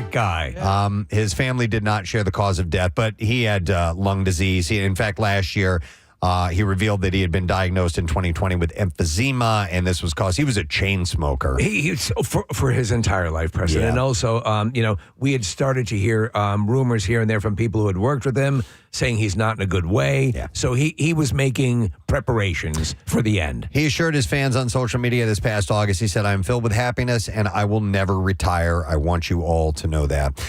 that guy. His family did not share the cause of death, but he had lung disease. In fact, last year, he revealed that he had been diagnosed in 2020 with emphysema, and this was caused. He was a chain smoker. He for his entire life, Preston. Yeah. And also, we had started to hear rumors here and there from people who had worked with him saying he's not in a good way. Yeah. So he was making preparations for the end. He assured his fans on social media this past August, he said, "I'm filled with happiness and I will never retire. I want you all to know that."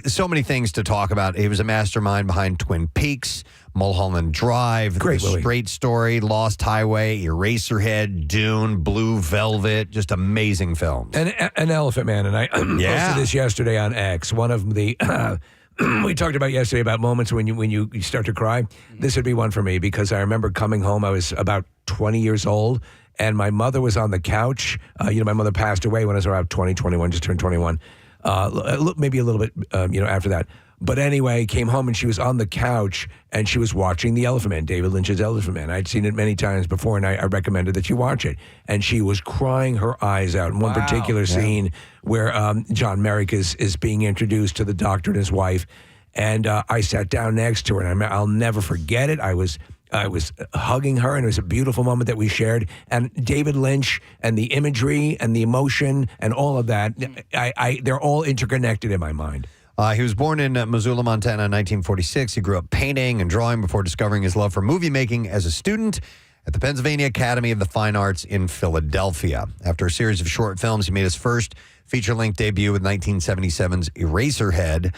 So many things to talk about. He was a mastermind behind Twin Peaks, Mulholland Drive, Great The movie. Straight Story, Lost Highway, Eraserhead, Dune, Blue Velvet, just amazing films. And an Elephant Man, and I Yeah. posted this yesterday on X. One of the we talked about yesterday about moments when you start to cry. This would be one for me because I remember coming home. I was about 20 years old, and my mother was on the couch. My mother passed away when I was around 20, 21, just turned 21. Maybe a little bit, after that. But anyway, came home and she was on the couch and she was watching The Elephant Man, David Lynch's Elephant Man. I'd seen it many times before and I recommended that she watch it. And she was crying her eyes out in one particular scene where John Merrick is being introduced to the doctor and his wife. And I sat down next to her and I'll never forget it. I was hugging her, and it was a beautiful moment that we shared. And David Lynch and the imagery and the emotion and all of that, they're all interconnected in my mind. He was born in Missoula, Montana in 1946. He grew up painting and drawing before discovering his love for movie making as a student at the Pennsylvania Academy of the Fine Arts in Philadelphia. After a series of short films, he made his first feature-length debut with 1977's Eraserhead,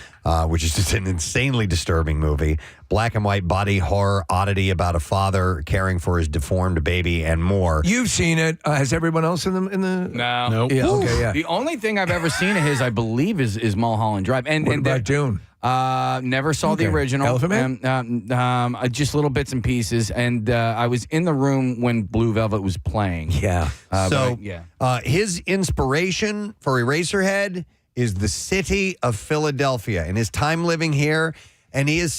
which is just an insanely disturbing movie. Black and white body horror oddity about a father caring for his deformed baby and more. You've seen it. Has everyone else in the? No. Nope. Yeah. Okay. Yeah. The only thing I've ever seen of his, I believe, is Mulholland Drive. And What about Dune? Never saw the Okay. original. Elephant Man? Just little bits and pieces. And I was in the room when Blue Velvet was playing. Yeah. His inspiration for Eraserhead is the city of Philadelphia and his time living here. And he had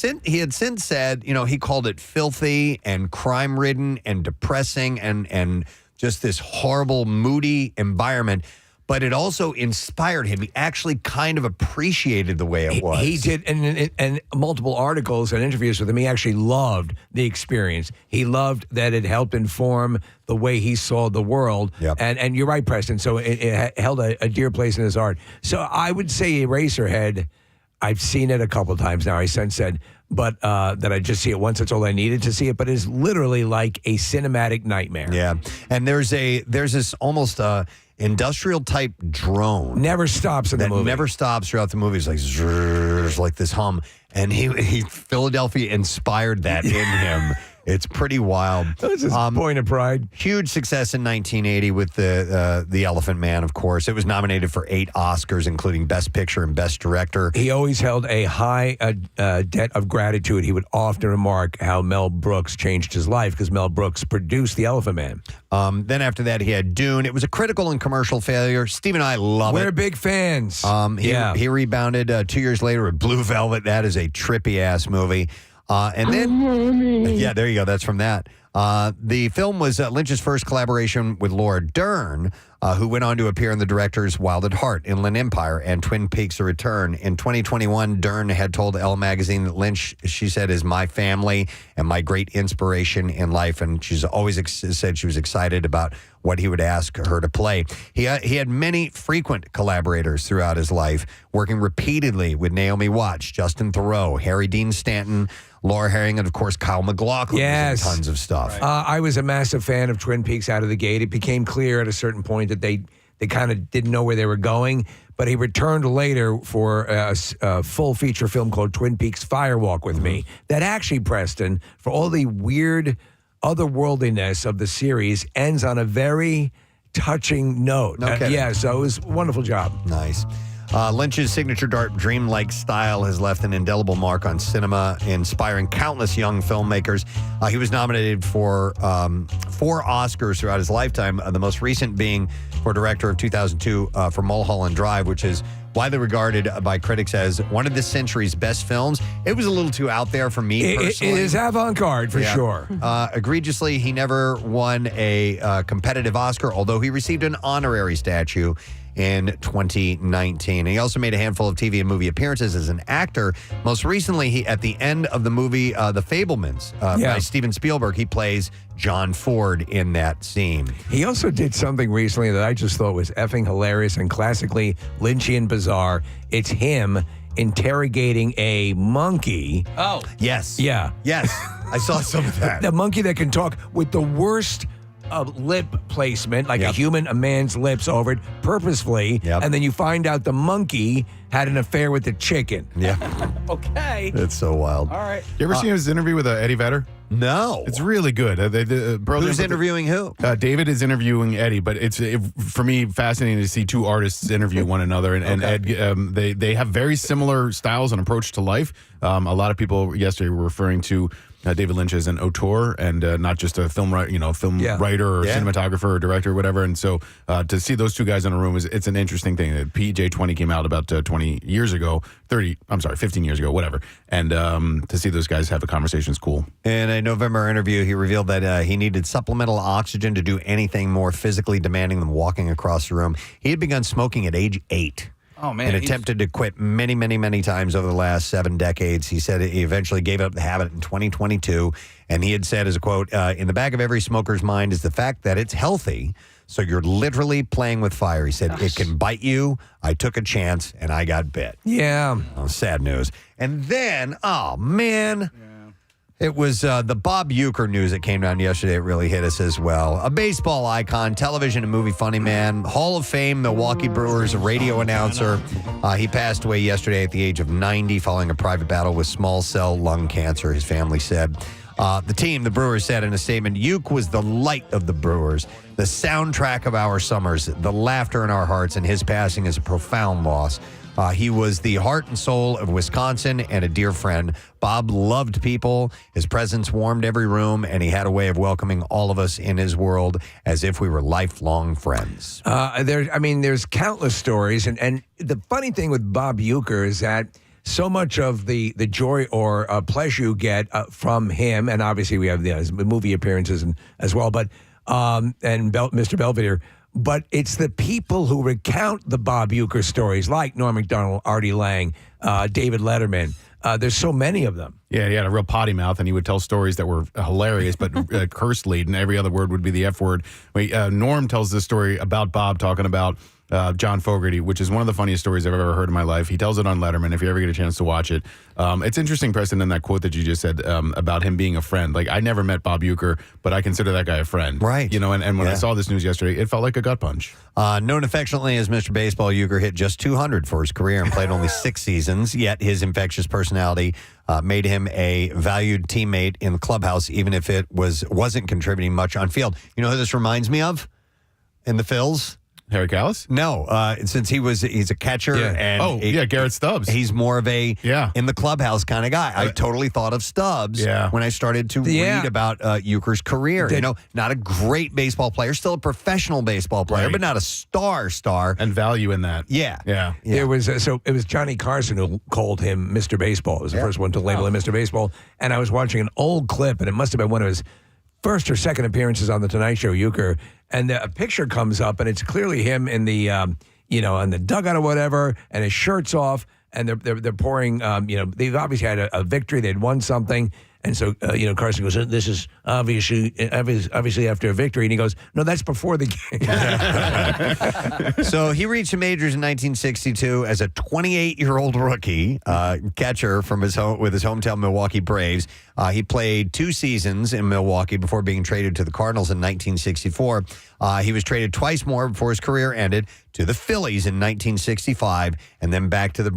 since said, he called it filthy and crime-ridden and depressing and just this horrible, moody environment. But it also inspired him. He actually kind of appreciated the way it was. He did, and multiple articles and interviews with him. He actually loved the experience. He loved that it helped inform the way he saw the world. Yep. And you're right, Preston. So it held a dear place in his heart. So I would say Eraserhead. I've seen it a couple of times now. I since said, but that I just see it once. That's all I needed to see it. But it's literally like a cinematic nightmare. Yeah, and there's this almost industrial type drone. Never stops in the movie. Never stops throughout the movie. It's like zzzz, like this hum, and he Philadelphia inspired that in him. It's pretty wild. That's his point of pride. Huge success in 1980 with the Elephant Man, of course. It was nominated for 8 Oscars, including Best Picture and Best Director. He always held a high debt of gratitude. He would often remark how Mel Brooks changed his life because Mel Brooks produced The Elephant Man. Then after that, he had Dune. It was a critical and commercial failure. Steve and I love it. We're big fans. He rebounded 2 years later with Blue Velvet. That is a trippy-ass movie. And then, yeah, there you go. That's from that. The film was Lynch's first collaboration with Laura Dern, who went on to appear in the director's Wild at Heart, Inland Empire, and Twin Peaks: A Return. In 2021, Dern had told Elle magazine that Lynch, she said, is my family and my great inspiration in life. And she's always said she was excited about what he would ask her to play. He had many frequent collaborators throughout his life, working repeatedly with Naomi Watts, Justin Theroux, Harry Dean Stanton, Laura Herring, and of course Kyle MacLachlan. Yes. Was in tons of stuff. I was a massive fan of Twin Peaks out of the gate. It became clear at a certain point that they kind of didn't know where they were going, but he returned later for a full feature film called Twin Peaks Fire Walk with Me. That actually, Preston, for all the weird otherworldliness of the series, ends on a very touching note. No kidding. Yeah, so it was a wonderful job. Nice. Lynch's signature dark, dreamlike style has left an indelible mark on cinema, inspiring countless young filmmakers. He was nominated for 4 Oscars throughout his lifetime, the most recent being for director of 2002 for Mulholland Drive, which is widely regarded by critics as one of this century's best films. It was a little too out there for me personally. It is avant-garde for sure. Egregiously, he never won a competitive Oscar, although he received an honorary statue in 2019. He also made a handful of TV and movie appearances as an actor. Most recently, he at the end of the movie The Fabelmans by Steven Spielberg, he plays John Ford in that scene. He also did something recently that I just thought was effing hilarious and classically Lynchian bizarre. It's him interrogating a monkey. Oh. Yes. Yeah. Yes. I saw some of that. The monkey that can talk with the worst lip placement, like a man's lips over it purposefully. Yep. And then you find out the monkey had an affair with the chicken. Yeah. Okay. It's so wild. All right. You ever seen his interview with Eddie Vedder? No. It's really good. Who's interviewing who? David is interviewing Eddie, but it's for me fascinating to see two artists interview one another. And Ed, they have very similar styles and approach to life. A lot of people yesterday were referring to David Lynch as an auteur and not just a film writer or cinematographer or director or whatever. And so to see those two guys in a room it's an interesting thing. PJ20 came out about 15 years ago, whatever. And to see those guys have a conversation is cool. In a November interview, he revealed that he needed supplemental oxygen to do anything more physically demanding than walking across the room. He had begun smoking at age 8. Oh, man. And attempted to quit many, many, many times over the last 7 decades. He said he eventually gave up the habit in 2022. And he had said, as a quote, in the back of every smoker's mind is the fact that it's healthy. So you're literally playing with fire. He said, it can bite you. I took a chance and I got bit. Yeah. Oh, sad news. And then, oh, man. It was the Bob Uecker news that came down yesterday. It really hit us as well. A baseball icon, television and movie funny man, Hall of Fame, Milwaukee Brewers radio announcer. He passed away yesterday at the age of 90 following a private battle with small cell lung cancer, his family said. The Brewers, said in a statement, Ueck was the light of the Brewers, the soundtrack of our summers, the laughter in our hearts, and his passing is a profound loss. He was the heart and soul of Wisconsin and a dear friend. Bob loved people. His presence warmed every room, and he had a way of welcoming all of us in his world as if we were lifelong friends. There's countless stories. And the funny thing with Bob Uecker is that so much of the joy or pleasure you get from him, and obviously we have his movie appearances as well, but Mr. Belvedere. But it's the people who recount the Bob Uecker stories, like Norm Macdonald, Artie Lang, David Letterman. There's so many of them. Yeah, he had a real potty mouth, and he would tell stories that were hilarious, but curse-laden. Every other word would be the F word. Norm tells this story about Bob talking about John Fogerty, which is one of the funniest stories I've ever heard in my life. He tells it on Letterman if you ever get a chance to watch it. It's interesting, Preston, in that quote that you just said about him being a friend. Like, I never met Bob Uecker, but I consider that guy a friend. Right. And when I saw this news yesterday, it felt like a gut punch. Known affectionately as Mr. Baseball, Uecker hit just 200 for his career and played only 6 seasons, yet his infectious personality made him a valued teammate in the clubhouse, even if it wasn't contributing much on field. You know who this reminds me of in the Phils? Harry Callis? No, since he's a catcher. Yeah. And Garrett Stubbs. He's more of a in the clubhouse kind of guy. I totally thought of Stubbs when I started to read about Uecker's career. Not a great baseball player, still a professional baseball player, but not a star. And value in that. Yeah. It was Johnny Carson who called him Mr. Baseball. It was the first one to label him Mr. Baseball. And I was watching an old clip, and it must have been one of his first or second appearances on the Tonight Show, Uecker, and a picture comes up, and it's clearly him in the, on the dugout or whatever, and his shirt's off, and they're pouring, they've obviously had a victory, they'd won something, and so, Carson goes, this is obviously after a victory, and he goes, no, that's before the game. So he reached the majors in 1962 as a 28-year-old rookie catcher with his hometown Milwaukee Braves. He played 2 seasons in Milwaukee before being traded to the Cardinals in 1964. He was traded twice more before his career ended to the Phillies in 1965, and then back to the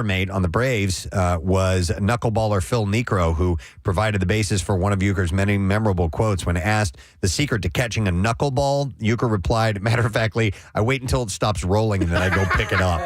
mate on the Braves was knuckleballer Phil Niekro, who provided the basis for one of Uecker's many memorable quotes. When asked the secret to catching a knuckleball, Uecker replied, matter-of-factly, I wait until it stops rolling and then I go pick it up.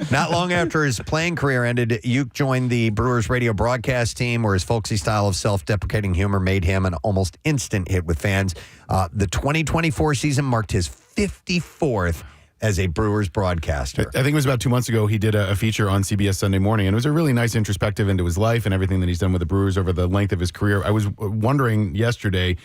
Not long after his playing career ended, Ueck joined the Brewers radio broadcast team, where his folksy style of self-deprecating humor made him an almost instant hit with fans. The 2024 season marked his 54th as a Brewers broadcaster. I think it was about 2 months ago he did a feature on CBS Sunday Morning, and it was a really nice introspective into his life and everything that he's done with the Brewers over the length of his career. I was wondering yesterday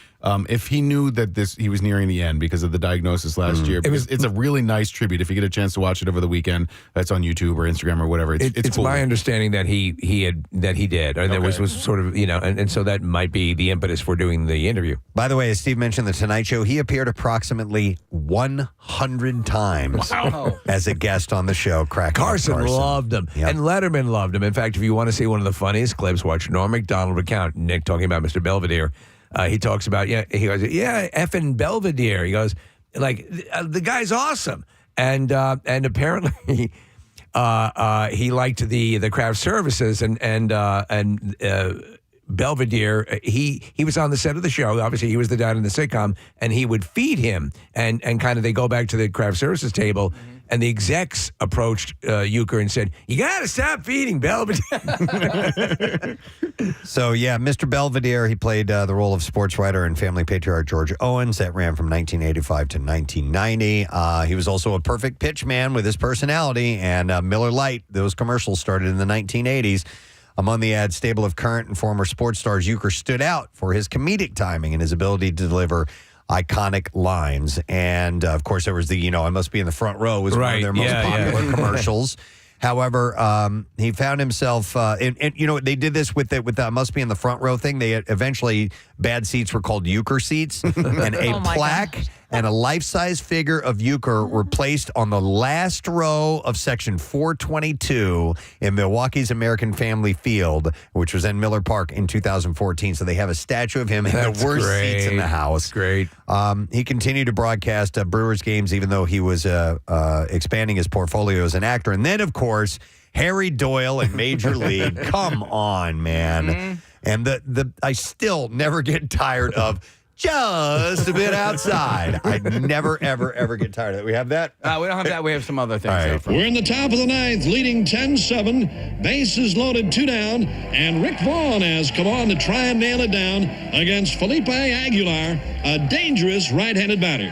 if he knew that he was nearing the end because of the diagnosis last year. It's a really nice tribute. If you get a chance to watch it over the weekend, it's on YouTube or Instagram or whatever. It's cool. My understanding that he did, or there was sort of, and so that might be the impetus for doing the interview. By the way, as Steve mentioned, The Tonight Show, he appeared approximately 100 times as a guest on the show. Carson loved him, Yep. and Letterman loved him. In fact, if you want to see one of the funniest clips, watch Norm Macdonald recount Nick talking about Mr. Belvedere. He talks about, he goes, effing Belvedere. He goes, like, the guy's awesome. And apparently he liked the craft services and Belvedere, he was on the set of the show. Obviously, he was the dad in the sitcom, and he would feed him. And kind of they go back to the craft services table, and the execs approached Euchre and said, "You got to stop feeding Belvedere." So, Mr. Belvedere, he played the role of sports writer and family patriarch George Owens. That ran from 1985 to 1990. He was also a perfect pitch man with his personality, and Miller Lite, those commercials started in the 1980s. Among the ad stable of current and former sports stars, Euchre stood out for his comedic timing and his ability to deliver iconic lines. And, of course, there was the, I Must Be in the Front Row was one of their most popular commercials. However, he found himself, and they did this with that Must Be in the Front Row thing. They eventually, bad seats were called Euchre seats, and a plaque and a life-size figure of Euchre were placed on the last row of section 422 in Milwaukee's American Family Field, which was in Miller Park in 2014. So they have a statue of him in the worst seats in the house. Great. He continued to broadcast Brewers games, even though he was expanding his portfolio as an actor. And then, of course, Harry Doyle in Major League. Come on, man. And I still never get tired of just a bit outside. I never, ever, ever get tired of it. We have that? We don't have that. We have some other things. All right. We're in the top of the ninth, leading 10-7. Bases loaded, 2 down. And Rick Vaughn has come on to try and nail it down against Felipe Aguilar, a dangerous right-handed batter.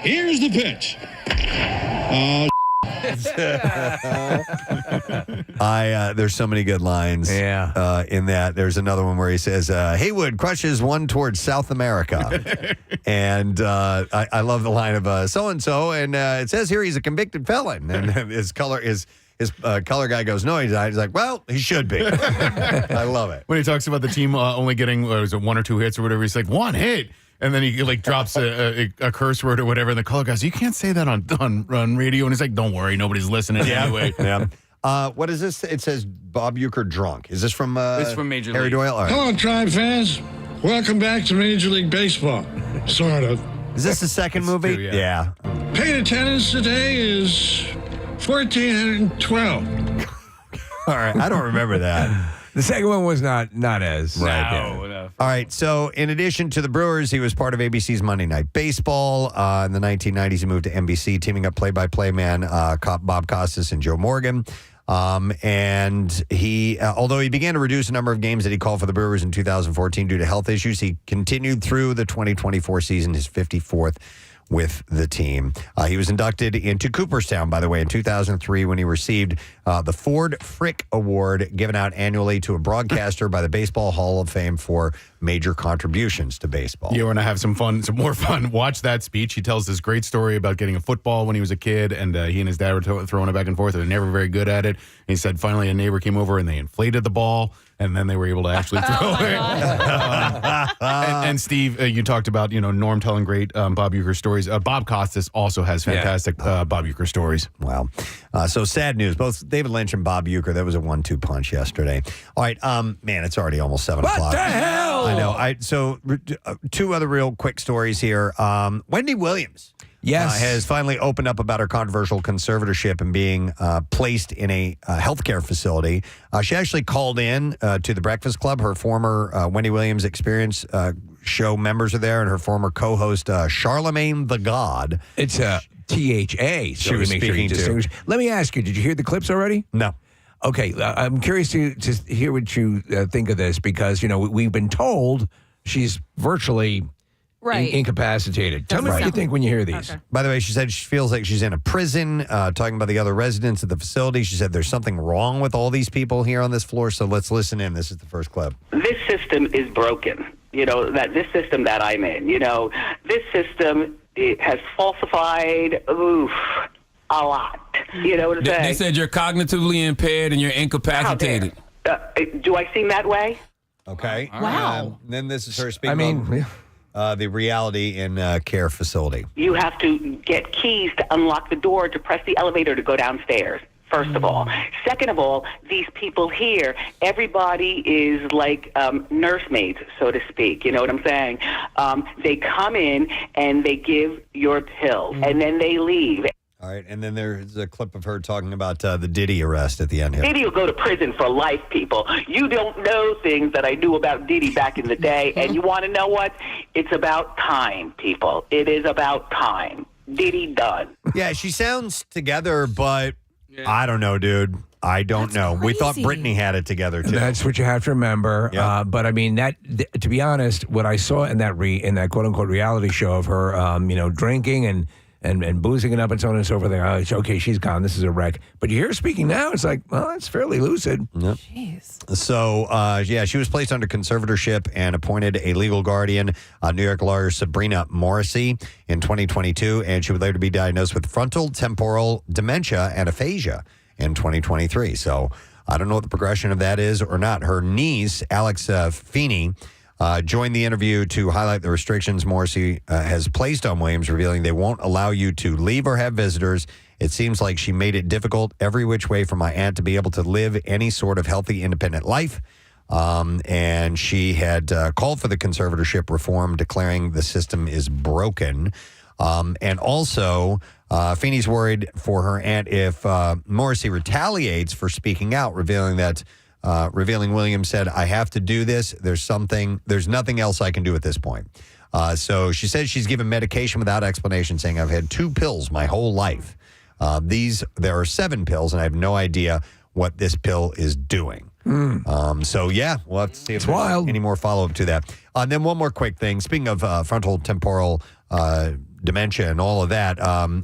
Here's the pitch. Oh, there's so many good lines in that. There's another one where he says, Haywood crushes one towards South America. And I love the line of so-and-so, and it says here he's a convicted felon. And his color guy goes, no, he's not. He's like, well, he should be. I love it. When he talks about the team only getting, was it 1 or 2 hits or whatever, he's like, 1 hit. And then he drops a curse word or whatever, and the color goes, you can't say that on radio. And he's like, don't worry, nobody's listening anyway. What is this? It says Bob Euchre drunk. Is this from It's from Major Harry League. Doyle? All right. hello, Tribe fans. Welcome back to Major League Baseball. Sort of. Is this the second movie? two, yeah. Paid attendance today is 1,412. All right. I don't remember that. The second one was not as No. All right, so in addition to the Brewers, he was part of ABC's Monday Night Baseball. In the 1990s, he moved to NBC, teaming up play-by-play man Bob Costas and Joe Morgan. And he, although he began to reduce the number of games that he called for the Brewers in 2014 due to health issues, he continued through the 2024 season, his 54th with the team. He was inducted into Cooperstown, by the way, in 2003 when he received the Ford Frick Award given out annually to a broadcaster by the Baseball Hall of Fame for major contributions to baseball. You want to have some more fun, watch that speech. He tells this great story about getting a football when he was a kid, and he and his dad were throwing it back and forth. They're never very good at it. And he said finally a neighbor came over and they inflated the ball, and then they were able to actually throw it. And Steve, you talked about, Norm telling great Bob Euchre stories. Bob Costas also has fantastic Bob Euchre stories. Wow. So sad news. Both David Lynch and Bob Euchre, that was a 1-2 punch yesterday. All right. Man, it's already almost 7 o'clock. What the hell? I know. So 2 other real quick stories here. Wendy Williams. Yes. Has finally opened up about her controversial conservatorship and being placed in a healthcare facility. She actually called in to the Breakfast Club. Her former Wendy Williams Experience show members are there, and her former co-host Charlemagne the God. It's THA. So She was speaking to. Let me ask you, did you hear the clips already? No. Okay, I'm curious to hear what you think of this because, we've been told she's virtually Right. incapacitated. Tell me what you think when you hear these. Okay. By the way, she said she feels like she's in a prison, talking about the other residents at the facility. She said there's something wrong with all these people here on this floor, so let's listen in. This is the first clip. This system is broken. This system that I'm in, this system it has falsified, a lot. You know what I'm saying? They said you're cognitively impaired and you're incapacitated. Do I seem that way? Okay. Wow. Then this is her speaking about the reality in care facility. You have to get keys to unlock the door to press the elevator to go downstairs. First of all. Second of all, these people here, everybody is like nursemaids, so to speak. You know what I'm saying? They come in and they give your pills, and then they leave. All right, and then there's a clip of her talking about the Diddy arrest at the end here. Diddy will go to prison for life, people. You don't know things that I knew about Diddy back in the day, and you want to know what? It's about time, people. It is about time. Diddy done. Yeah, she sounds together, but I don't know, dude. I don't know. We thought Britney had it together too. That's what you have to remember. Yeah. But I mean, to be honest, what I saw in that quote unquote reality show of her, drinking and boozing it up and so on and so forth. It's okay, she's gone. This is a wreck. But you hear her speaking now, it's like, well, it's fairly lucid. Yep. Jeez. So, she was placed under conservatorship and appointed a legal guardian, New York lawyer Sabrina Morrissey, in 2022. And she would later be diagnosed with frontal temporal dementia and aphasia in 2023. So I don't know what the progression of that is or not. Her niece, Alex Feeney, joined the interview to highlight the restrictions Morrissey has placed on Williams, revealing they won't allow you to leave or have visitors. It seems like she made it difficult every which way for my aunt to be able to live any sort of healthy, independent life. And she had called for the conservatorship reform, declaring the system is broken. And also, Feeney's worried for her aunt if Morrissey retaliates for speaking out, revealing Williams said, I have to do this. There's nothing else I can do at this point. So she says she's given medication without explanation, saying, I've had 2 pills my whole life. There are 7 pills, and I have no idea what this pill is doing. So, yeah, we'll have to see if there's any more follow-up to that. And then one more quick thing. Speaking of frontal temporal dementia and all of that,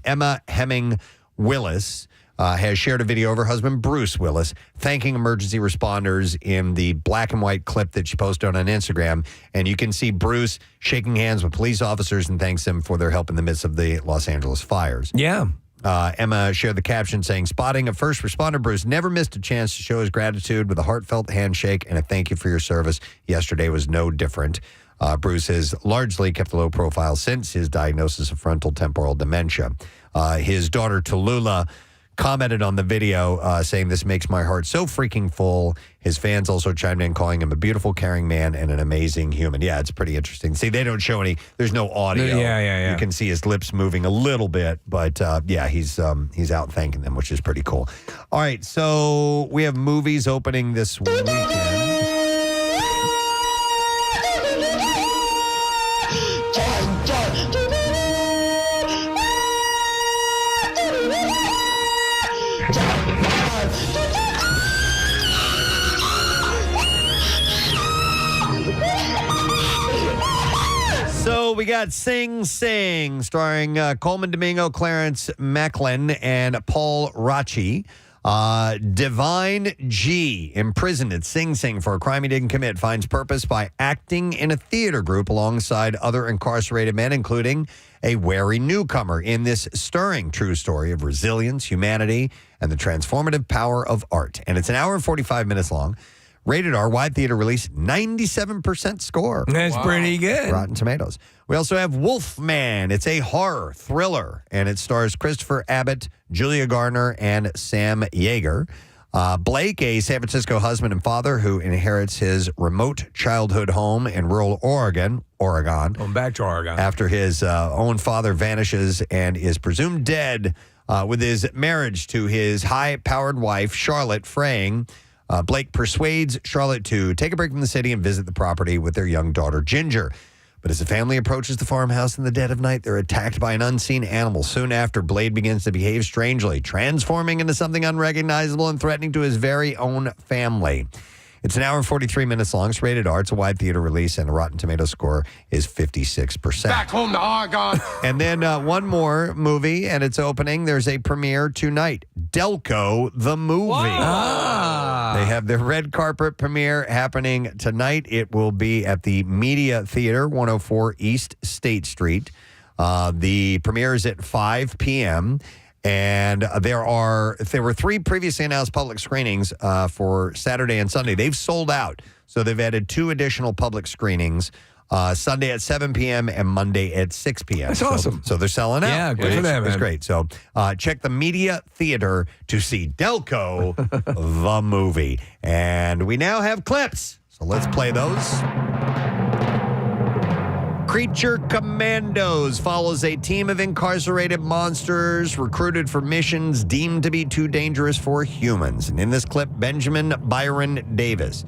Emma Hemming Willis has shared a video of her husband, Bruce Willis, thanking emergency responders in the black and white clip that she posted on Instagram. And you can see Bruce shaking hands with police officers and thanks them for their help in the midst of the Los Angeles fires. Yeah. Emma shared the caption saying, spotting a first responder, Bruce never missed a chance to show his gratitude with a heartfelt handshake and a thank you for your service. Yesterday was no different. Bruce has largely kept a low profile since his diagnosis of frontal temporal dementia. His daughter, Tallulah, commented on the video saying, this makes my heart so freaking full. His fans also chimed in calling him a beautiful, caring man and an amazing human. Yeah, it's pretty interesting. See, they don't show there's no audio. Yeah. You can see his lips moving a little bit, but he's out thanking them, which is pretty cool. All right, so we have movies opening this weekend. So we got Sing Sing, starring Coleman Domingo, Clarence Macklin, and Paul Rachi. Divine G, imprisoned at Sing Sing for a crime he didn't commit, finds purpose by acting in a theater group alongside other incarcerated men, including a wary newcomer, in this stirring true story of resilience, humanity, and the transformative power of art. And it's an hour and 45 minutes long. Rated R, wide theater release, 97% score. That's pretty good. Rotten Tomatoes. We also have Wolfman. It's a horror thriller, and it stars Christopher Abbott, Julia Garner, and Sam Yeager. Blake, a San Francisco husband and father who inherits his remote childhood home in rural Oregon. Going back to Oregon. After his own father vanishes and is presumed dead with his marriage to his high-powered wife, Charlotte, fraying. Blake persuades Charlotte to take a break from the city and visit the property with their young daughter, Ginger. But as the family approaches the farmhouse in the dead of night, they're attacked by an unseen animal. Soon after, Blade begins to behave strangely, transforming into something unrecognizable and threatening to his very own family. It's an hour and 43 minutes long. It's rated R. It's a wide theater release, and the Rotten Tomato score is 56%. Back home to Argonne. And then one more movie, and it's opening. There's a premiere tonight. Delco, the movie. They have their red carpet premiere happening tonight. It will be at the Media Theater, 104 East State Street. The premiere is at 5 p.m., and there were 3 previously announced public screenings for Saturday and Sunday. They've sold out, so they've added 2 additional public screenings, Sunday at 7 p.m. and Monday at 6 p.m. That's awesome. So they're selling out. Yeah, good for them, It's man. great. So check the Media Theater to see Delco, the movie. And we now have clips, so let's play those. Creature Commandos follows a team of incarcerated monsters recruited for missions deemed to be too dangerous for humans. And in this clip, Benjamin Byron Davis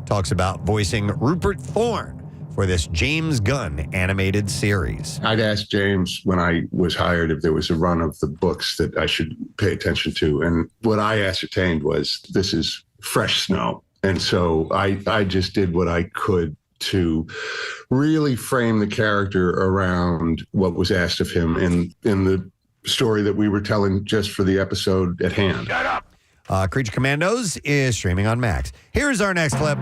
talks about voicing Rupert Thorne for this James Gunn animated series. I'd asked James when I was hired if there was a run of the books that I should pay attention to. And what I ascertained was this is fresh snow. And so I just did what I could to really frame the character around what was asked of him in the story that we were telling just for the episode at hand. Shut up. Creature Commandos is streaming on Max. Here's our next clip.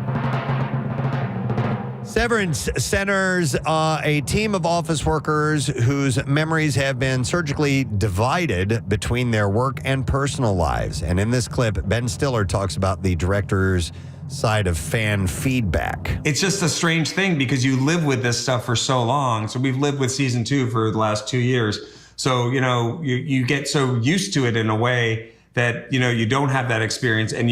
Severance centers a team of office workers whose memories have been surgically divided between their work and personal lives. And in this clip, Ben Stiller talks about the director's side of fan feedback. It's just a strange thing because you live with this stuff for so long. So we've lived with season 2 for the last 2 years. So, you get so used to it in a way that, you don't have that experience, and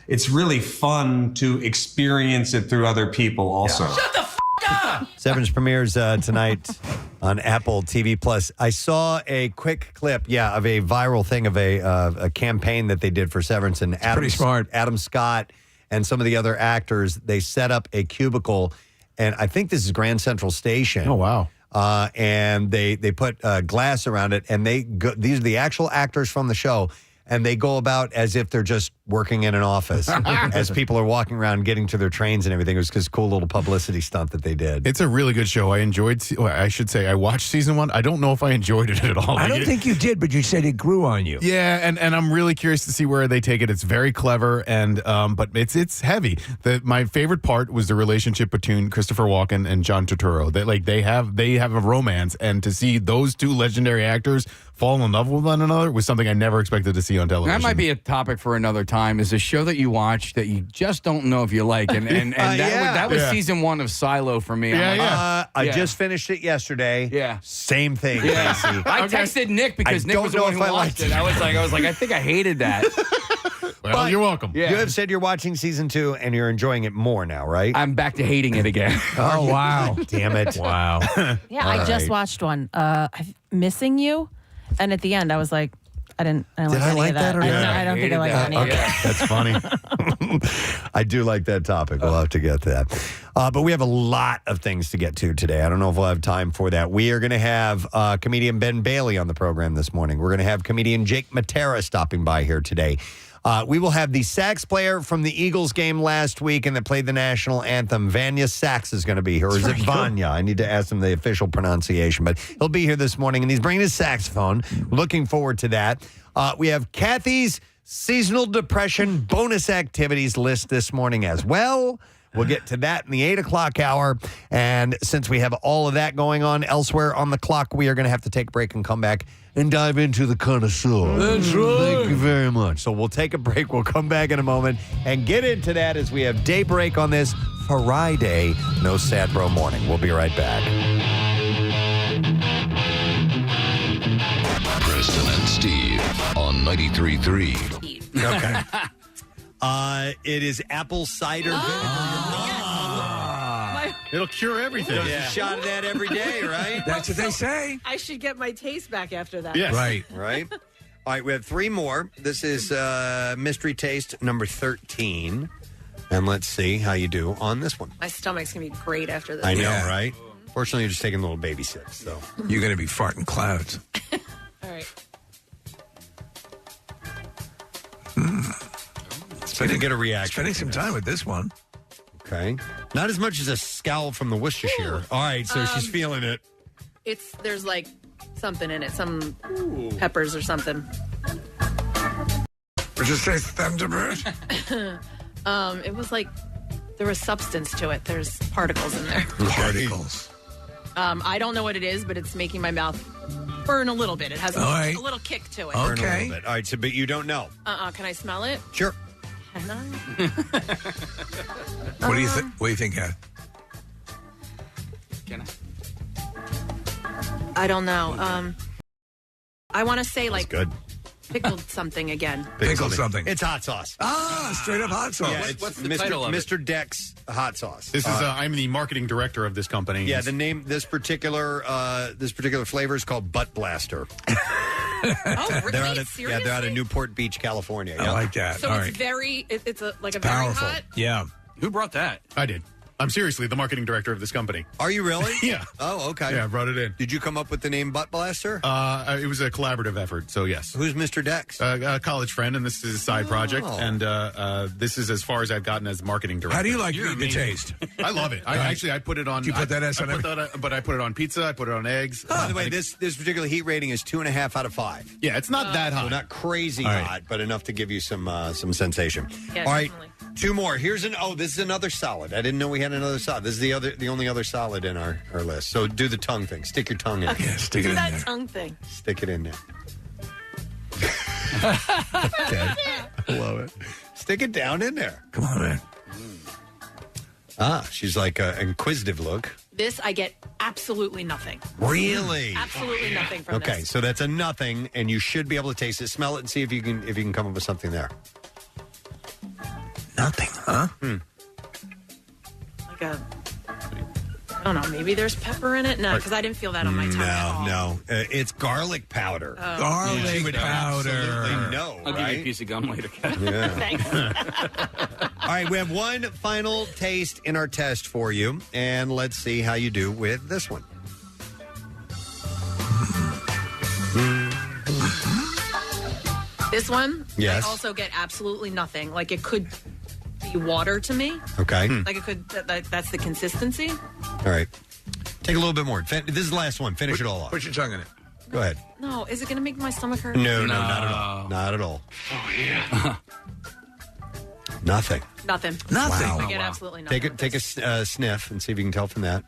it's really fun to experience it through other people also. Yeah. Shut the f*** up. Severance premieres tonight on Apple TV Plus. I saw a quick clip, of a viral thing of a campaign that they did for Severance, and pretty smart. Adam Scott and some of the other actors, they set up a cubicle, and I think this is Grand Central Station. Oh, wow. And they put glass around it, and these are the actual actors from the show, and they go about as if they're just working in an office as people are walking around getting to their trains and everything. It was just a cool little publicity stunt that they did. It's a really good show. I watched season 1. I don't know if I enjoyed it at all. I don't think you did, but you said it grew on you. Yeah, and I'm really curious to see where they take it. It's very clever, and but it's heavy. My favorite part was the relationship between Christopher Walken and John Turturro. That they have a romance, and to see those 2 legendary actors fall in love with one another was something I never expected to see on television. That might be a topic for another time. Is a show that you watch that you just don't know if you like, and that was season 1 of Silo for me. I just finished it yesterday. Yeah. Same thing. Yeah. Casey. I texted Nick because Nick was the one who watched it. I was like, I think I hated that. Well, you're welcome. Yeah. You have said you're watching season 2 and you're enjoying it more now, right? I'm back to hating it again. Oh, wow. Damn it. Wow. Yeah, I just watched one. Missing You, and at the end I was like, I didn't like I any like of that. that or not? I don't think I like any of it. That's funny. I do like that topic. We'll have to get to that. But we have a lot of things to get to today. I don't know if we'll have time for that. We are going to have comedian Ben Bailey on the program this morning. We're going to have comedian Jake Mattera stopping by here today. We will have the sax player from the Eagles game last week and that played the national anthem. Vanya Sax is going to be here. Or is it Vanya? I need to ask him the official pronunciation. But he'll be here this morning, and he's bringing his saxophone. Looking forward to that. We have Kathy's seasonal depression bonus activities list this morning as well. We'll get to that in the 8 o'clock hour. And since we have all of that going on elsewhere on the clock, we are going to have to take a break and come back and dive into the Connoisseur. That's right. Thank you very much. So we'll take a break. We'll come back in a moment and get into that as we have daybreak on this Friday, No Sad Bro Morning. We'll be right back. Preston and Steve on 93.3. Okay. It is apple cider vinegar. It'll cure everything. There's a shot of that every day, right? That's what they say. I should get my taste back after that. Yes. Right. Right. All right, we have 3 more. This is mystery taste number 13. And let's see how you do on this one. My stomach's going to be great after this. I know, Yeah. right? Fortunately, you're just taking little baby sips, so. You're going to be farting clouds. All right. Didn't get a reaction. Spending some time with this one. Okay. Not as much as a scowl from the Worcestershire. All right, so she's feeling it. There's like something in it, some peppers or something. Would you say Thunderbird? It was like there was substance to it. There's particles in there. Particles. I don't know what it is, but it's making my mouth burn a little bit. It has a little kick to it. Burn a little bit. All right, so but you don't know. Can I smell it? Sure. Can I? What do you think? What do you think, Ed? Can I? I don't know. I want to say like good. Pickled something again. Pickled something. It's hot sauce. Straight up hot sauce. Yeah, it's What's the Mr. title of it? Mr. Deck's hot sauce. This is I'm the marketing director of this company. Yeah, the name this particular flavor is called Butt Blaster. Oh, really? They're out of, Seriously? they're out of Newport Beach, California. I like that. So All it's right. very, it's like a Powerful. very hot. Yeah. Who brought that? I did. I'm seriously the marketing director of this company. Are you really? Yeah. Oh, okay. Yeah, I brought it in. Did you come up with the name Butt Blaster? It was a collaborative effort, so yes. Who's Mr. Dex? A college friend, and this is a side project, and this is as far as I've gotten as marketing director. How do you like the taste? I love it. I put it on. Do you put that S on but I put it on pizza. I put it on eggs. By the way, this particular heat rating is 2.5 out of 5. Yeah, it's not that hot. So not crazy All right. hot, but enough to give you some sensation. Yeah, All right, definitely. 2 more. This is another solid. I didn't know we had another solid. This is the only other solid in our list. So do the tongue thing. Stick your tongue in. Yeah, stick it Do in that there. tongue thing. Stick it in there. Okay. Love it. Stick it down in there. Come on, man. She's like an inquisitive look. This, I get absolutely nothing. Really? Absolutely nothing from Okay, this. so that's a nothing, and you should be able to taste it, smell it, and see if you can come up with something there. Nothing, huh? Like I don't know, maybe there's pepper in it? No, because I didn't feel that on my tongue at all. No. It's garlic powder. Oh. Garlic powder. Absolutely no, I'll give you a piece of gum later. Yeah. Thanks. All right, we have one final taste in our test for you, and let's see how you do with this one. This one, Yes. I also get absolutely nothing. Like it could be water to me. Okay. Like it could, that's the consistency. All right. Take a little bit more. This is the last one. Finish it all off. Put your tongue in it. Go ahead. No, is it going to make my stomach hurt? No, not at all. Not at all. Oh, yeah. Nothing. Nothing. Nothing. I get absolutely nothing. Take a sniff and see if you can tell from that.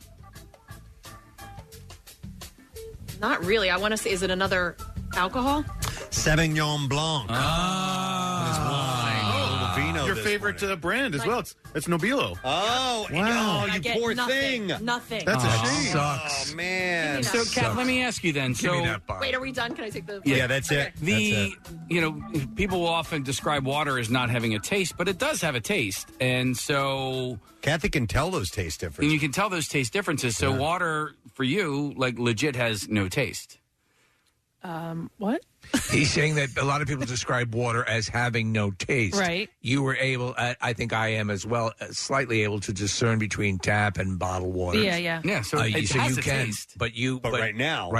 Not really. I want to say, is it another alcohol? Sauvignon Blanc. Your favorite brand as well. It's Nobilo. Oh, wow. You get poor nothing. thing. Nothing. That's a shame. Oh, man. So, Kat, let me ask you then. Give me So, that bar. Wait, are we done? Can I take the... Yeah, that's it. People will often describe water as not having a taste, but it does have a taste. And so... Kathy can tell those taste And differences. you can tell those taste differences. So water, for you, like, legit has no taste. What? He's saying that a lot of people describe water as having no taste. Right. You were able, I think I am as well, slightly able to discern between tap and bottled water. Yeah, yeah. Yeah, so it so has you a can, taste. but right now.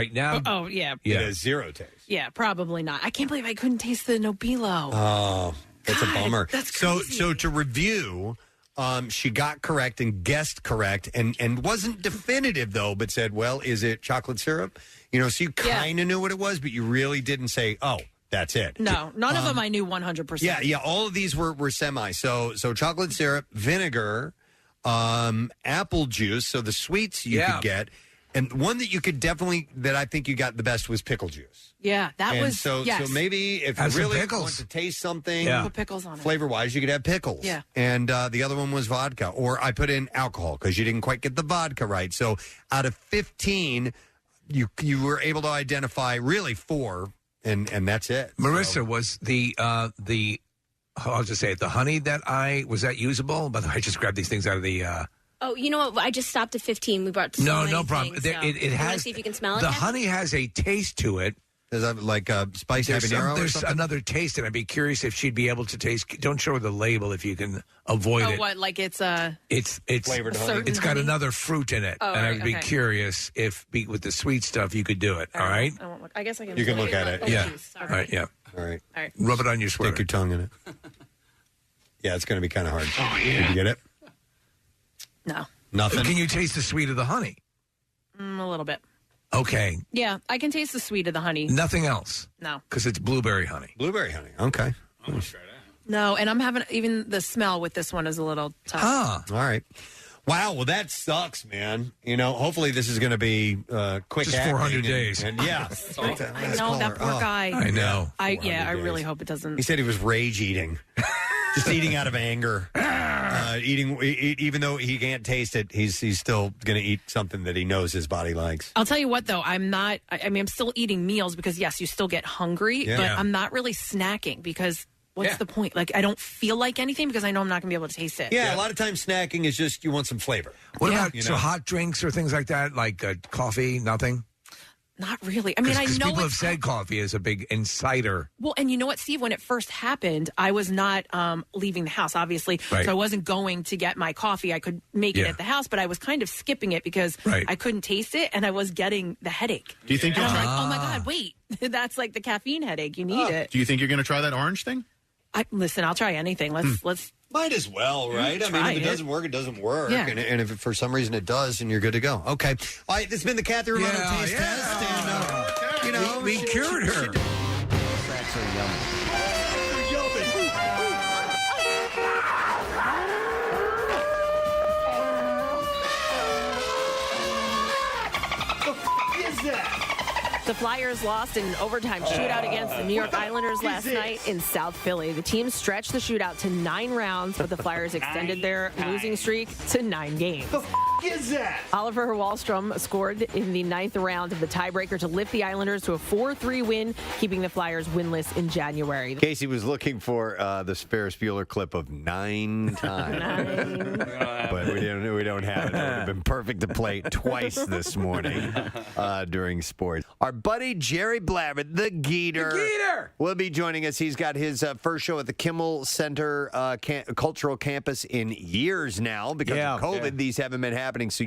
Oh, yeah. It has zero taste. Yeah, probably not. I can't believe I couldn't taste the Nobilo. Oh, that's a bummer. That's So crazy. to review, she got correct and guessed correct and wasn't definitive though, but said, well, is it chocolate syrup? So you kind of knew what it was, but you really didn't say, oh, that's it. No, none of them I knew 100%. Yeah. All of these were semi. So chocolate syrup, vinegar, apple juice. So the sweets you could get, and one that I think you got the best was pickle juice. Yeah, that And was... so yes. maybe if Have you some really pickles. want to taste something Put pickles on it. flavor wise, you could have pickles. Yeah. And the other one was vodka, or I put in alcohol because you didn't quite get the vodka right. So out of 15, you were able to identify really 4. And that's it. Marissa, was the I'll just say it, the honey was that usable? By the way, I just grabbed these things out of the Oh, you know what? I just stopped at 15. We brought so No, many no problem. things, It so. You wanna has see if you can smell it. the Kat? honey has a taste to it. Is that like spice There's habanero or there's something? another taste, and I'd be curious if she'd be able to taste. Don't show her the label if you can avoid Oh, it. what? Like it's It's flavored honey. certain It's got honey? another fruit in it, Oh, and right, I'd be okay. curious if with the sweet stuff you could do it. All right. I won't look. I guess I can. You can look at it. Oh, Yeah. geez. All right. Yeah. All right. All right. Rub it on your sweater. Stick your tongue in it. Yeah, it's going to be kind of hard. Oh, yeah. Did you get it? No. Nothing? Can you taste the sweet of the honey? A little bit. Okay. Yeah, I can taste the sweet of the honey. Nothing else? No. Because it's blueberry honey. Blueberry honey. Okay. I'm going to try that. No, and I'm having even the smell with this one is a little tough. All right. Wow, well, that sucks, man. You know, hopefully this is going to be quick Just acting 400 days. And yeah. I know, that poor guy. I know. I really hope it doesn't. He said he was rage eating. Just eating out of anger. Even though he can't taste it, he's still going to eat something that he knows his body likes. I'll tell you what, though, I'm still eating meals because, yes, you still get hungry, but I'm not really snacking because what's the point? Like, I don't feel like anything because I know I'm not going to be able to taste it. Yeah, a lot of times snacking is just you want some flavor. What about hot drinks or things like that, like coffee, nothing? Not really. I mean, I know people have said coffee is a big inciter. Well, and you know what, Steve? When it first happened, I was not leaving the house, obviously. Right. So I wasn't going to get my coffee. I could make it at the house, but I was kind of skipping it because I couldn't taste it, and I was getting the headache. Do you think and you'll I'm try? like, oh, my God, wait. That's like the caffeine headache. You need it. Do you think you're going to try that orange thing? Listen, I'll try anything. Let's. Might as well, right? I mean, if it doesn't work, it doesn't work. Yeah. And if for some reason it does, then you're good to go. Okay. All right, this has been the Kathy Romano Taste Test. And, we cured her. Sacks are yummy. The Flyers lost in an overtime shootout against the New York Islanders last night in South Philly. The team stretched the shootout to 9 rounds, but the Flyers extended their losing streak to 9 games. The is that? Oliver Wahlstrom scored in the 9th round of the tiebreaker to lift the Islanders to a 4-3 win, keeping the Flyers winless in January. Casey was looking for the Ferris Bueller clip of 9 times. But we don't have it. It would have been perfect to play twice this morning during sports. Our buddy Jerry Blabbert, the Geeter, will be joining us. He's got his first show at the Kimmel Center Cultural Campus in years now because of COVID. These haven't been happening, so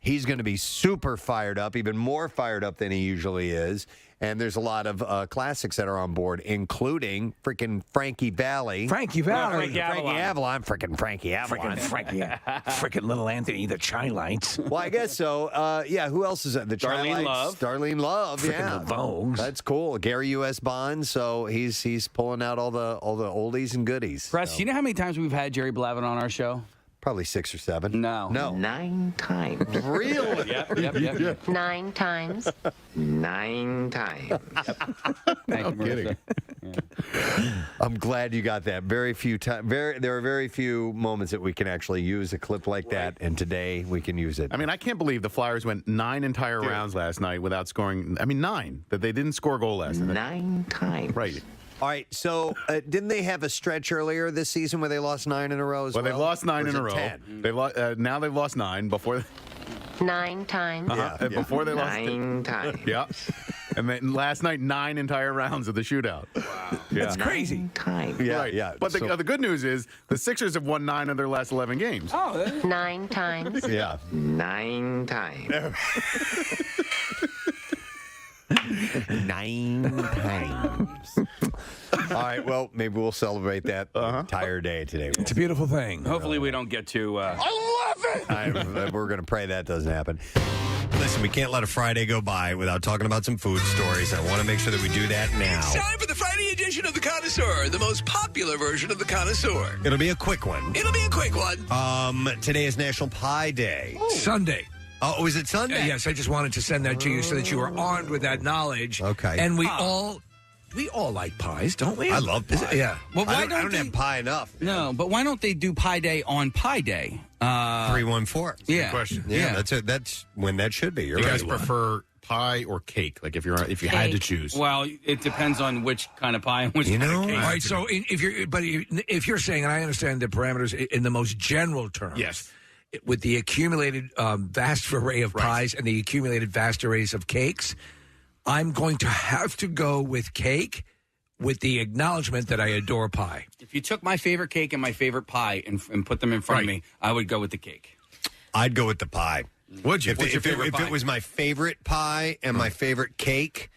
he's going to be super fired up, even more fired up than he usually is. And there's a lot of classics that are on board, including freaking Frankie Valli. Frankie Valli. Frankie Avalon. Freaking Frankie Avalon. Freaking little Anthony, the Chi-Lights. Well, I guess so. Who else is that? The Darlene Love. Darlene Love, Freaking the Vogues. That's cool. Gary U.S. Bond, so he's pulling out all the oldies and goodies. Press, you know how many times we've had Jerry Blabbert on our show? Probably 6 or 7. No. 9 times. Really? Yep. 9 times. 9 times. Thank you, kidding. I'm glad you got that. Very few times. There are very few moments that we can actually use a clip like that, and today we can use it. I mean, I can't believe the Flyers went 9 entire rounds last night without scoring. I mean, 9. That they didn't score a goal last night. 9 times. Right. All right, so didn't they have a stretch earlier this season where they lost 9 in a row as well? Well, they've lost 9 in a row. 10? Now they've lost 9 before. 9 times. Before they lost 9 times. Yeah. And then last night, 9 entire rounds of the shootout. Wow. Yeah. That's crazy. 9 times. Yeah. But the good news is the Sixers have won 9 of their last 11 games. Oh, 9 times. Yeah. 9 times. 9 times. All right, well, maybe we'll celebrate that entire day today. It's a beautiful thing. Hopefully we don't get too... I love it! We're going to pray that doesn't happen. Listen, we can't let a Friday go by without talking about some food stories. I want to make sure that we do that now. It's time for the Friday edition of the Connoisseur, the most popular version of the Connoisseur. It'll be a quick one. Today is National Pie Day. Sunday. Oh, is it Sunday? Yes, I just wanted to send that to you so that you are armed with that knowledge. Okay. And we all like pies, don't we? I love pie. Yeah. Well, I don't have pie enough. No, but why don't they do Pie Day on Pie Day? 314. Yeah. Good question. Yeah, that's when that should be. You're Do you right. guys prefer pie or cake? Like if you had to choose. Well, it depends on which kind of pie and which kind of cake. All right, so if you're saying, and I understand the parameters in the most general terms. Yes. With the accumulated vast array of pies and the accumulated vast arrays of cakes, I'm going to have to go with cake with the acknowledgement that I adore pie. If you took my favorite cake and my favorite pie and put them in front of me, I would go with the cake. I'd go with the pie. Would you? If it was my favorite pie and my favorite cake,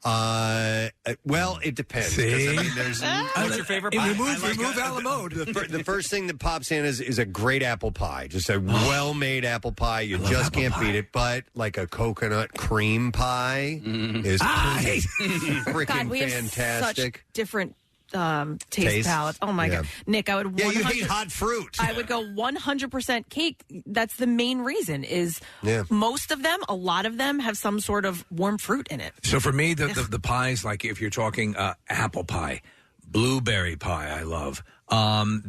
Well, it depends. 'Cause, See? I mean, there's What's your favorite pie? Remove a la mode. the first thing that pops in is a great apple pie. Just a well-made apple pie. You just can't beat it. But like a coconut cream pie is freaking God, we have fantastic. such different taste Taste? palettes. Oh my Yeah. God, Nick, I would. Yeah, you 100 hate hot fruit. I would go 100% cake. That's the main reason. Is most of them, a lot of them, have some sort of warm fruit in it. So for me, the pies, like if you're talking apple pie, blueberry pie, I love. I'm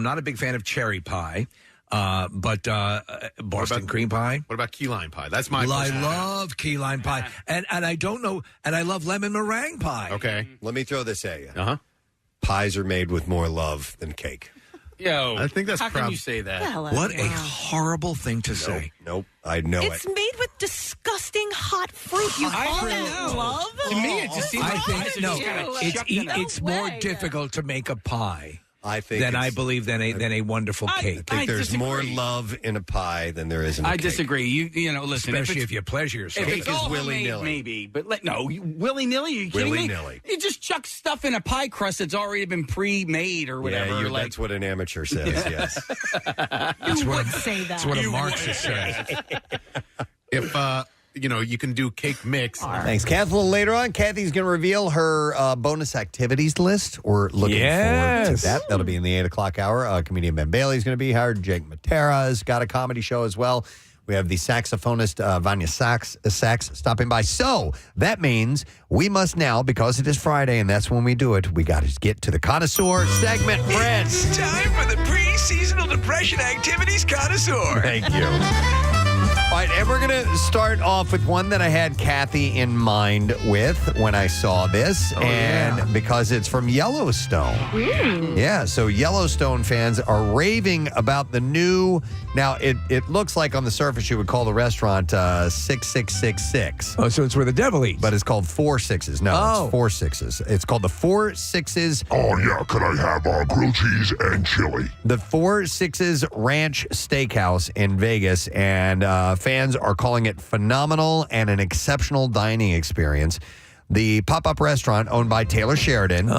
not a big fan of cherry pie, but Boston cream pie. What about key lime pie? That's my. I love key lime pie, and I don't know, and I love lemon meringue pie. Okay, let me throw this at you. Uh huh. Pies are made with more love than cake. Yo, I think that's how can you say that? What a horrible thing to say. Nope, I know It's made with disgusting hot fruit. You call that love? To me, it just seems I like pies think are no. just kinda It's chucked in a- it's more difficult to make a pie. I think than I it's- believe than a wonderful cake. I think there's more love in a pie than there is in a I cake. disagree. You know, listen. Especially if you pleasure yourself. If it's Cake is all willy-nilly. homemade, maybe, but willy-nilly. Are you kidding me? Willy-nilly. You just chuck stuff in a pie crust that's already been pre-made or whatever. Yeah, like, that's what an amateur says. Yes. You would say that. That's what a Marxist says. If you can do cake mix. Thanks, Kath. A little later on, Kathy's going to reveal her bonus activities list. We're looking forward to that. That'll be in the 8 o'clock hour. Comedian Ben Bailey's going to be here. Jake Mattera's got a comedy show as well. We have the saxophonist Vanya Sax stopping by. So that means we must now, because it is Friday and that's when we do it, we got to get to the Connoisseur segment, friends. It's time for the pre-seasonal depression activities connoisseur. Thank you. All right, and we're going to start off with one that I had Kathy in mind with when I saw this, because it's from Yellowstone. Yeah, so Yellowstone fans are raving about the new. Now, it looks like on the surface you would call the restaurant 6666. Oh, so it's where the devil eats. But it's called 4 Sixes. No, it's 4 Sixes. It's called the 4 Sixes. Oh, yeah, could I have grilled cheese and chili? The 4 Sixes Ranch Steakhouse in Vegas, and fans are calling it phenomenal and an exceptional dining experience. The pop-up restaurant, owned by Taylor Sheridan,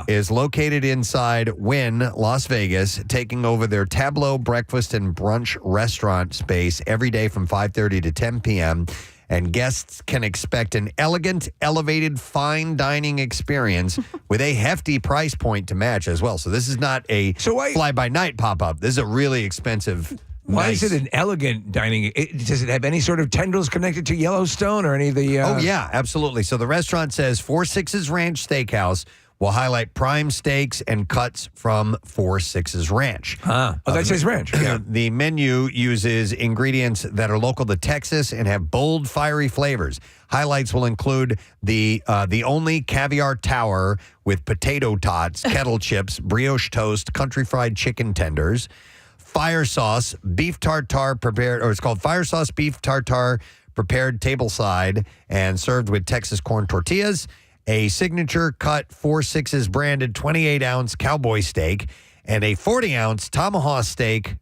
is located inside Wynn, Las Vegas, taking over their Tableau breakfast and brunch restaurant space every day from 5:30 to 10 p.m., and guests can expect an elegant, elevated, fine dining experience with a hefty price point to match as well. So this is not a fly-by-night pop-up. This is a really expensive. Why is it an elegant dining? Does it have any sort of tendrils connected to Yellowstone or any of the... Oh, yeah, absolutely. So the restaurant says 4 Sixes Ranch Steakhouse will highlight prime steaks and cuts from 4 Sixes Ranch. Oh, that says ranch. Yeah. The menu uses ingredients that are local to Texas and have bold, fiery flavors. Highlights will include the only caviar tower with potato tots, kettle chips, brioche toast, country fried chicken tenders, fire sauce, beef tartare prepared, or it's called fire sauce beef tartare prepared tableside and served with Texas corn tortillas, a signature cut 4 Sixes branded 28-ounce cowboy steak, and a 40-ounce tomahawk steak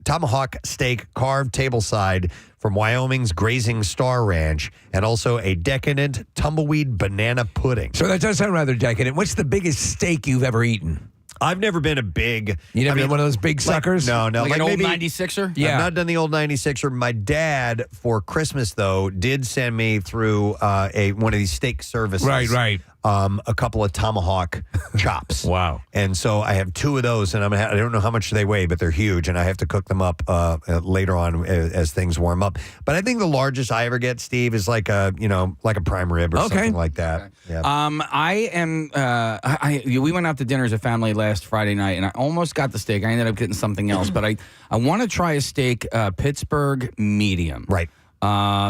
carved tableside from Wyoming's Grazing Star Ranch, and also a decadent tumbleweed banana pudding. So that does sound rather decadent. What's the biggest steak you've ever eaten? I've never been a big... You never been one of those big suckers? No. Like an old maybe, 96er? Yeah. I've not done the old 96er. My dad, for Christmas, though, did send me through one of these steak services. Right. A couple of tomahawk chops. Wow. And so I have 2 of those, and I don't know how much they weigh, but they're huge, and I have to cook them up later on as things warm up. But I think the largest I ever get, Steve, is like a prime rib or something like that. Okay. Yeah. We went out to dinner as a family last Friday night, and I almost got the steak. I ended up getting something else, but I want to try a steak, Pittsburgh medium. Right.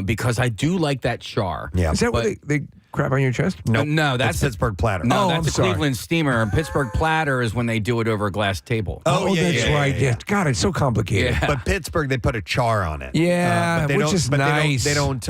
Because I do like that char. Yeah. Is that what they crap on your chest? No, that's Pittsburgh platter. No, Oh, that's I'm a sorry. Cleveland steamer. And Pittsburgh platter is when they do it over a glass table. Oh, that's right. Yeah. God, it's so complicated. Yeah. But Pittsburgh, they put a char on it. Yeah, but they which don't- is but nice. They don't,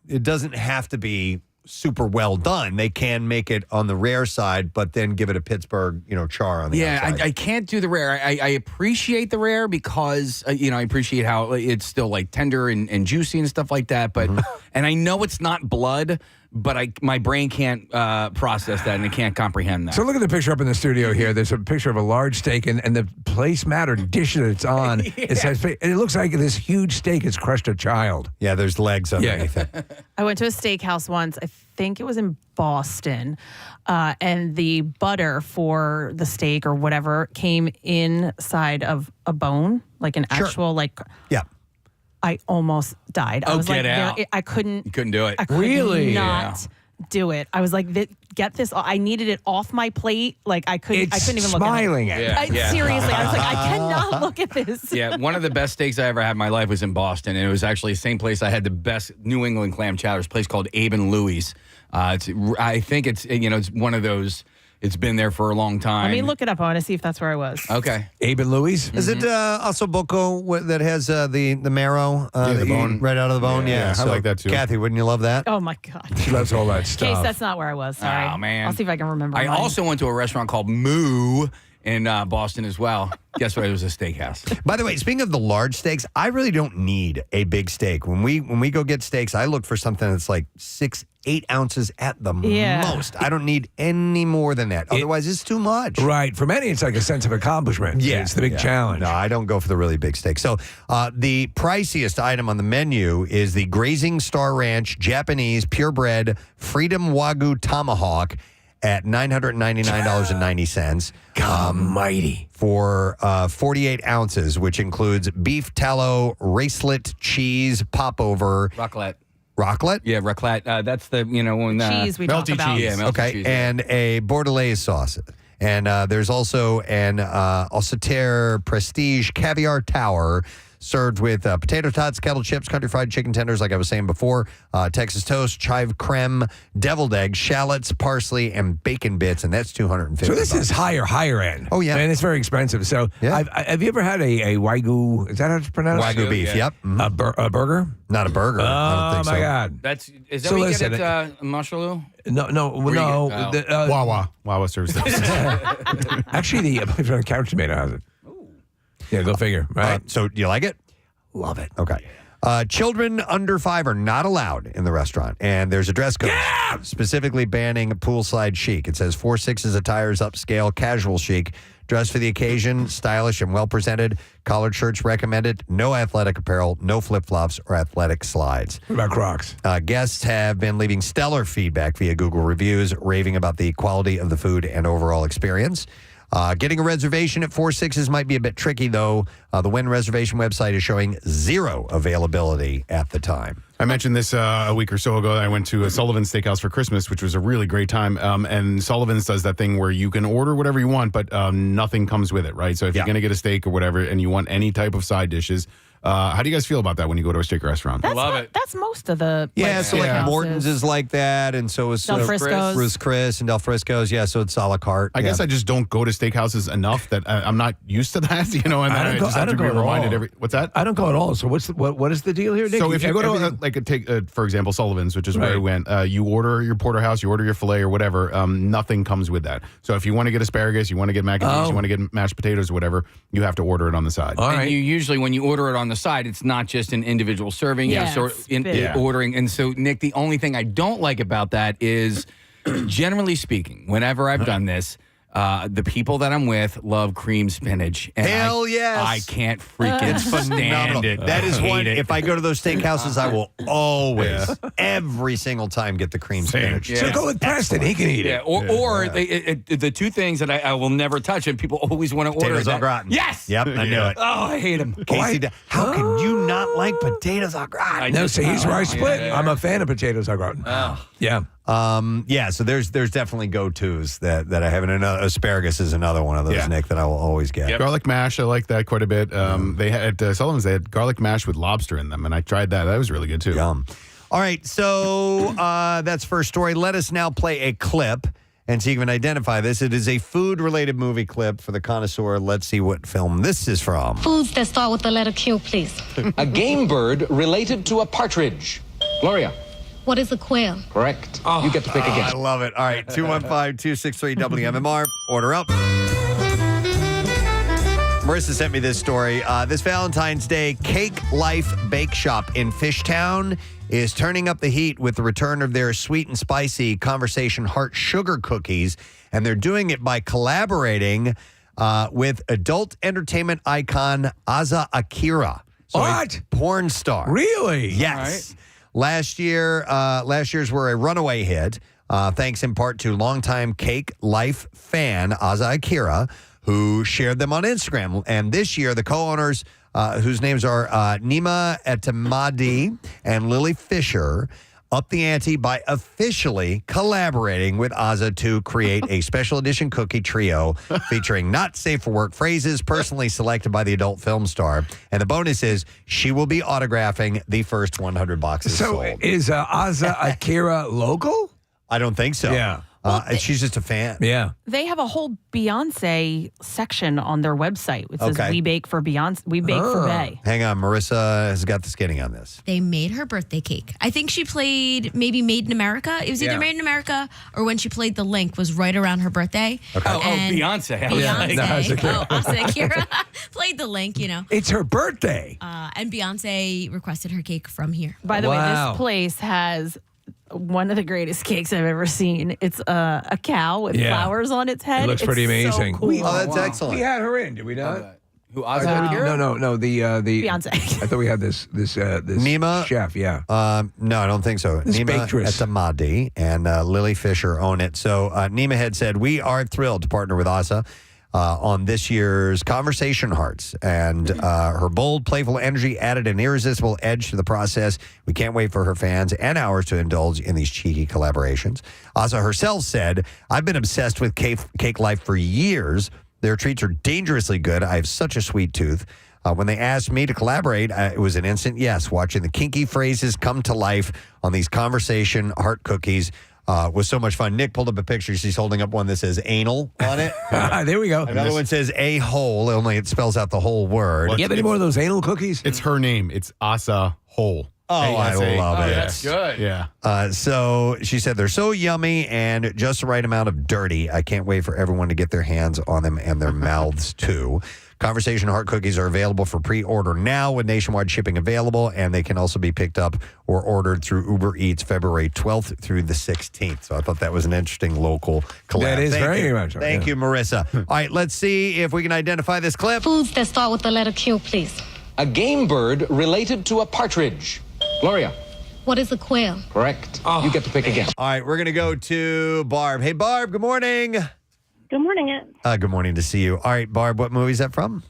it doesn't have to be super well done. They can make it on the rare side, but then give it a Pittsburgh, char on the outside. I can't do the rare. I appreciate the rare because, I appreciate how it's still like tender and juicy and stuff like that. But, and I know it's not blood, but my brain can't process that and it can't comprehend that. So look at the picture up in the studio here. There's a picture of a large steak, and the Place Matter dish that it's on. It says, and it looks like this huge steak has crushed a child. Yeah, there's legs underneath it. I went to a steakhouse once. I think it was in Boston, and the butter for the steak or whatever came inside of a bone, like an actual Yeah. I almost died. I was get like, out. I couldn't. You couldn't do it. I could Really? not do it. I was like, get this. I needed it off my plate. Like I couldn't even look smiling at it. at it. Seriously, I was like, I cannot look at this. Yeah, one of the best steaks I ever had in my life was in Boston, and it was actually the same place I had the best New England clam chowder. It's a place called Abe and Louie's. I think it's it's one of those. It's been there for a long time. Let me look it up. I want to see if that's where I was. Okay. Abe and Louie's? Is it also Boko that has the marrow the bone. right out of the bone? Yeah, Yeah, I like that too. Kathy, wouldn't you love that? Oh my God. She loves all that stuff. Case, that's not where I was. Sorry. Oh, man. I'll see if I can remember. I mine. also went to a restaurant called Moo in Boston as well. Guess what? It was a steakhouse. By the way, speaking of the large steaks, I really don't need a big steak. When we go get steaks, I look for something that's like 6-8 ounces at the most. I don't need any more than that. Otherwise, it's too much. Right. For many, it's like a sense of accomplishment. Yeah. It's the big challenge. No, I don't go for the really big steak. So the priciest item on the menu is the Grazing Star Ranch Japanese purebred Freedom Wagyu Tomahawk at $999.90. God almighty. For 48 ounces, which includes beef tallow, racelet, cheese, popover. Raclette. Raclette? Yeah, raclette. That's the, when... cheese we talk melty about. cheese. Yeah, melty Okay, cheese. and a Bordelaise sauce. And there's also an Osseter Prestige Caviar Tower served with potato tots, kettle chips, country fried chicken tenders, like I was saying before, Texas toast, chive creme, deviled eggs, shallots, parsley, and bacon bits, and that's $250. So this is higher end. Oh, yeah. And it's very expensive. So Yeah. have you ever had a Wagyu, is that how it's pronounced? Wagyu beef, yeah. yep. Mhm. A burger? Not a burger. I don't Oh, think my so. God. Is that So what you listen, get at Mashalou? No. Wawa serves those. Actually, the Couch Tomato has it. Yeah, go figure. Right. So do you like it? Love it. Okay. Children under 5 are not allowed in the restaurant, and there's a dress code specifically banning poolside chic. It says 4/6 attire is upscale, casual chic, dress for the occasion, stylish and well presented. Collared shirts recommended. No athletic apparel, no flip flops or athletic slides. What about Crocs? Guests have been leaving stellar feedback via Google reviews, raving about the quality of the food and overall experience. Getting a reservation at 4/6 might be a bit tricky, though. The Wynn reservation website is showing 0 availability at the time. I mentioned this a week or so ago. I went to a Sullivan's Steakhouse for Christmas, which was a really great time. And Sullivan's does that thing where you can order whatever you want, but nothing comes with it, right? So if you're going to get a steak or whatever and you want any type of side dishes, how do you guys feel about that when you go to a steak restaurant? Love it. That's most of the So like Morton's is like that, and so is Del Frisco's. Ruth's Chris and Del Frisco's. Yeah, so it's a la carte. I guess I just don't go to steakhouses enough that I'm not used to that, and then I just have to be reminded what's that? I don't go at all. So what is the deal here, Nick? So if you go to for example, Sullivan's, which is where I went, you order your porterhouse, you order your filet or whatever, nothing comes with that. So if you want to get asparagus, you want to get mac and cheese, you want to get mashed potatoes or whatever, you have to order it on the side. And you usually, when you order it on the side, it's not just an individual serving. Yeah, You're ordering. And so, Nick, the only thing I don't like about that is, generally speaking, whenever I've done this, the people that I'm with love cream spinach. And Hell yes. I can't freaking stand it. That is I hate one. it. If I go to those steakhouses, I will always, every single time, get the cream spinach. So go with Preston. He can eat it. Or the two things that I will never touch, and people always want to order. Potatoes au gratin. Yes. Yep, I knew it. Oh, I hate them. Casey, how can you not like potatoes au gratin? No, so he's where I split. I'm a fan of potatoes au gratin. Yeah. So there's definitely go-tos that I have. And asparagus is another one of those, Nick, that I will always get. Garlic mash, I like that quite a bit. They had at Sullivan's, they had garlic mash with lobster in them, and I tried that. That was really good too. Yum. All right, so that's first story. Let us now play a clip and see if you can identify this. It is a food-related movie clip for the Connoisseur. Let's see what film this is from. Foods that start with the letter Q, please. A game bird related to a partridge. Gloria. What is a quail? Correct. You get to pick again. I love it. All right, 215-263-WMMR. Order up. Marissa sent me this story. This Valentine's Day, Cake Life Bake Shop in Fishtown is turning up the heat with the return of their sweet and spicy Conversation Heart Sugar Cookies. And they're doing it by collaborating with adult entertainment icon Asa Akira. So What? A porn star. Really? Yes. Last year's were a runaway hit, thanks in part to longtime Cake Life fan Asa Akira, who shared them on Instagram. And this year, the co-owners, whose names are Nima Etamadi and Lily Fisher, up the ante by officially collaborating with Asa to create a special edition cookie trio featuring not safe for work phrases personally selected by the adult film star. And the bonus is she will be autographing the first 100 boxes So sold. is Asa Akira local? I don't think so. Yeah. She's just a fan. Yeah. They have a whole Beyonce section on their website. It says, Okay. we bake for Beyonce. We bake for Bay. Hang on. Marissa has got the skinny on this. They made her birthday cake. I think she played maybe Made in America. It was either Yeah. Made in America or when she played The Link was right around her birthday. Okay. And Beyonce. Beyonce. Asa Akira played The Link, you know. It's her birthday. And Beyonce requested her cake from here. By the way, Wow. this place has one of the greatest cakes I've ever seen. It's a cow with Yeah. flowers on its head. It looks It's pretty so amazing. cool. Oh, that's excellent. We had her in, did we not? Who, Asa Akira? No. The Beyonce. I thought we had this Nima chef. Yeah. No, I don't think so. This Nima bakeress. Etamadi and Lily Fisher own it. So Nima had said, we are thrilled to partner with Asa on this year's Conversation Hearts. And her bold, playful energy added an irresistible edge to the process. We can't wait for her fans and ours to indulge in these cheeky collaborations. Asa herself said, I've been obsessed with Cake Life for years. Their treats are dangerously good. I have such a sweet tooth. When they asked me to collaborate, it was an instant yes. Watching the kinky phrases come to life on these Conversation Heart cookies was so much fun. Nick pulled up a picture. She's holding up one that says anal on it. There we go. Another one says a hole, only it spells out the whole word. You have any more of those anal cookies? It's her name. It's Asa Hole. Oh, I A-S-A. love it. That's good. Yeah. So she said they're so yummy and just the right amount of dirty. I can't wait for everyone to get their hands on them and their mouths too. Conversation Heart Cookies are available for pre-order now with nationwide shipping available, and they can also be picked up or ordered through Uber Eats February 12th through the 16th. So I thought that was an interesting local collab. That is Thank very you. much so, Thank yeah. you, Marissa. All right, let's see if we can identify this clip. Foods that start with the letter Q, please. A game bird related to a partridge. Gloria. What is a quail? Correct. You get to pick again. All right, we're going to go to Barb. Hey, Barb, good morning. Good morning, Ed. Good morning to see you. All right, Barb, what movie is that from?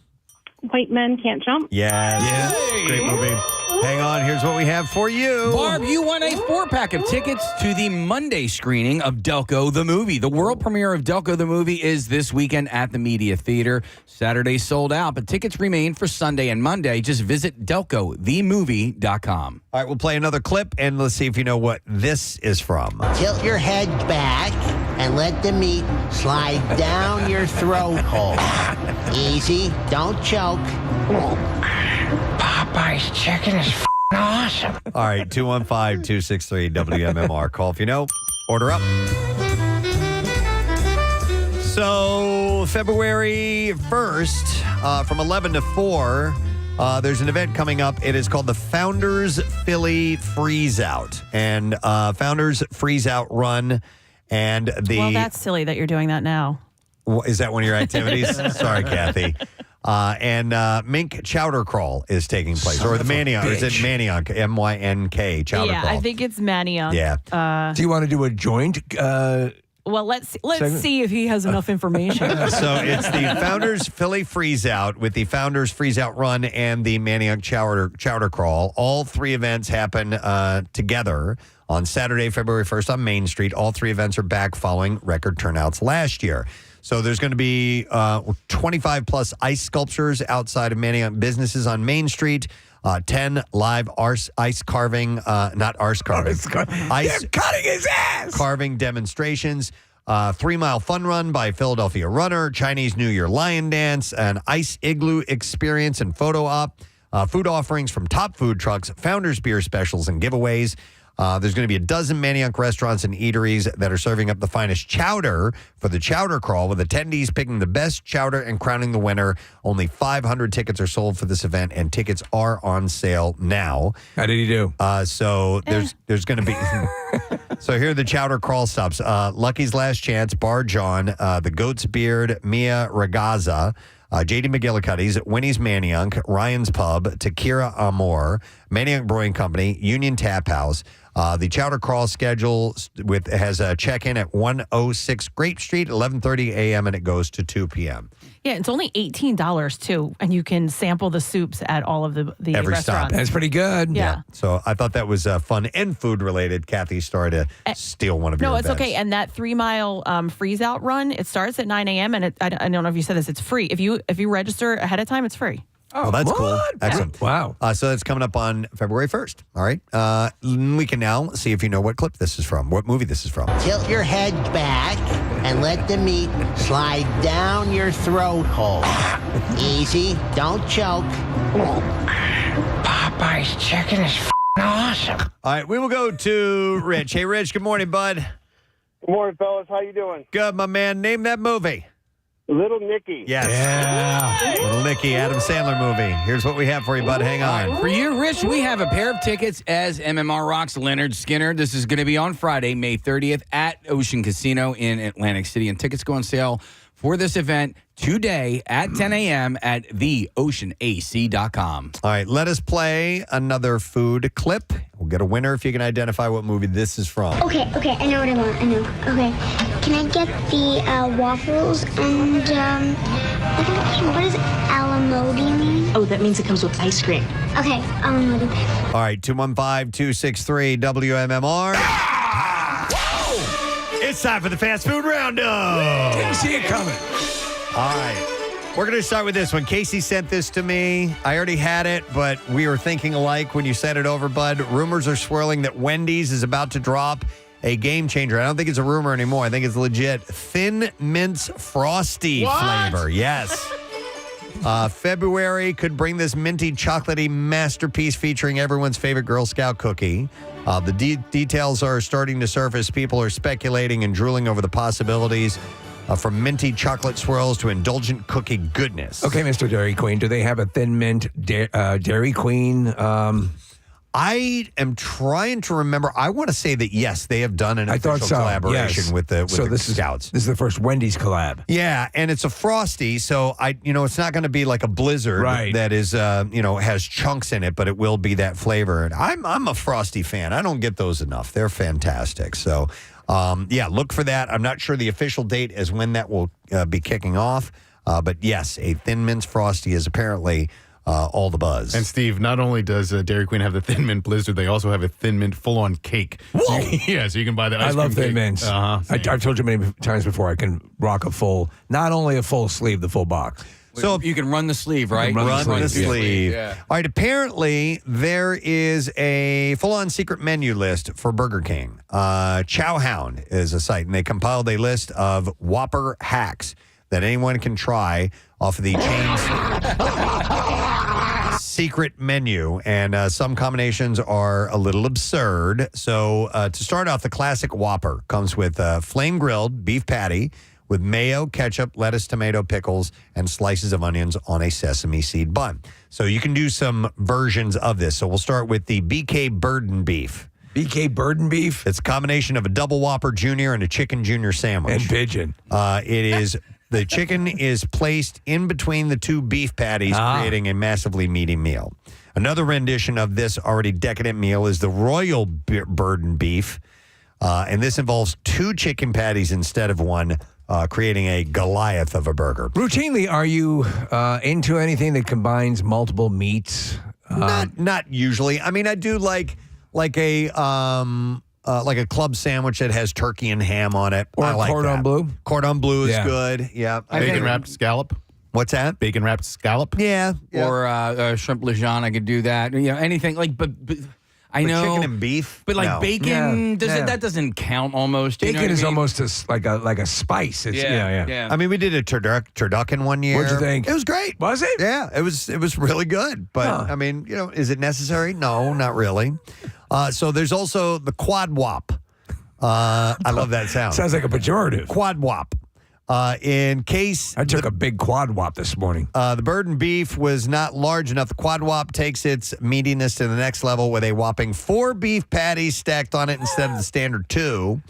White Men Can't Jump. Yes. Great movie. Hang on, here's what we have for you. Barb, you won a 4-pack of tickets to the Monday screening of Delco the Movie. The world premiere of Delco the Movie is this weekend at the Media Theater. Saturday sold out, but tickets remain for Sunday and Monday. Just visit DelcoTheMovie.com. All right, we'll play another clip, and let's see if you know what this is from. Tilt your head back and let the meat slide down your throat hole. Easy, don't choke. Popeye's chicken is awesome. All right, 215-263-WMMR. Call if you know. Order up. So, February 1st, from 11 to 4, there's an event coming up. It is called the Founders Philly Freeze Out. And Founders Freeze Out Run. And Well, that's silly that you're doing that now. Is that one of your activities? Sorry, Kathy. And Mink Chowder Crawl is taking place. Or the Manioc. Or is it Manioc? M-Y-N-K. Chowder Yeah, Crawl. I think it's Manioc. Yeah. Do you want to do a joint? Well, let's Segment? see if he has enough information. So it's the Founders Philly Freeze Out with the Founders Freeze Out Run and the Manioc Chowder Crawl. All three events happen together on Saturday, February 1st on Main Street. All three events are back following record turnouts last year. So there's going to be 25 plus ice sculptures outside of Manioc businesses on Main Street. 10 live ice carving, not arse carving. Ice They're cutting his ass! Carving demonstrations. 3-mile fun run by Philadelphia runner, Chinese New Year lion dance, an ice igloo experience and photo op, food offerings from top food trucks, Founders beer specials and giveaways. There's going to be a dozen Manayunk restaurants and eateries that are serving up the finest chowder for the chowder crawl, with attendees picking the best chowder and crowning the winner. Only 500 tickets are sold for this event, and tickets are on sale now. How did he do? So there's going to be... So here are the chowder crawl stops. Lucky's Last Chance, Bar John, the Goat's Beard, Mia Ragazza, J.D. McGillicuddy's, Winnie's Manayunk, Ryan's Pub, Takira Amor, Manayunk Brewing Company, Union Tap House. The chowder crawl schedule has a check-in at 106 Grape Street, 11:30 a.m., and it goes to 2 p.m. Yeah, it's only $18 too, and you can sample the soups at all of the Every restaurants. stop. That's pretty good. Yeah. So I thought that was fun and food-related. Kathy started to steal one of your No, it's events. okay. And that 3-mile freeze-out run, it starts at 9 a.m. and I don't know if you said this, it's free. If you register ahead of time, it's free. Oh, that's cool. what? Excellent. Wow. So that's coming up on February 1st. All right. We can now see if you know what clip this is from, what movie this is from. Tilt your head back and let the meat slide down your throat hole. Easy, don't choke. Popeye's chicken is awesome. All right, we will go to Rich. Hey, Rich, good morning, bud. Good morning, fellas. How you doing? Good, my man. Name that movie. Little Nicky. Yes. Yeah. Little Nicky, Adam Sandler movie. Here's what we have for you, bud. Hang on. For you, Rich, we have a pair of tickets as MMR Rocks Leonard Skinner. This is going to be on Friday, May 30th at Ocean Casino in Atlantic City. And tickets go on sale for this event today at 10 a.m. at theoceanac.com. All right, let us play another food clip. We'll get a winner if you can identify what movie this is from. Okay, I know what I want. I know. Okay. Can I get the waffles and, what does alamodi mean? Oh, that means it comes with ice cream. Okay, alamodi. All right, 215-263-WMMR. It's time for the fast food roundup. Didn't see it coming. All right. We're going to start with this one. Casey sent this to me. I already had it, but we were thinking alike when you sent it over, bud. Rumors are swirling that Wendy's is about to drop a game changer. I don't think it's a rumor anymore. I think it's legit. Thin Mints Frosty flavor. Yes. February could bring this minty, chocolatey masterpiece featuring everyone's favorite Girl Scout cookie. The details are starting to surface. People are speculating and drooling over the possibilities from minty chocolate swirls to indulgent cookie goodness. Okay, Mr. Dairy Queen, do they have a Thin Mint Dairy Queen? I am trying to remember. I want to say that, yes, they have done an official collaboration yes. with the this Scouts. This is the first Wendy's collab. Yeah, and it's a Frosty, so it's not going to be like a Blizzard that is, has chunks in it, but it will be that flavor. And I'm a Frosty fan. I don't get those enough. They're fantastic. So, look for that. I'm not sure the official date as when that will be kicking off, but yes, a Thin Mints Frosty is apparently all the buzz. And Steve, not only does Dairy Queen have the Thin Mint Blizzard, they also have a Thin Mint full-on cake. Whoa! So you can buy the ice I cream love Thin cake. Mints. I've told you many times before, I can rock not only a full sleeve, the full box. So you can run the sleeve, right? Run the sleeve. Yeah. All right, apparently there is a full-on secret menu list for Burger King. Chowhound is a site, and they compiled a list of Whopper hacks that anyone can try off of the chain's secret menu, and some combinations are a little absurd. So to start off, the classic Whopper comes with flame-grilled beef patty with mayo, ketchup, lettuce, tomato, pickles, and slices of onions on a sesame seed bun. So you can do some versions of this. So we'll start with the BK Burden beef. BK Burden beef? It's a combination of a double Whopper Junior and a Chicken Junior sandwich. And pigeon. It is... The chicken is placed in between the two beef patties, creating a massively meaty meal. Another rendition of this already decadent meal is the Royal Burden beef, and this involves two chicken patties instead of one, creating a Goliath of a burger. Routinely, are you into anything that combines multiple meats? Not usually. I mean, I do like a club sandwich that has turkey and ham on it. Or I like cordon that. bleu? Cordon bleu is good. Yeah. Bacon wrapped scallop. What's that? Bacon wrapped scallop. Yeah. Or shrimp Lejeune, I could do that. Anything like, but I know chicken and beef, but like bacon that doesn't count almost. Bacon is I mean? almost like a spice. It's, yeah. I mean, we did a turducken one year. What'd you think? It was great. Was it? Yeah, it was really good. But I mean, is it necessary? No, not really. So there's also the Quad Wop. I love that sound. Sounds like a pejorative. Quad Wop. In case I took a big quad wop this morning. The Burden beef was not large enough, the Quad Wop takes its meatiness to the next level with a whopping 4 beef patties stacked on it instead of the standard 2.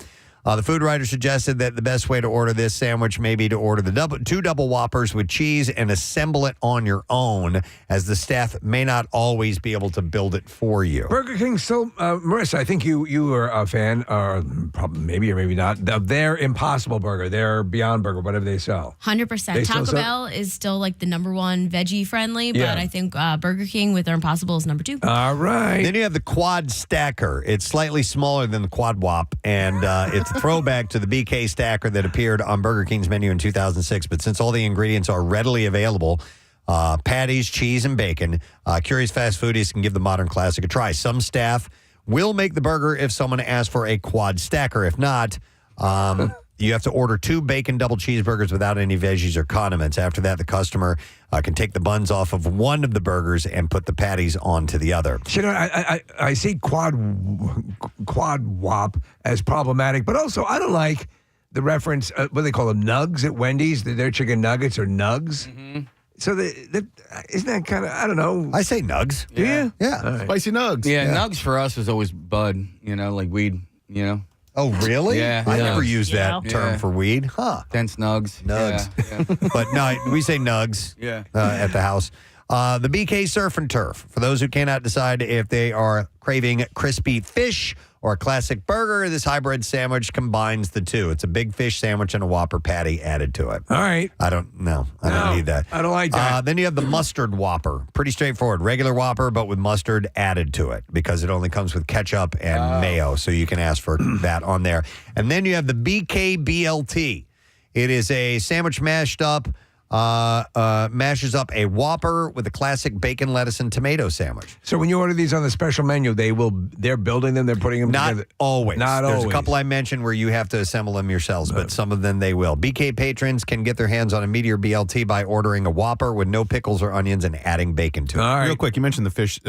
The food writer suggested that the best way to order this sandwich may be to order the 2 double Whoppers with cheese and assemble it on your own, as the staff may not always be able to build it for you. Burger King still, Marissa, I think you are a fan, or probably maybe or maybe not, of their Impossible Burger, their Beyond Burger, whatever they sell. 100%. Taco Bell is still like the number 1 veggie friendly, but I think Burger King with their Impossible is number 2. All right. Then you have the Quad Stacker. It's slightly smaller than the Quad Wop, and it's a throwback to the BK Stacker that appeared on Burger King's menu in 2006. But since all the ingredients are readily available, patties, cheese, and bacon, curious fast foodies can give the modern classic a try. Some staff will make the burger if someone asks for a Quad Stacker. If not, you have to order 2 bacon double cheeseburgers without any veggies or condiments. After that, the customer can take the buns off of one of the burgers and put the patties onto the other. You know, I see quad wop as problematic, but also I don't like the reference, what do they call them, nugs at Wendy's? Their chicken nuggets are nugs. Mm-hmm. So isn't that kind of, I don't know. I say nugs. Yeah. Yeah. Spicy nugs. Yeah, nugs for us was always bud, like weed, Oh, really? Yeah. I never used that term for weed. Huh. Dense nugs. Nugs. Yeah. But no, we say nugs at the house. The BK Surf and Turf. For those who cannot decide if they are craving crispy fish or a classic burger, this hybrid sandwich combines the two. It's a big fish sandwich and a Whopper patty added to it. All right. I don't need that. I don't like that. Then you have the Mustard Whopper. Pretty straightforward. Regular Whopper, but with mustard added to it because it only comes with ketchup and mayo. So you can ask for that on there. And then you have the BK BLT. It is a sandwich mashes up a Whopper with a classic bacon, lettuce, and tomato sandwich. So when you order these on the special menu, they're building them, they're putting them Not together? always. Not There's always. a couple I mentioned where you have to assemble them yourselves, but some of them they will. BK patrons can get their hands on a Meteor BLT by ordering a Whopper with no pickles or onions and adding bacon to it. All right. Real quick, you mentioned the fish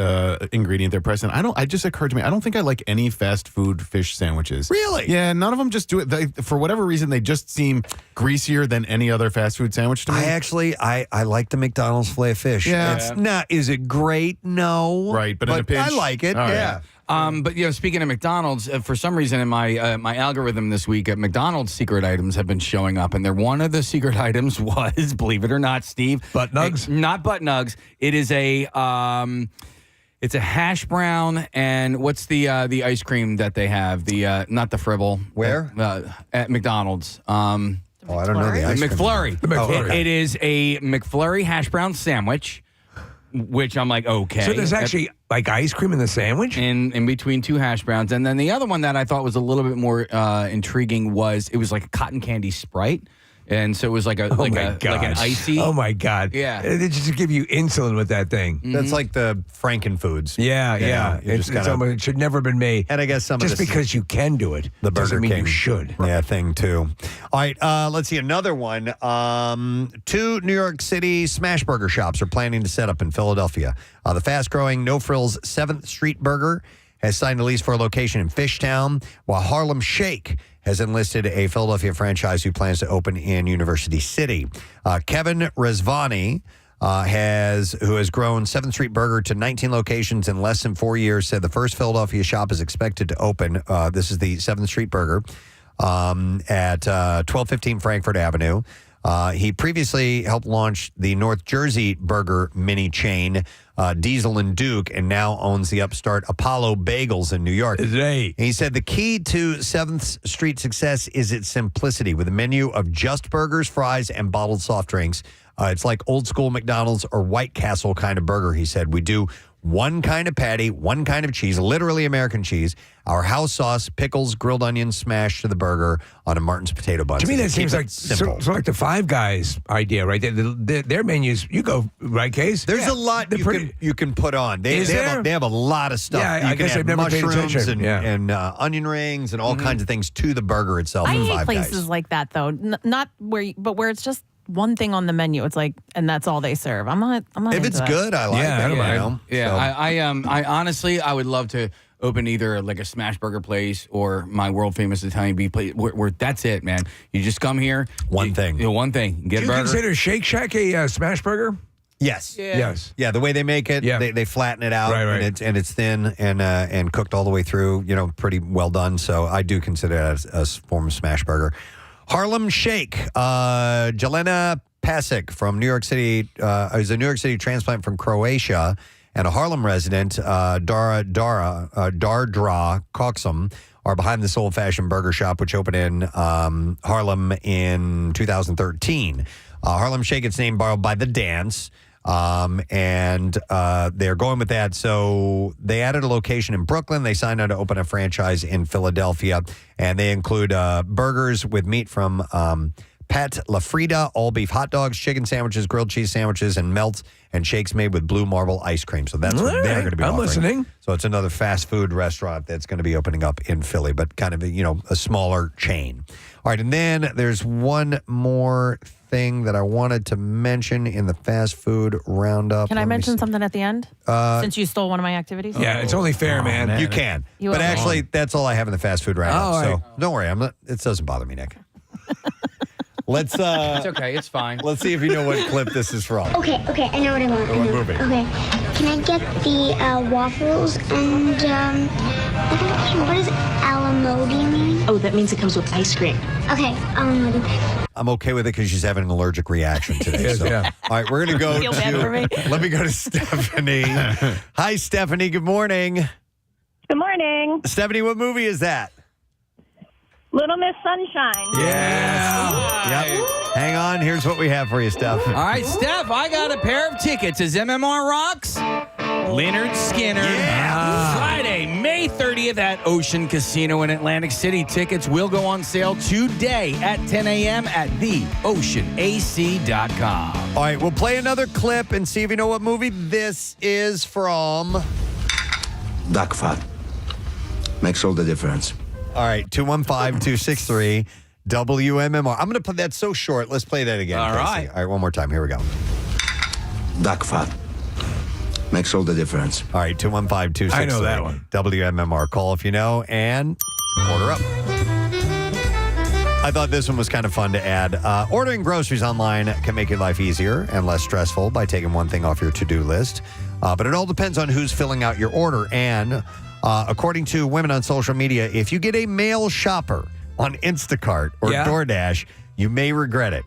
ingredient there, Preston. It just occurred to me, I don't think I like any fast food fish sandwiches. Really? Yeah, none of them just do it. For whatever reason, they just seem greasier than any other fast food sandwich to me. I like the McDonald's filet of fish. Yeah. It's not, is it great? No. Right, but in a pinch, I like it. all right. Yeah. But speaking of McDonald's, for some reason in my my algorithm this week, McDonald's secret items have been showing up, and one of the secret items was, believe it or not, Steve, butt nugs. Not butt nugs. It is it's a hash brown, and what's the ice cream that they have? The not the Fribble. Where? At McDonald's. I don't know the ice cream. McFlurry. The McFlurry. It is a McFlurry hash brown sandwich, which I'm like, okay. So there's actually like ice cream in the sandwich? In between 2 hash browns. And then the other one that I thought was a little bit more intriguing was it was like a cotton candy Sprite. And so it was like an icy. Oh my God. Yeah. They just give you insulin with that thing. That's like the Frankenfoods. Yeah. It should never have been made. And I guess some just of this because you can do it, the doesn't Burger mean King you should. Yeah, thing too. All right, let's see another one. 2 New York City smash burger shops are planning to set up in Philadelphia. The fast-growing No Frills 7th Street Burger has signed a lease for a location in Fishtown, while Harlem Shake has enlisted a Philadelphia franchise who plans to open in University City. Kevin Rezvani, who has grown 7th Street Burger to 19 locations in less than 4 years, said the first Philadelphia shop is expected to open. This is the 7th Street Burger at 1215 Frankfurt Avenue. He previously helped launch the North Jersey burger mini chain, Diesel and Duke, and now owns the upstart Apollo Bagels in New York. He said the key to 7th Street success is its simplicity, with a menu of just burgers, fries, and bottled soft drinks. It's like old school McDonald's or White Castle kind of burger, he said. We do one kind of patty, one kind of cheese, literally American cheese, our house sauce, pickles, grilled onions smashed to the burger on a Martin's potato bun. To me, that Keep seems it like simple. so like the Five Guys idea, right? Their menus, you go, right, Case? There's a lot you can put on. They have a lot of stuff. Yeah, you I can guess add I've never paid mushrooms attention. and onion rings and all kinds of things to the burger itself. I from hate Five places Guys. like that though. Not where, but where it's just one thing on the menu. It's like, and that's all they serve. I'm not. If into it's that. good, I like it. I honestly, I would love to open either like a smash burger place or my world famous Italian beef place. Where that's it, man. You just come here. One thing. Get Do a you burger. consider Shake Shack a smash burger? Yes. Yeah. Yes. Yeah, the way they make it, they flatten it out, Right. and it's thin and cooked all the way through. Pretty well done. So I do consider it a form of smash burger. Harlem Shake. Jelena Pasic from New York City is a New York City transplant from Croatia and a Harlem resident. Dardra Coxum are behind this old-fashioned burger shop, which opened in Harlem in 2013. Harlem Shake, its name borrowed by the dance. And they're going with that. So they added a location in Brooklyn. They signed on to open a franchise in Philadelphia, and they include burgers with meat from Pat La Frida, all beef hot dogs, chicken sandwiches, grilled cheese sandwiches, and melts and shakes made with blue marble ice cream. So that's what they're going to be I'm offering. listening. So it's another fast food restaurant that's going to be opening up in Philly, but kind of a smaller chain. All right, and then there's one more thing that I wanted to mention in the fast food roundup. Can I mention something at the end? Since you stole one of my activities? Yeah, it's only fair, man. You can. You but will. actually, that's all I have in the fast food roundup. Oh, all right. So don't worry. It doesn't bother me, Nick. Let's It's okay. It's fine. let's see if you know what clip this is from. Okay, I know what I want. What movie? Okay, can I get the waffles and what does alamodi mean? Oh, that means it comes with ice cream. Okay, alamodi. I'm okay with it because she's having an allergic reaction today. Yes, so. yeah. All right, we're going to go Feel bad for me. Let me go to Stephanie. Hi, Stephanie. Good morning. Good morning. Stephanie, what movie is that? Little Miss Sunshine. Yeah. Yep. Hang on. Here's what we have for you, Steph. All right, Steph, I got a pair of tickets as MMR Rocks. Leonard Skinner. Yeah. Friday, May 30th at Ocean Casino in Atlantic City. Tickets will go on sale today at 10 a.m. at theoceanac.com. All right, we'll play another clip and see if you know what movie this is from. Duck fat. Makes all the difference. All right, 215-263 WMMR. I'm going to put that so short. Let's play that again. All Casey. right. All right, one more time. Here we go. Duck fat. Makes all the difference. All right, 215-263 I know that one. WMMR. Call if you know and order up. I thought this one was kind of fun to add. Ordering groceries online can make your life easier and less stressful by taking one thing off your to-do list. But it all depends on who's filling out your order. And according to women on social media, if you get a male shopper on Instacart or DoorDash, you may regret it.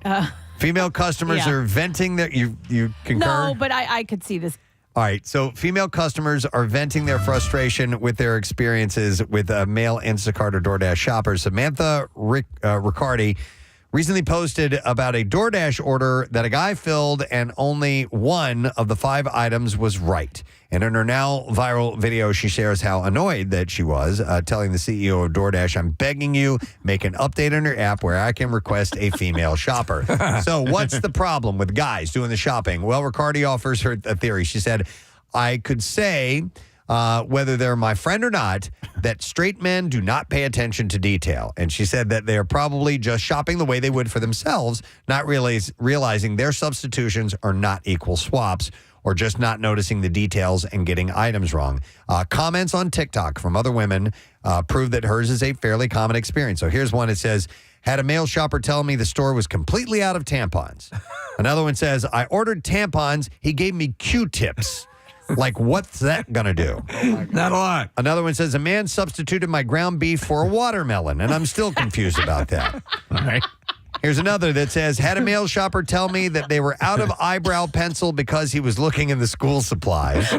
Female customers are venting their... You concur? No, but I could see this. All right, so female customers are venting their frustration with their experiences with male Instacart or DoorDash shoppers. Samantha Riccardi recently posted about a DoorDash order that a guy filled and only one of the 5 items was right. And in her now viral video, she shares how annoyed that she was, telling the CEO of DoorDash, "I'm begging you, make an update on your app where I can request a female shopper." So what's the problem with guys doing the shopping? Well, Riccardi offers her a theory. She said, "I could say, whether they're my friend or not, that straight men do not pay attention to detail." And she said that they're probably just shopping the way they would for themselves, not realizing their substitutions are not equal swaps, or just not noticing the details and getting items wrong. Comments on TikTok from other women prove that hers is a fairly common experience. So here's one. It says, "Had a male shopper tell me the store was completely out of tampons." Another one says, "I ordered tampons. He gave me Q-tips." Like, what's that going to do? Not a lot. Another one says, "A man substituted my ground beef for a watermelon," and I'm still confused about that. All right. Here's another that says, "Had a male shopper tell me that they were out of eyebrow pencil because he was looking in the school supplies."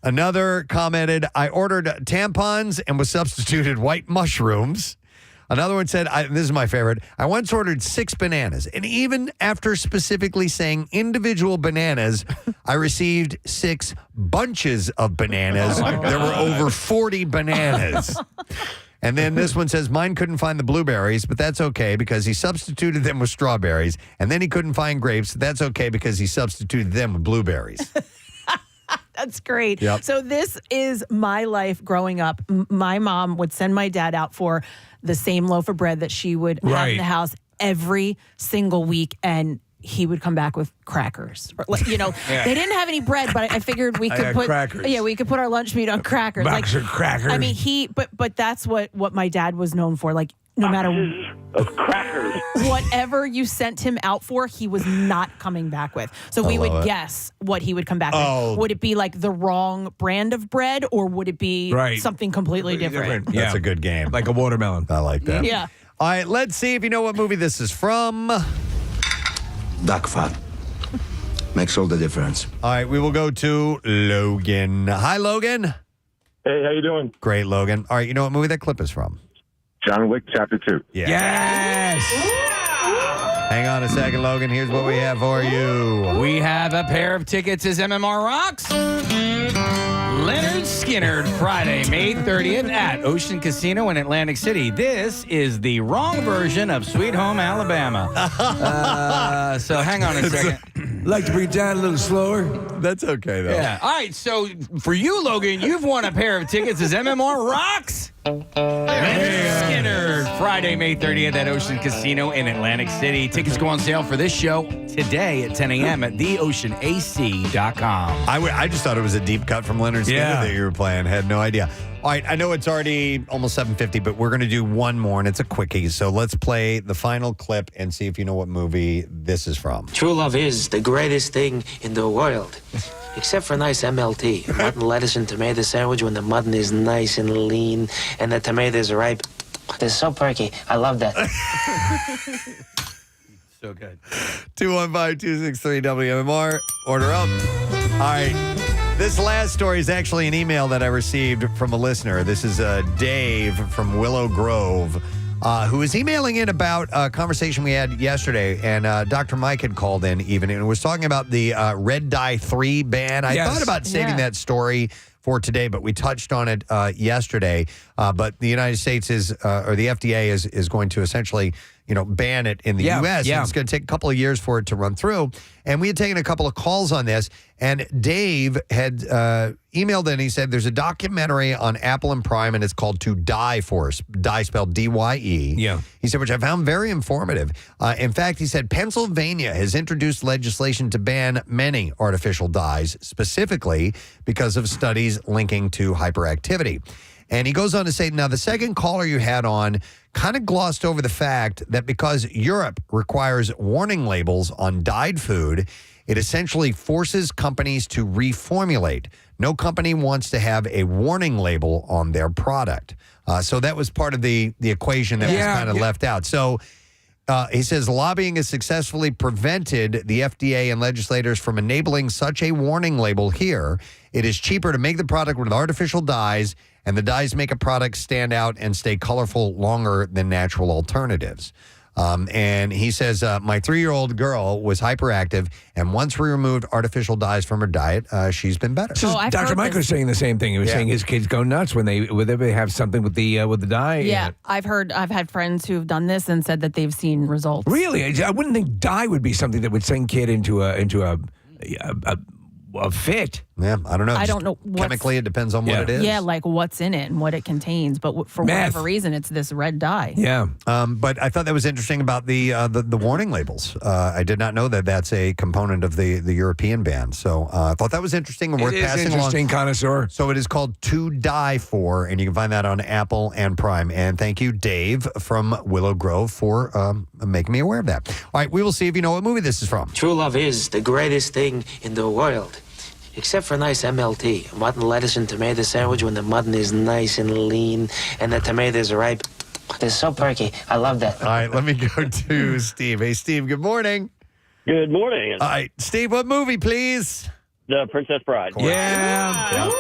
Another commented, "I ordered tampons and was substituted white mushrooms." Another one said, this is my favorite, "I once ordered 6 bananas, and even after specifically saying individual bananas, I received 6 bunches of bananas. There were over 40 bananas." And then this one says, "Mine couldn't find the blueberries, but that's okay because he substituted them with strawberries. And then he couldn't find grapes. That's okay because he substituted them with blueberries." That's great. Yep. So this is my life growing up. My mom would send my dad out for the same loaf of bread that she would have in Right. the house every single week. And he would come back with crackers. Or, like, they didn't have any bread, but I figured we could put crackers. Yeah, we could put our lunch meat on crackers. Box of crackers. I mean, but that's what my dad was known for. Like, no matter of crackers. whatever you sent him out for, he was not coming back with. So we would guess what he would come back with. Would it be like the wrong brand of bread, or would it be something completely different? That's a good game. Like a watermelon. I like that. Yeah. All right, let's see if you know what movie this is from. Duck fat. Makes all the difference. All right, we will go to Logan. Hi, Logan. Hey, how you doing? Great, Logan. All right, you know what movie that clip is from? John Wick Chapter 2. Yeah. Yes. Hang on a second, Logan. Here's what we have for you. We have a pair of tickets as MMR Rocks. Leonard Skinner, Friday, May 30th at Ocean Casino in Atlantic City. This is the wrong version of Sweet Home Alabama. So hang on a second. Like to bring it down a little slower? That's okay, though. Yeah. All right. So for you, Logan, you've won a pair of tickets as MMR Rocks. Leonard Skinner, Friday, May 30th at Ocean Casino in Atlantic City. Tickets go on sale for this show today at 10 a.m. at theoceanac.com. I just thought it was a deep cut from Leonard Skinner that you were playing. Had no idea. All right, I know it's already almost 7:50, but we're going to do one more, and it's a quickie. So let's play the final clip and see if you know what movie this is from. True love is the greatest thing in the world. Except for nice MLT, mutton, lettuce, and tomato sandwich when the mutton is nice and lean and the tomatoes are ripe. They're so perky. I love that. So good. 215-263-WMMR. Order up. All right. This last story is actually an email that I received from a listener. This is Dave from Willow Grove, who is emailing in about a conversation we had yesterday. And Dr. Mike had called in even and was talking about the Red Dye 3 ban. I thought about saving that story for today, but we touched on it yesterday. But the United States is, or the FDA is going to essentially, ban it in the U.S. And it's going to take a couple of years for it to run through. And we had taken a couple of calls on this. And Dave had emailed in. He said there's a documentary on Apple and Prime, and it's called To Die For, Die spelled D-Y-E. Yeah. He said, which I found very informative. In fact, he said Pennsylvania has introduced legislation to ban many artificial dyes, specifically because of studies linking to hyperactivity. And he goes on to say, now the second caller you had on kind of glossed over the fact that because Europe requires warning labels on dyed food, it essentially forces companies to reformulate. No company wants to have a warning label on their product. So that was part of the equation that was kind of left out. So he says lobbying has successfully prevented the FDA and legislators from enabling such a warning label here. It is cheaper to make the product with artificial dyes, and the dyes make a product stand out and stay colorful longer than natural alternatives. And he says, my 3-year-old girl was hyperactive, and once we removed artificial dyes from her diet, she's been better. So Dr. Mike was saying the same thing. He was saying his kids go nuts when they have something with the dye. Yeah, I've had friends who've done this and said that they've seen results. Really, I wouldn't think dye would be something that would send kid into a fit. Yeah, I don't know. I don't know. Chemically, it depends on what it is. Yeah, like what's in it and what it contains. But for whatever reason, it's this red dye. Yeah. But I thought that was interesting about the warning labels. I did not know that that's a component of the European ban. So I thought that was interesting and worth passing along. Interesting, Connoisseur. So it is called To Die For, and you can find that on Apple and Prime. And thank you, Dave from Willow Grove, for making me aware of that. All right, we will see if you know what movie this is from. True love is the greatest thing in the world. Except for nice MLT, mutton, lettuce, and tomato sandwich when the mutton is nice and lean and the tomatoes are ripe. They're so perky. I love that. All right, let me go to Steve. Hey, Steve, good morning. Good morning. All right, Steve, what movie, please? The Princess Bride. Yeah.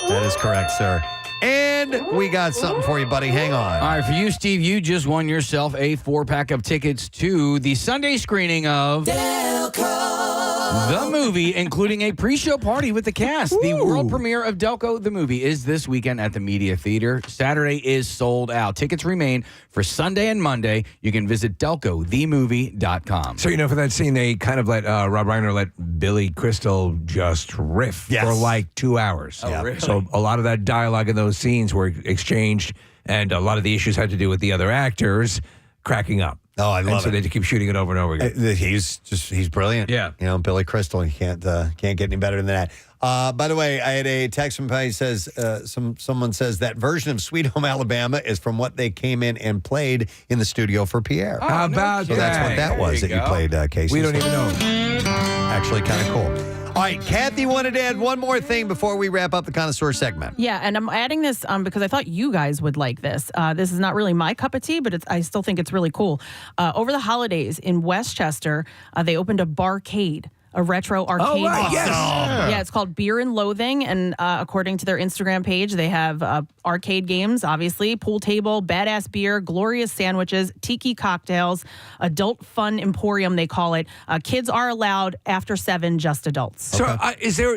That is correct, sir. And we got something for you, buddy. Hang on. All right, for you, Steve, you just won yourself a 4-pack of tickets to the Sunday screening of The Movie, including a pre-show party with the cast. Ooh. The world premiere of Delco, the movie, is this weekend at the Media Theater. Saturday is sold out. Tickets remain for Sunday and Monday. You can visit DelcoTheMovie.com. So, for that scene, they kind of let Rob Reiner let Billy Crystal just riff for like 2 hours. Oh, really? So a lot of that dialogue in those scenes were exchanged, and a lot of the issues had to do with the other actors cracking up. Oh, I love so they keep shooting it over and over again. He's brilliant. Yeah. Billy Crystal, you can't get any better than that. By the way, I had a text from Patty says someone says that version of Sweet Home Alabama is from what they came in and played in the studio for Pierre. How about so that? that's what that was that you played, Casey. We don't even know. Actually, kind of cool. All right, Kathy wanted to add one more thing before we wrap up the Connoisseur segment. Yeah, and I'm adding this because I thought you guys would like this. This is not really my cup of tea, but I still think it's really cool. Over the holidays in Westchester, they opened a barcade. A retro arcade. Oh, right, yes. Yeah, it's called Beer and Loathing. And according to their Instagram page, they have arcade games, obviously, pool table, badass beer, glorious sandwiches, tiki cocktails, adult fun emporium, they call it. Kids are allowed after 7, just adults. So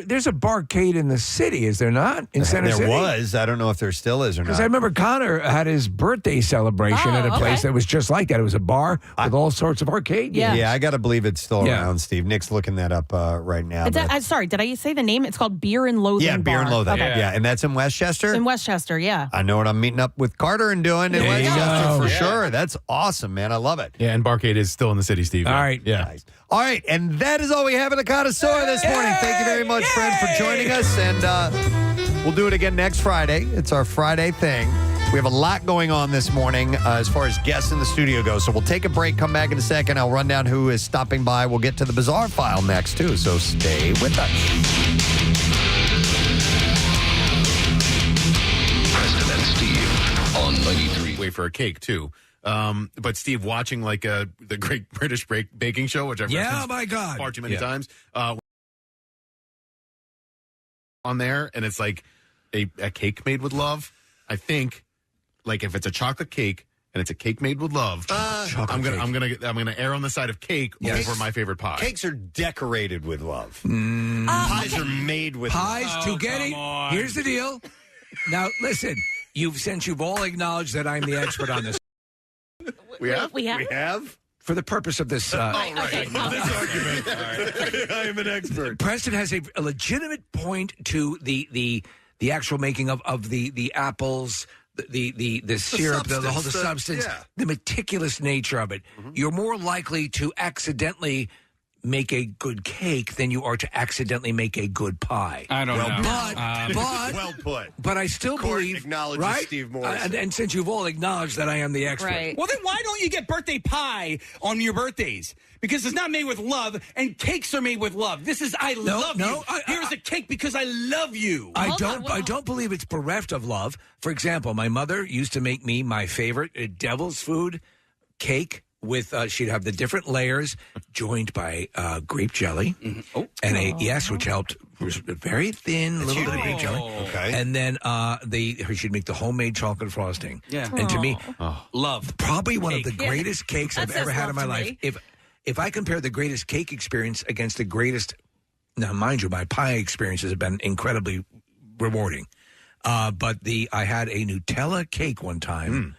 there's a barcade in the city, is there not? In Center City? There was. I don't know if there still is or not. Because I remember Connor had his birthday celebration at a place that was just like that. It was a bar with all sorts of arcade games. Yeah, I got to believe it's still around, Steve. Nick's looking that up right now. Sorry, did I say the name? It's called Beer and Loathing. Yeah, Beer and Loathing. Okay. Yeah, and that's in Westchester? In Westchester, yeah. I know what I'm meeting up with Carter and doing in Westchester for sure. That's awesome, man. I love it. Yeah, and Barcade is still in the city, Steve. All right. Yeah. Nice. All right, and that is all we have in the Connoisseur this morning. Thank you very much, Fred, for joining us, and we'll do it again next Friday. It's our Friday thing. We have a lot going on this morning as far as guests in the studio go. So we'll take a break, come back in a second. I'll run down who is stopping by. We'll get to the Bizarre File next, too. So stay with us. Preston and Steve on 93. Wait for a cake, too. But Steve, watching like the Great British Baking Show, which I've referenced my God. far too many times, on there, and it's like a cake made with love. I think, like if it's a chocolate cake and it's a cake made with love, I'm gonna err on the side of cake over my favorite pie. Cakes are decorated with love. Pies are made with pies to get it. Here's the deal. Now listen, since you've all acknowledged that I'm the expert on this. We have. We have. For the purpose of this, this argument. I am an expert. Preston has a legitimate point to the actual making of the apples, the syrup, the whole substance, the meticulous nature of it. Mm-hmm. You're more likely to accidentally make a good cake than you are to accidentally make a good pie. I don't know. But well put. But I still believe, acknowledges Steve Morrison. And since you've all acknowledged that I am the expert, Right. Well, then why don't you get birthday pie on your birthdays? Because it's not made with love, and cakes are made with love. This is love you. Here's a cake because I love you. I don't believe it's bereft of love. For example, my mother used to make me my favorite devil's food cake. With she'd have the different layers joined by grape jelly, which helped. Was very thin, little bit of grape jelly. Okay, and then she'd make the homemade chocolate frosting. Yeah, and to me, love probably one of the greatest cakes I've ever had in my life. Me. If I compare the greatest cake experience against the greatest, now mind you, my pie experiences have been incredibly rewarding. But I had a Nutella cake one time.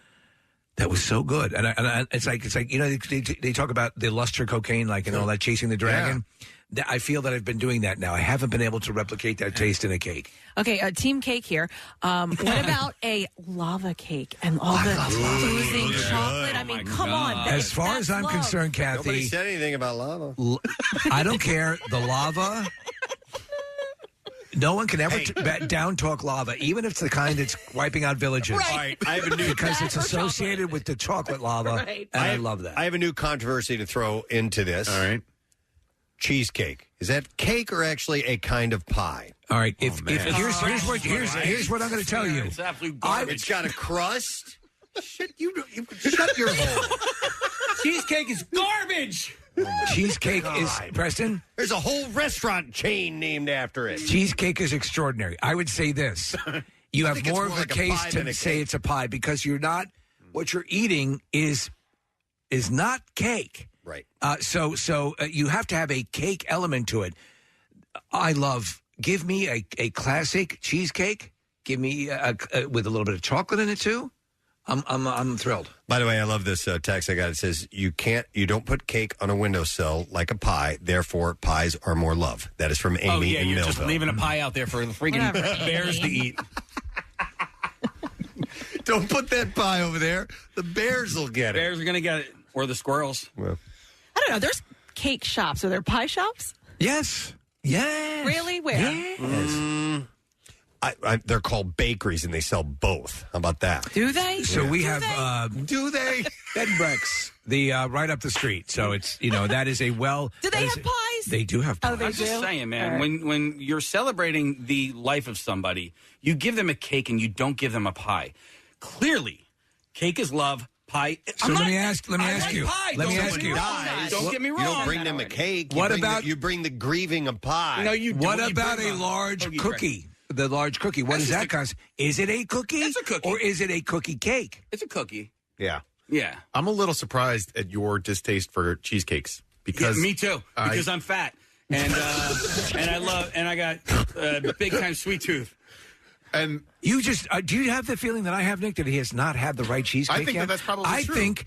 That was so good, and it's like they talk about the luster cocaine, like and all that chasing the dragon. Yeah. I feel that I've been doing that now. I haven't been able to replicate that taste in a cake. Okay, team cake here. What about a lava cake and all the oozing chocolate? I mean, come on. As far as I'm concerned, Kathy, nobody said anything about lava. I don't care. The lava. No one can ever down talk lava, even if it's the kind that's wiping out villages. Right. I have a new because it's associated with the chocolate lava, and I love that. I have a new controversy to throw into this. All right. Cheesecake. Is that cake or actually a kind of pie? All right. Here's what I'm going to tell you. It's absolute garbage. It's got a crust. Shit, you shut your hole. Cheesecake is garbage. Cheesecake is, Preston? There's a whole restaurant chain named after it. Cheesecake is extraordinary. I would say this. You have more of a case to say it's a pie because you're not, what you're eating is not cake. Right. So you have to have a cake element to it. Give me a classic cheesecake. Give me with a little bit of chocolate in it too. I'm thrilled. By the way, I love this text I got. It says, you don't put cake on a windowsill like a pie, therefore pies are more love. That is from Amy in you're Millville. just leaving a pie out there for the freaking bears to eat. Don't put that pie over there. The bears will get it. Bears are going to get it. Or the squirrels. Well, I don't know. There's cake shops. Are there pie shops? Yes. Yes. Really? Where? Yes. They're called bakeries, and they sell both. How about that? Do they? So we have Do they? Bed and Breakfast, the right up the street. So it's that is a well. Do they have pies? They do have pies. Oh, they I'm just saying, man. When you're celebrating the life of somebody, you give them a cake and you don't give them a pie. Clearly, cake is love. Pie. So let me ask you. Pie. Let me Don't ask get me you. wrong. Don't get me wrong. You don't bring them a cake. What about you bring the grieving of pie? No, you don't. What You about bring a large cookie cookie? The large cookie. What does that cost? Is it a cookie? It's a cookie. Or is it a cookie cake? It's a cookie. Yeah. Yeah. I'm a little surprised at your distaste for cheesecakes because me too. Because I'm fat and I got big time sweet tooth. And you just do you have the feeling that I have, Nick, that he has not had the right cheesecake I think yet? that's probably I true. think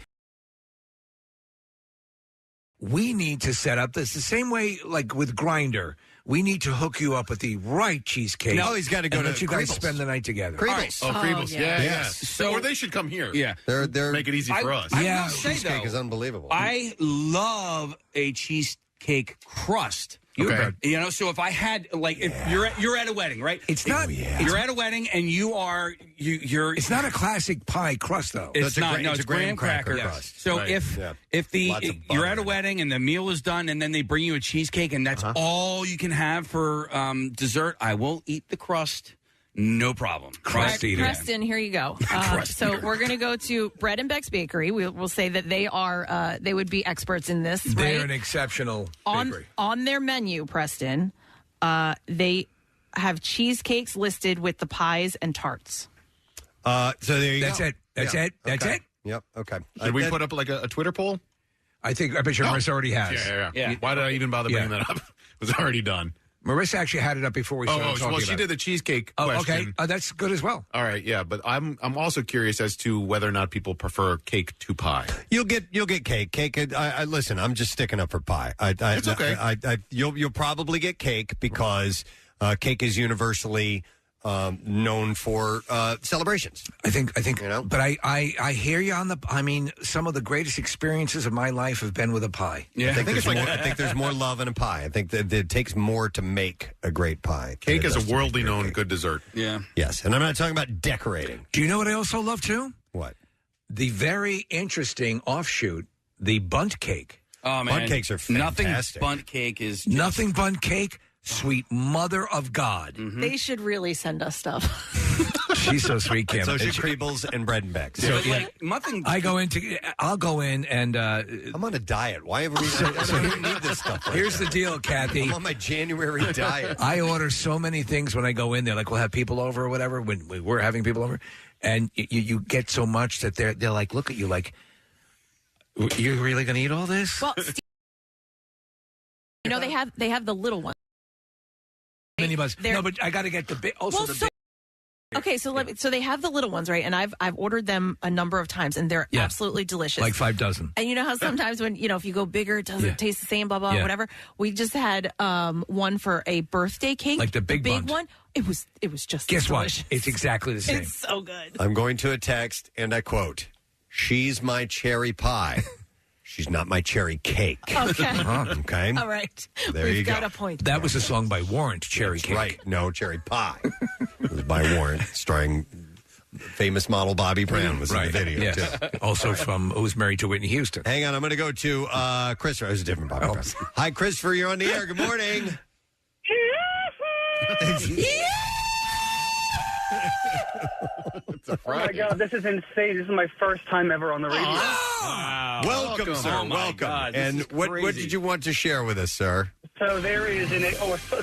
we need to set up this the same way, like with Grindr. We need to hook you up with the right cheesecake. No, he's got to go and to let you guys Creeble's. spend the night together. Creeble's. Oh, Creeble's. Yeah. So- or they should come here. Yeah. They're Make it easy for us. I Yeah, will say, cheesecake though, is unbelievable. I love a cheesecake crust. Okay. So if I had if you're at a wedding, right? It's not. You're at a wedding and you're. It's not a classic pie crust, though. It's not. it's It's a graham cracker cracker crust. So Right. if Yeah. if Lots of you're butter at a in it. wedding and the meal is done and then they bring you a cheesecake and that's all you can have for dessert, I will eat the crust. No problem. Crust eater. Preston, here you go. So we're going to go to Bread and Beck's Bakery. We'll say that they are they would be experts in this. They're right? an exceptional bakery. On their menu, Preston, they have cheesecakes listed with the pies and tarts. So there you That's go. it. That's Yeah. it. That's Okay. it. Yep. Okay. Should we put up like a Twitter poll? I bet you Marissa already has. Yeah. Why did I even bother bringing that up? It was already done. Marissa actually had it up before we started talking well, about she it. did the cheesecake Oh, question. okay. That's good as well. All right, yeah, but I'm also curious as to whether or not people prefer cake to pie. You'll get cake. Cake. I listen. I'm just sticking up for pie. It's okay. You'll probably get cake because cake is universally known for celebrations. I think, but I hear you on the. I mean, some of the greatest experiences of my life have been with a pie. Yeah. I think there's more love in a pie. I think that it takes more to make a great pie. Cake is than it does a to worldly make great known cake. good dessert. Yeah. Yes, and I'm not talking about decorating. Do you know what I also love too? What? The very interesting offshoot, the bunt cake. Oh man, Bundt cakes are fantastic. Nothing bundt cake is Nothing bunt cake. Sweet mother of God. They should really send us stuff. She's so sweet, Kim. So should Creeble's and Bread and Beck's. So, But, like, nothing. I'll go in and. I'm on a diet. Why have we? I don't need this stuff. Right Here's now. the deal, Kathy. I'm on my January diet. I order so many things when I go in there. Like we'll have people over or whatever. When we're having people over, and you get so much that they're like, look at you, like, you're really going to eat all this? Well, Steve, they have the little one. Minibus. They're- No, but I got to get the big. Also, Well, the so- big. Okay, so so they have the little ones, right? And I've ordered them a number of times, and they're Yeah. absolutely delicious. Like 5 dozen. And you know how sometimes when if you go bigger, it doesn't taste the same, blah blah, Yeah. whatever. We just had one for a birthday cake, Like the big bunt. one. It was just Guess as what? delicious. It's exactly the same. It's so good. I'm going to a text, and I quote, "She's my cherry pie. She's not my cherry cake." Okay. Okay. All right. There We've you got go. a point. That was a song by Warrant, Cherry That's Cake. right. No, cherry pie. It was by Warren, starring famous model Bobby Brown was in the video, Yes. too. Also from Who's Married to Whitney Houston. Hang on, I'm going to go to Christopher. It was a different Bobby Brown. Hi, Christopher. You're on the air. Good morning. Oh my God, this is insane. This is my first time ever on the radio. Welcome, sir. Oh, my Welcome. God, this And is what crazy. did you want to share with us, sir? So there is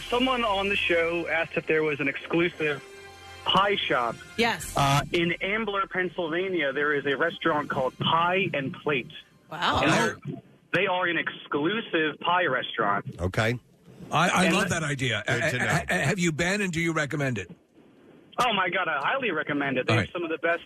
someone on the show asked if there was an exclusive pie shop. Yes. In Ambler, Pennsylvania, there is a restaurant called Pie and Plate. Wow. And they are an exclusive pie restaurant. Okay. I And love the- that idea. Good to know. Have you been and do you recommend it? Oh, my God, I highly recommend it. They All have right. some of the best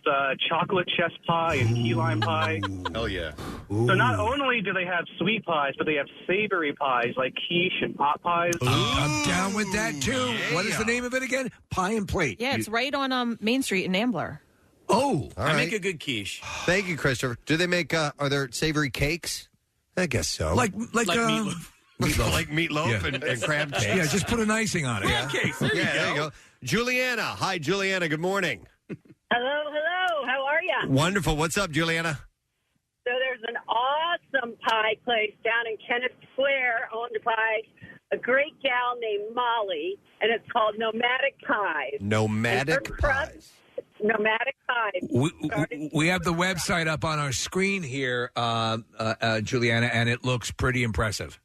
chocolate chess pie and key lime pie. Hell yeah. So not only do they have sweet pies, but they have savory pies like quiche and pot pies. I'm down with that too. What is the name of it again? Pie and Plate. Yeah, it's right on Main Street in Ambler. Oh, All I right. make a good quiche. Thank you, Christopher. Do they make? Are there savory cakes? I guess so. Like meatloaf. Like meatloaf and crab cakes. Yeah, just put an icing on it. Yeah. Cakes. There There you you go. go. Juliana. Hi, Juliana. Good morning. Hello. How are you? Wonderful. What's up, Juliana? So there's an awesome pie place down in Kenneth Square owned by a great gal named Molly, and it's called Nomadic Pies. Nomadic And her crust- pies. Nomadic Pies. We have the website up on our screen here, Juliana, and it looks pretty impressive.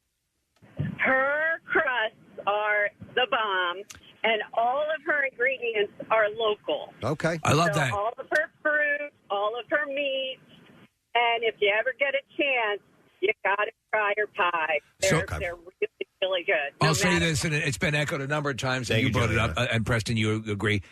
Her crusts are the bomb, and all of her ingredients are local. Okay. I love So that. all of her fruit, all of her meat, and if you ever get a chance, you got to try her pie. They're really, really good. I'll say this, and it's been echoed a number of times, and Thank you you, brought it Juliana. up, and Preston, you agree.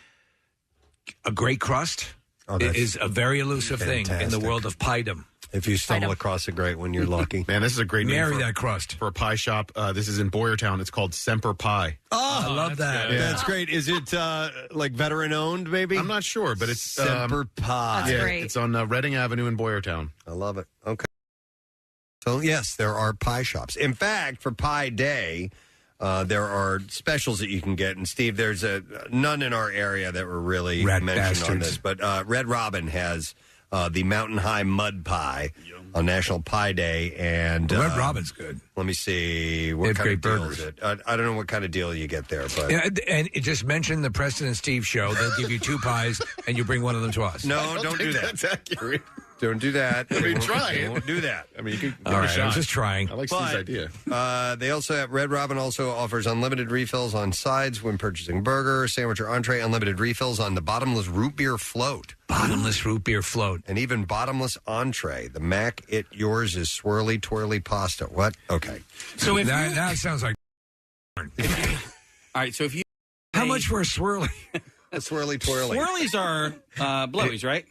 A great crust is a very elusive thing in the fantastic. world of piedom. If you stumble across a great one, you're lucky. Man, this is a great name Marry for, that crust. for a pie shop. This is in Boyertown. It's called Semper Pie. Oh, I love that. That's great. Is it like veteran owned, maybe? I'm not sure, but it's Semper Pie. That's great. It's on Reading Avenue in Boyertown. I love it. Okay. So, yes, there are pie shops. In fact, for Pie Day, there are specials that you can get. And, Steve, there's none in our area that were really Rat mentioned on bastards. this. But Red Robin has the Mountain High Mud Pie on National Pie Day. And Red Robin's good. Let me see. What have kind of great deal is it? I don't know what kind of deal you get there. But Yeah, and it just mention the Preston and Steve show. They'll give you 2 pies, and you bring one of them to us. No, don't do that. That's accurate. Don't do that. I mean, try They it. won't do that. I mean, you could All give it a right, I was shot. just trying. I like Steve's idea. They also have Red Robin also offers unlimited refills on sides when purchasing burger, sandwich, or entree. Unlimited refills on the bottomless root beer float. Bottomless root beer float. And even bottomless entree. The Mac It Yours is swirly twirly pasta. What? Okay. So if that sounds like. all right, so if you How much for a swirly? A swirly twirly. swirlies are blowies, right?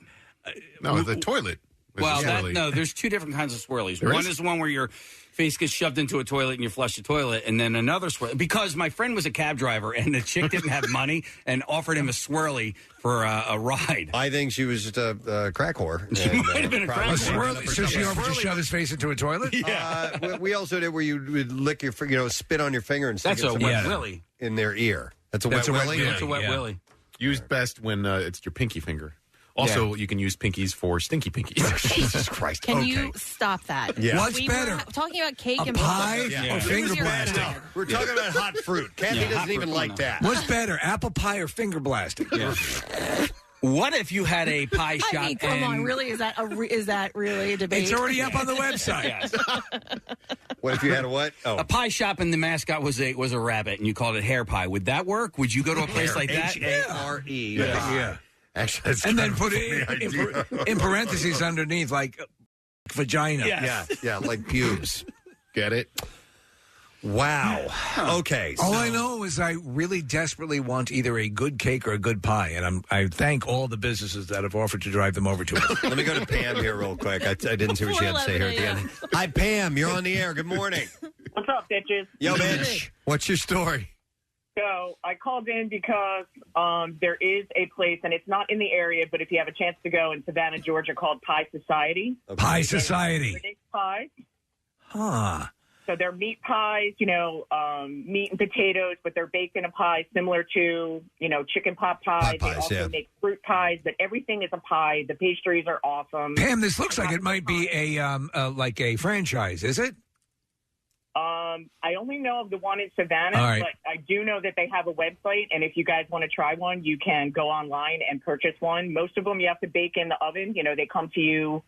No, the toilet. is Well, a swirly. there's 2 different kinds of swirlies. There One is? is the one where your face gets shoved into a toilet and you flush the toilet, and then another swirly. Because my friend was a cab driver and the chick didn't have money and offered him a swirly for a ride. I think she was just a crack whore. She might have been a probably crack whore. Swirly. So she offered to shove his face into a toilet? We also did where you would lick your, spit on your finger and stick That's a it wet willy. in their ear. That's a That's wet a wet willy? willy. That's a wet Yeah. willy. Used best when it's your pinky finger. Also, you can use pinkies for stinky pinkies. Jesus Christ. Can Okay. you stop that? Yeah. What's We better? were talking about cake A and pie pie. or finger blasting? We're talking about hot fruit. Kathy Yeah, hot doesn't fruit, even come like on. that. What's better, apple pie or finger blasting? Yeah. What if you had a pie shop? I mean, come on, really? Is that really a debate? It's already up on the website. Yes. What if you had a what? Oh. A pie shop and the mascot was a rabbit, and you called it hair pie. Would that work? Would you go to a place like that? H-A-R-E. Yeah. Actually, that's And then kind of put a it funny in, idea. in parentheses underneath, like vagina. Yeah, like pubes. Get it? Wow. Okay. All so- I know is I really desperately want either a good cake or a good pie, and I thank all the businesses that have offered to drive them over to us. Let me go to Pam here real quick. I didn't see what she had to say here at the end. Hi, Pam. You're on the air. Good morning. What's up, bitches? Yo, bitch. What's your story? So I called in because there is a place, and it's not in the area, but if you have a chance to go in Savannah, Georgia, called Pie Society. Pie Society. They make pies. Huh. So they're meat pies, meat and potatoes, but they're baked in a pie similar to, chicken pot pie. Pot pies, they also yeah. make fruit pies, but everything is a pie. The pastries are awesome. Pam, this looks like it might be like a franchise, is it? I only know of the one in Savannah, All right. but I do know that they have a website, and if you guys want to try one, you can go online and purchase one. Most of them you have to bake in the oven. They come to you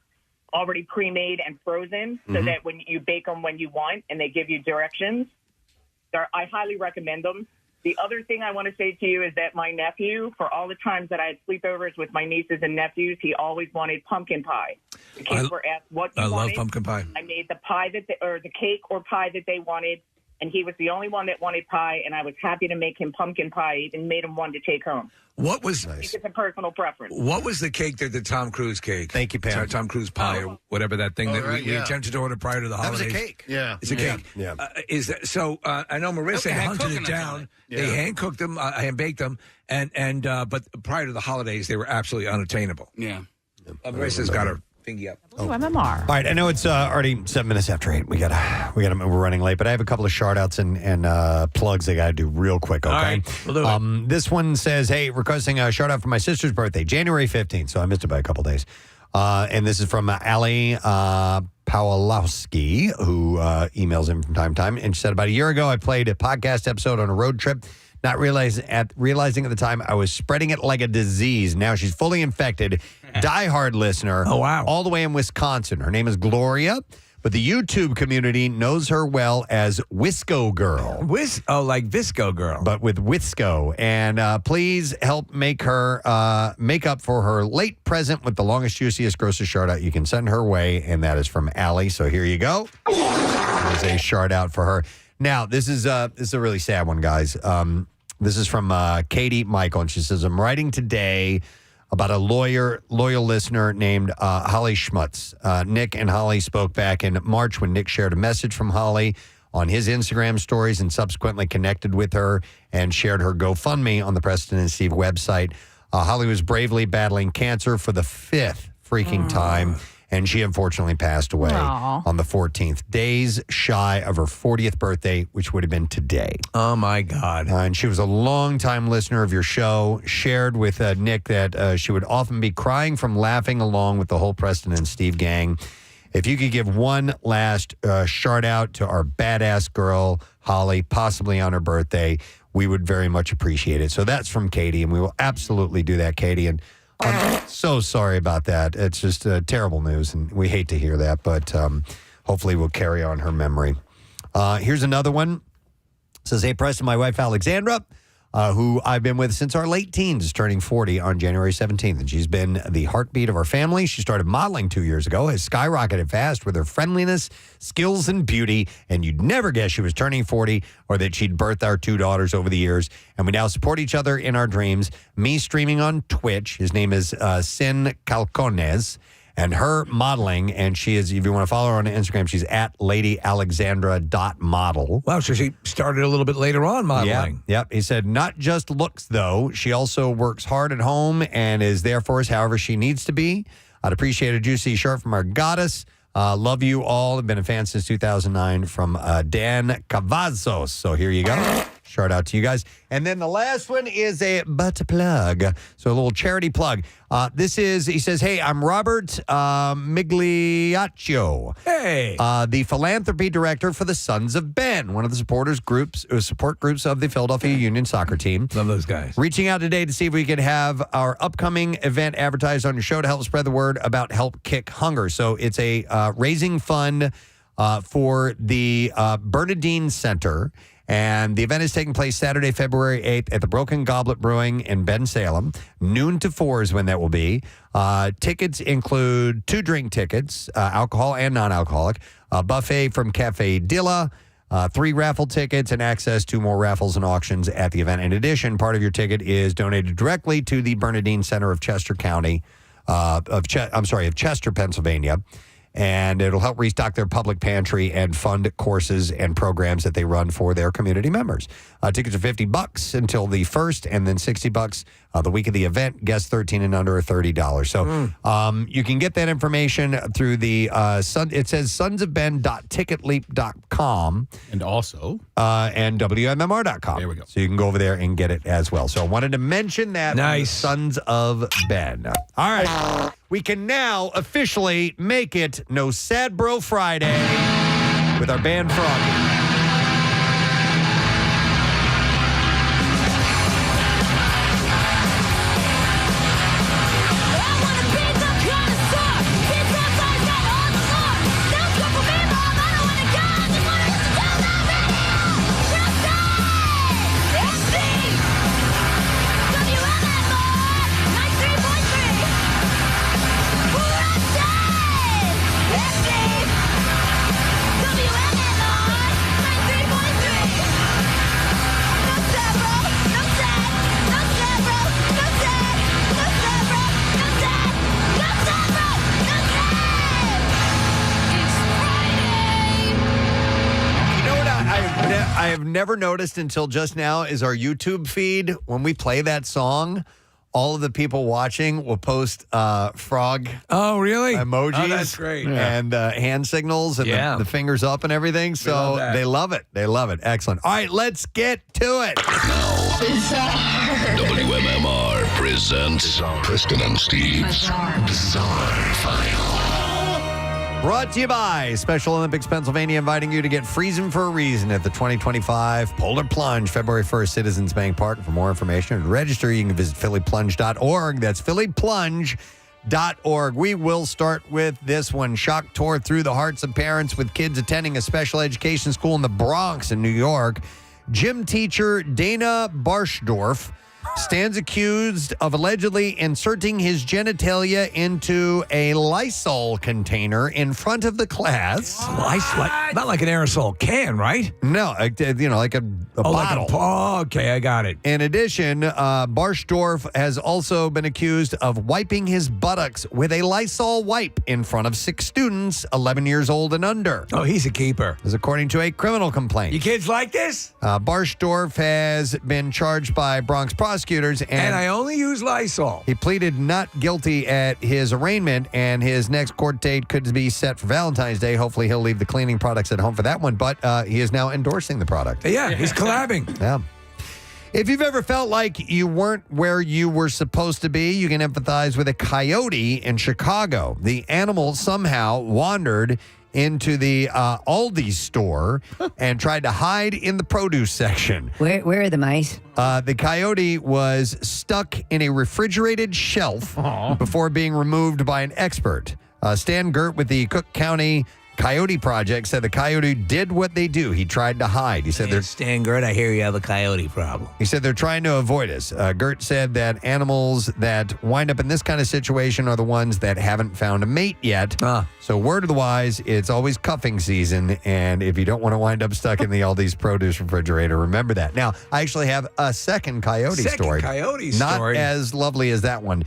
already pre-made and frozen so that when you bake them when you want, and they give you directions. I highly recommend them. The other thing I want to say to you is that my nephew, for all the times that I had sleepovers with my nieces and nephews, he always wanted pumpkin pie. The kids were asked what you I love wanted. pumpkin pie. I made the pie the cake or pie that they wanted, and he was the only one that wanted pie, and I was happy to make him pumpkin pie. I even made him one to take home. What was I think it's a personal preference. What was the cake that the Tom Cruise cake? Thank you, Pam. Tom Cruise pie or whatever that thing that we attempted to order prior to the That was holidays. a cake. Yeah. It's a cake. Yeah. Is that so? I know Marissa hunted it down. They hand cooked them, hand baked them, and but prior to the holidays, they were absolutely unattainable. Yeah. Marissa's got her thingy up. MMR. All right, I know it's already 7 minutes after 8. We gotta we're running late, but I have a couple of shout outs and plugs I gotta do real quick. Okay, All right, we'll do it. This one says, "Hey, requesting a shout out for my sister's birthday, January 15th." So I missed it by a couple days. And this is from Ali Pawlowski, who emails in from time to time, and she said, "About a year ago, I played a podcast episode on a road trip." Not realizing at the time I was spreading it like a disease. Now she's fully infected. Diehard listener. Oh, wow. All the way in Wisconsin. Her name is Gloria, but the YouTube community knows her well as Wisco Girl. Like Visco Girl. But with Wisco. And please help make her make up for her late present with the longest, juiciest, grossest shout out you can send her way. And that is from Allie. So here you go. There's a shout out for her. Now, this is a really sad one, guys. This is from Katie Michael, and she says, "I'm writing today about a loyal listener named Holly Schmutz. Nick and Holly spoke back in March when Nick shared a message from Holly on his Instagram stories and subsequently connected with her and shared her GoFundMe on the Preston and Steve website. Holly was bravely battling cancer for the 5th freaking time. And she unfortunately passed away on the 14th, days shy of her 40th birthday, which would have been today. Oh, my God. And she was a longtime listener of your show, shared with Nick that she would often be crying from laughing along with the whole Preston and Steve gang. If you could give one last shout out to our badass girl, Holly, possibly on her birthday, we would very much appreciate it. So that's from Katie, and we will absolutely do that, Katie. And I'm so sorry about that. It's just terrible news, and we hate to hear that, but hopefully we'll carry on her memory. Here's another one. It says, "Hey, Preston, my wife, Alexandra, who I've been with since our late teens, is turning 40 on January 17th, and she's been the heartbeat of our family. She started modeling 2 years ago, has skyrocketed fast with her friendliness, skills, and beauty, and you'd never guess she was turning 40 or that she'd birthed our 2 daughters over the years, and we now support each other in our dreams. Me streaming on Twitch, his name is Sin Calcones, and her modeling, and she is, if you want to follow her on Instagram, she's at ladyalexandra.model. Wow, so she started a little bit later on modeling. Yep. He said, not just looks, though. She also works hard at home and is there for us however she needs to be. I'd appreciate a juicy shirt from our goddess. Love you all. I've been a fan since 2009 from Dan Cavazos. So here you go. Shout out to you guys. And then the last one is a butt plug. So a little charity plug. This is, he says, "Hey, I'm Robert Migliaccio. Hey. The philanthropy director for the Sons of Ben, one of the support groups of the Philadelphia Union soccer team. Love those guys. Reaching out today to see if we could have our upcoming event advertised on your show to help spread the word about Help Kick Hunger." So it's a raising fund for the Bernadine Center. And the event is taking place Saturday, February 8th at the Broken Goblet Brewing in Bensalem. Noon to 4 is when that will be. Tickets include 2 drink tickets, alcohol and non-alcoholic, a buffet from Cafe Dilla, 3 raffle tickets, and access to more raffles and auctions at the event. In addition, part of your ticket is donated directly to the Bernadine Center of Chester County, of Chester, Pennsylvania. And it'll help restock their public pantry and fund courses and programs that they run for their community members. Tickets are $50 until the 1st, and then $60 the week of the event. Guests 13 and under are $30. So you can get that information through the it says sonsofben.ticketleap.com. And also and WMMR.com. There we go. So you can go over there and get it as well. So I wanted to mention that. Nice. Sons of Ben. All right. We can now officially make it No Sad Bro Friday with our band Froggy. have never noticed until just now is our YouTube feed. When we play that song, all of the people watching will post frog emojis. Oh, that's great. And hand signals and the fingers up and everything. So they love it. They love it. Excellent. All right, let's get to it. WMMR presents Preston and Steve's Bizarre File. Brought to you by Special Olympics Pennsylvania, inviting you to get freezing for a reason at the 2025 Polar Plunge, February 1st, Citizens Bank Park. For more information and register, you can visit phillyplunge.org. That's phillyplunge.org. We will start with this one. Shock tore through the hearts of parents with kids attending a special education school in the Bronx in New York. Gym teacher Dana Barshdorf stands accused of allegedly inserting his genitalia into a Lysol container in front of the class. Not like an aerosol can, right? No, like a bottle. Okay, I got it. In addition, Barshdorf has also been accused of wiping his buttocks with a Lysol wipe in front of 6 students, 11 years old and under. Oh, he's a keeper. As according to a criminal complaint. You kids like this? Barshdorf has been charged by Bronx prosecutors. And I only use Lysol. He pleaded not guilty at his arraignment, and his next court date could be set for Valentine's Day. Hopefully, he'll leave the cleaning products at home for that one, but he is now endorsing the product. Yeah, he's collabing. Yeah. If you've ever felt like you weren't where you were supposed to be, you can empathize with a coyote in Chicago. The animal somehow wandered into the Aldi store and tried to hide in the produce section. Where are the mice? The coyote was stuck in a refrigerated shelf before being removed by an expert. Stan Gert with the Cook County Coyote Project said the coyote did what they do. He tried to hide. He said, Stan Gert, I hear you have a coyote problem. He said they're trying to avoid us. Gert said that animals that wind up in this kind of situation are the ones that haven't found a mate yet. So word of the wise, it's always cuffing season. And if you don't want to wind up stuck in the Aldi's produce refrigerator, remember that. Now, I actually have a second coyote story. Not as lovely as that one.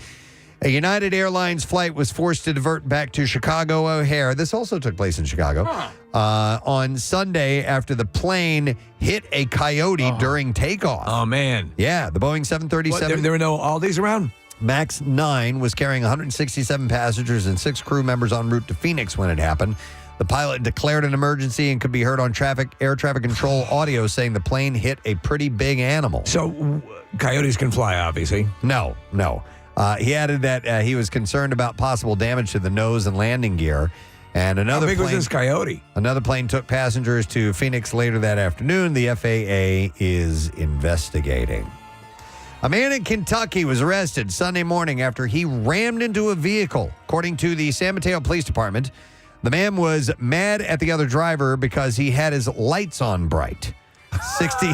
A United Airlines flight was forced to divert back to Chicago O'Hare. This also took place in Chicago. On Sunday after the plane hit a coyote during takeoff. Oh, man. Yeah, the Boeing 737. There were no Aldis around? MAX 9 was carrying 167 passengers and 6 crew members en route to Phoenix when it happened. The pilot declared an emergency and could be heard on air traffic control audio saying the plane hit a pretty big animal. So coyotes can fly, obviously. No. He added that he was concerned about possible damage to the nose and landing gear. And another How big was this coyote? Another plane took passengers to Phoenix later that afternoon. The FAA is investigating. A man in Kentucky was arrested Sunday morning after he rammed into a vehicle. According to the San Mateo Police Department, the man was mad at the other driver because he had his lights on bright. 60.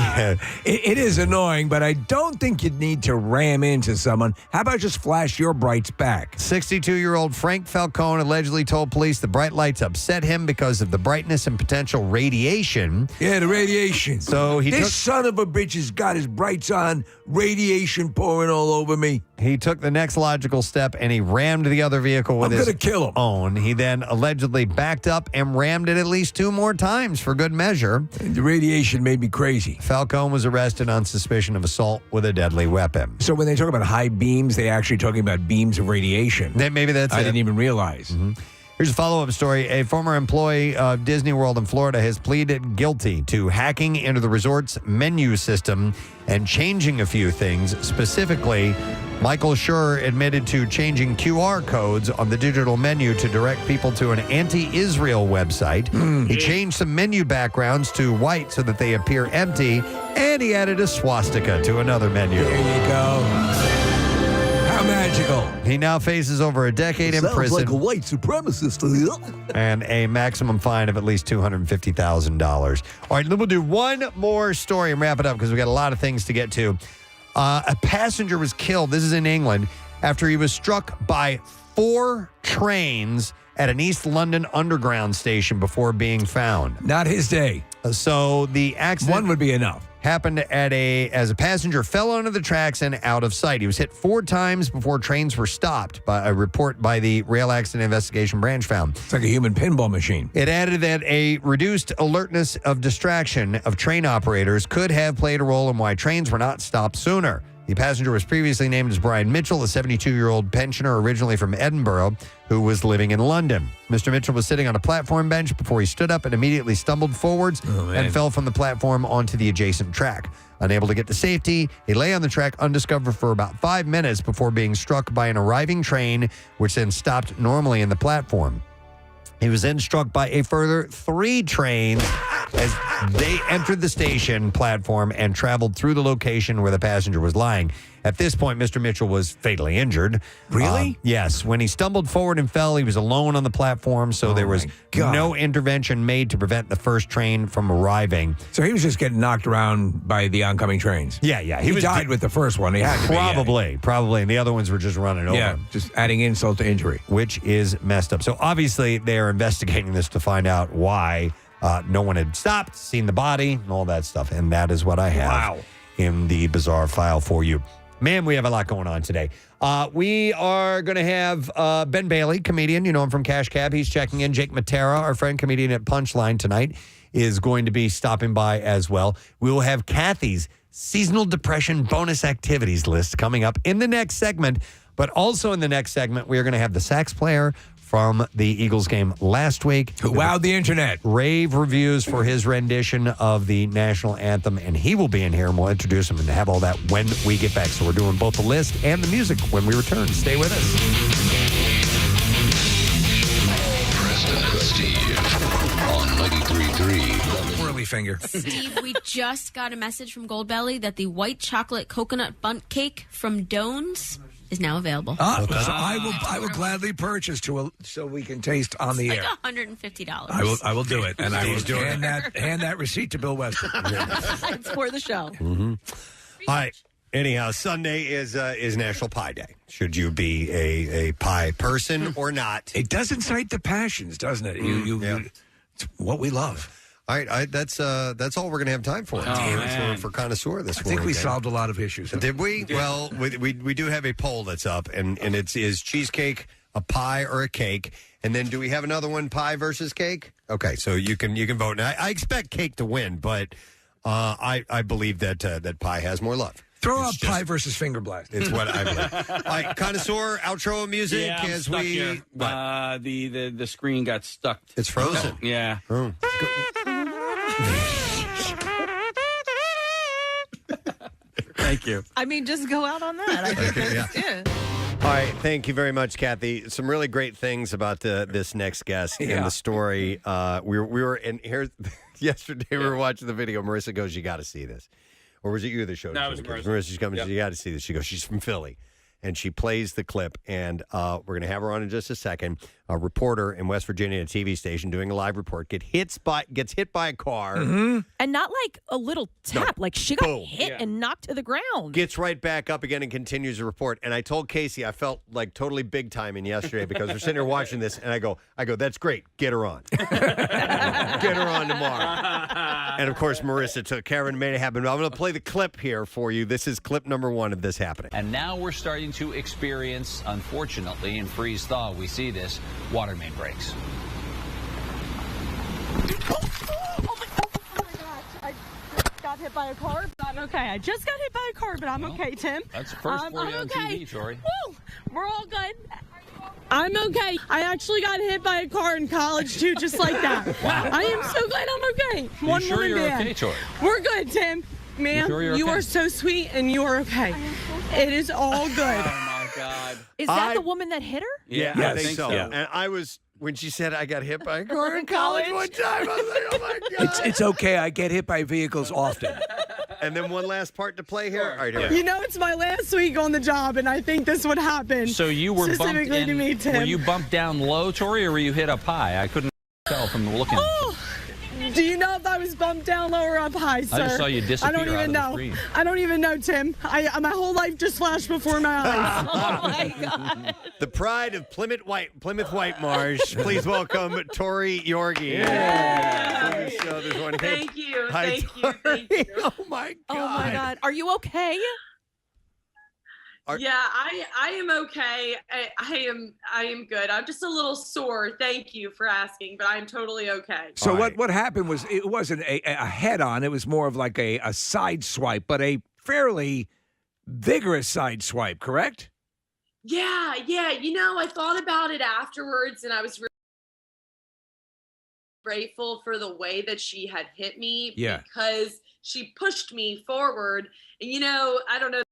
It is annoying, but I don't think you'd need to ram into someone. How about just flash your brights back? 62-year-old Frank Falcone allegedly told police the bright lights upset him because of the brightness and potential radiation. Yeah, the radiation. So this son of a bitch has got his brights on, radiation pouring all over me. He took the next logical step and he rammed the other vehicle with his own. He then allegedly backed up and rammed it at least 2 more times for good measure. And the radiation made me crazy. Falcone was arrested on suspicion of assault with a deadly weapon. So when they talk about high beams, they actually talking about beams of radiation. Maybe that's I didn't even realize. Mm-hmm. Here's a follow-up story. A former employee of Disney World in Florida has pleaded guilty to hacking into the resort's menu system and changing a few things. Specifically, Michael Schur admitted to changing QR codes on the digital menu to direct people to an anti-Israel website. He changed some menu backgrounds to white so that they appear empty, and he added a swastika to another menu. There you go. How magical. He now faces over a decade in prison. Sounds like a white supremacist. And a maximum fine of at least $250,000. All right, then we'll do one more story and wrap it up because we've got a lot of things to get to. A passenger was killed, this is in England, after he was struck by 4 trains at an East London Underground station before being found. Not his day. So the accident... One would be enough. happened as a passenger fell onto the tracks and out of sight. He was hit 4 times before trains were stopped, by a report by the Rail Accident Investigation Branch found. It's like a human pinball machine. It added that a reduced alertness of distraction of train operators could have played a role in why trains were not stopped sooner. The passenger was previously named as Brian Mitchell, a 72-year-old pensioner originally from Edinburgh who was living in London. Mr. Mitchell was sitting on a platform bench before he stood up and immediately stumbled forwards and fell from the platform onto the adjacent track. Unable to get to safety, he lay on the track undiscovered for about 5 minutes before being struck by an arriving train, which then stopped normally in the platform. He was then struck by a further 3 trains as they entered the station platform and traveled through the location where the passenger was lying. At this point, Mr. Mitchell was fatally injured. Really? Yes. When he stumbled forward and fell, he was alone on the platform, so there was no intervention made to prevent the first train from arriving. So he was just getting knocked around by the oncoming trains. Yeah. He died with the first one. He had to Probably. And the other ones were just running over. Yeah, just adding insult to injury. Which is messed up. So obviously, they are investigating this to find out why no one had stopped, seen the body, and all that stuff. And that is what I have in the bizarre file for you. Man, we have a lot going on today. We are going to have Ben Bailey, comedian. You know him from Cash Cab. He's checking in. Jake Mattera, our friend, comedian at Punchline tonight, is going to be stopping by as well. We will have Kathy's seasonal depression bonus activities list coming up in the next segment. But also in the next segment, we are going to have the sax player from the Eagles game last week. Who wowed the internet. Rave reviews for his rendition of the national anthem, and he will be in here, and we'll introduce him and have all that when we get back. So we're doing both the list and the music when we return. Stay with us. Preston and Steve on 93.3. Whirly finger. Steve, we just got a message from Goldbelly that the white chocolate coconut bundt cake from Doan's is now available. So I will gladly purchase so we can taste on the air. Like $150. I will do it, and I will hand that receipt to Bill Weston. It's for the show. Mm-hmm. All right. Anyhow, Sunday is National Pie Day. Should you be a pie person or not? It does incite the passions, doesn't it? It's what we love. All right, that's all we're going to have time for. For Connoisseur this morning. I think we solved a lot of issues. Did we? Well, we do have a poll that's up, and is cheesecake a pie or a cake? And then do we have another one, pie versus cake? Okay, so you can vote. Now, I expect cake to win, but I believe that pie has more love. Throw out pie versus finger blast. It's what I believe. All right, Connoisseur, outro music Yeah, I'm as stuck we... here. The screen got stuck. It's frozen. Yeah. Oh. Thank you. I mean, just go out on that. I think yeah. All right, thank you very much, Kathy. Some really great things about this next guest in the story. We were in here yesterday. We were watching the video. Marissa goes, "You got to see this," or was it you that showed? No, it was Marissa. Marissa's coming. You got to see this. She goes, "She's from Philly." And she plays the clip, and we're going to have her on in just a second. A reporter in West Virginia, a TV station, doing a live report, gets hit by a car. Mm-hmm. And not like a little tap. Like she got hit and knocked to the ground. Gets right back up again and continues the report. And I told Casey I felt like totally big timing yesterday because we're sitting here watching this, and I go, that's great. Get her on. Get her on tomorrow. And, of course, Marissa took care of it and made it happen. I'm going to play the clip here for you. This is clip number 1 of this happening. And now we're starting to experience, unfortunately, in freeze thaw, we see this, water main breaks. I got hit by a car, but I'm okay. I just got hit by a car, but I'm okay, Tim. That's the first for you I'm on okay. TV, Tori. Woo! We're all good. I'm okay. I actually got hit by a car in college, too, just like that. Wow. I am so glad I'm okay. One sure woman you're band. okay, Tori? We're good, Tim. Ma'am, sure you're you okay? are so sweet, and you are okay. It is all good. Oh, my God. Is that the woman that hit her? Yeah, I think so. Yeah. And I was, when she said I got hit by a car in college one time, I was like, oh, my God. It's okay. I get hit by vehicles often. And then one last part to play here. All right, here we go. You know, it's my last week on the job, and I think this would happen. So you were bumped specifically to me, Tim. Were you bumped down low, Tori, or were you hit up high? I couldn't tell from the looking. Oh, Do you know if I was bumped down, low, or up high, sir? I just saw you disappear I don't out even of the know. screen. I don't even know, Tim. My whole life just flashed before my eyes. Oh my God. The pride of Plymouth White Marsh. Please welcome Tori Yorgi. Yeah. So this morning. Thank you. Hi, Thank you. Oh my God. Oh my God. Are you okay? Yeah, I am okay. I am good. I'm just a little sore. Thank you for asking, but I'm totally okay. So what happened was it wasn't a head-on. It was more of like a side swipe, but a fairly vigorous side swipe, correct? Yeah. You know, I thought about it afterwards, and I was really grateful for the way that she had hit me because she pushed me forward. And, you know, I don't know,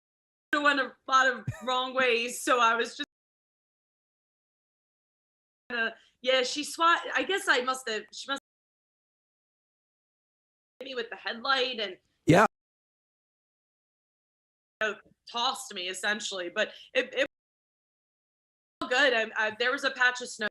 it went a lot of wrong ways. So I was just, she swat. I guess she must have hit me with the headlight and tossed me essentially. But it was good. There was a patch of snow.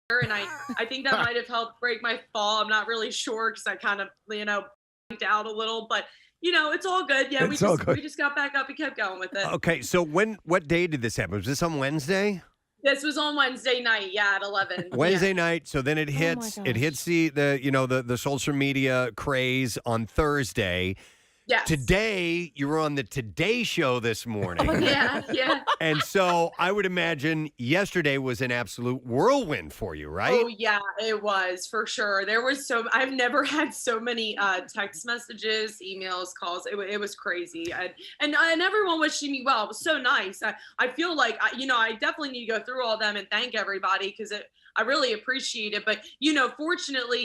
And I think that might have helped break my fall. I'm not really sure because I kind of, blanked out a little, but it's all good. Yeah, we just got back up and kept going with it. Okay, so what day did this happen? Was this on Wednesday? This was on Wednesday night, at 11. Wednesday night. So then it hits the social media craze on Thursday. Yes. Today, you were on the Today Show this morning. Oh, yeah. And so I would imagine yesterday was an absolute whirlwind for you, right? Oh, yeah, it was for sure. I've never had so many text messages, emails, calls. It was crazy. And everyone wishing me well. It was so nice. I feel like, I definitely need to go through all them and thank everybody because I really appreciate it. But, fortunately,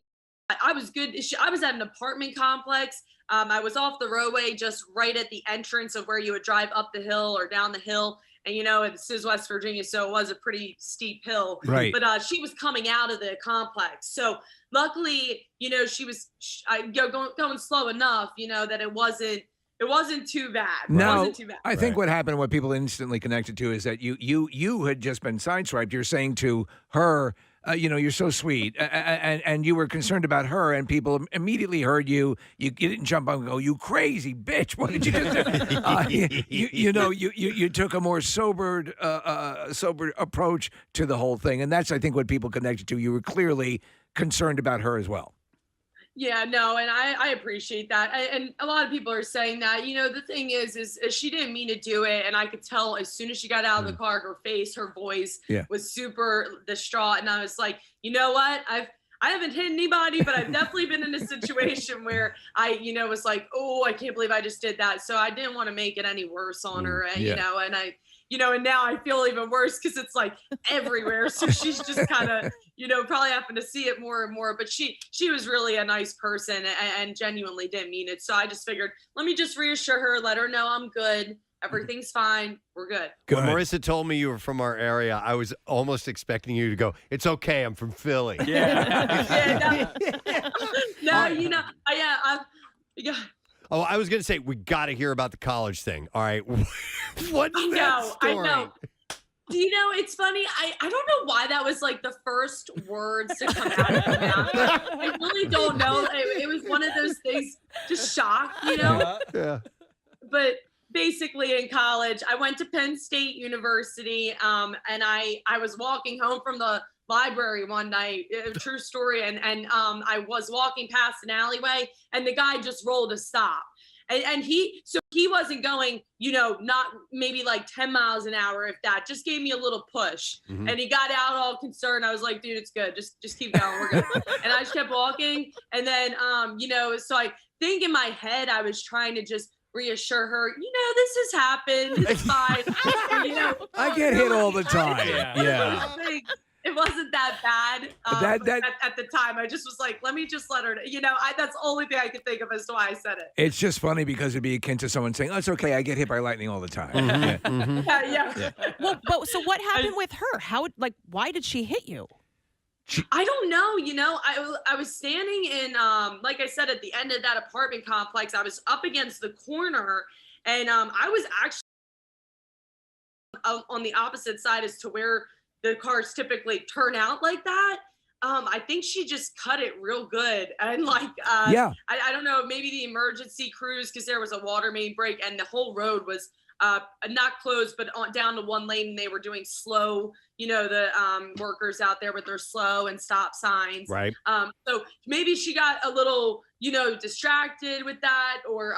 I was good. I was at an apartment complex. I was off the roadway, just right at the entrance of where you would drive up the hill or down the hill. And, this is West Virginia, so it was a pretty steep hill. Right. But she was coming out of the complex. So luckily, she was going slow enough, that it wasn't too bad. Now, it wasn't too bad. I think what happened, what people instantly connected to is that you had just been sideswiped. You're saying to her, you're so sweet, and you were concerned about her, and people immediately heard you. You didn't jump up and go, "You crazy bitch! What did you do?" You took a more sober approach to the whole thing, and that's I think what people connected to. You were clearly concerned about her as well. Yeah, no, and I appreciate that. And a lot of people are saying that, the thing is she didn't mean to do it. And I could tell as soon as she got out of the car, her voice was super distraught. And I was like, you know what? I haven't hit anybody, but I've definitely been in a situation where I, was like, oh, I can't believe I just did that. So I didn't want to make it any worse on her, and I, and now I feel even worse because it's like everywhere. So she's just kind of, probably having to see it more and more. But she was really a nice person and genuinely didn't mean it. So I just figured, let me just reassure her, let her know I'm good. Everything's fine. We're good. When Marissa told me you were from our area, I was almost expecting you to go, "It's okay, I'm from Philly." Yeah. No, yeah. Oh, I was going to say, we got to hear about the college thing. All right. What's that story? I know. Do you know, it's funny. I don't know why that was like the first words to come out of my mouth. I really don't know. It was one of those things, just shock, Yeah. But basically in college, I went to Penn State University, and I was walking home from the library one night, true story, and I was walking past an alleyway, and the guy just rolled a stop. And he wasn't going, not maybe like 10 miles an hour, if that, just gave me a little push. Mm-hmm. And he got out all concerned. I was like, dude, it's good. Just keep going. We're good. And I just kept walking. And then, so I think in my head, I was trying to just reassure her, this has happened. It's fine. I get hit all the time. Yeah. It wasn't that bad at the time. I just was like, let me just let her know. That's the only thing I could think of as to why I said it. It's just funny because it'd be akin to someone saying, "Oh, it's okay, I get hit by lightning all the time." Mm-hmm. Yeah. Well, so what happened with her? Why did she hit you? I don't know. I was standing in, like I said, at the end of that apartment complex. I was up against the corner, and I was actually on the opposite side as to where the cars typically turn out like that. I think she just cut it real good. And like, Yeah. I don't know, maybe the emergency crews, because there was a water main break and the whole road was not closed, but down to one lane, and they were doing slow, the workers out there with their slow and stop signs. Right. So maybe she got a little, distracted with that, or,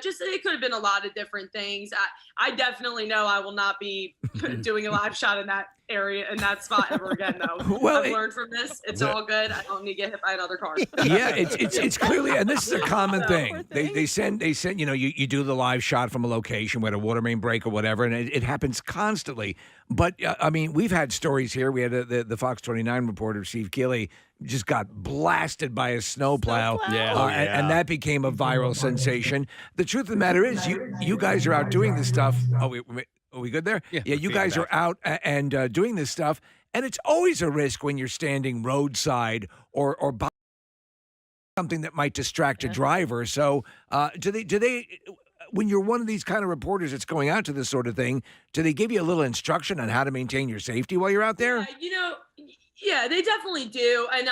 just it could have been a lot of different things. I definitely know I will not be doing a live shot in that area, in that spot ever again, though. Well, I've learned from this. It's all good. I don't need to get hit by another car. Yeah, it's clearly, and this is a common thing. They send you do the live shot from a location where a water main break or whatever, and it happens constantly. But I mean, we've had stories here. We had the Fox 29 reporter Steve Keeley just got blasted by a snowplow. And that became a viral sensation. The truth of the matter is, you guys are out doing this stuff. Are we good there? Yeah, you guys are out and doing this stuff, and it's always a risk when you're standing roadside or by something that might distract a driver. So, do they? When you're one of these kind of reporters that's going out to this sort of thing, do they give you a little instruction on how to maintain your safety while you're out there? Yeah, they definitely do. And,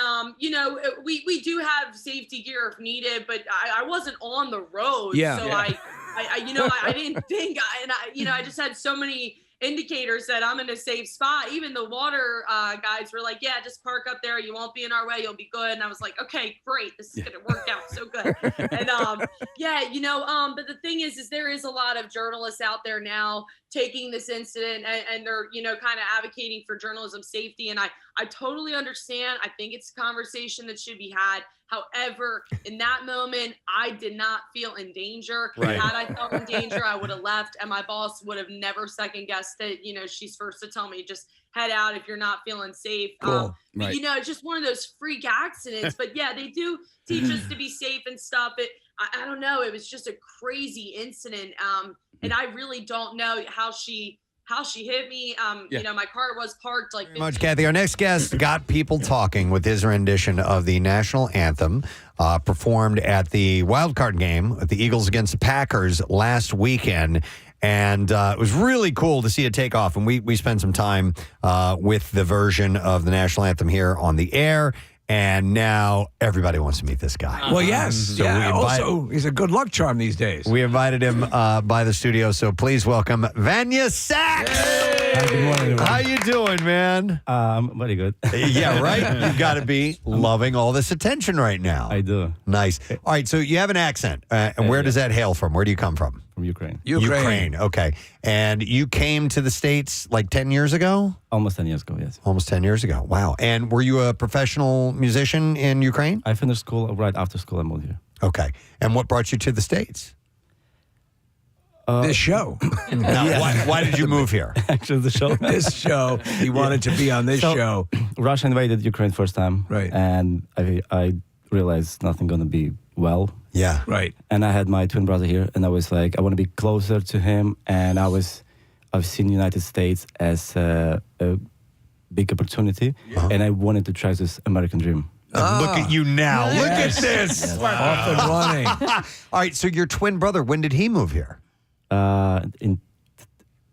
we do have safety gear if needed, but I wasn't on the road. Yeah. So I didn't think, I just had so many indicators that I'm in a safe spot. Even the water guys were like, yeah, just park up there. You won't be in our way. You'll be good. And I was like, okay, great. This is going to work out so good. And but the thing is there is a lot of journalists out there now taking this incident and they're, kind of advocating for journalism safety. And I totally understand. I think it's a conversation that should be had. However, in that moment, I did not feel in danger. Right. Had I felt in danger, I would have left, and my boss would have never second guessed it. She's first to tell me, just head out if you're not feeling safe. Cool. But, it's just one of those freak accidents. But yeah, they do teach us to be safe and stuff. I don't know. It was just a crazy incident. And I really don't know how she hit me. My car was parked like Very much, Kathy. Our next guest got people talking with his rendition of the national anthem, performed at the wild card game with the Eagles against the Packers last weekend. And it was really cool to see it take off. And we spent some time with the version of the national anthem here on the air. And now everybody wants to meet this guy. Well, yes. So also, he's a good luck charm these days. We invited him by the studio, so please welcome Vanya Sax. Hi, good morning, everyone. How you doing, man? Very good. Yeah, right? You've got to be loving all this attention right now. I do. Nice. All right, so you have an accent. And where does that hail from? Where do you come from? From Ukraine. Ukraine, okay. And you came to the States like 10 years ago? Almost 10 years ago, yes. Almost 10 years ago. Wow. And were you a professional musician in Ukraine? I finished school right after school. I moved here. Okay. And what brought you to the States? This show. Now, why did you move here? Actually, the show. This show. He wanted to be on this show. Russia invaded Ukraine first time. Right. And I realized nothing going to be well. Yeah. Right. And I had my twin brother here, and I was like, I want to be closer to him. And I've seen the United States as a big opportunity, and I wanted to try this American dream. Look at you now. Yes. Look at this. Off and running. All right, so your twin brother, when did he move here? In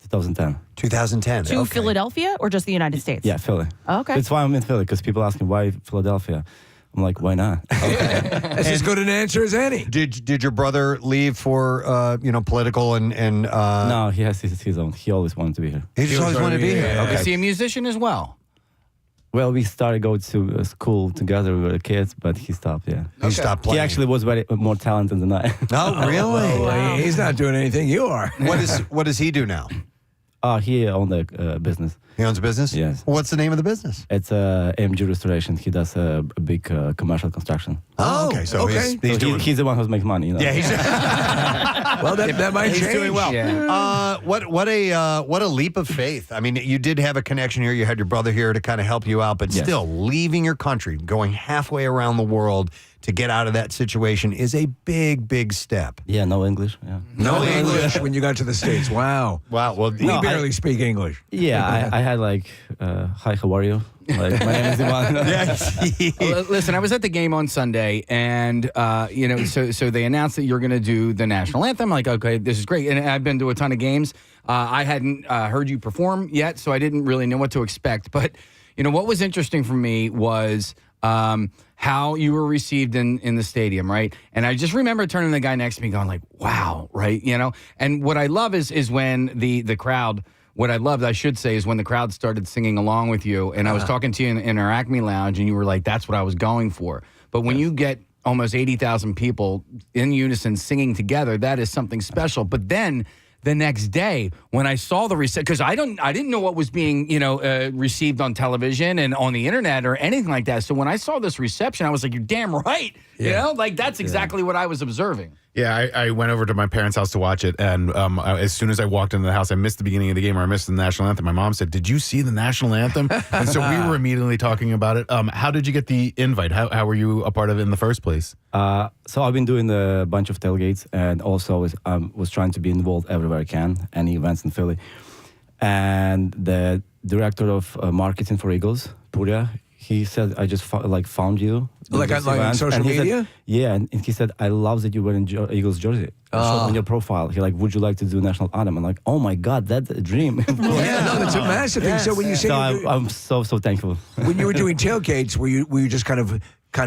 2010. 2010. To Philadelphia or just the United States? Yeah, Philly. Oh, okay. That's why I'm in Philly, because people ask me, why Philadelphia? I'm like, why not? That's as good an answer as any. Did your brother leave for political and No, he has his own. He always wanted to be here. He just always wanted to be here. Is Okay. he a musician as well? Well, we started going to school together with the kids, but he stopped, yeah. He stopped playing. He actually was more talented than I. Oh, really? Well, he's not doing anything. You are. What does he do now? He owned a business. He owns a business? Yes. What's the name of the business? It's AMG Restoration. He does a big commercial construction. Oh, okay. So he's the one who's making money. You know? Yeah, he's well, that might change. He's doing well. Yeah. What a leap of faith. I mean, you did have a connection here. You had your brother here to kind of help you out, but still leaving your country, going halfway around the world to get out of that situation is a big, big step. Yeah, no English. Yeah. No English when you got to the States. Wow. Wow. Well, we barely speak English. Yeah, I had like, hi, how are you? Like, my name is Neumann. Well, listen, I was at the game on Sunday, and so they announced that you're going to do the national anthem. I'm like, okay, this is great. And I've been to a ton of games. I hadn't heard you perform yet, so I didn't really know what to expect. But what was interesting for me was how you were received in the stadium, right? And I just remember turning to the guy next to me going like, wow, right? And what I love is when the crowd, what I loved, I should say, is when the crowd started singing along with you. And I was talking to you in our Acme Lounge, and you were like, that's what I was going for. But when you get almost 80,000 people in unison singing together, that is something special. But then the next day, when I saw the reception, because I didn't know what was being received on television and on the internet or anything like that. So when I saw this reception, I was like, "You're damn right." That's exactly what I was observing. Yeah, I went over to my parents' house to watch it, and as soon as I walked into the house, I missed the beginning of the game, or I missed the national anthem. My mom said, "Did you see the national anthem?" And so we were immediately talking about it. How did you get the invite? How were you a part of it in the first place? So I've been doing a bunch of tailgates, and also was trying to be involved everywhere I can, any events in Philly. And the director of marketing for Eagles, Purya, he said, I just found you. Like on social media? And he said, I love that you were in Eagles jersey. Showed on your profile. He would you like to do national anthem? I'm like, oh my God, that's a dream. That's a massive thing. So when you say, so I'm so thankful. When you were doing tailgates, were you just kind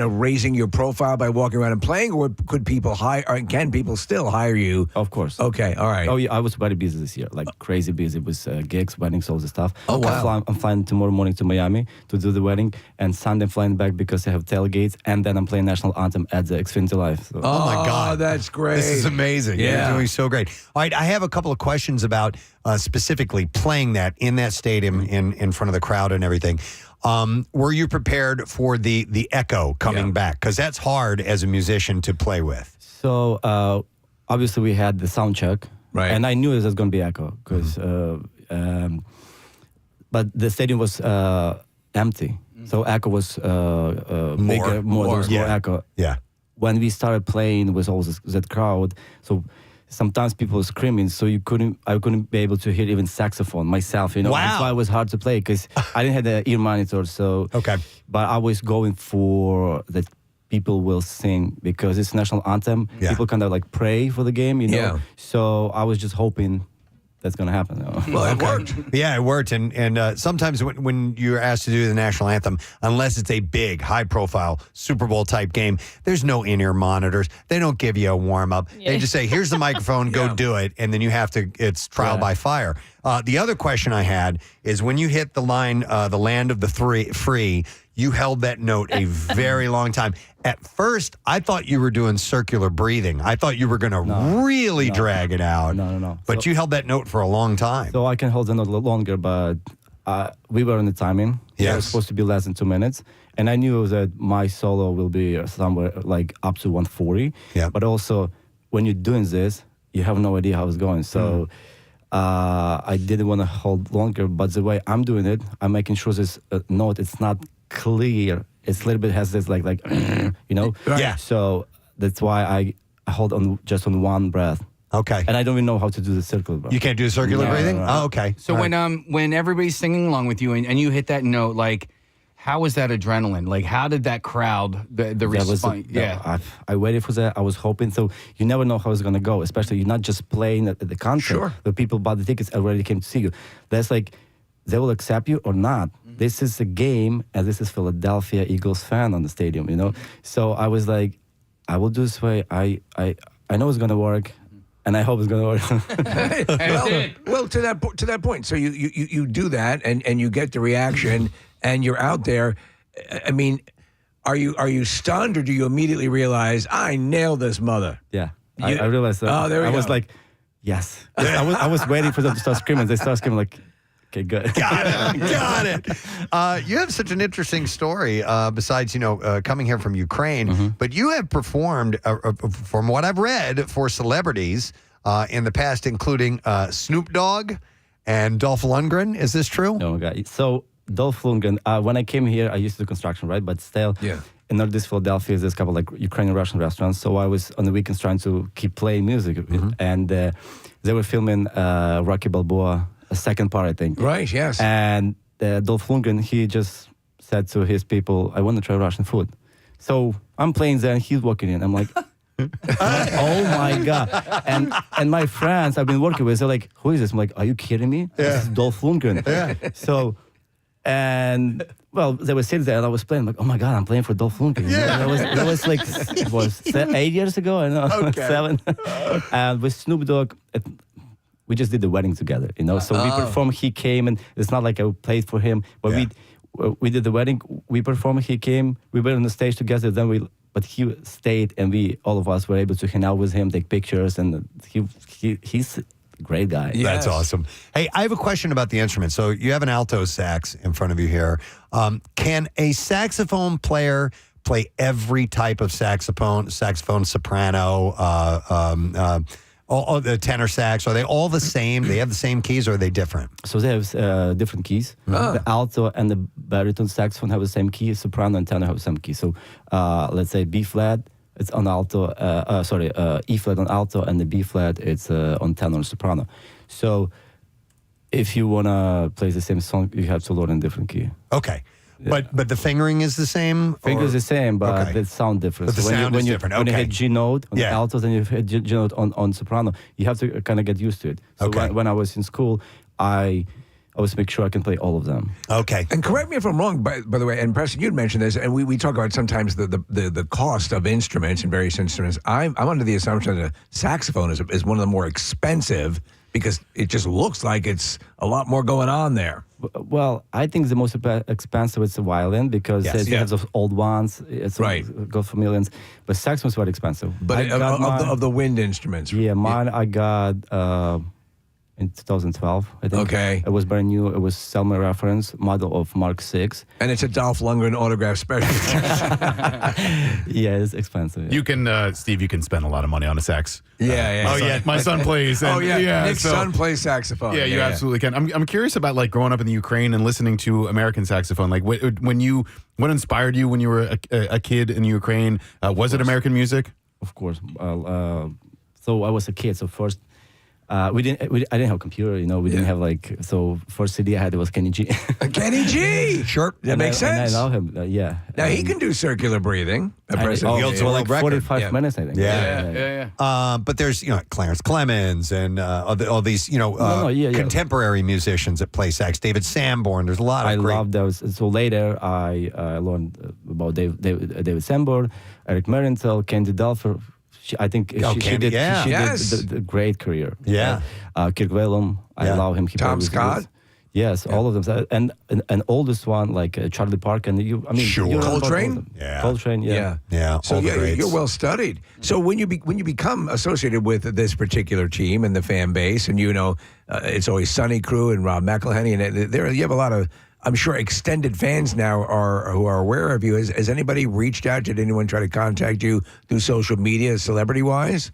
of raising your profile by walking around and playing, or could people hire? Or can people still hire you? Of course. Okay, all right. Oh yeah, I was very busy this year, crazy busy with gigs, weddings, all the stuff. Oh wow! I'm flying tomorrow morning to Miami to do the wedding, and Sunday I'm flying back because I have tailgates, and then I'm playing national anthem at the Xfinity Live. So. Oh my God, that's great! This is amazing. Yeah. You're doing so great. All right, I have a couple of questions about specifically playing that in that stadium in front of the crowd and everything. Were you prepared for the echo coming back? Because that's hard as a musician to play with. So obviously we had the sound check, right? And I knew it was going to be echo because, but the stadium was empty, so echo was bigger, more. There was more echo. Yeah. When we started playing with all that crowd, so. Sometimes people were screaming, so I couldn't be able to hear even saxophone myself. Wow. That's why it was hard to play because I didn't have the ear monitor. So okay, but I was going for that people will sing because it's national anthem. Yeah. People kind of pray for the game, Yeah. So I was just hoping that's going to happen. Well, it worked. Yeah, it worked. And sometimes when you're asked to do the national anthem, unless it's a big, high-profile Super Bowl type game, there's no in-ear monitors. They don't give you a warm-up. Yeah. They just say, here's the microphone, go do it. And then you have to, it's trial by fire. The other question I had is when you hit the line, the land of the free, you held that note a very long time. At first, I thought you were doing circular breathing. I thought you were going to really drag it out. No. But you held that note for a long time. So I can hold the note a little longer, but we were on the timing. Yes. It was supposed to be less than 2 minutes. And I knew that my solo will be somewhere up to 140. Yeah. But also, when you're doing this, you have no idea how it's going. So I didn't want to hold longer, but the way I'm doing it, I'm making sure this note, it's not clear. It's a little bit has this Yeah. So that's why I hold on just on one breath. Okay. And I don't even know how to do the circle breath. You can't do circular breathing? No. Oh, okay. So when everybody's singing along with you and you hit that note, how was that adrenaline? How did that crowd, the response? I waited for that. I was hoping. So you never know how it's going to go, especially you're not just playing at the concert. Sure. The people bought the tickets already came to see you. That's they will accept you or not. This is a game, and this is Philadelphia Eagles fan on the stadium, So I was like, I will do this way. I know it's going to work. And I hope it's going to work. well, to that point. So you do that, and you get the reaction, and you're out there. I mean, are you stunned, or do you immediately realize I nailed this mother? Yeah, I realized that. Oh, there we go. I was like, yes. I was waiting for them to start screaming. They start screaming okay, good. Got it. You have such an interesting story. Besides, coming here from Ukraine, but you have performed, from what I've read, for celebrities in the past, including Snoop Dogg and Dolph Lundgren. Is this true? Oh my God. So Dolph Lundgren. When I came here, I used to do construction, right? But still, in Northeast Philadelphia, there's a couple Ukrainian Russian restaurants. So I was on the weekends trying to keep playing music, and they were filming Rocky Balboa. A second part, I think. Right, yes. And Dolph Lundgren, he just said to his people, I want to try Russian food. So I'm playing there, and he's walking in. I'm like, oh my God. And my friends I've been working with, they're like, who is this? I'm like, are you kidding me? This is Dolph Lundgren. Yeah. So, and Well, they were sitting there and I was playing, like, oh my God, I'm playing for Dolph Lundgren. Yeah. That was like, 8 years ago? I know, Okay. 7. And with Snoop Dogg, we just did the wedding together, So we performed, he came, and it's not like I played for him, but we did the wedding, we performed, he came, we were on the stage together, but he stayed, and all of us were able to hang out with him, take pictures, and he's great guy. Yes. That's awesome. Hey, I have a question about the instrument. So you have an alto sax in front of you here. Can a saxophone player play every type of saxophone, soprano, all the tenor sax? Are they all the same? They have the same keys, or are they different? So they have different keys. The alto and the baritone saxophone have the same key. Soprano and tenor have the same key. So let's say B flat, it's on alto. E flat on alto, and the B flat it's on tenor and soprano. So if you wanna play the same song, you have to learn a different key. Okay. Yeah. But the fingering is the same? Fingers the same, but the sound different. But the sound is different. When you hit G note on the altos and you hit G note on soprano, you have to kind of get used to it. So when I was in school, I always make sure I can play all of them. Okay. And correct me if I'm wrong, by the way, and Preston, you'd mentioned this, and we talk about sometimes the cost of instruments and various instruments. I'm under the assumption that a saxophone is one of the more expensive because it just looks like it's a lot more going on there. Well, I think the most expensive is the violin because it has those old ones. It's go for millions. But saxophone is very expensive. But of the wind instruments. Yeah, mine I got in 2012, I think. Okay. It was brand new. It was Selma reference, model of Mark 6. And it's a Dolph Lundgren autograph special. Yeah, it's expensive. Yeah. You can, Steve, you can spend a lot of money on a sax. Yeah. My son plays. And, Nick's son plays saxophone. Yeah, you absolutely can. I'm curious about like growing up in the Ukraine and listening to American saxophone. Like what inspired you when you were a kid in Ukraine? Was it American music? Of course. So I was a kid. So first. I didn't have a computer, we didn't have first CD I had was Kenny G. Kenny G! Sure, that makes sense. And I love him, yeah. Now he can do circular breathing. Like 45 minutes, I think. Yeah. But there's, Clarence Clemens and all these, contemporary musicians that play sax. David Sanborn, there's a lot of I love those. So later I learned about David Sanborn, Eric Marienthal, Candy Dulfer. I think she did the great career. Yeah. Kirk Whalum, I love him. Tom Scott. Yes, all of them. And oldest one, like Charlie Parker. And sure. Coltrane? Coltrane, Yeah. So you're well studied. So when you become associated with this particular team and the fan base, and it's always Sonny Crew and Rob McElhenney, and you have a lot of, I'm sure, extended fans now who are aware of you. Has anybody reached out? Did anyone try to contact you through social media, celebrity-wise?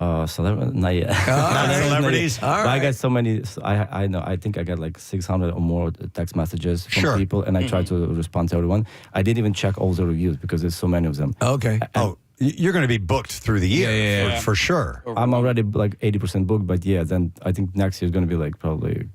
Not yet. Not celebrities? All right. I got so many. I know. I think I got like 600 or more text messages from people, and I try to respond to everyone. I didn't even check all the reviews because there's so many of them. Okay. You're going to be booked through the year for sure. I'm already like 80% booked, but then I think next year is going to be like probably.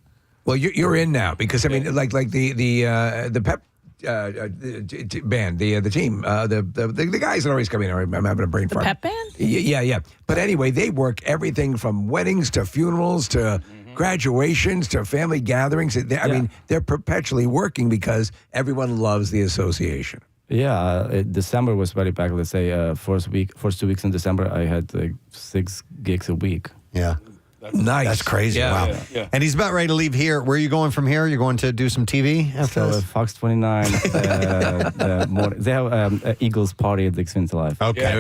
Well, you're in now because like the Pep band, the team, the guys that always come in. I'm having a brain fart. Pep band? Yeah. But anyway, they work everything from weddings to funerals to graduations to family gatherings. I mean, they're perpetually working because everyone loves the association. Yeah, December was very packed. Let's say first 2 weeks in December, I had like 6 gigs a week. Yeah. Nice. That's crazy. Wow. Yeah. And he's about ready to leave here. Where are you going from here? You're going to do some TV after this? Fox 29. They have Eagles party at the Xfinity Live. Okay. All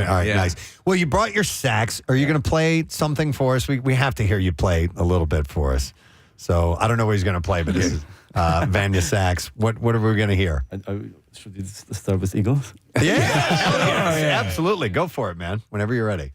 right, nice. Well, you brought your sax. Are you going to play something for us? We have to hear you play a little bit for us. So I don't know what he's going to play, but this is Vanya Sax. What are we going to hear? Should we start with Eagles? Yeah. Absolutely. Go for it, man. Whenever you're ready.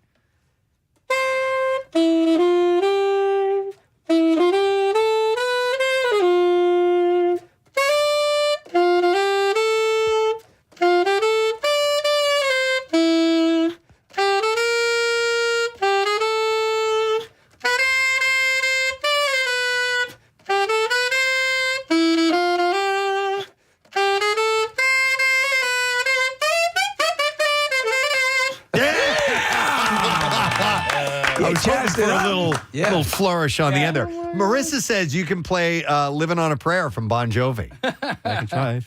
was hoping jazzed for it a up. little flourish on the end there. Marissa says you can play "Living on a Prayer" from Bon Jovi. I can try.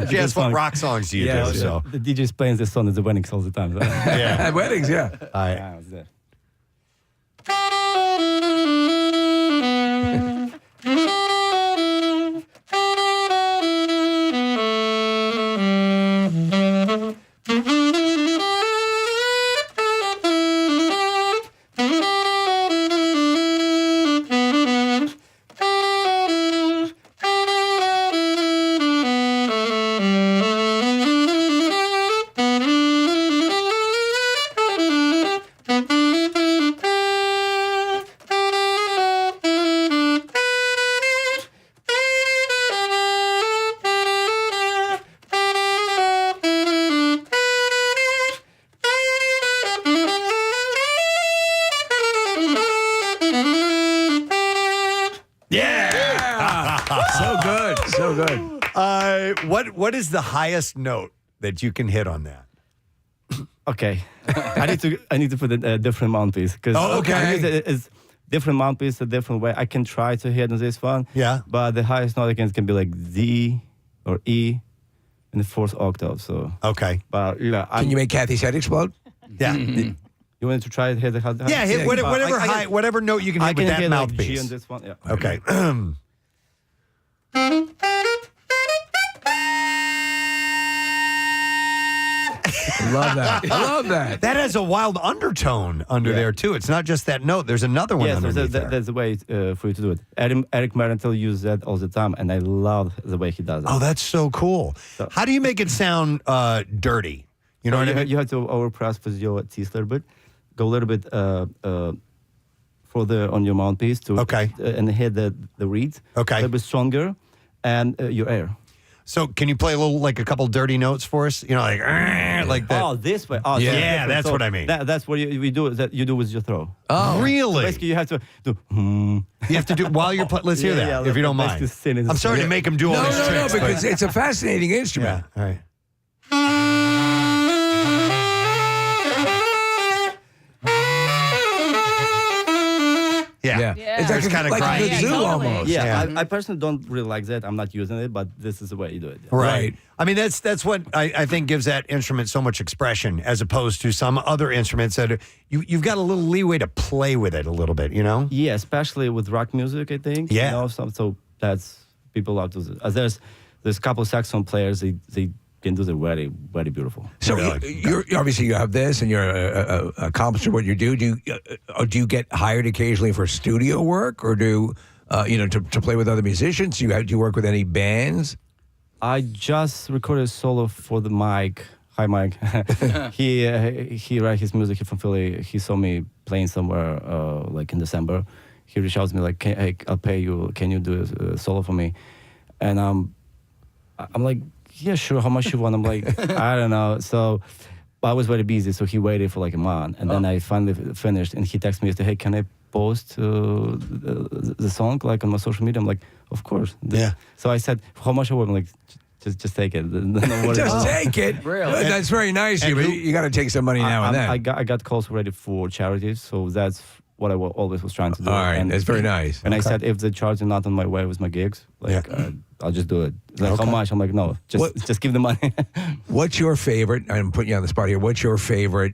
She asked what rock songs do you do. So the DJ's playing this song at the weddings all the time. So. At weddings, yeah. All right. I was there. So good. So good. What is the highest note that you can hit on that? Okay, I need to put a different mouthpiece because it's different mouthpiece a different way. I can try to hit on this one. Yeah, but the highest note again can be like D or E in the fourth octave. So okay, but can you make Kathy's head explode? Yeah. You wanted to try it? Hit the Yeah, hit whatever note you can hit with that hit like mouthpiece. G on this one. Yeah. Okay. Love that. I love that. That has a wild undertone under there too. It's not just that note. There's another one Yes, underneath there. there's a way for you to do it. Eric Marantel uses that all the time, and I love the way he does it. Oh, that's so cool. How do you make it sound dirty? You know what I mean? You have to overpress with your teeth a little bit. Go a little bit further on your mouthpiece to and hit the reeds. Okay. A little bit stronger, and your air. So can you play a couple dirty notes for us? You know, like that. Oh, this way. Oh, yeah, so that's what I mean. That's what we do. That you do with your throat. Oh, really? So basically, you have to do. You have to do while you're. Let's hear that, if you don't mind. I'm sorry to make him do all these tricks. No, because it's a fascinating instrument. All right. Yeah. It's like a kazoo almost. Yeah, I personally don't really like that. I'm not using it, but this is the way you do it. Right. I mean, that's what I think gives that instrument so much expression as opposed to some other instruments that you've got a little leeway to play with it a little bit, you know? Yeah, especially with rock music, I think. Yeah. You know, so that's people love to. There's a couple of saxophone players. They can do it very, very beautiful. So you're obviously you have this, and you're accomplished at what you do. Do you get hired occasionally for studio work, or to play with other musicians? Do you work with any bands? I just recorded a solo for the Mike. Hi, Mike. He write his music. He's from Philly. He saw me playing somewhere like in December. He reached out to me like, "Hey, I'll pay you. Can you do a solo for me?" And I'm like, "Yeah, sure. How much you want?" I'm like, "I don't know." So I was very busy, so he waited for like a month, and then I finally finished. And he texted me and said, "Hey, can I post the song like on my social media?" I'm like, "Of course." Yeah. So I said, "How much I want?" I'm like, "Just take it." Just take it. Really? That's very nice of you. But you got to take some money now and then. I got calls already for charities, so that's what I always was trying to do. All right, and that's very nice. And I said, if the charge is not on my way with my gigs, I'll just do it. Like, how much? I'm like, no, just give the money. What's your favorite? I'm putting you on the spot here. What's your favorite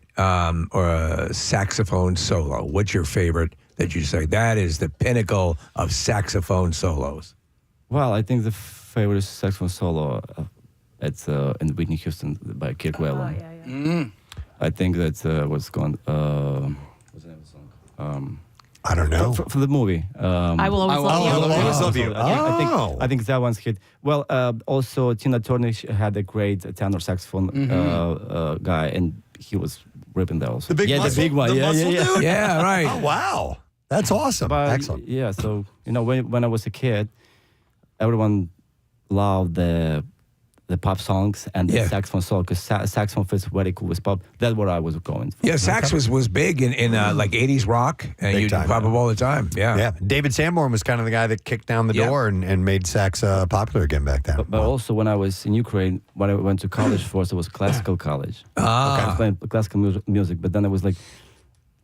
saxophone solo? What's your favorite that you say that is the pinnacle of saxophone solos? Well, I think the favorite saxophone solo, it's in Whitney Houston by Kirk Whelan. I think that's what's going. What's the name of the song? I don't know. For the movie. I Will Always Love You. I think that one's hit. Well, also Tina Turner had a great tenor saxophone guy, and he was ripping that also. The big muscle, the big one. the muscle dude? Yeah, right. Oh, wow. That's awesome. Excellent. Yeah, so, when I was a kid, everyone loved the pop songs and the saxophone solo, because saxophone fits very cool with pop. That's what I was going for. Yeah, sax was big in like 80s rock, and you pop up all the time. Yeah. David Sanborn was kind of the guy that kicked down the door and made sax popular again back then. But also when I was in Ukraine, when I went to college first, it was classical college. I was playing classical music, but then I was like,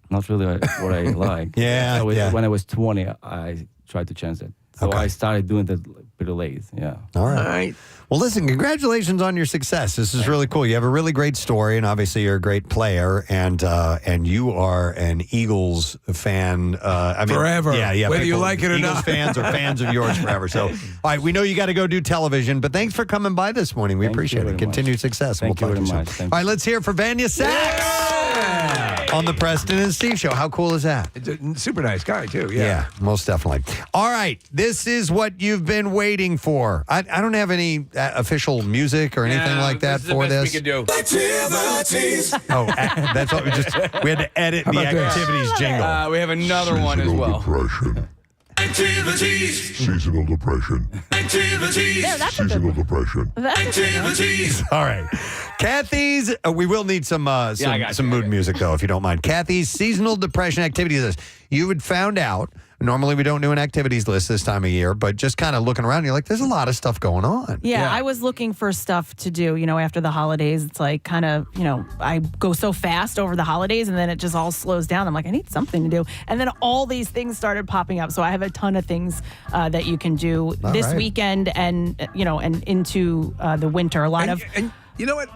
not really what I like. Yeah, yeah. When I was 20, I tried to change it. So I started doing that pretty late. Yeah. All right. Well, listen, congratulations on your success. This is really cool. You have a really great story, and obviously you're a great player, and you are an Eagles fan. Forever. Yeah. Whether you people- like it or Eagles not. fans are fans of yours forever. So, all right, we know you got to go do television, but thanks for coming by this morning. We appreciate it. Continued success. Thank you We'll very talk much. to you soon. All right, let's hear it for Vanya Sax on the Preston and Steve Show. How cool is that? Super nice guy, too. Yeah, most definitely. All right, this is what you've been waiting for. I don't have any official music or anything like that for this. We could do. Oh, that's what we had to edit the activities jingle. We have another one as well. Activities. Seasonal depression. Activities. Yeah, that's a good Seasonal one. depression. Activities. All right, Kathy's. We will need some mood music though, if you don't mind. Kathy's seasonal depression activities list. You had found out. Normally, we don't do an activities list this time of year, but just kind of looking around, you're like, there's a lot of stuff going on. Yeah, I was looking for stuff to do, after the holidays. It's like kind of, I go so fast over the holidays and then it just all slows down. I'm like, I need something to do. And then all these things started popping up. So I have a ton of things that you can do this weekend and, and into the winter. A lot of. And you know what?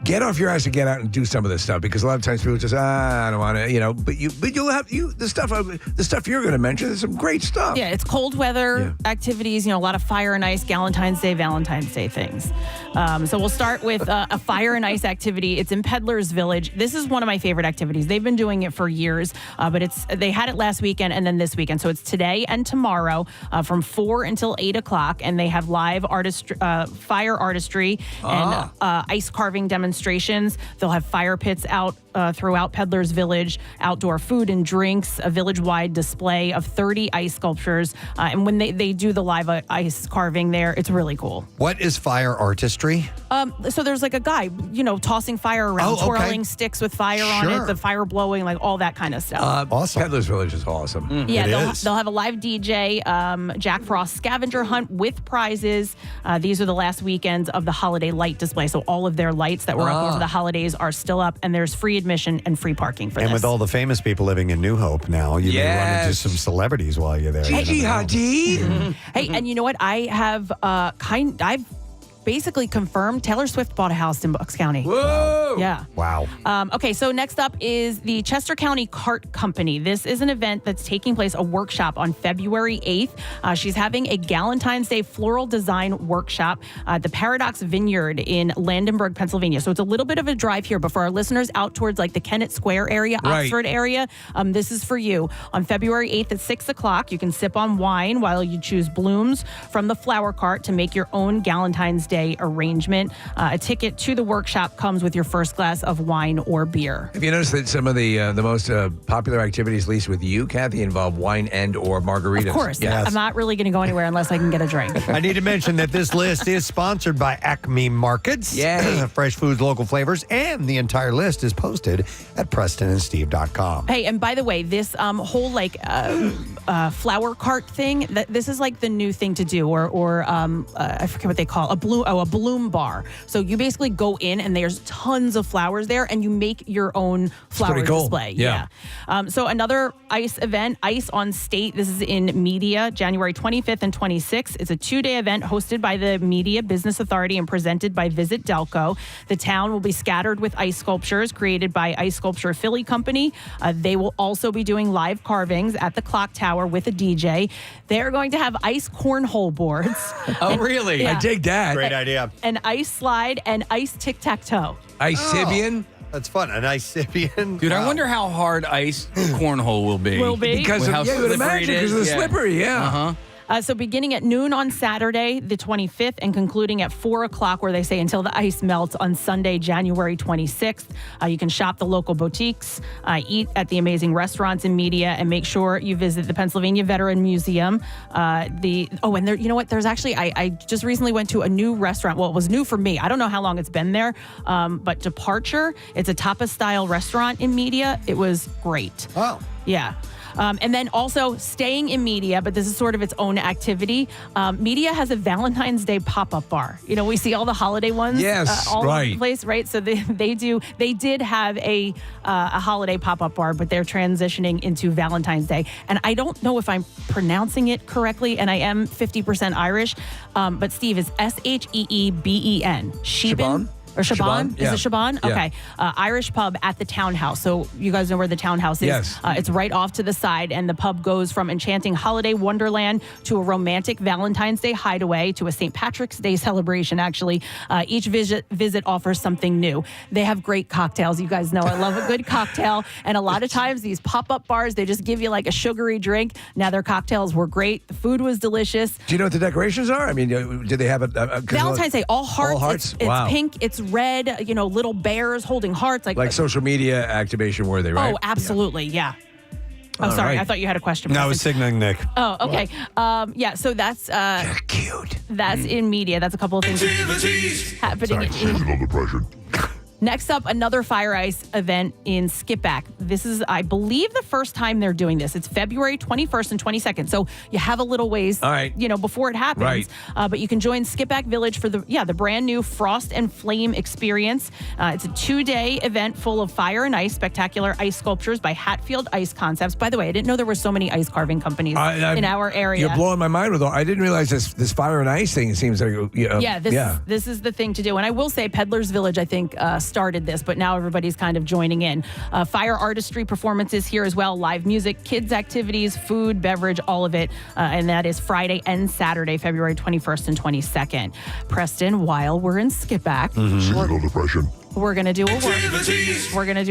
Get off your ass and get out and do some of this stuff, because a lot of times people just I don't want to, but you'll have the stuff you're going to mention. There's some great stuff. Yeah, it's cold weather activities. A lot of fire and ice, Valentine's Day things. So we'll start with a fire and ice activity. It's in Peddler's Village. This is one of my favorite activities. They've been doing it for years, but they had it last weekend and then this weekend. So it's today and tomorrow from 4 until 8 o'clock, and they have live fire artistry and ice carving demonstrations. They'll have fire pits out throughout Peddler's Village, outdoor food and drinks, a village-wide display of 30 ice sculptures. And when they do the live ice carving there, it's really cool. What is fire artistry? So there's like a guy, tossing fire around, twirling sticks with fire on it, the fire blowing, like all that kind of stuff. Awesome. Peddler's Village is awesome. Yeah, they'll have a live DJ, Jack Frost scavenger hunt with prizes. These are the last weekends of the holiday light display. So all of their lights that were up over the holidays are still up, and there's free admission and free parking for this. And with all the famous people living in New Hope now, you may run into some celebrities while you're there. Gigi Hadid. Hey, and you know what? I have I've basically confirmed Taylor Swift bought a house in Bucks County. Whoa! Yeah. Wow. Okay, so next up is the Chester County Cart Company. This is an event that's taking place, a workshop on February 8th. She's having a Galentine's Day floral design workshop at the Paradox Vineyard in Landenberg, Pennsylvania. So it's a little bit of a drive here, but for our listeners out towards like the Kennett Square area, Oxford area, this is for you. On February 8th at 6 o'clock, you can sip on wine while you choose blooms from the flower cart to make your own Galentine's Day arrangement. A ticket to the workshop comes with your first glass of wine or beer. Have you noticed that some of the most popular activities, at least with you, Kathy, involve wine and or margaritas? Of course. Yes. I'm not really going to go anywhere unless I can get a drink. I need to mention that this list is sponsored by Acme Markets. Yay. Fresh foods, local flavors, and the entire list is posted at PrestonandSteve.com. Hey, and by the way, this whole flower cart thing, this is like the new thing to do, or I forget what they call a bloom bar. So you basically go in and there's tons of flowers there, and you make your own flower display. Yeah. So another ice event, Ice on State. This is in Media, January 25th and 26th. It's a 2-day event hosted by the Media Business Authority and presented by Visit Delco. The town will be scattered with ice sculptures created by Ice Sculpture Philly Company. They will also be doing live carvings at the clock tower with a DJ. They're going to have ice cornhole boards. Oh, really? Yeah. I dig that. Great idea. An ice slide and ice tic-tac-toe. Icibian? That's fun. An Icibian. Dude, I wonder how hard ice cornhole will be. Because With of, how you would slippery imagine, it because of the is. slippery, yeah. Uh-huh. So beginning at noon on Saturday, the 25th, and concluding at 4 o'clock, where they say until the ice melts on Sunday, January 26th. You can shop the local boutiques, eat at the amazing restaurants in Media, and make sure you visit the Pennsylvania Veteran Museum. And there, you know what? There's actually, I just recently went to a new restaurant. Well, it was new for me. I don't know how long it's been there, but Departure, it's a tapas-style restaurant in Media. It was great. Oh. Yeah. And then also staying in media, but this is sort of its own activity. Media has a Valentine's Day pop-up bar. You know, we see all the holiday ones all over the place, right? So they did have a holiday pop-up bar, but they're transitioning into Valentine's Day. And I don't know if I'm pronouncing it correctly, and I am 50% Irish, but Steve is Sheeben. Siobhan? Or Siobhan? Yeah. Is it Siobhan? Yeah. Okay. Irish pub at the Townhouse. So you guys know where the Townhouse is. Yes. It's right off to the side, and the pub goes from enchanting holiday wonderland to a romantic Valentine's Day hideaway to a St. Patrick's Day celebration, actually. Each visit offers something new. They have great cocktails. You guys know I love a good cocktail. And a lot of times these pop-up bars, they just give you like a sugary drink. Now their cocktails were great. The food was delicious. Do you know what the decorations are? I mean, do they have a Valentine's Day, all hearts. All hearts? It's Wow. pink. It's red. You know, little bears holding hearts. Like social media activation worthy, right? Oh, absolutely. Yeah. Oh, All sorry. right. I thought you had a question. No, I was signaling Nick. Oh, okay. Yeah, so that's cute. That's in media. That's a couple of things happening. Seasonal depression. Next up, another Fire Ice event in Skipback. This is, I believe, the first time they're doing this. It's February 21st and 22nd. So you have a little ways, before it happens. Right. But you can join Skipback Village for the brand new Frost and Flame experience. It's a 2-day event full of fire and ice, spectacular ice sculptures by Hatfield Ice Concepts. By the way, I didn't know there were so many ice carving companies in our area. You're blowing my mind with all. I didn't realize this fire and ice thing. It seems like This is the thing to do. And I will say Peddler's Village, I think, started this, but now everybody's kind of joining in. Fire artistry performances here as well, live music, kids activities, food, beverage, all of it. And that is Friday and Saturday, February 21st and 22nd. Preston, while we're in Skipback, Seasonal depression. we're going to do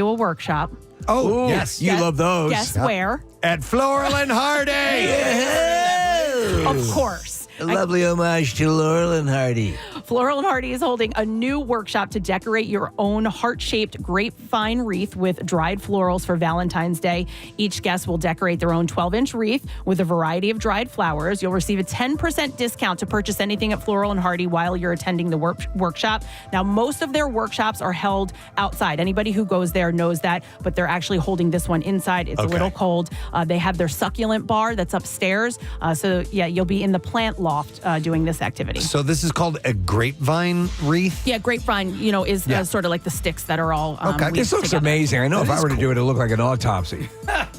a workshop. Oh, yes. You love those. Guess where? At Floral and Hardy. Of course. A lovely homage to Laurel and Hardy. Floral and Hardy is holding a new workshop to decorate your own heart-shaped grapevine wreath with dried florals for Valentine's Day. Each guest will decorate their own 12-inch wreath with a variety of dried flowers. You'll receive a 10% discount to purchase anything at Floral and Hardy while you're attending the workshop. Now, most of their workshops are held outside. Anybody who goes there knows that, but they're actually holding this one inside. It's a little cold. They have their succulent bar that's upstairs. You'll be in the plant loft doing this activity. So this is called a grapevine wreath? Yeah, grapevine, is sort of like the sticks that are all This looks together. amazing. I know if I were to do it, it'll look like an autopsy.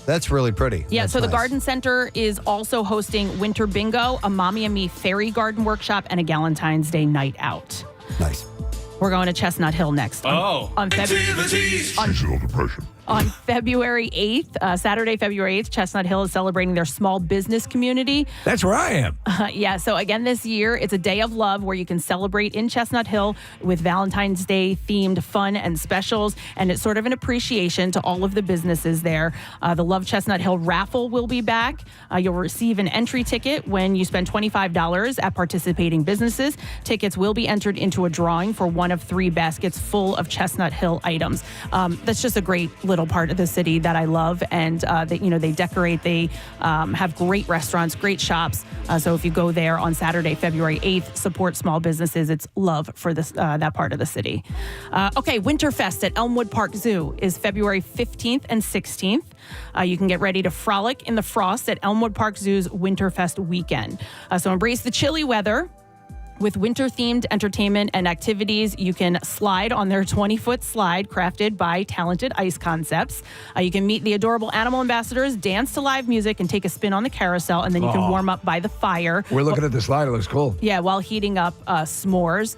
That's really pretty. Yeah, That's so the nice. Garden Center is also hosting Winter Bingo, a Mommy and Me Fairy Garden Workshop, and a Galentine's Day Night Out. Nice. We're going to Chestnut Hill next. On Seasonal depression. On February 8th, Saturday, February 8th, Chestnut Hill is celebrating their small business community. That's where I am. So again, this year, it's a day of love where you can celebrate in Chestnut Hill with Valentine's Day themed fun and specials. And it's sort of an appreciation to all of the businesses there. The Love Chestnut Hill raffle will be back. You'll receive an entry ticket when you spend $25 at participating businesses. Tickets will be entered into a drawing for one of 3 baskets full of Chestnut Hill items. That's just a great little part of the city that I love, and they decorate. They have great restaurants, great shops. So if you go there on Saturday, February 8th, support small businesses. It's love for this that part of the city. Winterfest at Elmwood Park Zoo is February 15th and 16th. You can get ready to frolic in the frost at Elmwood Park Zoo's Winterfest weekend. So embrace the chilly weather. With winter-themed entertainment and activities, you can slide on their 20-foot slide crafted by Talented Ice Concepts. You can meet the adorable animal ambassadors, dance to live music, and take a spin on the carousel, and then you can warm up by the fire. We're looking at the slide. It looks cool. Yeah, while heating up s'mores.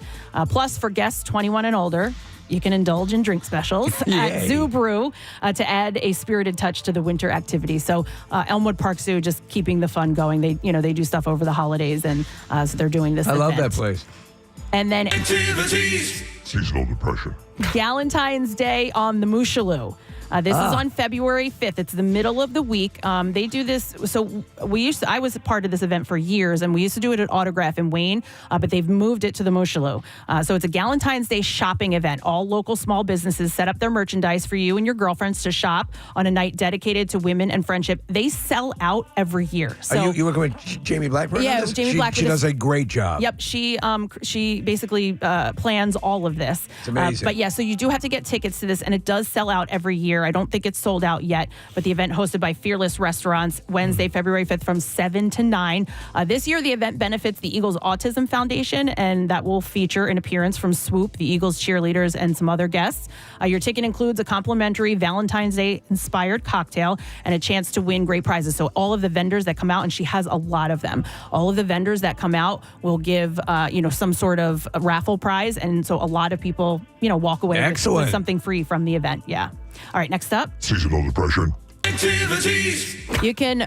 Plus, for guests 21 and older, you can indulge in drink specials at Zoo Brew to add a spirited touch to the winter activity. So Elmwood Park Zoo just keeping the fun going. They do stuff over the holidays, and so they're doing this I event. love that place. And then Seasonal depression. Galentine's Day on the Mooshaloo. This is on February 5th. It's the middle of the week. They do this. So I was a part of this event for years, and we used to do it at Autograph in Wayne, but they've moved it to the Mooshaloo. So it's a Galentine's Day shopping event. All local small businesses set up their merchandise for you and your girlfriends to shop on a night dedicated to women and friendship. They sell out every year. So Are you working with Jamie Blackburn? Yeah, on this? Jamie Blackburn. She does a great job. Yep, she basically plans all of this. It's amazing. But yeah, so you do have to get tickets to this, and it does sell out every year. year. I don't think it's sold out yet, but the event hosted by Fearless Restaurants Wednesday, February 5th from 7 to 9. This year, the event benefits the Eagles Autism Foundation, and that will feature an appearance from Swoop, the Eagles cheerleaders, and some other guests. Your ticket includes a complimentary Valentine's Day inspired cocktail and a chance to win great prizes. So all of the vendors that come out, and she has a lot of them, all of the vendors that come out will give, some sort of raffle prize. And so a lot of people, walk away with something free from the event. Yeah. All right, next up. Seasonal depression. You can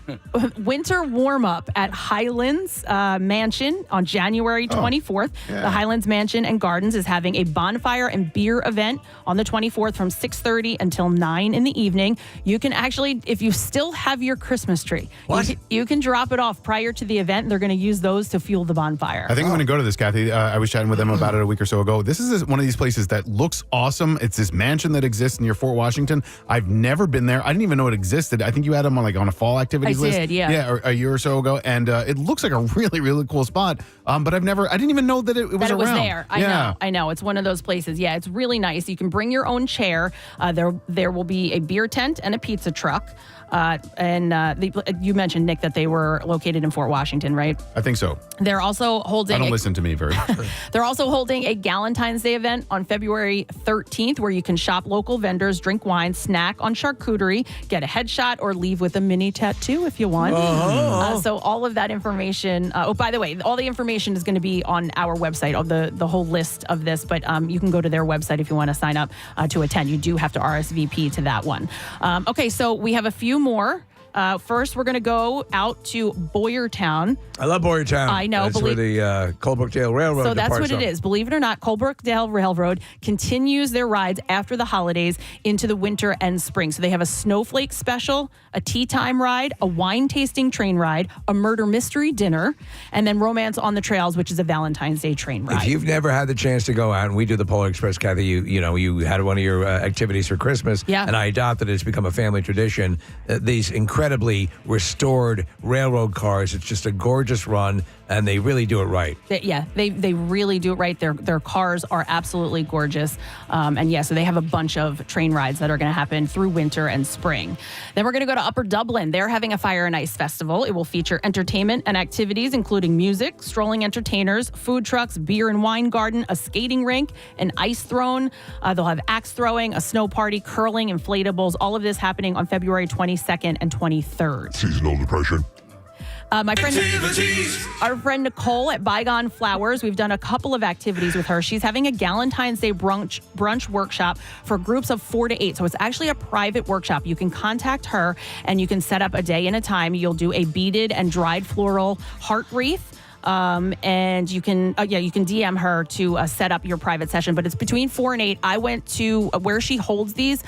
winter warm up at Highlands Mansion on January 24th. yeah. The Highlands Mansion and Gardens is having a bonfire and beer event on the 24th from 6:30 until 9 in the evening. You can actually, if you still have your Christmas tree, you can drop it off prior to the event. They're going to use those to fuel the bonfire. I think I'm going to go to this, Kathy. I was chatting with them about it a week or so ago. This is one of these places that looks awesome. It's this mansion that exists near Fort Washington. I've never been there. I didn't even know it existed. I think you had them on a fall activities list. I did, yeah. Yeah, a year or so ago, and it looks like a really, really cool spot. But I didn't even know that it was around. There. I know. It's one of those places. Yeah, it's really nice. You can bring your own chair. There will be a beer tent and a pizza truck. You mentioned, Nick, that they were located in Fort Washington, right? I think so. They're also holding. I don't listen to me very. They're also holding a Galentine's Day event on February 13th, where you can shop local vendors, drink wine, snack on charcuterie, get a headshot, or leave with a mini tattoo if you want. So all of that information. By the way, all the information is going to be on our website, of the whole list of this. But you can go to their website if you want to sign up to attend. You do have to RSVP to that one. Okay, so we have a few more. First, we're going to go out to Boyertown. I love Boyertown. I know. That's where the Colebrookdale Railroad So that's departs what it from. is. Believe it or not, Colebrookdale Railroad continues their rides after the holidays into the winter and spring. So they have a snowflake special, a tea time ride, a wine tasting train ride, a murder mystery dinner, and then Romance on the Trails, which is a Valentine's Day train ride. If you've never had the chance to go out, and we do the Polar Express, Kathy, you had one of your activities for Christmas, and I adopted it. It's become a family tradition. These incredibly restored railroad cars. It's just a gorgeous run, and they really do it right. They really do it right. Their cars are absolutely gorgeous. So they have a bunch of train rides that are going to happen through winter and spring. Then we're going to go to Upper Dublin. They're having a Fire and Ice Festival. It will feature entertainment and activities, including music, strolling entertainers, food trucks, beer and wine garden, a skating rink, an ice throne. They'll have axe throwing, a snow party, curling, inflatables, all of this happening on February 22nd and 23rd. Seasonal depression. Our friend Nicole at Bygone Flowers, we've done a couple of activities with her. She's having a Galentine's Day brunch workshop for groups of 4 to 8. So it's actually a private workshop. You can contact her and you can set up a day and a time. You'll do a beaded and dried floral heart wreath. And you can DM her to set up your private session, but it's between 4 and 8. I went to where she holds these.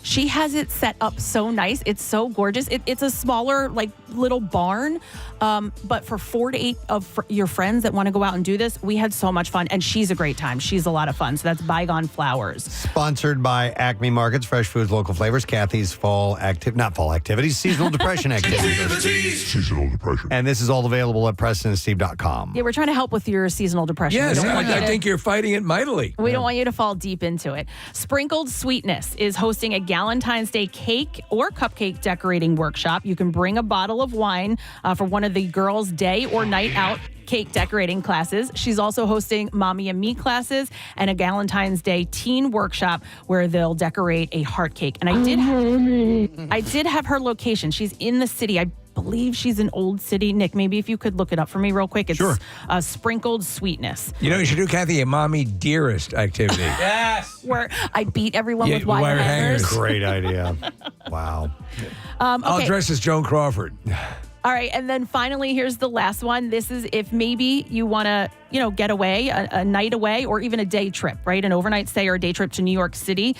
She has it set up so nice. It's so gorgeous. It's a smaller, little barn. But for 4 to 8 of your friends that want to go out and do this, we had so much fun. And she's a great time. She's a lot of fun. So that's Bygone Flowers. Sponsored by Acme Markets, fresh foods, local flavors. Kathy's seasonal depression activities. Seasonal depression. And this is all available at PrestonandSteve.com. Yeah, we're trying to help with your seasonal depression. Yes, I think you're fighting it mightily. We don't want you to fall deep into it. Sprinkled Sweetness is hosting a Galentine's Day cake or cupcake decorating workshop. You can bring a bottle of wine for one of the girls' day or night out cake decorating classes. She's also hosting Mommy and Me classes and a Galentine's Day teen workshop where they'll decorate a heart cake. And I did have her location. She's in the city. I believe she's in Old City. Nick, maybe if you could look it up for me real quick. It's Sprinkled Sweetness. You should do, Kathy, a Mommy Dearest activity. Yes. Where I beat everyone with wire hangers. Great idea. Wow. I'll dress as Joan Crawford. All right, and then finally, here's the last one. This is if maybe you want to, get away, a night away, or even a day trip, right? An overnight stay or a day trip to New York City.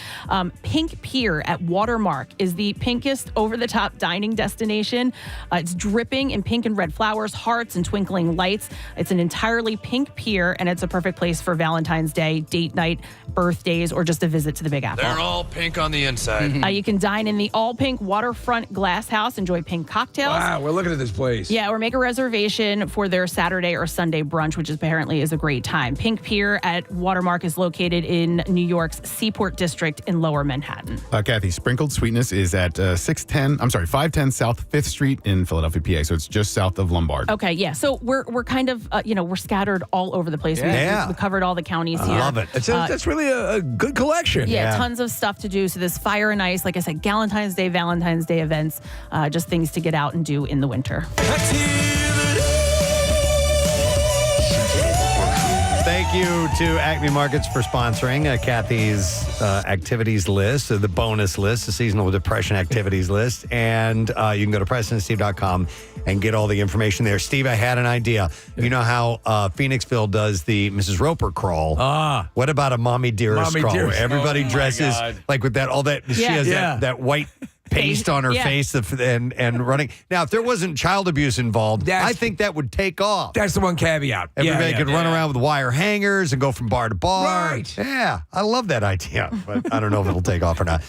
Pink Pier at Watermark is the pinkest over-the-top dining destination. It's dripping in pink and red flowers, hearts, and twinkling lights. It's an entirely pink pier, and it's a perfect place for Valentine's Day, date night, birthdays, or just a visit to the Big Apple. They're all pink on the inside. You can dine in the all-pink waterfront glass house, enjoy pink cocktails. Wow, we're looking at this place. Yeah, or make a reservation for their Saturday or Sunday brunch, which is apparently apparently is a great time. Pink Pier at Watermark is located in New York's Seaport District in Lower Manhattan. Kathy, Sprinkled Sweetness is at 510 South 5th Street in Philadelphia, PA. So it's just south of Lombard. Okay, yeah. So we're kind of, we're scattered all over the place. Yeah. We covered all the counties here. I love it. That's really a good collection. Yeah, tons of stuff to do. So this Fire and Ice, like I said, Galentine's Day, Valentine's Day events, just things to get out and do in the winter. Thank you to Acme Markets for sponsoring Kathy's activities list, the bonus list, the seasonal depression activities list. And you can go to PrestonandSteve.com and get all the information there. Steve, I had an idea. You know how Phoenixville does the Mrs. Roper crawl? What about a Mommy Dearest crawl? Where everybody dresses like with that, all that, she has that white paste on her face and running. Now, if there wasn't child abuse involved, I think that would take off. That's the one caveat. Everybody could run around with wire hangers and go from bar to bar. Right. Yeah, I love that idea, but I don't know if it'll take off or not.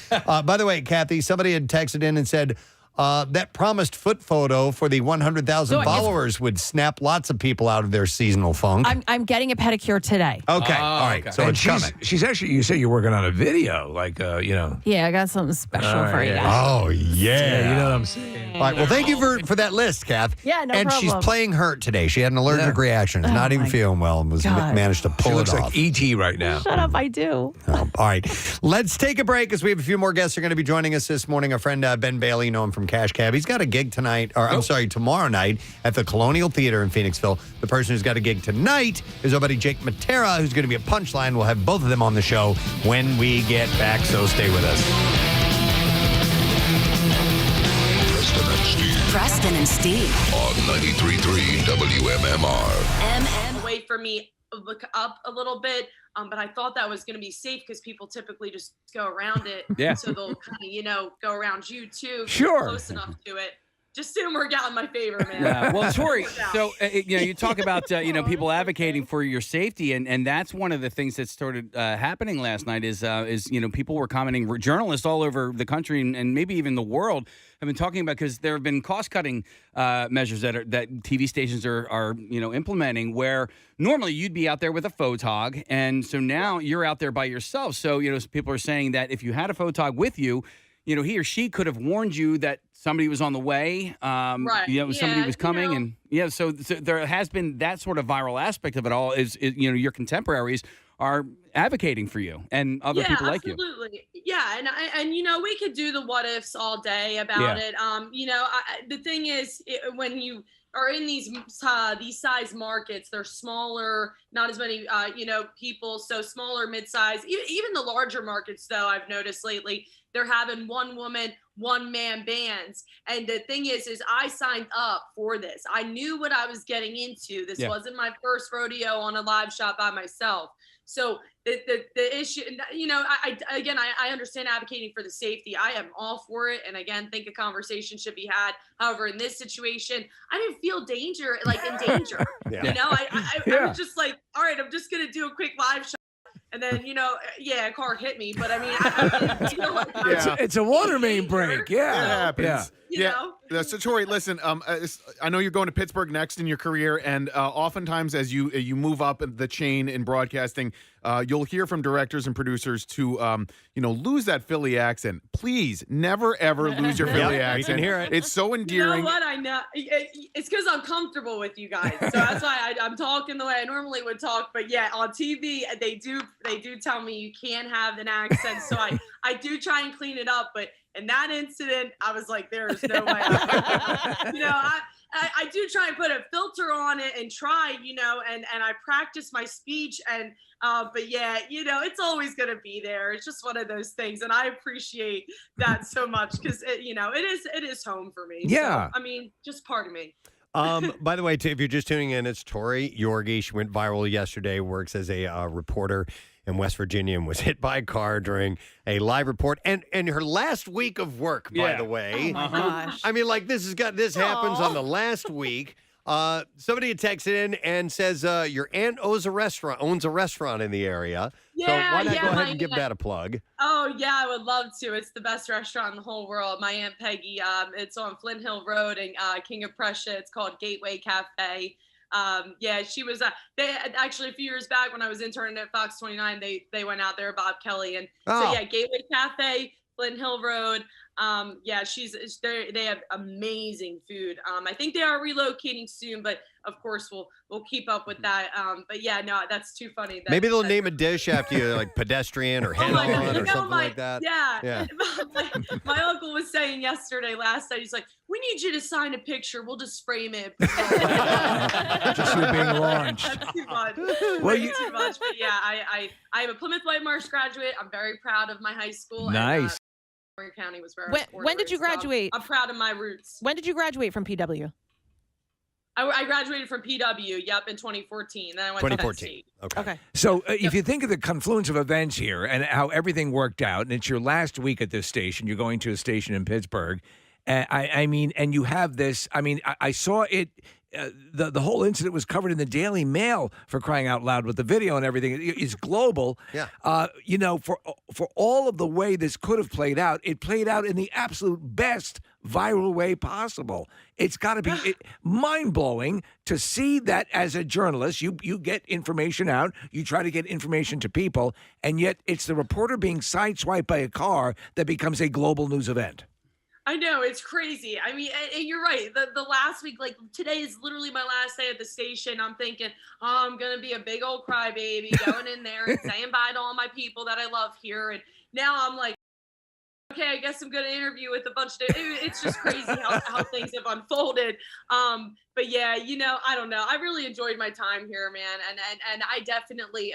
By the way, Kathy, somebody had texted in and said that promised foot photo for the 100,000 followers would snap lots of people out of their seasonal funk. I'm getting a pedicure today. Okay, all right. So it's coming. She's actually, you say you're working on a video, like, Yeah, I got something special for you. Oh, yeah. You know what I'm saying? All right, well, thank you for that list, Kath. Yeah, no and problem. she's playing hurt today. She had an allergic reaction. Not even feeling well and was managed to pull She looks it off. like E.T. right now. Shut up, I do. All right. Let's take a break as we have a few more guests who are going to be joining us this morning. Our friend Ben Bailey, you know him from Cash Cab. He's got a gig tonight, or I'm sorry, tomorrow night at the Colonial Theater in Phoenixville. The person who's got a gig tonight is our buddy Jake Mattera, who's going to be at Punchline. We'll have both of them on the show when we get back, so stay with us. Preston and Steve. On 93.3 WMMR. Wait for me look up a little bit, but I thought that was going to be safe because people typically just go around it. Yeah. So they'll kind of, go around you too. If Sure. you're close enough to it. Just didn't work out in my favor, man. Yeah. Well, Tori, so you talk about people advocating for your safety, and that's one of the things that started happening last night. Is people were commenting, journalists all over the country and maybe even the world have been talking about, because there have been cost cutting measures that TV stations are implementing, where normally you'd be out there with a photog, and so now you're out there by yourself. So people are saying that if you had a photog with you, he or she could have warned you that somebody was on the way, somebody was coming, and so there has been that sort of viral aspect of it all. Is your contemporaries are advocating for you and other people like you. Absolutely. Yeah, and we could do the what ifs all day about it. The thing is, when you are in these size markets, they're smaller, not as many people, so smaller, mid-size, even the larger markets though, I've noticed lately, they're having one woman, one man bands. And the thing is I signed up for this. I knew what I was getting into. This wasn't my first rodeo on a live shot by myself. So the issue, I understand advocating for the safety. I am all for it. And again, think a conversation should be had. However, in this situation, I didn't feel in danger. I was just like, all right, I'm just going to do a quick live shot. And then, a car hit me. But I mean, it's a water main break. Yeah. It happens. You know? So Tori, listen, I know you're going to Pittsburgh next in your career, and oftentimes as you move up the chain in broadcasting, you'll hear from directors and producers to lose that Philly accent. Please never ever lose your Philly accent. You can hear it. It's so endearing. You know what? I know it's because I'm comfortable with you guys, so that's why I'm talking the way I normally would talk. But yeah, on TV they do tell me you can't have an accent, so I do try and clean it up, but. In that incident, I was like, there is no way. I do try and put a filter on it and try, and I practice my speech. And, but yeah, it's always going to be there. It's just one of those things. And I appreciate that so much because, it is home for me. Yeah. So, just part of me. By the way, if you're just tuning in, it's Tori Yorgi. She went viral yesterday, works as a reporter in West Virginia and was hit by a car during a live report. And her last week of work, by the way. Oh, my gosh. This happens on the last week. Somebody had texted in and says, your aunt owns a restaurant in the area. So why not go ahead and give that a plug? Oh, yeah, I would love to. It's the best restaurant in the whole world. My Aunt Peggy, it's on Flint Hill Road and King of Prussia. It's called Gateway Cafe. yeah, she was. They actually a few years back when I was interning at Fox 29, they went out there, Bob Kelly, and so yeah, Gateway Cafe, Flint Hill Road. Yeah, they have amazing food. I think they are relocating soon, but of course we'll keep up with that. But yeah, no, that's too funny. Maybe they'll name a dish after you, like pedestrian or head-on or something like that. Yeah. My uncle was saying yesterday, last night, he's like, we need you to sign a picture. We'll just frame it. Just you being launched. That's too much. Well, Too much. But yeah, I am a Plymouth White Marsh graduate. I'm very proud of my high school. Nice. And, Montgomery County was where I was born. When did you graduate? So I'm proud of my roots. When did you graduate from PW? I graduated from PW, in 2014. Then I went to Penn State. Okay. So if you think of the confluence of events here and how everything worked out, and it's your last week at this station, you're going to a station in Pittsburgh. I mean, and you have this. I mean, I saw it. The whole incident was covered in the Daily Mail, for crying out loud, with the video and everything. It's global. Yeah. You know, for all of the way this could have played out, it played out in the absolute best viral way possible. It's got to be mind-blowing to see that as a journalist, you get information out, you try to get information to people, and yet it's the reporter being sideswiped by a car that becomes a global news event. I know, it's crazy. I mean, and you're right. The last week, like today is literally my last day at the station. I'm thinking, I'm going to be a big old crybaby going in there and saying bye to all my people that I love here. And now I'm like, okay, I guess I'm going to interview with a bunch of, it's just crazy how things have unfolded. But yeah, you know, I don't know. I really enjoyed my time here, man. And I definitely,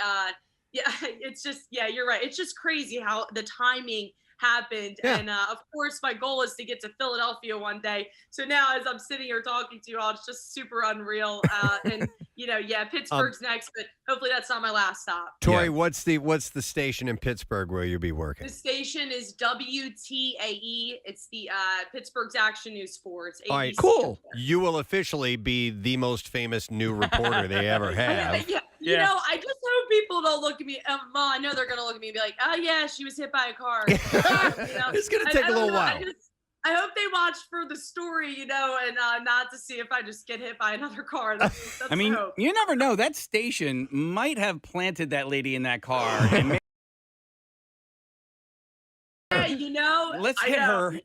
it's just, you're right. It's just crazy how the timing happened. And of course my goal is to get to Philadelphia one day. So now as I'm sitting here talking to you all, it's just super unreal. And you know, Pittsburgh's next, but hopefully that's not my last stop. Tori, what's the station in Pittsburgh where you'll be working? The station is WTAE. It's the Pittsburgh's Action News 4. It's ABC. All right, cool. You will officially be the most famous new reporter they ever have. You know, I just hope people don't look at me. Well, I know they're going to look at me and be like, oh, yeah, she was hit by a car. You know? It's going to take a little while. I hope they watch for the story, you know, and not to see if I just get hit by another car. That's I mean, hope. you never know. That station might have planted that lady in that car. And Yeah, you know. let's hit her.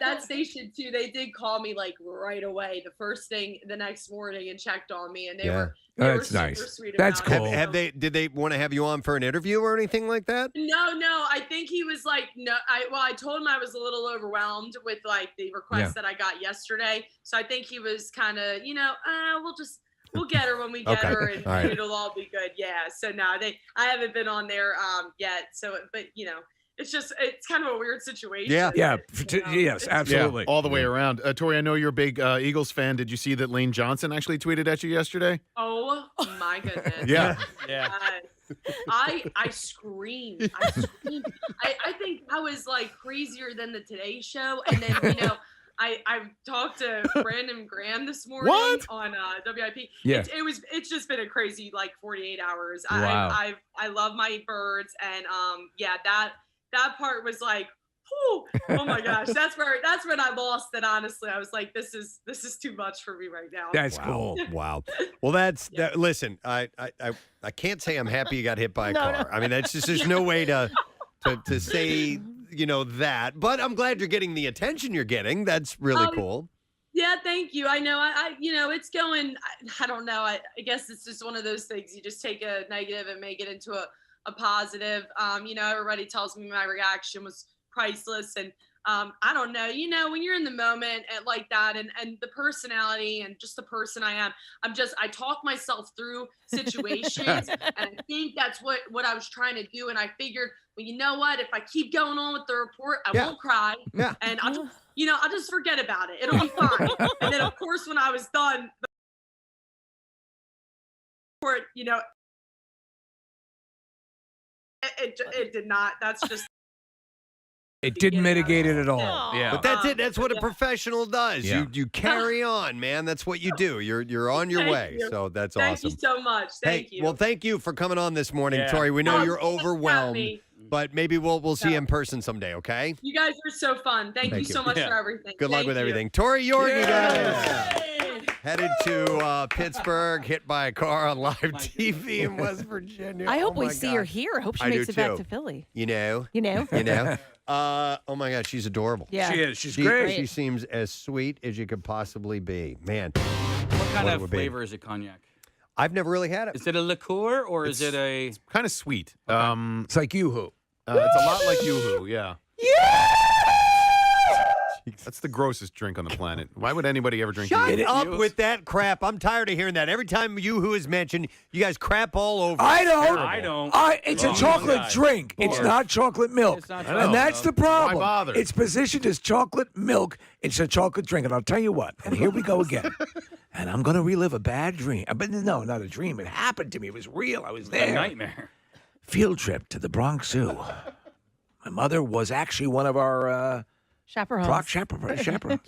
That station too, they did call me like right away the first thing the next morning and checked on me, and they were that's super nice. sweet That's about cool. it. Did they want to have you on for an interview or anything like that? No, I think he was like, no, I told him I was a little overwhelmed with like the request that I got yesterday. So I think he was kind of, you know, we'll get her when we get her, and it'll all be good. Yeah. So no, I haven't been on there yet. So, but you know, it's kind of a weird situation. Yes, absolutely. All the way around. Tori, I know you're a big Eagles fan. Did you see that Lane Johnson actually tweeted at you yesterday? Oh my goodness. Yeah. I screamed. I think I was like crazier than the Today Show, and then you know. I talked to Brandon Graham this morning on WIP. Yeah. It's just been a crazy like 48 hours. Wow. I love my birds, and that part was like, oh my gosh, that's when I lost it. Honestly, I was like, this is too much for me right now. That's cool. Wow. Well, listen, I can't say I'm happy you got hit by a car. No. I mean, that's just there's no way to say. You know that, but I'm glad you're getting the attention you're getting. That's really cool. Yeah, thank you. I know. I you know, it's going. I don't know. I guess it's just one of those things. You just take a negative and make it into a positive. You know, everybody tells me my reaction was priceless, and I don't know. You know, when you're in the moment and like that, and the personality and just the person I am, I talk myself through situations, and I think that's what I was trying to do. And I figured, well, you know what? If I keep going on with the report, I won't cry, and I'll just forget about it. It'll be fine. And then, of course, when I was done, the report, you know, it did not. That's just. It didn't mitigate it at all. Yeah. But that's it. That's what a professional does. Yeah. You carry on, man. That's what you do. You're on your way. You. So that's Thank awesome. Thank you so much. Thank you. Well, thank you for coming on this morning, Tori. We know you're overwhelmed. but maybe we'll see you in person someday, okay? You guys are so fun. Thank you so much for everything. Good luck Thank with you. everything. Tori York, you guys. Headed to Pittsburgh, hit by a car on live TV in West Virginia. I hope Oh we my see God. her here. I hope she I makes do it back too. to Philly. You know. You know? You know. Oh my God, she's adorable. Yeah. She is. She's great. She seems as sweet as you could possibly be. Man. What kind What it of would be. flavor is it cognac? I've never really had it. Is it a liqueur or is it a? It's kind of sweet. It's like Yoo-hoo. It's a lot like Yoo-hoo, yeah. That's the grossest drink on the planet. Why would anybody ever drink Shut Yoo-hoo? up with that crap. I'm tired of hearing that. Every time Yoo-hoo is mentioned, you guys crap all over. I It's don't. terrible. I don't. It's a chocolate drink. It's not chocolate milk. It's not And chocolate that's the milk. problem. Why bother? It's positioned as chocolate milk. It's a chocolate drink. And I'll tell you what, and here we go again. And I'm going to relive a bad dream. But no, not a dream. It happened to me. It was real. I was there. A nightmare. Field trip to the Bronx Zoo. My mother was actually one of our Chaperones. chaperones.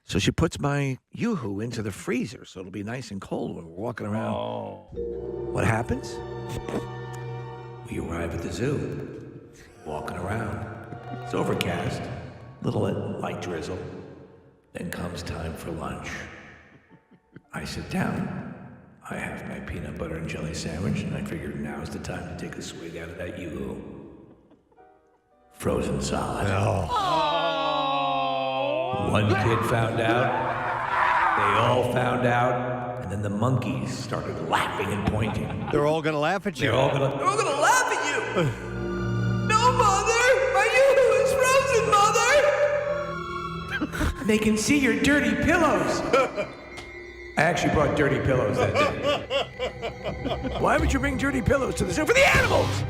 So she puts my Yoo-hoo into the freezer so it'll be nice and cold when we're walking around. Oh. What happens? We arrive at the zoo, walking around. It's overcast, little light drizzle. Then comes time for lunch. I sit down. I have my peanut butter and jelly sandwich, and I figured now's the time to take a swig out of that Yoo-hoo. Frozen solid. One kid found out. They all found out. And then the monkeys started laughing and pointing. They're all going to laugh at you. They're all gonna laugh at you. No, Mother! My Yoo-hoo is frozen, Mother! They can see your dirty pillows. I actually brought dirty pillows that day. Why would you bring dirty pillows to the zoo? For the animals!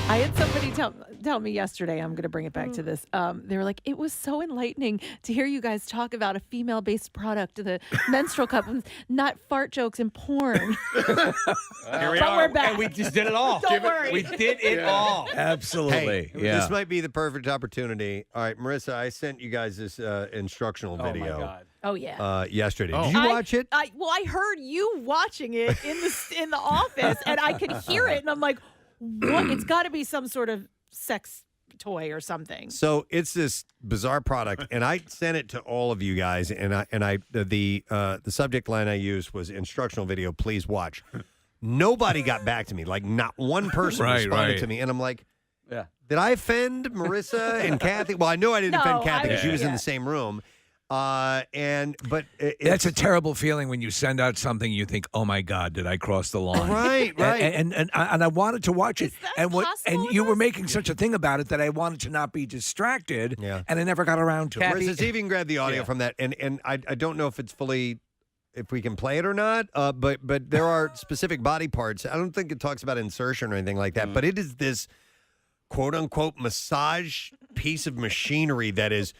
I had somebody tell me yesterday, I'm going to bring it back to this. They were like, it was so enlightening to hear you guys talk about a female-based product, the menstrual cup, not fart jokes and porn. Here we But are. we're back. And we just did it all. Don't worry. We did it all. Absolutely. Hey, this might be the perfect opportunity. All right, Marissa, I sent you guys this instructional video. Oh, my God. Oh, yeah. Yesterday. Did you watch it? I heard you watching it in the office, and I could hear it, and I'm like, what? It's got to be some sort of sex toy or something. So it's this bizarre product, and I sent it to all of you guys. And the subject line I used was instructional video. Please watch. Nobody got back to me. Like not one person responded to me, and I'm like, Yeah. did I offend Marissa and Kathy? Well, I know I didn't offend Kathy because she was in the same room. But that's a terrible feeling when you send out something you think, oh my God, did I cross the line? Right. And I wanted to watch it, and you were making such a thing about it that I wanted to not be distracted, and I never got around to it. Marissa, see if you can grab the audio from that, and I don't know if it's fully. If we can play it or not, but there are specific body parts. I don't think it talks about insertion or anything like that, but it is this quote-unquote massage piece of machinery that is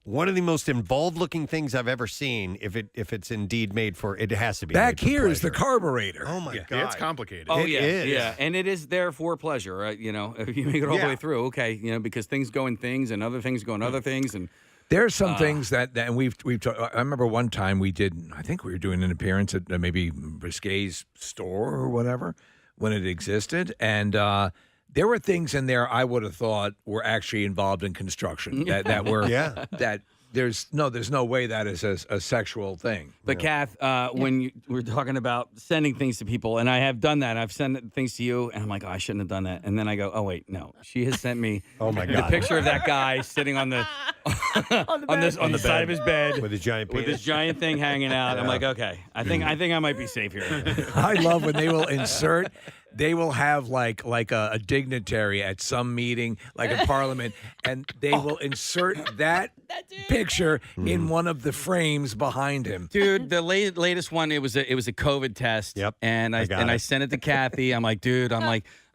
one of the most involved-looking things I've ever seen. If it's indeed made for, it has to be. Back here is the carburetor. Oh my God, Yeah, it's complicated. Oh, It yeah. is. Yeah. And it is there for pleasure, right? You know, if you make it all the way through, okay, you know, because things go in things and other things go in other things. And there are some things that and we've talked. I remember one time we did. I think we were doing an appearance at maybe Risque's store or whatever when it existed, and there were things in there I would have thought were actually involved in construction that were that. There's no way that is a sexual thing. But Kath, when you were talking about sending things to people, and I have done that, I've sent things to you, and I'm like, oh, I shouldn't have done that. And then I go, oh wait, no, she has sent me the picture of that guy sitting on the on the side of his bed with his giant penis. with his giant thing hanging out. I'm like, okay, I think I might be safe here. I love when they will insert. They will have like a dignitary at some meeting, like in Parliament, and they will insert that picture in one of the frames behind him. Dude, the latest one, it was a COVID test. Yep. And I sent it to Kathy. I'm like, dude,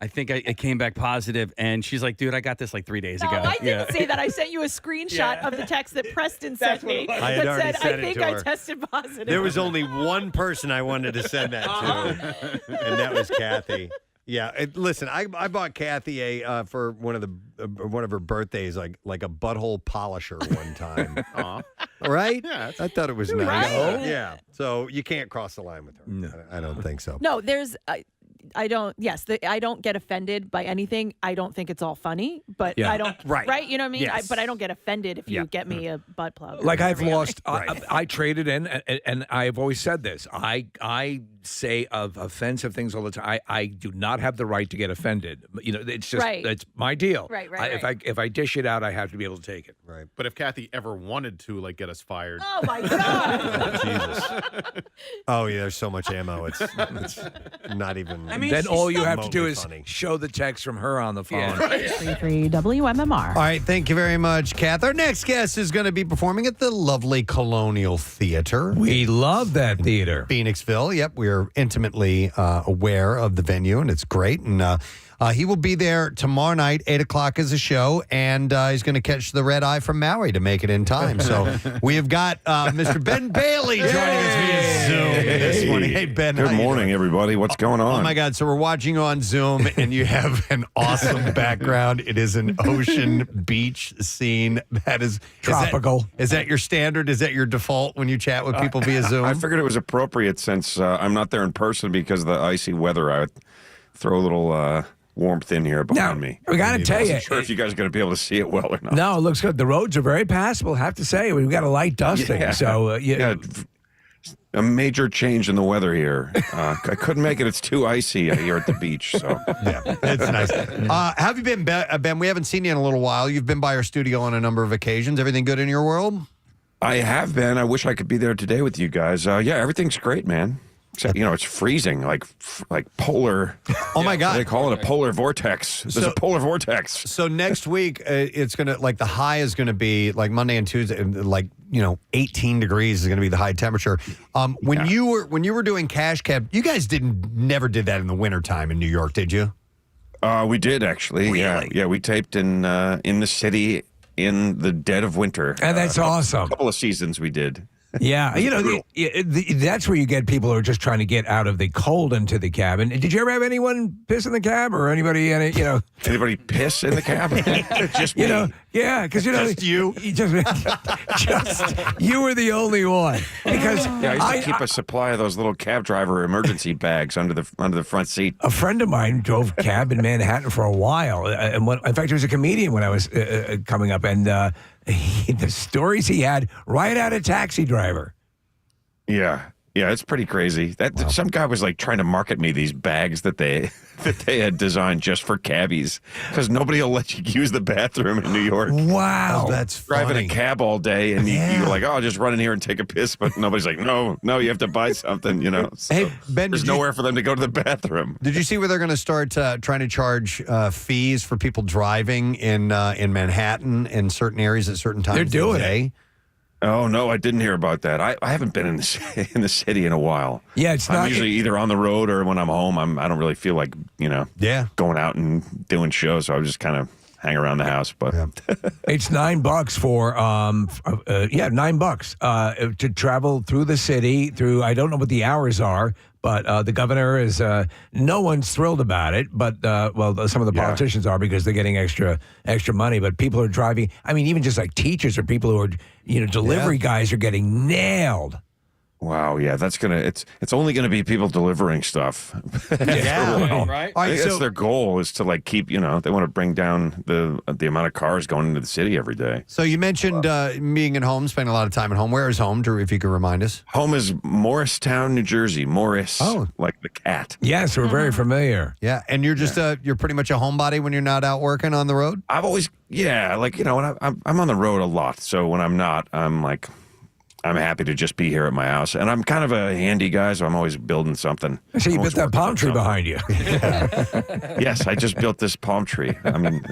I think I came back positive, and she's like, dude, I got this like 3 days ago. I didn't say that. I sent you a screenshot of the text that Preston sent me I had that already said, sent I it think to I her. tested positive. There was only one person I wanted to send that to, and that was Kathy. Yeah, listen, I bought Kathy for one of her birthdays, like a butthole polisher one time. Right? Yeah, I thought it was nice. Right? Yeah. So you can't cross the line with her. No, I don't think so. No, there's I don't. Yes, I don't get offended by anything. I don't think it's all funny, but I don't. Right. You know what I mean? Yes. But I don't get offended if you get me a butt plug. Like I've lost. I traded in, and I've always said this. I say of offensive things all the time. I do not have the right to get offended. You know, it's just it's my deal. Right. If I dish it out, I have to be able to take it. Right. But if Kathy ever wanted to like get us fired, Oh my God! Jesus. Oh yeah, there's so much ammo. It's not even. Then all you have to do remotely is funny. show the text from her on the phone. 33 WMMR. All right, thank you very much, Kath. Our next guest is going to be performing at the lovely Colonial Theater. We love that theater. Phoenixville. Yep, we are intimately aware of the venue, and it's great. And he will be there tomorrow night, 8 o'clock is the show, and he's going to catch the red eye from Maui to make it in time. So we have got Mr. Ben Bailey joining us via Zoom this morning. Hey, Ben. Good morning, everybody. What's going on? Oh, my God. So we're watching you on Zoom, and you have an awesome background. It is an ocean beach scene that is tropical. Is that your standard? Is that your default when you chat with people via Zoom? I figured it was appropriate since I'm not there in person because of the icy weather. I would throw a little warmth in here behind me. We got to tell you. I'm sure if you guys are going to be able to see it well or not. No, it looks good. The roads are very passable, I have to say. We've got a light dusting. Yeah. So, A major change in the weather here. I couldn't make it. It's too icy here at the beach. So yeah, it's nice. How have you been, Ben? We haven't seen you in a little while. You've been by our studio on a number of occasions. Everything good in your world? I have been. I wish I could be there today with you guys. Yeah, everything's great, man. Except, it's freezing, like polar. Oh my God! They call it a polar vortex. There's a polar vortex. So next week, it's gonna the high is gonna be like Monday and Tuesday, 18 degrees is gonna be the high temperature. When you were doing Cash Cab, you guys never did that in the wintertime in New York, did you? We did actually. Really? Yeah. We taped in the city in the dead of winter. And that's awesome. A couple of seasons we did. Yeah, that's where you get people who are just trying to get out of the cold into the cabin. Did you ever have anyone piss in the cab or anybody in it? Anybody piss in the cab? Just me. Yeah, because just you. Just you were the only one. Because I used to keep a supply of those little cab driver emergency bags under the front seat. A friend of mine drove cab in Manhattan for a while, and in fact, he was a comedian when I was coming up, and the stories he had right out of Taxi Driver. Yeah, it's pretty crazy. Some guy was trying to market me these bags that they had designed just for cabbies because nobody will let you use the bathroom in New York. Wow, that's driving funny. a cab all day, and you're like, oh, I'll just run in here and take a piss, but nobody's like, no, you have to buy something. So hey, Ben, there's nowhere for them to go to the bathroom. Did you see where they're going to start trying to charge fees for people driving in Manhattan in certain areas at certain times? They're doing of the day? it. Oh no, I didn't hear about that. I haven't been in the city in a while. Yeah, it's I'm not usually either on the road or when I'm home. I don't really feel like going out and doing shows. So I just kind of hang around the house. But it's $9 for $9 to travel through the city. Through I don't know what the hours are, but the governor is no one's thrilled about it. But some of the politicians are because they're getting extra money. But people are driving. I mean, even just like teachers or people who are delivery guys are getting nailed. Wow, yeah, it's only gonna be people delivering stuff. Yeah, right. I think that's their goal is to keep they want to bring down the amount of cars going into the city every day. So you mentioned being at home, spending a lot of time at home. Where is home, Drew? If you could remind us. Home is Morristown, New Jersey. Morris, like the cat. Yes, we're very familiar. Yeah, and you're just you're pretty much a homebody when you're not out working on the road. I've always when I'm on the road a lot. So when I'm not, I'm happy to just be here at my house. And I'm kind of a handy guy, so I'm always building something. So you built that palm tree behind you. Yes, I just built this palm tree. I mean,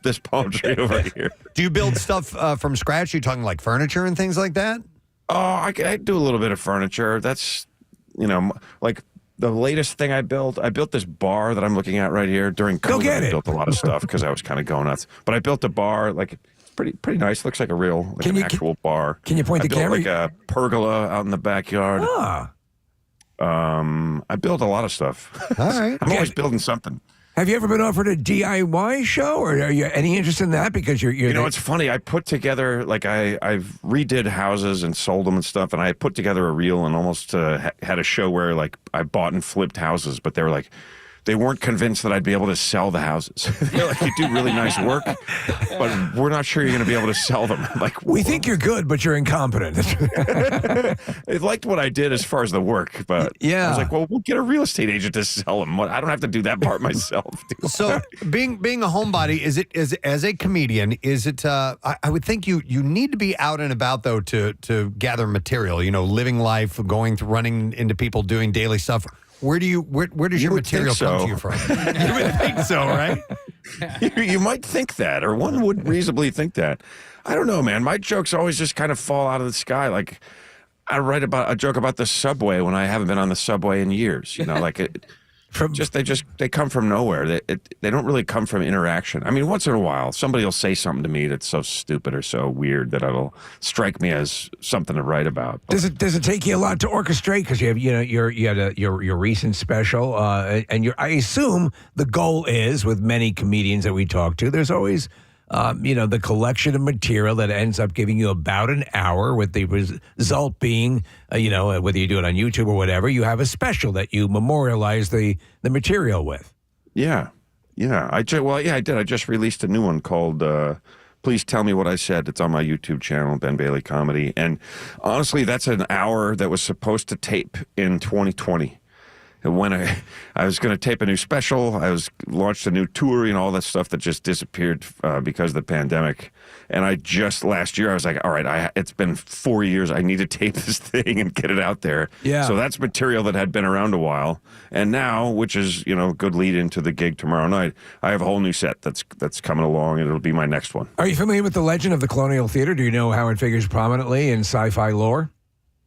this palm tree over here. Do you build stuff from scratch? Are you talking like furniture and things like that? Oh, I do a little bit of furniture. That's, like the latest thing I built this bar that I'm looking at right here. During COVID, I built a lot of stuff because I was kind of going nuts. But I built a bar, pretty nice. Looks like a real, actual bar. Can you point the camera? Like a pergola out in the backyard. I build a lot of stuff. All right. I'm always building something. Have you ever been offered a DIY show, or are you any interest in that? Because you're it's funny. I put together I've redid houses and sold them and stuff, and I put together a reel and almost had a show where I bought and flipped houses, but they're they weren't convinced that I'd be able to sell the houses. They're like, you do really nice work, but we're not sure you're going to be able to sell them. I'm like, we think you're good, but you're incompetent. They liked what I did as far as the work, but yeah. I was like, well, we'll get a real estate agent to sell them. I don't have to do that part myself. So being a homebody, is it as a comedian, is it I would think you need to be out and about though to gather material, living life, going through, running into people, doing daily stuff. Where does your material come to you from? You would think so, right? You might think that, or one would reasonably think that. I don't know, man. My jokes always just kind of fall out of the sky. Like I write about a joke about the subway when I haven't been on the subway in years. Like it. They come from nowhere. They don't really come from interaction. I mean, once in a while, somebody will say something to me that's so stupid or so weird that it'll strike me as something to write about. Does it take you a lot to orchestrate? Because you had your recent special, and I assume the goal is with many comedians that we talk to. There's always the collection of material that ends up giving you about an hour, with the result being, whether you do it on YouTube or whatever, you have a special that you memorialize the material with. Yeah. I did. I just released a new one called Please Tell Me What I Said. It's on my YouTube channel, Ben Bailey Comedy. And honestly, that's an hour that was supposed to tape in 2020. And when I was going to tape a new special, I launched a new tour, all that stuff that just disappeared because of the pandemic. And last year, I was like, all right, it's been 4 years. I need to tape this thing and get it out there. Yeah. So that's material that had been around a while. And now, which is, a good lead into the gig tomorrow night, I have a whole new set that's coming along, and it'll be my next one. Are you familiar with the legend of the Colonial Theater? Do you know how it figures prominently in sci-fi lore?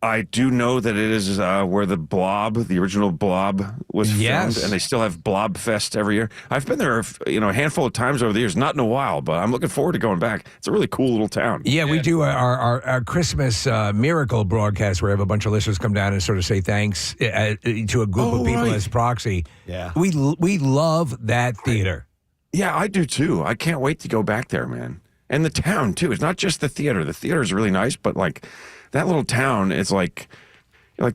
I do know that it is where the original Blob was filmed, and they still have Blob Fest every year. I've been there, a handful of times over the years, not in a while, but I'm looking forward to going back. It's a really cool little town. Yeah, we do our Christmas miracle broadcast where we have a bunch of listeners come down and sort of say thanks to a group of people as proxy. Yeah, we love that theater. Yeah, I do too. I can't wait to go back there, man. And the town too. It's not just the theater. The theater is really nice, but that little town is like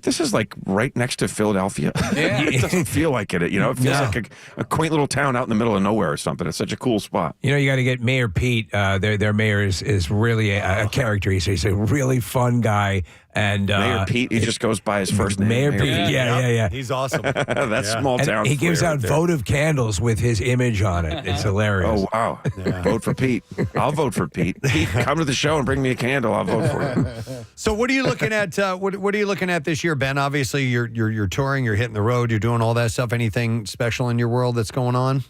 this is right next to Philadelphia. Yeah. It doesn't feel like it. It feels like a quaint little town out in the middle of nowhere or something. It's such a cool spot. You got to get Mayor Pete. Their mayor is really a character. He's a really fun guy. And Mayor Pete, he just goes by his first name. Mayor Pete, yeah. He's awesome. That's small town. And he gives out votive candles with his image on it. It's hilarious. Oh wow! Yeah. Vote for Pete. I'll vote for Pete. Pete, come to the show and bring me a candle. I'll vote for you. So, what are you looking at? What are you looking at this year, Ben? Obviously, you're touring, you're hitting the road, you're doing all that stuff. Anything special in your world that's going on?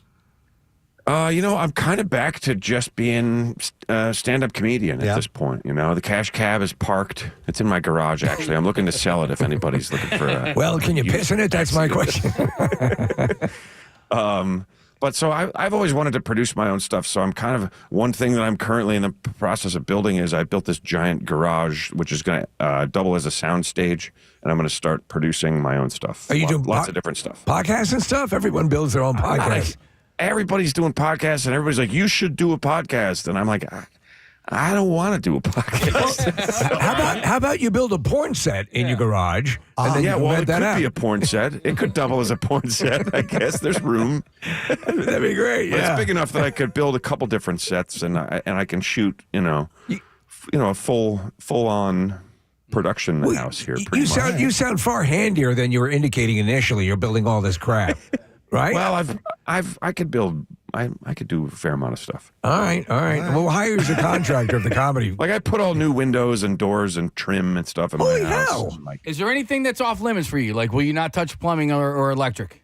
I'm kind of back to just being a stand-up comedian at this point. The cash cab is parked. It's in my garage, actually. I'm looking to sell it if anybody's looking for a... Well, can you piss in it? That's my question. But so I've always wanted to produce my own stuff. So I'm one thing that I'm currently in the process of building is I built this giant garage, which is going to double as a sound stage. And I'm going to start producing my own stuff. Are you doing lots of different stuff? Podcasts and stuff? Everyone builds their own podcast. Everybody's doing podcasts, and everybody's like, you should do a podcast. And I'm like, I don't want to do a podcast. How about you build a porn set in your garage? And then it could be a porn set. It could double as a porn set, I guess. There's room. That'd be great, But it's big enough that I could build a couple different sets, and I can shoot, a full-on production house here. You sound far handier than you were indicating initially. You're building all this crap. Right? Well, I could build. I could do a fair amount of stuff. All right. Well, we'll hire you as a contractor of the comedy. I put all new windows and doors and trim and stuff in my house. Is there anything that's off limits for you? Will you not touch plumbing or electric?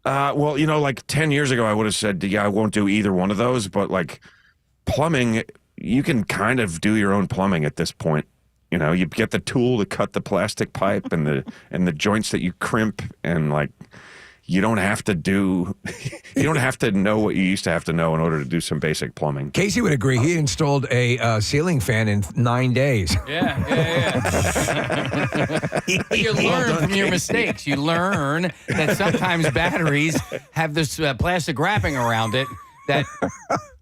Well, 10 years ago, I would have said, I won't do either one of those. But plumbing, you can kind of do your own plumbing at this point. You get the tool to cut the plastic pipe and the joints that you crimp and you don't have to know what you used to have to know in order to do some basic plumbing. Casey would agree. He installed a ceiling fan in 9 days. Yeah. You learn from your mistakes. You learn that sometimes batteries have this plastic wrapping around it that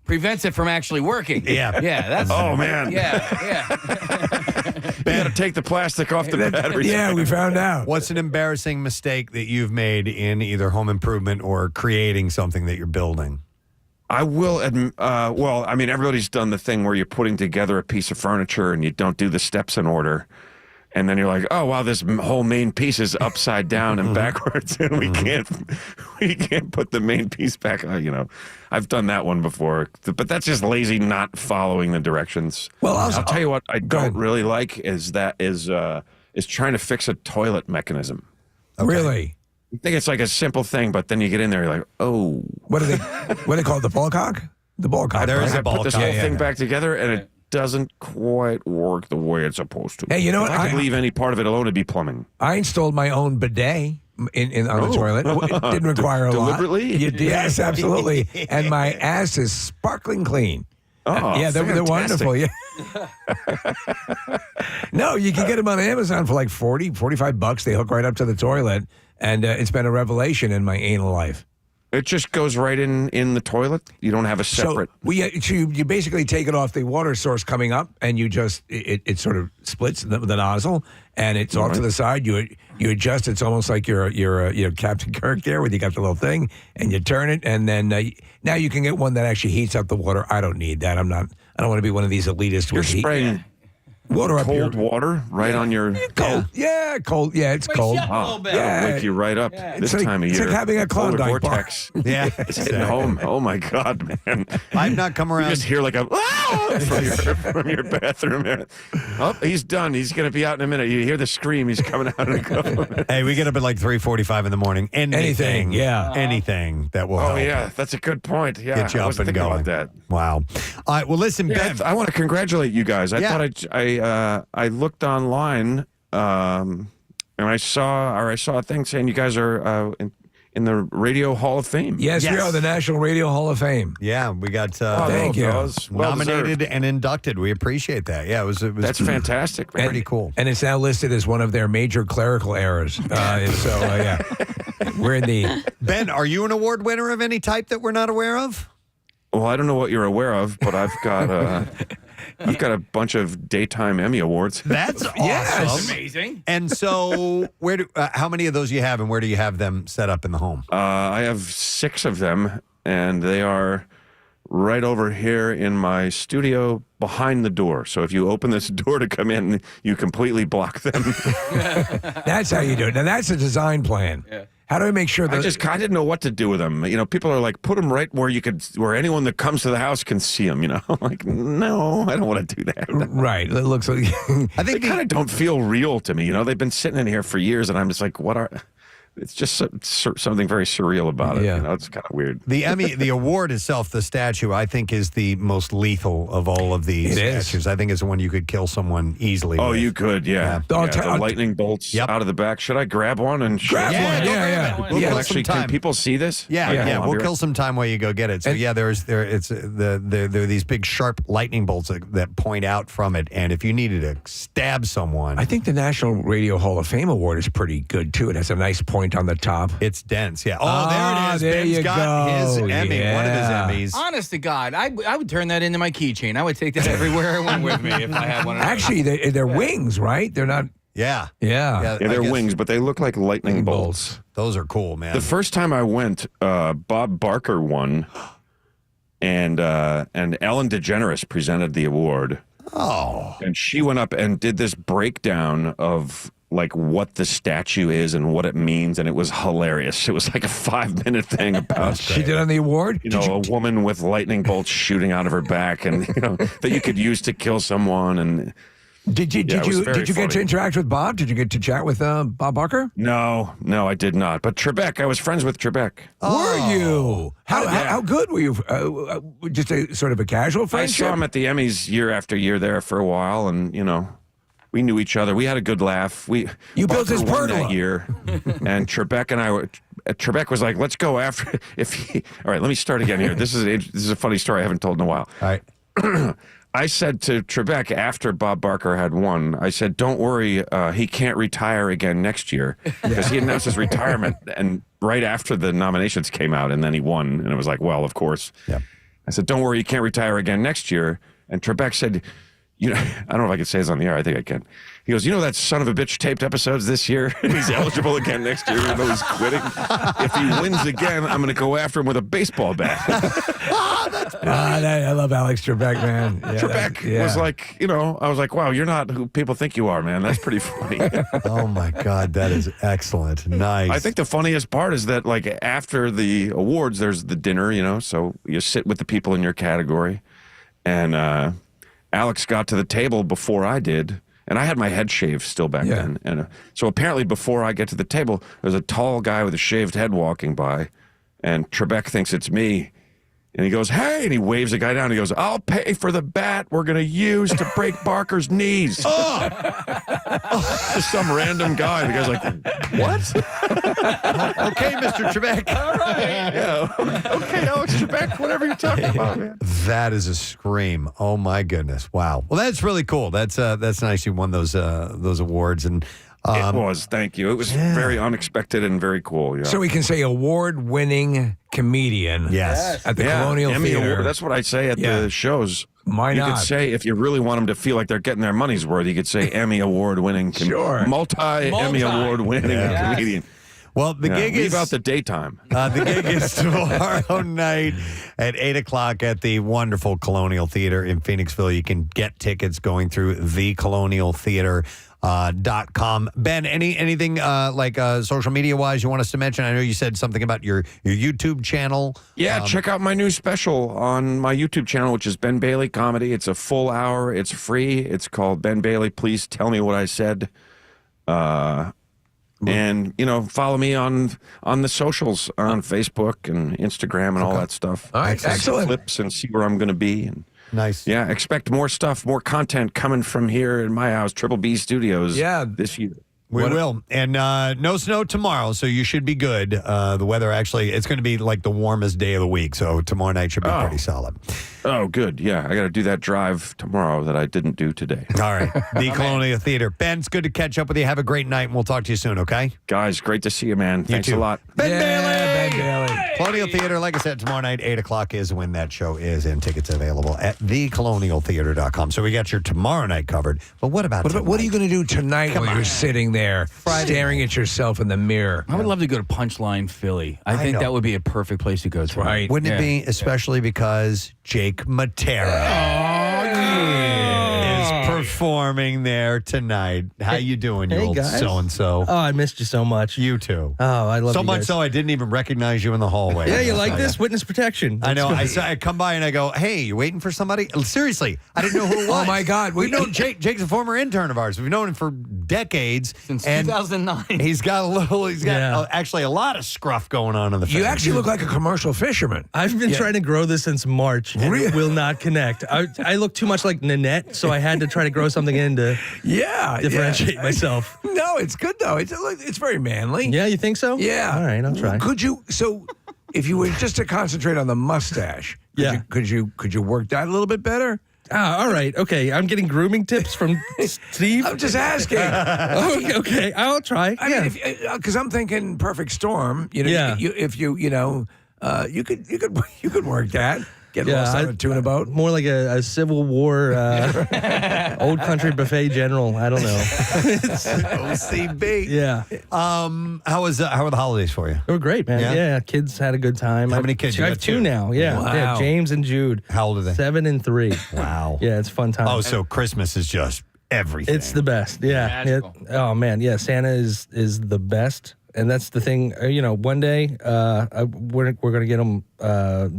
prevents it from actually working. Yeah. Yeah. That's. Oh, man. Yeah. You got to take the plastic off the batteries. Yeah, we found out. What's an embarrassing mistake that you've made in either home improvement or creating something that you're building? I will admit, well, I mean, everybody's done the thing where you're putting together a piece of furniture and you don't do the steps in order. And then you're like, oh, wow, this whole main piece is upside down and backwards, and we can't put the main piece back. You know, I've done that one before, but that's just lazy not following the directions. Well, I'll tell you what I don't really like is trying to fix a toilet mechanism. Okay. Really? You think it's like a simple thing, but then you get in there, you're like, oh. What do they call it? The ball cock? The ball cock. There is right? a ball cock. Put this whole thing back together, and it doesn't quite work the way it's supposed to. Hey, you know what? If I could leave any part of it alone, it'd be plumbing. I installed my own bidet on the toilet. It didn't require a lot. Deliberately? Yes, absolutely. And my ass is sparkling clean. Oh, yeah, they're wonderful. Yeah. No, you can get them on Amazon for like $45. They hook right up to the toilet, and it's been a revelation in my anal life. It just goes right in the toilet. You don't have a separate. So you basically take it off the water source coming up, and you just it sort of splits the nozzle, and it's off to the side. You adjust. It's almost like you're Captain Kirk there, where you got the little thing, and you turn it, and then now you can get one that actually heats up the water. I don't need that. I don't want to be one of these elitists. You're with spraying water up cold water right on your cold. Yeah, cold. Yeah, it's cold. That'll wake you right up this time of year. It's like having a Polar Klondike bar. vortex. Yeah, It's hitting home. Oh my God, man! I've not come around. You just hear like a from your bathroom. Oh, he's done. He's going to be out in a minute. You hear the scream. He's coming out in a couple of minutes. Hey, we get up at like 3:45 in the morning. Anything that will help. Oh yeah, that's a good point. Yeah, Get you I up wasn't and thinking going. about that. Wow. All right. Well, listen, Yeah, Ben. I want to congratulate you guys. I thought I looked online and I saw a thing saying you guys are in the Radio Hall of Fame. Yes, we are the National Radio Hall of Fame. Yeah, we got thank you. Nominated and inducted. We appreciate that. Yeah, it was That's fantastic, man. Pretty cool. And it's now listed as one of their major clerical errors. Yeah, we're in the. Ben, are you an award winner of any type that we're not aware of? Well, I don't know what you're aware of, but I've got a bunch of daytime Emmy awards. That's awesome. That's amazing. And so, how many of those you have, and where do you have them set up in the home? I have 6 of them, and they are right over here in my studio behind the door. So if you open this door to come in, you completely block them. That's how you do it. Now that's a design plan. Yeah. How do I make sure that I didn't know what to do with them. You know, people are like, put them right where anyone that comes to the house can see them. You know, I'm like, no, I don't want to do that. Right. It looks like I think they kind of don't feel real to me. You know, they've been sitting in here for years, and I'm just like, it's just something very surreal about it. Yeah. You know, it's kind of weird. The Emmy, the award itself, the statue, I think is the most lethal of all of these statues. I think it's the one you could kill someone easily. Oh, with. you could, yeah. The lightning bolts out of the back. Should I grab one and grab one? Yeah. We'll kill actually, some time. can people see this? Yeah. We'll kill some time while you go get it. So there are these big sharp lightning bolts that point out from it, and if you needed to stab someone, I think the National Radio Hall of Fame award is pretty good too. It has a nice point on the top. It's dense, yeah. Oh, there it is. There Ben's you got go. his Emmy, one of his Emmys. Honest to God, I would turn that into my keychain. I would take that everywhere I went with me if I had one of those. Actually, they're wings, right? They're not. Yeah. They're wings, but they look like lightning bolts. Those are cool, man. The first time I went, Bob Barker won, and Ellen DeGeneres presented the award. Oh. And she went up and did this breakdown of like what the statue is and what it means, and it was hilarious. It was like a 5-minute thing about she did on the award. A woman with lightning bolts shooting out of her back, and that you could use to kill someone. And did you get to interact with Bob? Did you get to chat with Bob Barker? No, I did not. But Trebek, I was friends with Trebek. Were you? How good were you? Just a sort of a casual friendship? I saw him at the Emmys year after year there for a while, and we knew each other. We had a good laugh. You built his pergola that year, and Trebek and I were. Trebek was like, "Let's go after." All right, let me start again here. This is a funny story I haven't told in a while. All right. I said to Trebek after Bob Barker had won, I said, "Don't worry, he can't retire again next year," because he announced his retirement and right after the nominations came out, and then he won, and it was like, well, of course. Yeah. I said, don't worry, you can't retire again next year. And Trebek said, I don't know if I could say this on the air. I think I can. He goes, that son of a bitch taped episodes this year, and he's eligible again next year, even though he's quitting. If he wins again, I'm going to go after him with a baseball bat. I love Alex Trebek, man. Yeah, Trebek was like, I was like, wow, you're not who people think you are, man. That's pretty funny. Oh, my God. That is excellent. Nice. I think the funniest part is that, like, after the awards, there's the dinner, so you sit with the people in your category. And Alex got to the table before I did. And I had my head shaved still back then. And so apparently before I get to the table, there's a tall guy with a shaved head walking by. And Trebek thinks it's me. And he goes, hey, and he waves the guy down. He goes, I'll pay for the bat we're going to use to break Barker's knees. Just some random guy. The guy's like, what? Okay, Mr. Trebek. All right. Yeah. Okay, Alex Trebek, whatever you're talking about, man. That is a scream. Oh, my goodness. Wow. Well, that's really cool. That's nice you won those awards. And it was. Thank you. It was very unexpected and very cool. Yeah. So we can say award-winning comedian. Yes. At the Colonial Emmy Theater. Award. That's what I say at the shows. Why you not? could say, if you really want them to feel like they're getting their money's worth, you could say Emmy Award-winning multi-Emmy Award-winning comedian. Well, the gig is... Leave out the daytime. The gig is tomorrow night at 8 o'clock at the wonderful Colonial Theater in Phoenixville. You can get tickets going through thecolonialtheater.com. Ben, anything social media-wise you want us to mention? I know you said something about your YouTube channel. Yeah, check out my new special on my YouTube channel, which is Ben Bailey Comedy. It's a full hour. It's free. It's called Ben Bailey, Please Tell Me What I Said. And, follow me on the socials, on Facebook and Instagram and all that stuff. All right, excellent. Clips and see where I'm going to be. And nice. Yeah, expect more stuff, more content coming from here in my house, Triple B Studios, this year. We will. And no snow tomorrow, so you should be good. The weather actually, it's going to be like the warmest day of the week, so tomorrow night should be pretty solid. Oh, good. Yeah, I got to do that drive tomorrow that I didn't do today. All right. The Colonial Theater. Ben, it's good to catch up with you. Have a great night, and we'll talk to you soon, okay? Guys, great to see you, man. Thanks too. a lot. Ben Bailey! Ben Bailey. Colonial Theater, like I said, tomorrow night, 8 o'clock is when that show is, and tickets available at thecolonialtheater.com. So we got your tomorrow night covered. But what about tonight? What are you going to do tonight while you're sitting there staring at yourself in the mirror? I would love to go to Punchline Philly. I think that would be a perfect place to go to. Right. Wouldn't it be, especially because Jake Mattera is performing there tonight. How you doing, you Hey, old guys. so-and-so? Oh, I missed you so much. You too. Oh, I love so you much guys. so I didn't even recognize you in the hallway. Yeah, you like this? Witness protection. I know. That's I come by and I go, hey, you waiting for somebody? Seriously, I didn't know who it was. Oh, my God. We've known Jake. Jake's a former intern of ours. We've known him for decades. Since and 2009. He's got actually a lot of scruff going on in the You family. actually look like a commercial fisherman. I've been trying to grow this since March, and it will not connect. I look too much like Nanette, so I had to try to grow something in to differentiate myself. No, it's good, though. It's very manly. Yeah, you think so? Yeah. All right, I'll try. If you were just to concentrate on the mustache, could you work that a little bit better? All right. Okay. I'm getting grooming tips from Steve. I'm just asking. Okay. I'll try. I mean, because I'm thinking perfect storm. You could work that. Get lost on a tuna boat. More like a Civil War old country buffet general. I don't know. OCB. Yeah. How were the holidays for you? They were great, man. Yeah. Kids had a good time. How many kids? I have two now. Yeah. Wow. Yeah. James and Jude. How old are they? 7 and 3. Wow. Yeah, it's a fun time. Oh, so Christmas is just everything. It's the best. Yeah. Oh man. Yeah. Santa is the best. And that's the thing. One day we're gonna get them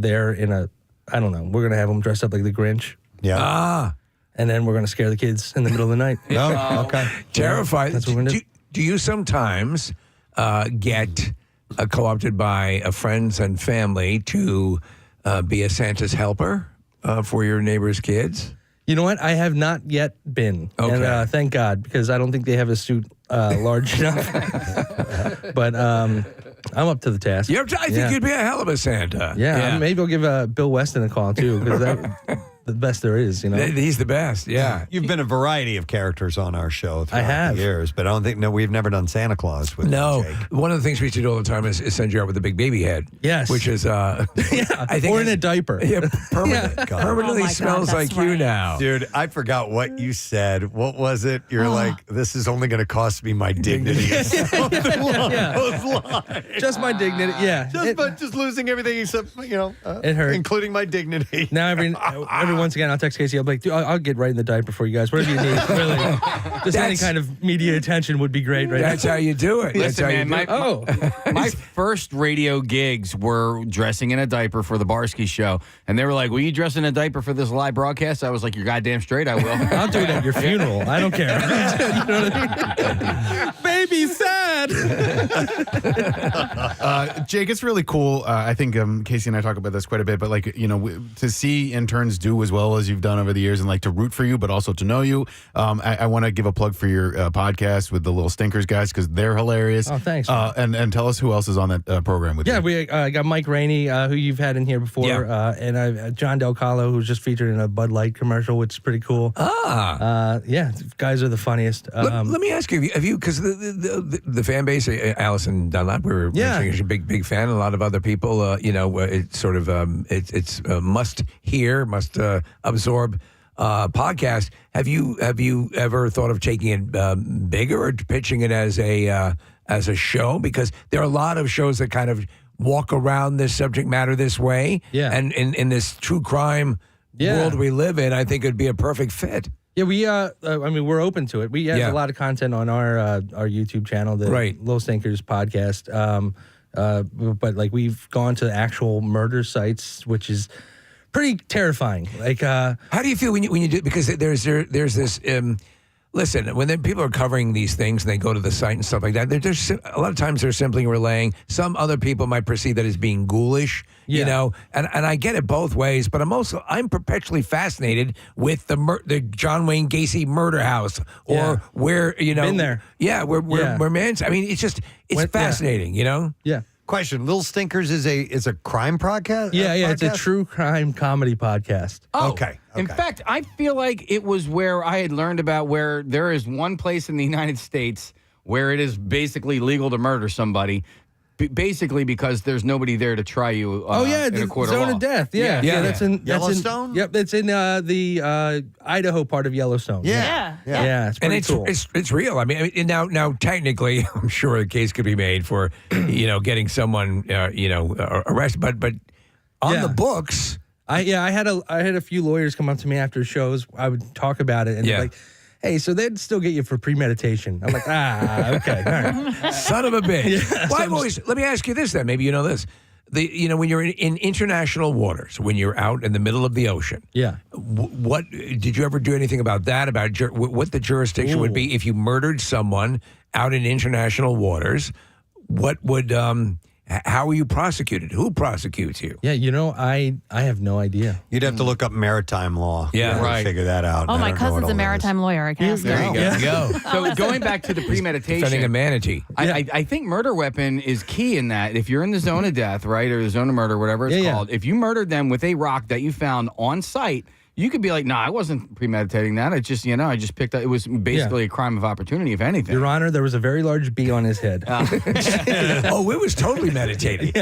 there in a. I don't know. We're going to have them dressed up like the Grinch. Yeah. And then we're going to scare the kids in the middle of the night. Oh, okay. Terrified. That's what we're going to do. Do you sometimes get co-opted by friends and family to be a Santa's helper for your neighbor's kids? You know what? I have not yet been. Okay. And thank God, because I don't think they have a suit large enough. But I'm up to the task. I think you'd be a hell of a Santa. Yeah. Maybe I'll give Bill Weston a call, too, because the best there is. You know, He's the best. Yeah. You've been a variety of characters on our show throughout have. the years, but I don't think we've never done Santa Claus with Jake. One of the things we used to do all the time is send you out with a big baby head. Yes. Which is I think or in a diaper. Yeah, permanently smells like you now. Dude, I forgot what you said. What was it? You're like, this is only going to cost me my dignity. Just my dignity. Yeah. Just losing everything except, it hurt. including my dignity. Now every once again, I'll text Casey. I'll be like, dude, I'll get right in the diaper for you guys. Whatever you need. Really. Just any kind of media attention would be great right now. That's how you do it. Listen, That's how man, my first radio gigs were dressing in a diaper for the Barsky show. And they were like, will you dress in a diaper for this live broadcast? I was like, you're goddamn straight, I will. I'll do it at your funeral. I don't care. You know what I mean? Baby sad. Jake, it's really cool. I think Casey and I talk about this quite a bit, but to see interns do as well as you've done over the years and to root for you, but also to know you. I want to give a plug for your podcast with the Little Stinkers guys because they're hilarious. Oh, thanks. And tell us who else is on that program with you. Yeah, we got Mike Rainey, who you've had in here before, and I've John Del Calo, who's just featured in a Bud Light commercial, which is pretty cool. Yeah, guys are the funniest. Let me ask you, have you, because the fan base, Allison Dunlap, we were mentioning, she's a big fan. A lot of other people, it's sort of it's must hear, must absorb podcast. Have you ever thought of taking it bigger or pitching it as a show? Because there are a lot of shows that kind of walk around this subject matter this way. Yeah. And in this true crime world we live in, I think it'd be a perfect fit. Yeah, we're open to it. We have a lot of content on our YouTube channel, the Little Stinkers podcast. But we've gone to actual murder sites, which is pretty terrifying. How do you feel when you do? Because there's this. Listen, when people are covering these things and they go to the site and stuff like that, there's a lot of times they're simply relaying. Some other people might perceive that as being ghoulish, and I get it both ways. But I'm perpetually fascinated with the John Wayne Gacy murder house, or where been there. Yeah, where man's. I mean, it's fascinating, Yeah. Question: Little Stinkers is a crime podcast? Yeah, it's a true crime comedy podcast. Oh, okay. In fact, I feel like it was where I had learned about where there is one place in the United States where it is basically legal to murder somebody, basically because there's nobody there to try you in a court of law. Zone of death. Yeah, that's in Yellowstone. Yep, it's in the Idaho part of Yellowstone. Yeah. It's pretty cool. It's real. I mean, now technically, I'm sure a case could be made for getting someone arrested, but on the books. I had a few lawyers come up to me after shows. I would talk about it, and they're like, "Hey, so they'd still get you for premeditation." I'm like, okay, all right. Son of a bitch. Let me ask you this then. Maybe you know this. When you're in international waters, when you're out in the middle of the ocean, what did you ever do anything about that? About what the jurisdiction would be if you murdered someone out in international waters? What would how are you prosecuted? Who prosecutes you? Yeah, I have no idea. You'd have to look up maritime law. Yeah, to figure that out. Oh, my cousin's a maritime lawyer. I guess. There you go. So going back to the premeditation, Defending a manatee. I think murder weapon is key in that. If you're in the zone of death, right, or the zone of murder, whatever it's called, if you murdered them with a rock that you found on site, you could be like, I wasn't premeditating that. I just, I just picked up. It was basically a crime of opportunity, if anything. Your Honor, there was a very large bee on his head. Oh, it was totally meditating.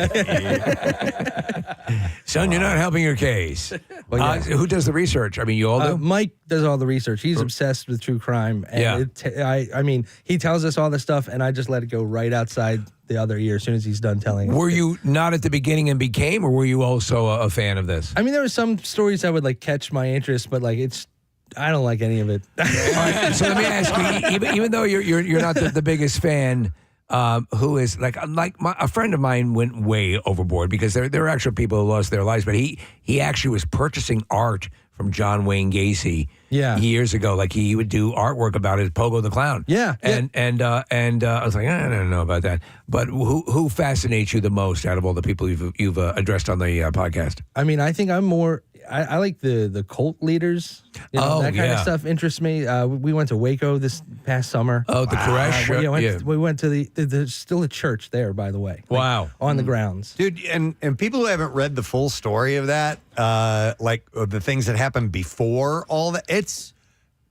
Son, you're not helping your case. Who does the research? I mean, you all do? Mike does all the research. He's obsessed with true crime. And I mean, he tells us all this stuff, and I just let it go right outside the other ear as soon as he's done telling us. Were you not at the beginning and became, or were you also a fan of this? I mean, there were some stories that would catch my interest, but I don't like any of it. All right, so let me ask you, even though you're not the biggest fan, who is a friend of mine went way overboard because there are actual people who lost their lives, but he actually was purchasing art from John Wayne Gacy years ago. He would do artwork about his Pogo the Clown. And I was like, I don't know about that. But who fascinates you the most out of all the people you've addressed on the podcast? I mean, I think I'm more. I like the cult leaders. That kind of stuff interests me. We went to Waco this past summer. Oh, the Koresh. We went to there's still a church there, by the way. Wow. On the grounds. Dude, and people who haven't read the full story of that, the things that happened before all that, it's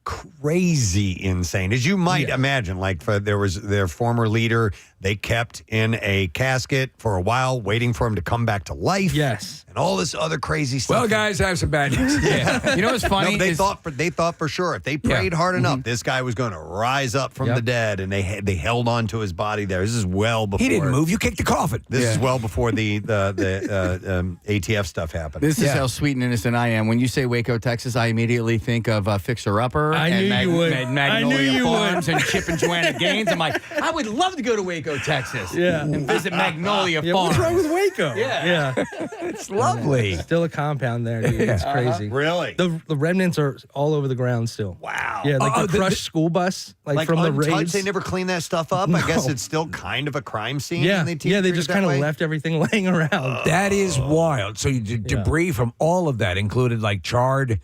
crazy insane, as you might imagine. There was their former leader, they kept in a casket for a while, waiting for him to come back to life. Yes, and all this other crazy stuff. Well, guys, I have some bad news. You know what's funny? No, they thought for sure if they prayed hard enough, this guy was going to rise up from the dead, and they held on to his body there. This is well before he didn't move. You kicked the coffin. This is well before the ATF stuff happened. This is how sweet and innocent I am. When you say Waco, Texas, I immediately think of Fixer Upper Magnolia Farms and Chip and Joanna Gaines. I'm like, I would love to go to Waco, Texas. And visit Magnolia Farms. What's wrong with Waco? Yeah. It's lovely. Still a compound there, dude. It's crazy. Really? The remnants are all over the ground still. Wow. Yeah, the crushed school bus, from the untouched, raids. They never clean that stuff up. I guess it's still kind of a crime scene. Yeah, and they just kind of left everything laying around. That is wild. So debris from all of that included charred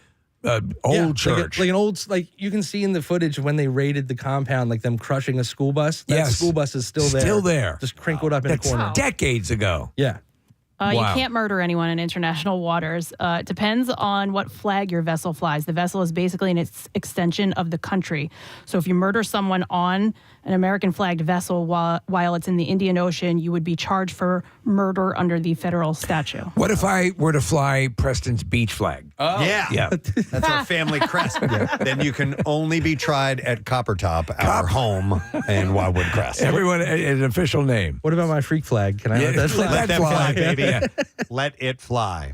old church. Like an old, you can see in the footage when they raided the compound, them crushing a school bus. That school bus is still there. Still there. Just crinkled up in a corner. Decades ago. Yeah. You can't murder anyone in international waters. It depends on what flag your vessel flies. The vessel is basically an extension of the country. So if you murder someone on an American flagged vessel while it's in the Indian Ocean, you would be charged for murder under the federal statute. What if I were to fly Preston's beach flag? Oh. Yeah. That's our family crest. Then you can only be tried at Copper Top, our home in Wildwood Crest. Everyone, an official name. What about my freak flag? Can I let that fly? Let that fly, baby. Let it fly.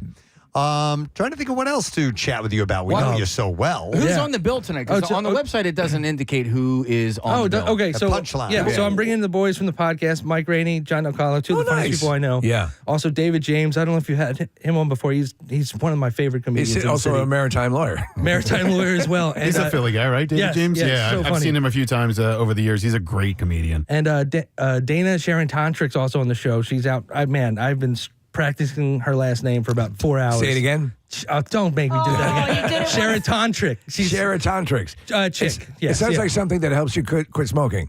Trying to think of what else to chat with you about. We know you so well. Who's on the bill tonight? Because on the website, it doesn't indicate who is on the bill. Okay. So punchline. Yeah. So I'm bringing the boys from the podcast, Mike Rainey, John Ocala, two of the funniest people I know. Yeah. Also, David James. I don't know if you had him on before. He's one of my favorite comedians. He's also a maritime lawyer. Maritime lawyer as well. And, he's a Philly guy, right, David James? Yeah, so I've seen him a few times over the years. He's a great comedian. And Dana Sharon Tantric's also on the show. She's out. I've been practicing her last name for about 4 hours. Say it again. Don't make me do that again. You did it Sharon Tantric. She's Sharon Tantric's. Chick. It sounds like something that helps you quit smoking.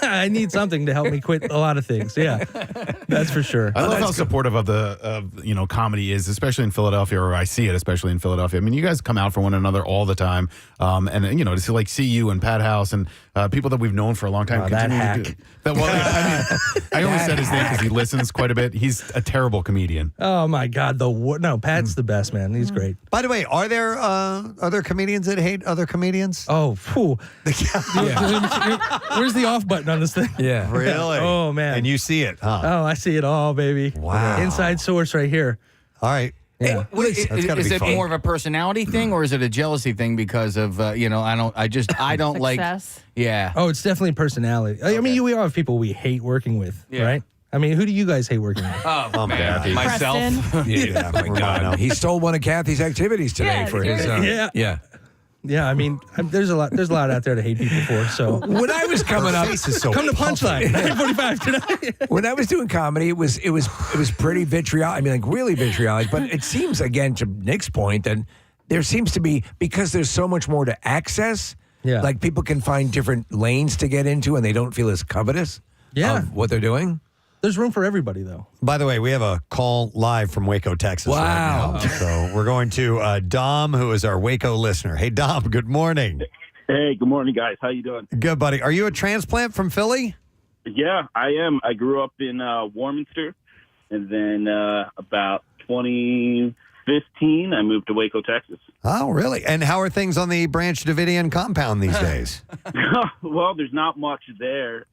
I need something to help me quit a lot of things. Yeah, that's for sure. I love how supportive of comedy is, especially in Philadelphia, or I see it, especially in Philadelphia. I mean, you guys come out for one another all the time, and to see you and Pat House and people that we've known for a long time. That hack. I only said his name because he listens quite a bit. He's a terrible comedian. Oh my God, Pat's the best, man. He's great. By the way, are there other comedians that hate other comedians? Oh, phew. Where's the off button on this thing? Yeah. Really? Oh, man. And you see it, huh? Oh, I see it all, baby. Wow. Inside source right here. All right. Yeah. Is it more of a personality thing, or is it a jealousy thing because of I don't like. Yeah. Oh, it's definitely personality. I mean, we all have people we hate working with, right? I mean, who do you guys hate working with? Oh, man. Kathy. Myself. Yeah, my God. He stole one of Kathy's activities today for his. Yeah, I mean, there's a lot out there to hate people for. So when I was coming up, come to Punchline 9:45 tonight. When I was doing comedy, it was pretty vitriolic. I mean, really vitriolic. But it seems, again, to Nick's point, that there seems to be, because there's so much more to access. Yeah, like people can find different lanes to get into, and they don't feel as covetous. Of what they're doing. There's room for everybody, though. By the way, we have a call live from Waco, Texas. Wow. Right now. So we're going to Dom, who is our Waco listener. Hey, Dom, good morning. Hey, good morning, guys. How you doing? Good, buddy. Are you a transplant from Philly? Yeah, I am. I grew up in Warminster, and then about 2015, I moved to Waco, Texas. Oh, really? And how are things on the Branch Davidian compound these days? Well, there's not much there.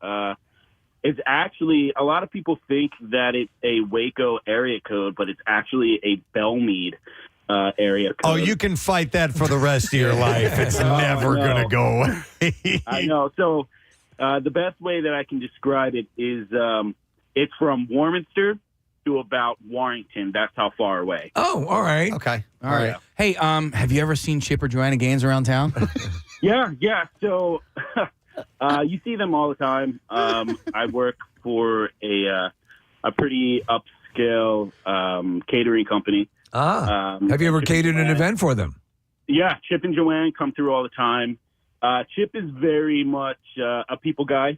It's actually, a lot of people think that it's a Waco area code, but it's actually a Belmead area code. Oh, you can fight that for the rest of your life. It's never going to go away. I know. So the best way that I can describe it is it's from Warminster to about Warrington. That's how far away. Oh, all right. Okay. All right. Yeah. Hey, have you ever seen Chip or Joanna Gaines around town? Yeah. So you see them all the time. I work for a pretty upscale catering company. Have you ever catered an event for them? Yeah, Chip and Joanne come through all the time. Chip is very much a people guy.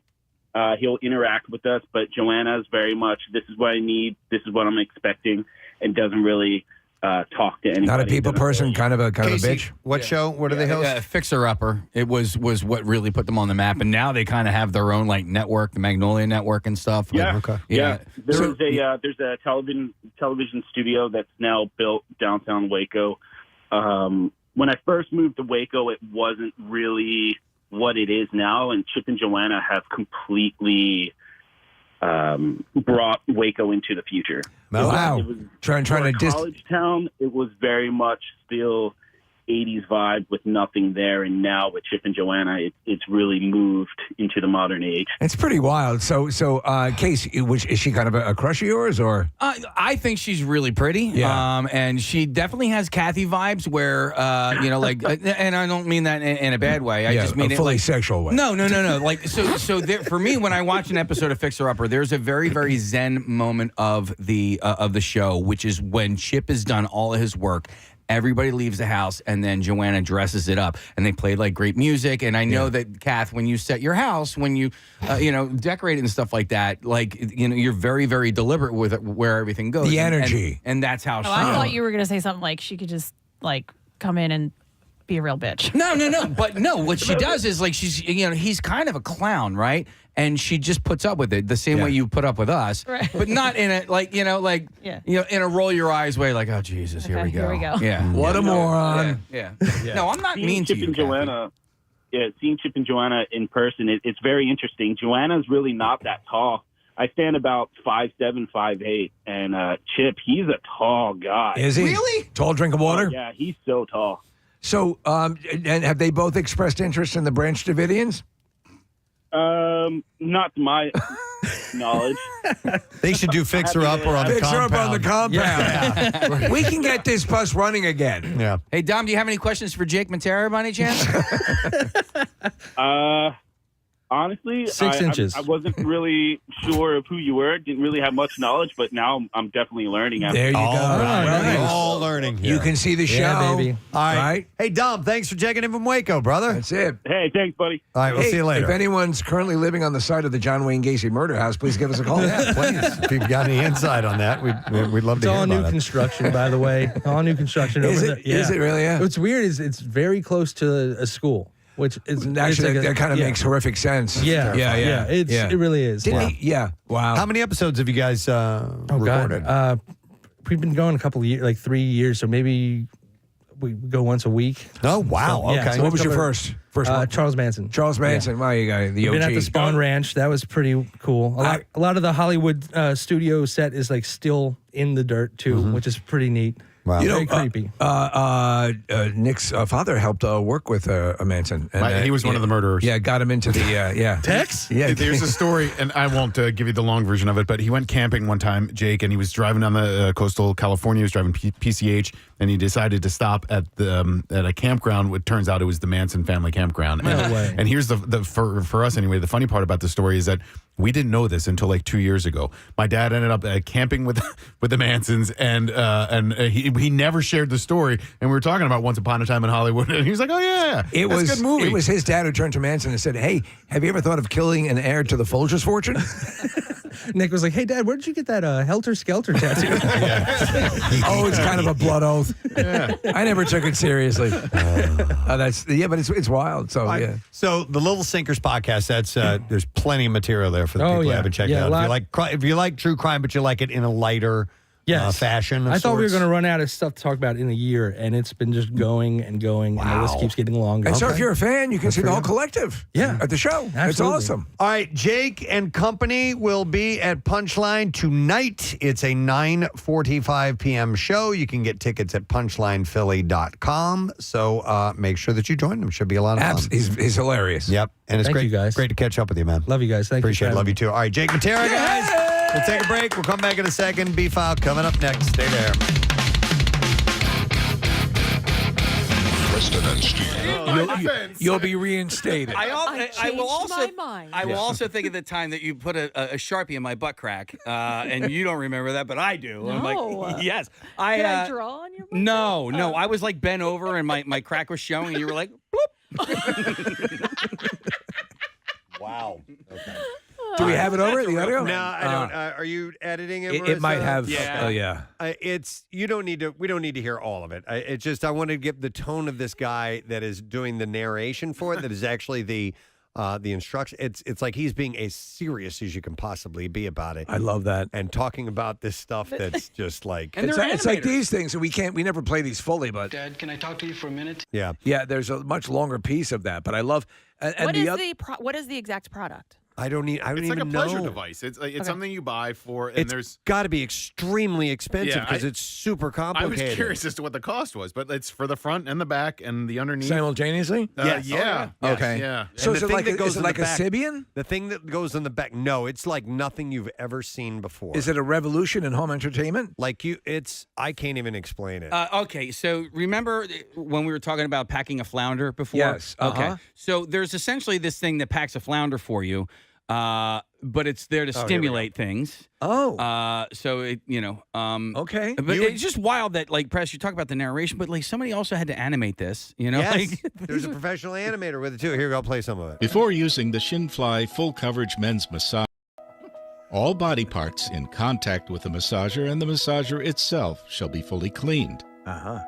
He'll interact with us, but Joanna is very much, this is what I need, this is what I'm expecting, and doesn't really talk to anybody. Not a people person, kind of a bitch. What show? What do they host? Fixer Upper. It was what really put them on the map, and now they kind of have their own like network, the Magnolia Network and stuff. Yeah, Like, yeah. There's a television studio that's now built downtown Waco. When I first moved to Waco, it wasn't really what it is now, and Chip and Joanna have completely brought Waco into the future. Wow. It was trying to college town. It was very much still 80s vibe with nothing there, and now with Chip and Joanna, it's really moved into the modern age. It's pretty wild. So, Case, is she kind of a crush of yours, or? I think she's really pretty. Yeah. And she definitely has Kathy vibes where, and I don't mean that in a bad way. I just mean a fully sexual way. No. Like, so there, for me, when I watch an episode of Fixer Upper, there's a very, very zen moment of the show, which is when Chip has done all of his work. Everybody leaves the house, and then Joanna dresses it up, and they play like great music. And I know that, Kath, when you set your house, when you, decorate it and stuff like that, like, you're very, very deliberate with where everything goes. The energy. And that's how she. I thought you were going to say something like she could just like come in and be a real bitch. No. But no, what she does is like he's kind of a clown, right? And she just puts up with it the same way you put up with us, right. But not in a in a roll your eyes way, like, oh Jesus, here we go. Yeah, what a moron. Yeah. No, I'm not mean to you, Joanna. Yeah, seeing Chip and Joanna in person, it's very interesting. Joanna's really not that tall. I stand about 5'7", 5'8", and Chip, he's a tall guy. Is he? Really? Tall drink of water? Yeah, he's so tall. So, and have they both expressed interest in the Branch Davidians? Not to my knowledge. They should do Fixer Upper on the Fixer compound. Up on the compound. Yeah. We can get this bus running again. Yeah. Hey, Dom, do you have any questions for Jake Mattera by any chance? Honestly, 6 inches. I wasn't really sure of who you were. Didn't really have much knowledge, but now I'm definitely learning. There you go. Right. All learning here. You can see the show. Yeah, baby. All right. Hey, Dom, thanks for checking in from Waco, brother. That's it. Hey, thanks, buddy. All right, we'll see you later. If anyone's currently living on the site of the John Wayne Gacy murder house, please give us a call. Yeah, please. If you've got any insight on that, we'd love to It's hear all about new it. construction, by the way. All new construction. Is over it? Is it really? Yeah. What's weird is it's very close to a school, which is Actually, that kind of makes horrific sense. Yeah. It really is. Wow. How many episodes have you guys recorded? God. We've been going a couple of years, like 3 years, so maybe we go once a week. Oh, wow. So, okay. so What was your first one? Charles Manson. Charles Manson. Wow, you got the OG. Been at the Spawn Ranch. That was pretty cool. A lot of the Hollywood studio set is like still in the dirt too, which is pretty neat. Wow. Very creepy. Nick's father helped work with Manson. And, he was one of the murderers. Yeah, got him into the Tex? Yeah, There's a story, and I won't give you the long version of it, but he went camping one time, Jake, and he was driving down the coastal California. He was driving PCH, and he decided to stop at a campground. It turns out it was the Manson family campground. No way. And here's for us anyway, the funny part about the story is that we didn't know this until like 2 years ago. My dad ended up camping with the Mansons, and he never shared the story. And we were talking about Once Upon a Time in Hollywood, and he was like, "Oh yeah, that's a good movie." It was his dad who turned to Manson and said, "Hey, have you ever thought of killing an heir to the Folgers fortune?" Nick was like, "Hey, Dad, where did you get that Helter Skelter tattoo?" Oh, it's kind of a blood oath. Yeah. I never took it seriously. But it's wild. So yeah. So the Little Sinkers podcast, that's there's plenty of material there for the people who haven't checked out. If you like true crime, but you like it in a lighter fashion. I thought we were going to run out of stuff to talk about in a year, and it's been just going and going, and the list keeps getting longer. And so if you're a fan, you can see the whole collective at the show. Absolutely. It's awesome. All right, Jake and company will be at Punchline tonight. It's a 9:45 p.m. show. You can get tickets at punchlinephilly.com. So make sure that you join them. Should be a lot of fun. He's hilarious. Yep. And it's Thank great, you guys. great to catch up with you, man. Love you guys. Appreciate it. Love you too. too. All right, Jake Mattera, guys. We'll take a break. We'll come back in a second. B-File coming up next. Stay there. Preston and Steve. You'll be reinstated. I will also my mind. I will also think of the time that you put a Sharpie in my butt crack, and you don't remember that, but I do. I'm No. like, yes. Did I draw on your butt? No. I was like bent over, and my crack was showing, and you were like, Wow. Okay. Do we have it over the audio? No, I don't. Are you editing it? It might Marissa? have. Yeah. Oh yeah. It's you don't need to. We don't need to hear all of it. It's just I want to give the tone of this guy that is doing the narration for it. That is actually the instruction. It's like he's being as serious as you can possibly be about it. I love that. And talking about this stuff that's just like It's like these things. We never play these fully, but Dad, can I talk to you for a minute? yeah. There's a much longer piece of that. But I love. And What is the exact product? I don't It's like even a pleasure know. device. It's something you buy for, and It's there's got to be extremely expensive Yeah, because it's super I complicated. was curious as to what the cost was, but it's for the front and the back and the underneath. Simultaneously? Yes. Yeah. Oh, Okay. Yeah. So And is the it thing like that goes is it in like the a back- Sibian? The thing that goes in the back, no, it's like nothing you've ever seen before. Is it a revolution in home entertainment? I can't even explain it. okay, so remember when we were talking about packing a flounder before? Yes, Okay. uh-huh. So there's essentially this thing that packs a flounder for you, but it's there to stimulate things. Oh. So it, okay. But it's just wild that, like, Press, you talk about the narration, but like somebody also had to animate this, Yes. Like, There's a professional animator with it too. Here, I'll play some of it. Before using the Shinfly full coverage men's massage, all body parts in contact with the massager and the massager itself shall be fully cleaned. Uh-huh.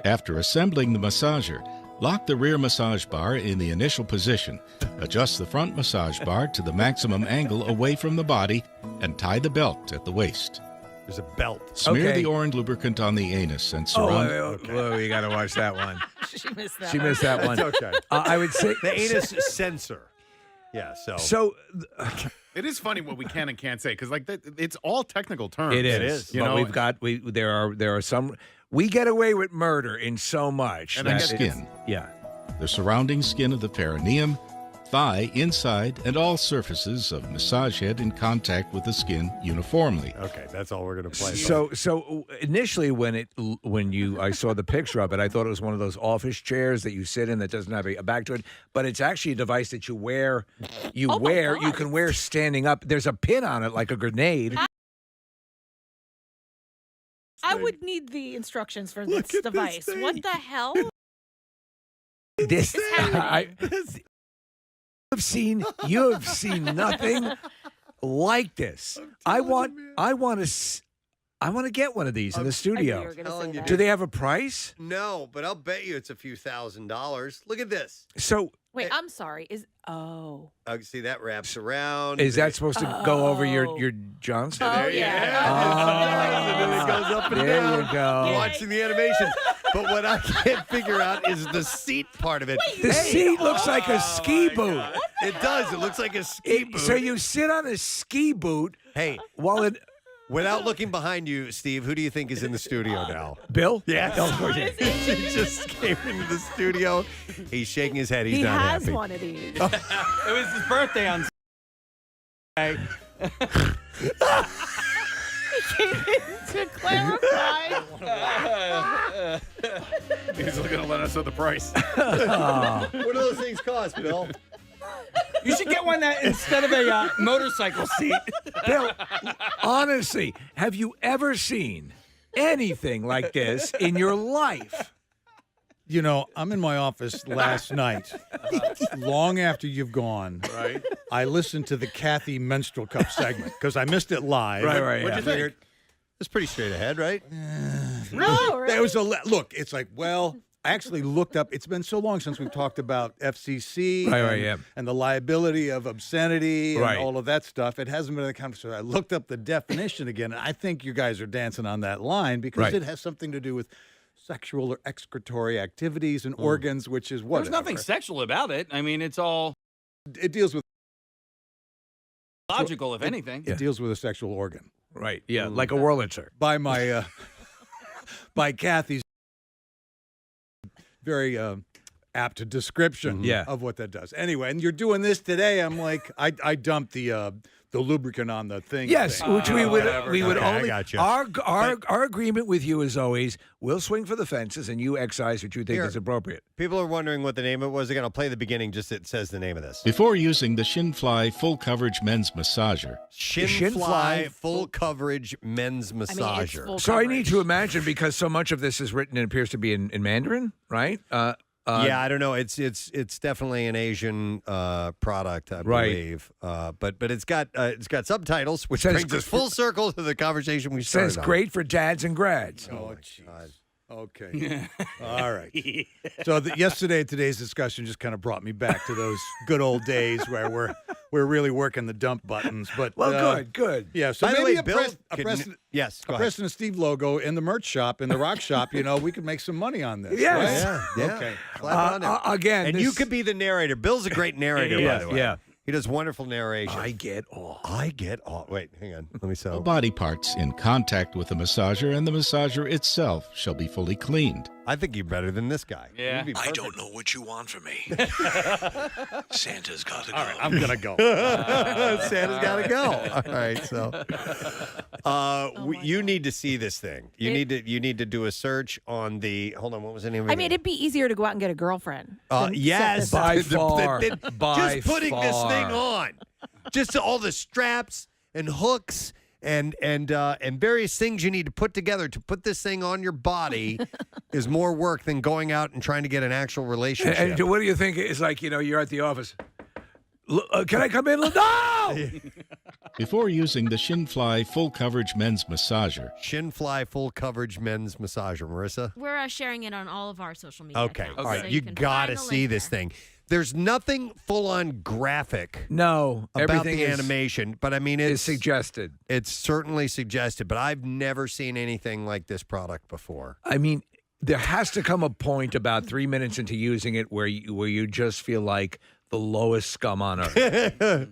After assembling the massager, lock the rear massage bar in the initial position, adjust the front massage bar to the maximum angle away from the body, and tie the belt at the waist. There's a belt. Smear Okay. the orange lubricant on the anus and surround. Whoa, we got to watch that one. She missed that. She missed that one. That's okay. I would say The anus sensor. Yeah, so. So It is funny what we can and can't say because it's all technical terms. it is. You But know, we've got there are some we get away with murder in so much. And that skin. Yeah. The surrounding skin of the perineum, thigh, inside, and all surfaces of massage head in contact with the skin uniformly. Okay, that's all we're going to play. So initially when I saw the picture of it, I thought it was one of those office chairs that you sit in that doesn't have a back to it, but it's actually a device that you wear. You can wear standing up. There's a pin on it like a grenade. I would need the instructions for this device. What the hell? This you have seen nothing like this. I want to get one of these in the studio. Do they have a price? No, but I'll bet you it's a few $1,000s. Look at this. So Wait, I'm sorry. See, that wraps around. is that supposed to go over your Johnson? There you go. And then it goes up and There down. you go. Watching the animation. But what I can't figure out is the seat part of it. The seat looks like a ski boot. It does. It looks like a ski boot. So you sit on a ski boot. Hey, while it. Without looking behind you, Steve, who do you think is in the studio now? Bill? Yes. He just came into the studio. He's shaking his head. He's not happy. He has one of these. it was his birthday on Saturday. He came in to clarify. he's going to let us know the price. What do those things cost, Bill? You should get one that instead of a motorcycle seat. Bill, honestly, have you ever seen anything like this in your life? You know, I'm in my office last night, long after you've gone. Right. I listened to the Kathy Menstrual Cup segment because I missed it live. Right. What'd you think? It's pretty straight ahead, right? No, There was look. It's like, well, I actually looked up. It's been so long since we've talked about FCC and the liability of obscenity and all of that stuff. It hasn't been a conversation. I looked up the definition again, and I think you guys are dancing on that line because it has something to do with sexual or excretory activities and organs, which is what. There's nothing sexual about it. I mean, it's all. It deals with logical, if anything. It deals with a sexual organ. Right. Yeah, like a Wurlitzer. By my, by Kathy's very apt description of what that does. Anyway, and you're doing this today. I'm like, I dumped the the lubricant on the thing. Yes, which we would only. I gotcha. Our agreement with you is always we'll swing for the fences and you excise what you think is appropriate. People are wondering what the name of it was. Again, I'll play the beginning. Just it says the name of this. Before using the Shinfly Full Coverage Men's Massager. Shinfly Full Coverage Men's Massager. So I need to imagine, because so much of this is written and appears to be in Mandarin, right? Yeah, I don't know. It's definitely an Asian product, I believe. But it's got subtitles, which brings us full circle to the conversation we started. Says great for dads and grads. Oh, God. Okay. All right. So today's discussion just kind of brought me back to those good old days where we're really working the dump buttons. But good. Yeah. So By the maybe way, Bill, a Preston Preston and Steve logo in the merch shop, in the rock shop. We could make some money on this. Yes. Right? Yeah. Okay. Slap on there. Again, and you could be the narrator. Bill's a great narrator, by the way. Yeah. He does wonderful narration. I get all. Wait, hang on. Let me All sew. body parts in contact with the massager and the massager itself shall be fully cleaned. I think you're better than this guy. Yeah. You'd be I perfect. don't know what you want from me. Santa's got to go. All right, I'm gonna go. Santa's got to go. All right, so you need to see this thing. You need to do a search on the. Hold on, what was the name of it? I mean, it'd be easier to go out and get a girlfrin. Yes, By far. By just putting this thing far. on, just all the straps and hooks and various things you need to put together to put this thing on your body is more work than going out and trying to get an actual relationship. And what do you think? It's like, you're at the office. Can I come in? No! Before using the Shinfly Full Coverage Men's Massager. Shinfly Full Coverage Men's Massager. Marissa? We're sharing it on all of our social media Okay. accounts, All right. so You can got to find the see link this there. thing. There's nothing full-on graphic No. about Everything the is- animation, but I mean, is it's suggested. It's certainly suggested, but I've never seen anything like this product before. I mean, there has to come a point about 3 minutes into using it where you just feel like the lowest scum on earth.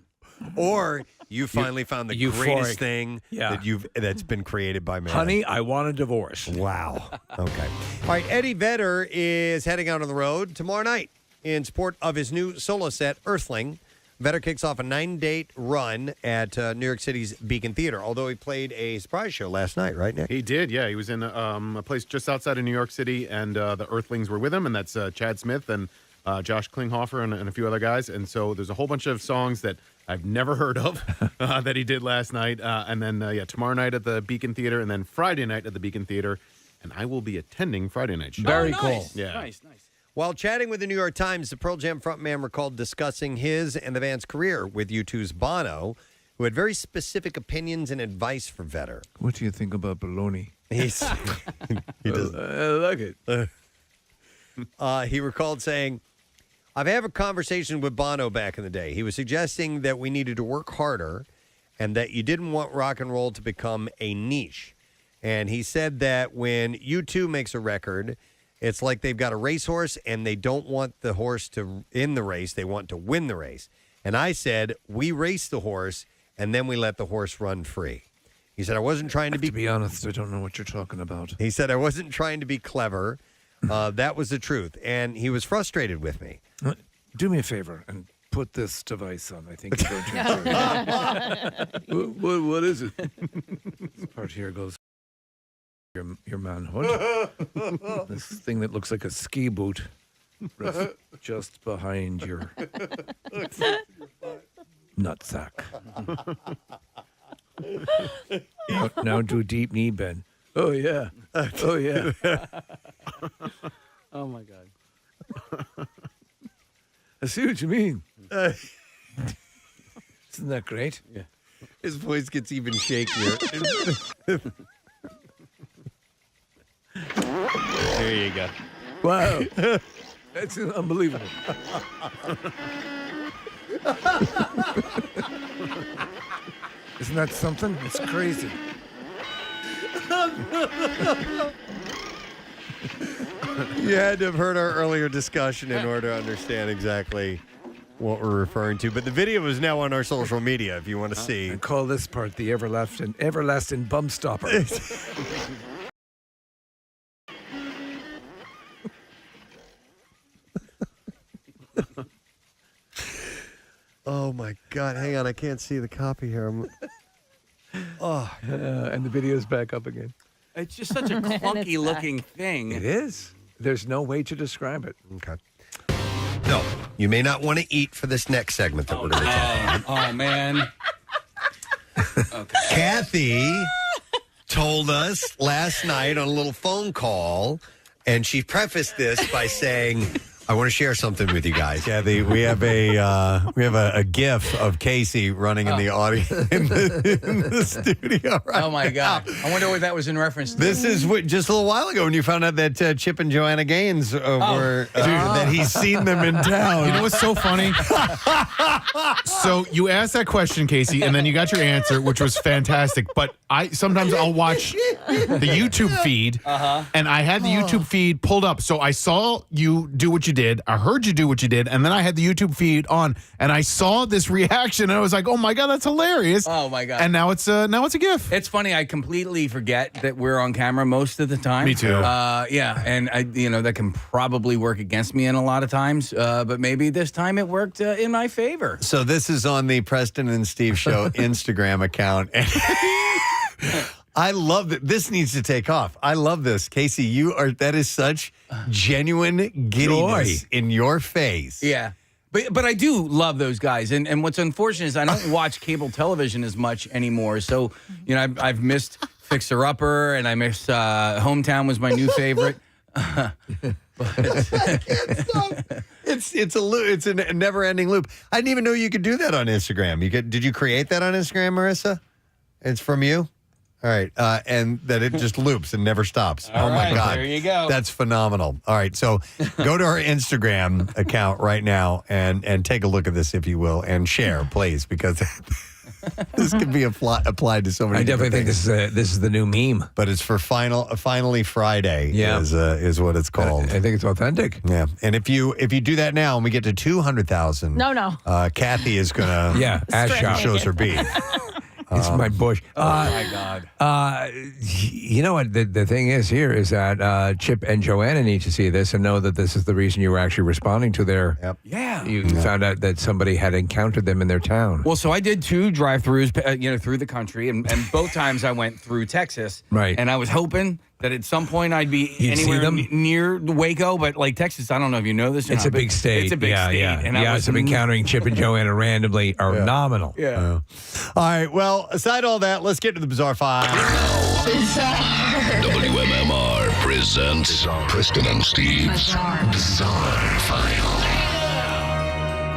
Or you finally found the euphoric. greatest thing Yeah. that's been created by man. Honey, I want a divorce. Wow. Okay. All right. Eddie Vedder is heading out on the road tomorrow night in support of his new solo set, Earthling. Vedder kicks off a 9-date run at New York City's Beacon Theater, although he played a surprise show last night, right, Nick? He did, yeah. He was in a place just outside of New York City, and the Earthlings were with him, and that's Chad Smith and Josh Klinghoffer and a few other guys. And so there's a whole bunch of songs that I've never heard of that he did last night. And then, tomorrow night at the Beacon Theater, and then Friday night at the Beacon Theater. And I will be attending Friday night show. Very cool. Yeah. Nice. While chatting with the New York Times, the Pearl Jam frontman recalled discussing his and the band's career with U2's Bono, who had very specific opinions and advice for Vedder. What do you think about baloney? He does. I like it. He recalled saying, I've had a conversation with Bono back in the day. He was suggesting that we needed to work harder and that you didn't want rock and roll to become a niche. And he said that when U2 makes a record, it's like they've got a racehorse and they don't want the horse to in the race. They want to win the race. And I said, we race the horse and then we let the horse run free. He said, I wasn't trying to be honest, I don't know what you're talking about. He said, I wasn't trying to be clever. That was the truth. And he was frustrated with me. Do me a favor and put this device on. I think you're going to what is it? This part here goes your manhood. This thing that looks like a ski boot just behind your nutsack. Now do a deep knee bend. Oh yeah. Oh yeah. Oh my God. I see what you mean. Isn't that great? Yeah. His voice gets even shakier. There you go. Wow. That's unbelievable. Isn't that something? It's crazy. You had to have heard our earlier discussion in order to understand exactly what we're referring to. But the video is now on our social media if you want to see. And call this part the everlasting bum stopper. Oh my God! Hang on, I can't see the copy here. And the video's back up again. It's just such a clunky looking thing. It is. There's no way to describe it. Okay. No, you may not want to eat for this next segment that we're going to take. Oh man. Okay. Kathy told us last night on a little phone call, and she prefaced this by saying, I want to share something with you guys. Kathy, we have a GIF of Casey running in the audience in the studio right Oh my God! I wonder what that was in reference to. This is just a little while ago when you found out that Chip and Joanna Gaines were that he's seen them in town. You know what's so funny? So you asked that question, Casey, and then you got your answer, which was fantastic. But sometimes I'll watch the YouTube feed, and I had the YouTube feed pulled up, so I saw you do what you did. I heard you do what you did, and then I had the YouTube feed on, and I saw this reaction, and I was like, "Oh my God, that's hilarious!" Oh my God! And now it's a GIF. It's funny. I completely forget that we're on camera most of the time. Me too. Yeah, and that can probably work against me in a lot of times, but maybe this time it worked in my favor. So this is on the Preston and Steve Show Instagram account. And I love that. This needs to take off. I love this. Casey, that is such genuine giddiness in your face. Yeah. But I do love those guys. And what's unfortunate is I don't watch cable television as much anymore. So, I've missed Fixer Upper, and I miss Hometown was my new favorite. It's a never-ending loop. I didn't even know you could do that on Instagram. Did you create that on Instagram, Marissa? It's from you? All right. And that it just loops and never stops. All my right, God. there you go. That's phenomenal. All right. So go to our Instagram account right now and take a look at this, if you will, and share, please, because this could be applied to so many I definitely think things. this is the new meme. But it's for Finally Friday is what it's called. I think it's authentic. Yeah. And if you do that now and we get to 200,000, No. Kathy is going to ass shot. shows her beef. It's my bush. My God. You know what? The thing is here is that Chip and Joanna need to see this and know that this is the reason you were actually responding to their. Yep. Yeah. You found out that somebody had encountered them in their town. Well, so I did 2 drive-throughs, through the country, and both times I went through Texas. Right. And I was hoping that at some point I'd be You'd see anywhere them? near Waco, but like Texas, I don't know if you know this or It's not, a big but state. It's a big state. Yeah. And I was so encountering Chip and Joanna randomly are nominal. Yeah. All right. Well, aside all that, let's get to the Bizarre File. WMMR presents Preston and Steve's Bizarre File.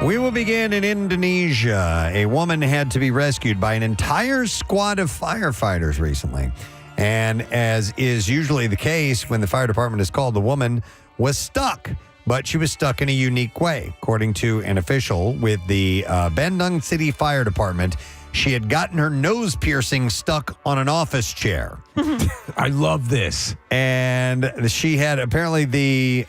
We will begin in Indonesia. A woman had to be rescued by an entire squad of firefighters recently. And as is usually the case when the fire department is called, the woman was stuck. But she was stuck in a unique way. According to an official with the Bandung City Fire Department, she had gotten her nose piercing stuck on an office chair. I love this. And she had, apparently the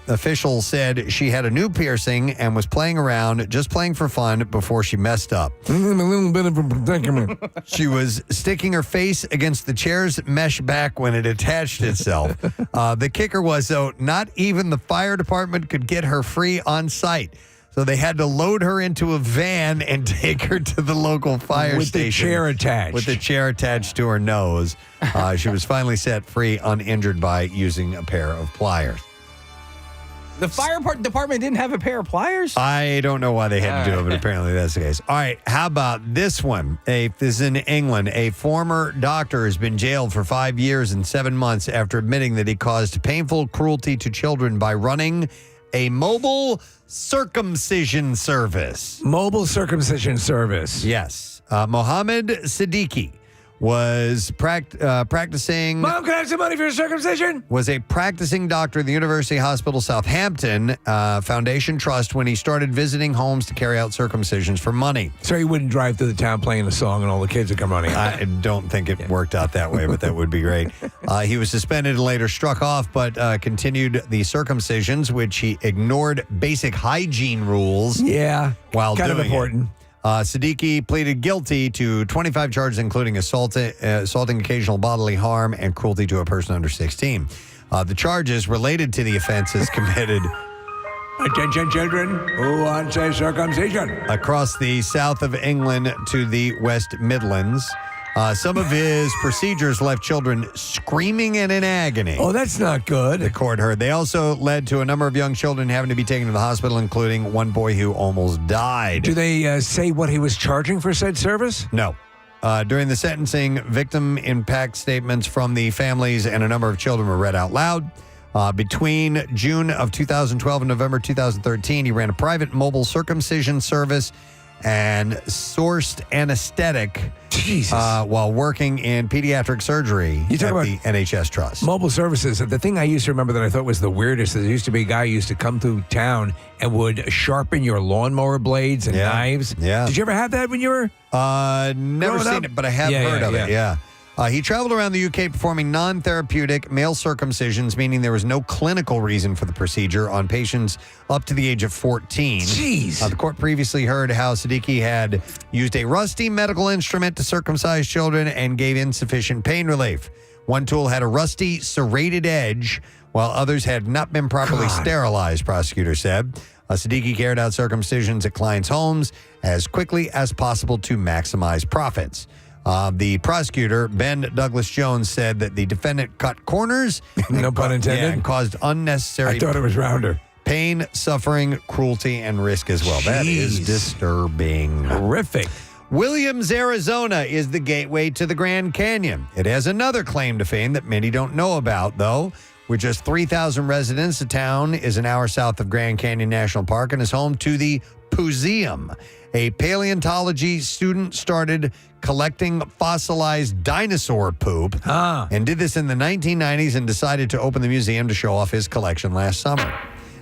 official said she had a new piercing and was playing around, just playing for fun before she messed up. A little bit of a predicament. She was sticking her face against the chair's mesh back when it attached itself. The kicker was, though, not even the fire department could get her free on site. So they had to load her into a van and take her to the local fire station. With the chair attached. With the chair attached to her nose. She was finally set free uninjured by using a pair of pliers. The fire department didn't have a pair of pliers? I don't know why they had to do it, but apparently that's the case. All right, how about this one? This is in England. A former doctor has been jailed for 5 years and 7 months after admitting that he caused painful cruelty to children by running a mobile circumcision service. Mobile circumcision service. Yes. Mohammed Siddiqui was practicing. Mom, can I have some money for your circumcision? Was a practicing doctor at the University Hospital Southampton Foundation Trust when he started visiting homes to carry out circumcisions for money. So he wouldn't drive through the town playing a song and all the kids would come running. I don't think it worked out that way, but that would be great. He was suspended and later struck off, but continued the circumcisions, which he ignored basic hygiene rules. Yeah, while kind doing of important. Siddiqui pleaded guilty to 25 charges, including assaulting occasional bodily harm and cruelty to a person under 16. The charges related to the offenses committed Attention, children who want a circumcision. Across the south of England to the West Midlands, some of his procedures left children screaming and in agony. Oh, that's not good. The court heard. They also led to a number of young children having to be taken to the hospital, including one boy who almost died. Do they say what he was charging for said service? No. During the sentencing, victim impact statements from the families and a number of children were read out loud. Between June of 2012 and November 2013, he ran a private mobile circumcision service and sourced anesthetic while working in pediatric surgery at the NHS Trust. Mobile services. The thing I used to remember that I thought was the weirdest is there used to be a guy who used to come through town and would sharpen your lawnmower blades and knives. Yeah. Did you ever have that when you were never growing seen up? it, but I have heard of it. Yeah. He traveled around the UK performing non-therapeutic male circumcisions, meaning there was no clinical reason for the procedure on patients up to the age of 14. Jeez. The court previously heard how Siddiqui had used a rusty medical instrument to circumcise children and gave insufficient pain relief. One tool had a rusty, serrated edge, while others had not been properly sterilized, prosecutors said. Siddiqui carried out circumcisions at clients' homes as quickly as possible to maximize profits. The prosecutor, Ben Douglas Jones, said that the defendant cut corners. No pun intended. And caused unnecessary I thought it was rounder. Pain, suffering, cruelty, and risk as well. That is disturbing. Horrific. Williams, Arizona is the gateway to the Grand Canyon. It has another claim to fame that many don't know about, though. With just 3,000 residents, the town is an hour south of Grand Canyon National Park and is home to the Museum. A paleontology student started collecting fossilized dinosaur poop and did this in the 1990s and decided to open the museum to show off his collection last summer.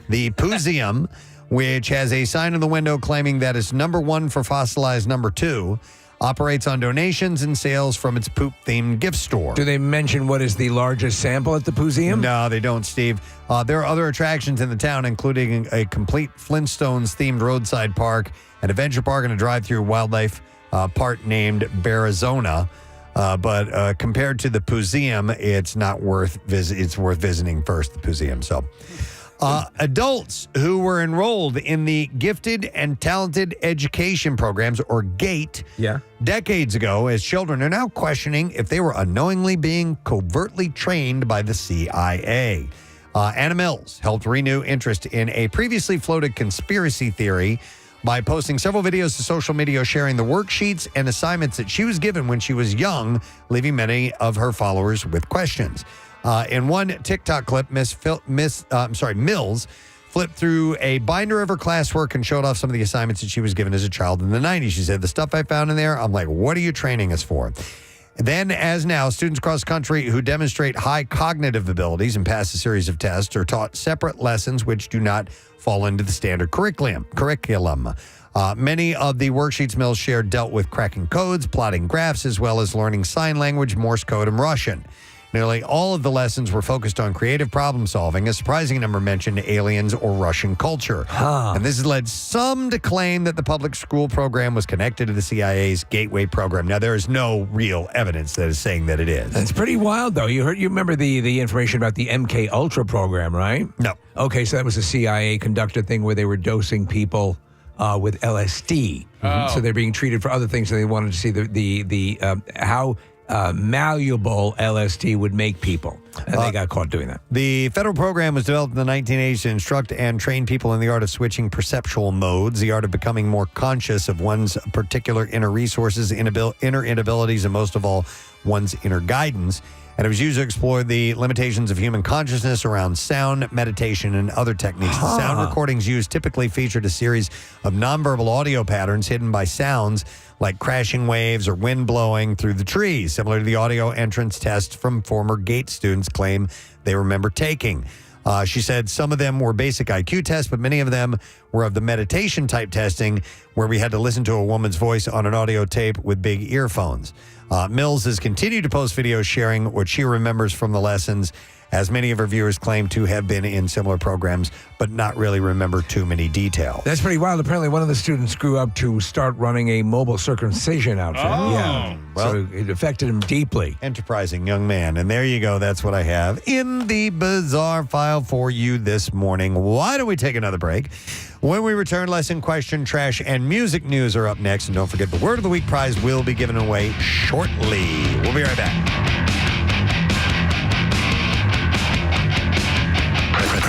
The Museum, which has a sign in the window claiming that it's number one for fossilized number two, operates on donations and sales from its poop-themed gift store. Do they mention what is the largest sample at the museum? No, they don't, Steve. There are other attractions in the town, including a complete Flintstones-themed roadside park, an adventure park, and a drive-through wildlife park named Bearizona. But compared to the museum, it's not worth it's worth visiting first, the museum. So, adults who were enrolled in the Gifted and Talented Education Programs, or GATE, decades ago as children are now questioning if they were unknowingly being covertly trained by the CIA. Anna Mills helped renew interest in a previously floated conspiracy theory by posting several videos to social media sharing the worksheets and assignments that she was given when she was young, leaving many of her followers with questions. In one TikTok clip, Mills flipped through a binder of her classwork and showed off some of the assignments that she was given as a child in the 90s. She said, the stuff I found in there, I'm like, what are you training us for? Then, as now, students across the country who demonstrate high cognitive abilities and pass a series of tests are taught separate lessons which do not fall into the standard curriculum. Many of the worksheets Mills shared dealt with cracking codes, plotting graphs, as well as learning sign language, Morse code, and Russian. Nearly all of the lessons were focused on creative problem solving. A surprising number mentioned aliens or Russian culture. And this has led some to claim that the public school program was connected to the CIA's Gateway program. Now, there is no real evidence that is saying that it is. That's pretty wild, though. You remember the information about the MK Ultra program, right? No. Okay, so that was a CIA conducted thing where they were dosing people with LSD. So they're being treated for other things, and they wanted to see how malleable LSD would make people. And they got caught doing that. The federal program was developed in the 1980s to instruct and train people in the art of switching perceptual modes, the art of becoming more conscious of one's particular inner resources, inner inabilities, and most of all, one's inner guidance. And it was used to explore the limitations of human consciousness around sound, meditation, and other techniques. The sound recordings used typically featured a series of nonverbal audio patterns hidden by sounds like crashing waves or wind blowing through the trees, similar to the audio entrance tests from former GATE students claim they remember taking. She said some of them were basic IQ tests, but many of them were of the meditation type testing where we had to listen to a woman's voice on an audio tape with big earphones. Mills has continued to post videos sharing what she remembers from the lessons as many of her viewers claim to have been in similar programs, but not really remember too many details. That's pretty wild. Apparently, one of the students grew up to start running a mobile circumcision outfit. Oh. Yeah. Well, so it affected him deeply. Enterprising young man. And there you go. That's what I have in the bizarre file for you this morning. Why don't we take another break? When we return, lesson, question, trash, and music news are up next. And don't forget, the Word of the Week prize will be given away shortly. We'll be right back.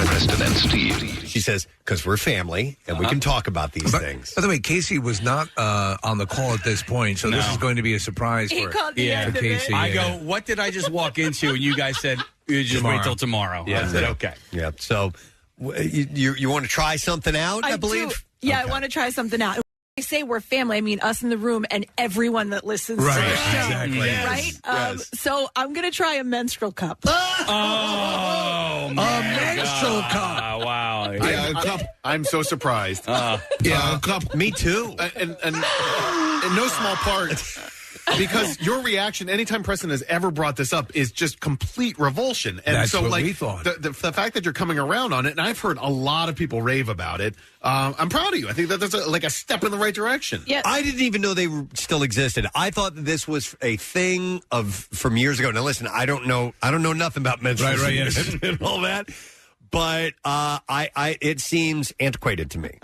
Preston and Steve. She says, because we're family and we can talk about these things. By the way, Casey was not on the call at this point, so this is going to be a surprise He for, caught the end of Casey. it. I go, what did I just walk into? And you guys said, you just wait till tomorrow. Yeah. I said, okay. Yeah. So you want to try something out, I believe? Do. Yeah, I want to try something out. I say we're family, I mean us in the room and everyone that listens to the show. Exactly. Right? So I'm going to try a menstrual cup. Oh, my menstrual cup. Wow. Yeah, a cup. I'm so surprised. A cup. Me too. And in no small part, because your reaction anytime Preston has ever brought this up is just complete revulsion. And That's so, what like, we thought. The fact that you're coming around on it, and I've heard a lot of people rave about it. I'm proud of you. I think that that's like a step in the right direction. Yeah. I didn't even know they still existed. I thought that this was a thing from years ago. Now, listen, I don't know nothing about menstrual and all that. But it seems antiquated to me.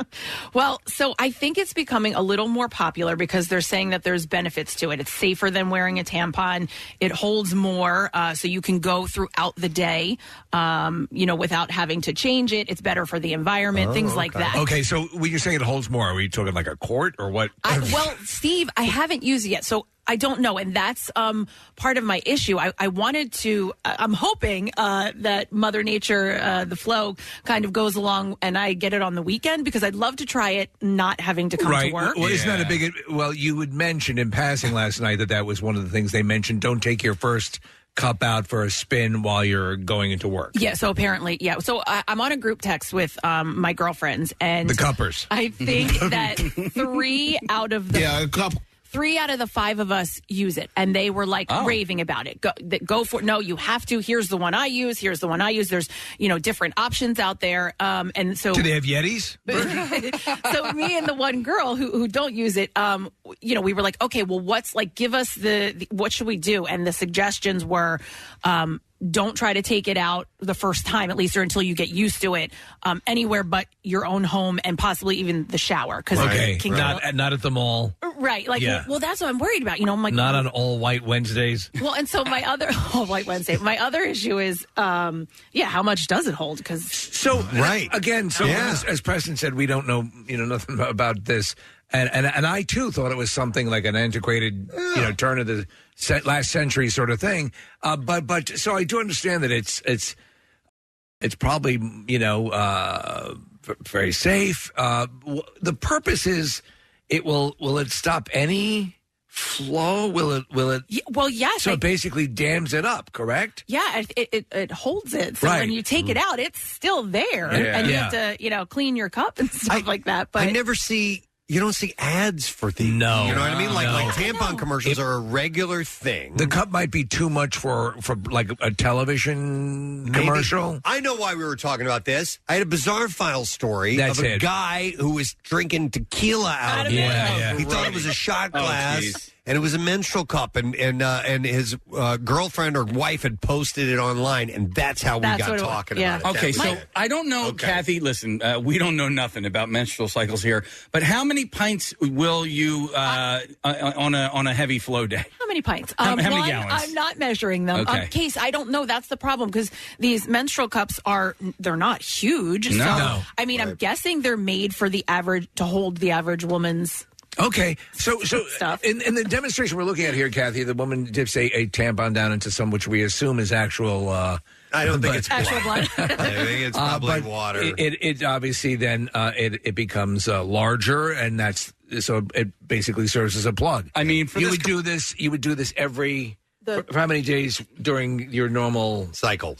Well, so I think it's becoming a little more popular because they're saying that there's benefits to it. It's safer than wearing a tampon. It holds more, so you can go throughout the day, without having to change it. It's better for the environment, things like that. Okay, so when you're saying it holds more, are we talking like a quart or what? Well, Steve, I haven't used it yet, so I don't know, and that's part of my issue. I wanted to. I'm hoping that Mother Nature, the flow, kind of goes along, and I get it on the weekend because I'd love to try it, not having to come to work. Well, isn't that a big? Well, you had mentioned in passing last night that was one of the things they mentioned. Don't take your first cup out for a spin while you're going into work. Yeah, so apparently, yeah. So I'm on a group text with my girlfriends, and the cuppers. I think that 3 out of the 3 out of the 5 of us use it, and they were like raving about it. Go for it. No, you have to. Here's the one I use. Here's the one I use. There's different options out there. And so do they have Yetis? So me and the one girl who don't use it, we were like, okay, well, give us the what should we do? And the suggestions were, don't try to take it out the first time, at least, or until you get used to it, anywhere but your own home and possibly even the shower. Not at the mall. Right. Well, that's what I'm worried about. I'm like, not on all white Wednesdays. Well, and so my other all white Wednesday. My other issue is, how much does it hold? Because again, as Preston said, we don't know, nothing about this. And I too thought it was something like an antiquated, turn of the last century sort of thing. But so I do understand that it's probably very safe. The purpose is will it stop any flow? Will it? Well, yes. So it basically dams it up, correct? Yeah, it holds it. So when you take it out, it's still there, and you have to clean your cup and stuff like that. But I never see. You don't see ads for these. No. You know what I mean? Like tampon commercials are a regular thing. The cup might be too much for like a television commercial. I know why we were talking about this. I had a bizarre file story of a guy who was drinking tequila out of it. Yeah. He thought it was a shot glass. And it was a menstrual cup, and his girlfriend or wife had posted it online, and that's how we got talking about it. Okay, so I don't know, Kathy. Listen, we don't know nothing about menstrual cycles here, but how many pints will you on a heavy flow day? How many pints? How many gallons? I'm not measuring them. Okay. Case, I don't know. That's the problem because these menstrual cups they're not huge. No. So, I mean, I'm guessing they're made for the average to hold the average woman's. Okay, so in the demonstration we're looking at here, Kathy, the woman dips a tampon down into some which we assume is actual. I don't think it's actual blood. I think it's probably water. It obviously then it becomes larger, and so it basically serves as a plug. I mean, you would do this every. For how many days during your normal cycle?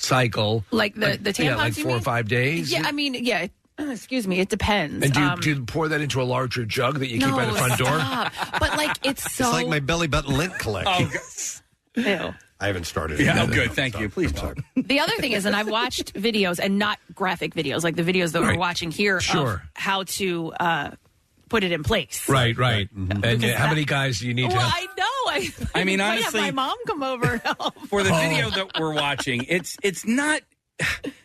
Like the tampons, yeah, like 4 or 5 days. Yeah, I mean, yeah. Excuse me, it depends. And do you pour that into a larger jug that you keep by the front door? But it's so... It's like my belly button lint collection. Ew. I haven't started. Yeah, oh, good. Thank you. Please talk. The other thing is, and I've watched videos and not graphic videos, like the videos that we're watching here of how to put it in place. Right. Mm-hmm. And how many guys do you need to have? I know. I mean, might honestly, have my mom come over and help. For the video that we're watching, it's not.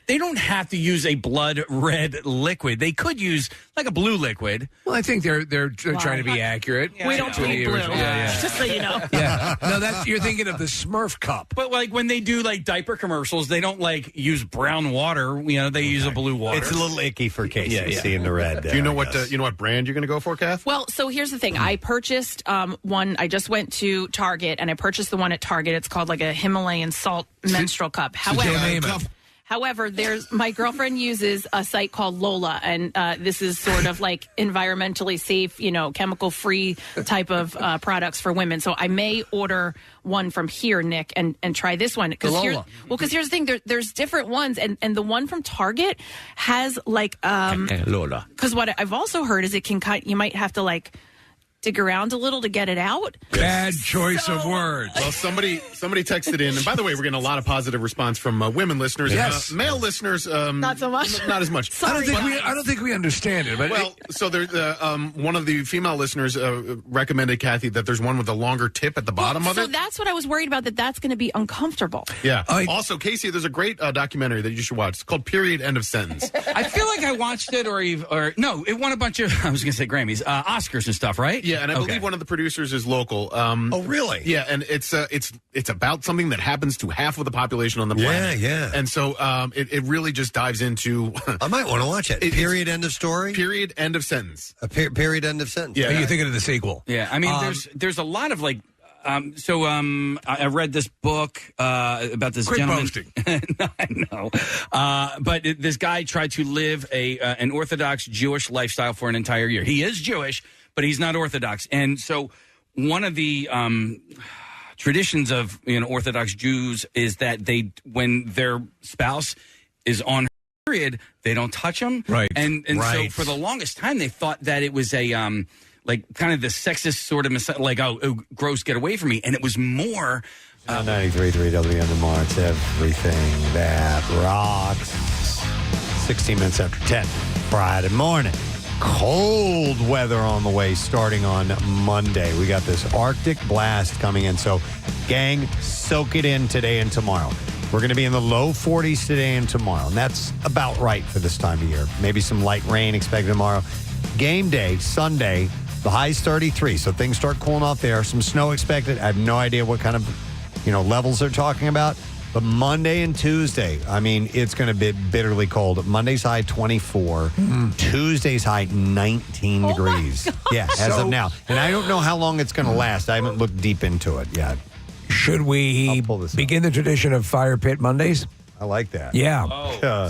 They don't have to use a blood red liquid. They could use like a blue liquid. Well, I think they're trying to be accurate. We don't need blue. Just so you know. Yeah. No, you're thinking of the Smurf cup. But like when they do like diaper commercials, they don't like use brown water. They use a blue water. It's a little icky for Casey seeing the red. Do you know what brand you're going to go for, Kath? Well, so here's the thing. I purchased one. I just went to Target and I purchased the one at Target. It's called like a Himalayan salt menstrual cup. However, my girlfriend uses a site called Lola, and this is sort of like environmentally safe, chemical-free type of products for women. So I may order one from here, Nick, and try this one. Because here's the thing: there's different ones, and the one from Target has like Lola. Because what I've also heard is you might have to like dig around a little to get it out. Bad choice of words. Well, somebody texted in, and by the way, we're getting a lot of positive response from women listeners. Yes. Male listeners, not so much. Not as much. I don't think we understand it. But so there's one of the female listeners recommended, Kathy, that there's one with a longer tip at the bottom of it. So that's what I was worried about. That's going to be uncomfortable. Yeah. Also, Casey, there's a great documentary that you should watch. It's called Period End of Sentence. I feel like I watched it, or no, it won a bunch of I was going to say Grammys, Oscars and stuff, right? Yeah, and I believe one of the producers is local. Oh, really? Yeah, and it's about something that happens to half of the population on the planet. Yeah. And so it really just dives into. I might want to watch it. Period. End of story. Period. End of sentence. Period. End of sentence. Yeah. Are you thinking of the sequel? Yeah. I mean, there's a lot of like. I read this book about this gentleman. Boasting. I know, but this guy tried to live an Orthodox Jewish lifestyle for an entire year. He is Jewish, but he's not Orthodox. And so, one of the traditions of Orthodox Jews is that when their spouse is on her period, they don't touch them. Right. And so for the longest time, they thought that it was a like kind of the sexist sort of like, oh, gross, get away from me. And it was more. 93.3 WNMR, it's everything that rocks. 16 minutes after 10, Friday morning. Cold weather on the way starting on Monday. We got this Arctic blast coming in. So, gang, soak it in today and tomorrow. We're going to be in the low 40s today and tomorrow. And that's about right for this time of year. Maybe some light rain expected tomorrow. Game day, Sunday. The high's 33, so things start cooling off there. Some snow expected. I have no idea what kind of, levels they're talking about. But Monday and Tuesday, I mean, it's going to be bitterly cold. Monday's high 24. Tuesday's high 19 degrees. Yeah, as of now. And I don't know how long it's going to last. I haven't looked deep into it yet. Should we begin the tradition of Fire Pit Mondays? I like that. Yeah.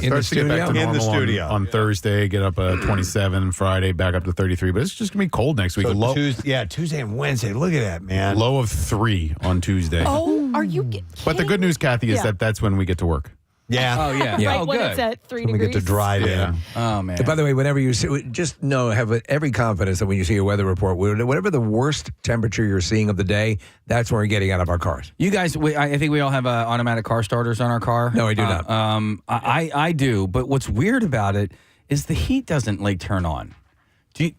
In the studio. In the studio. On Thursday, get up 27. Friday, back up to 33. But it's just going to be cold next week. So Tuesday and Wednesday. Look at that, man. Low of 3 on Tuesday. Oh, are you kidding? But the good news, Kathy, is that's when we get to work. Yeah. Oh, yeah. Right Oh, when good. it's at 3 We degrees. get to drive in. Oh, man. And by the way, whenever you see, just have every confidence that when you see a weather report, whatever the worst temperature you're seeing of the day, that's when we're getting out of our cars. You guys, I think we all have automatic car starters on our car. No, I do not. I do, but what's weird about it is the heat doesn't turn on. You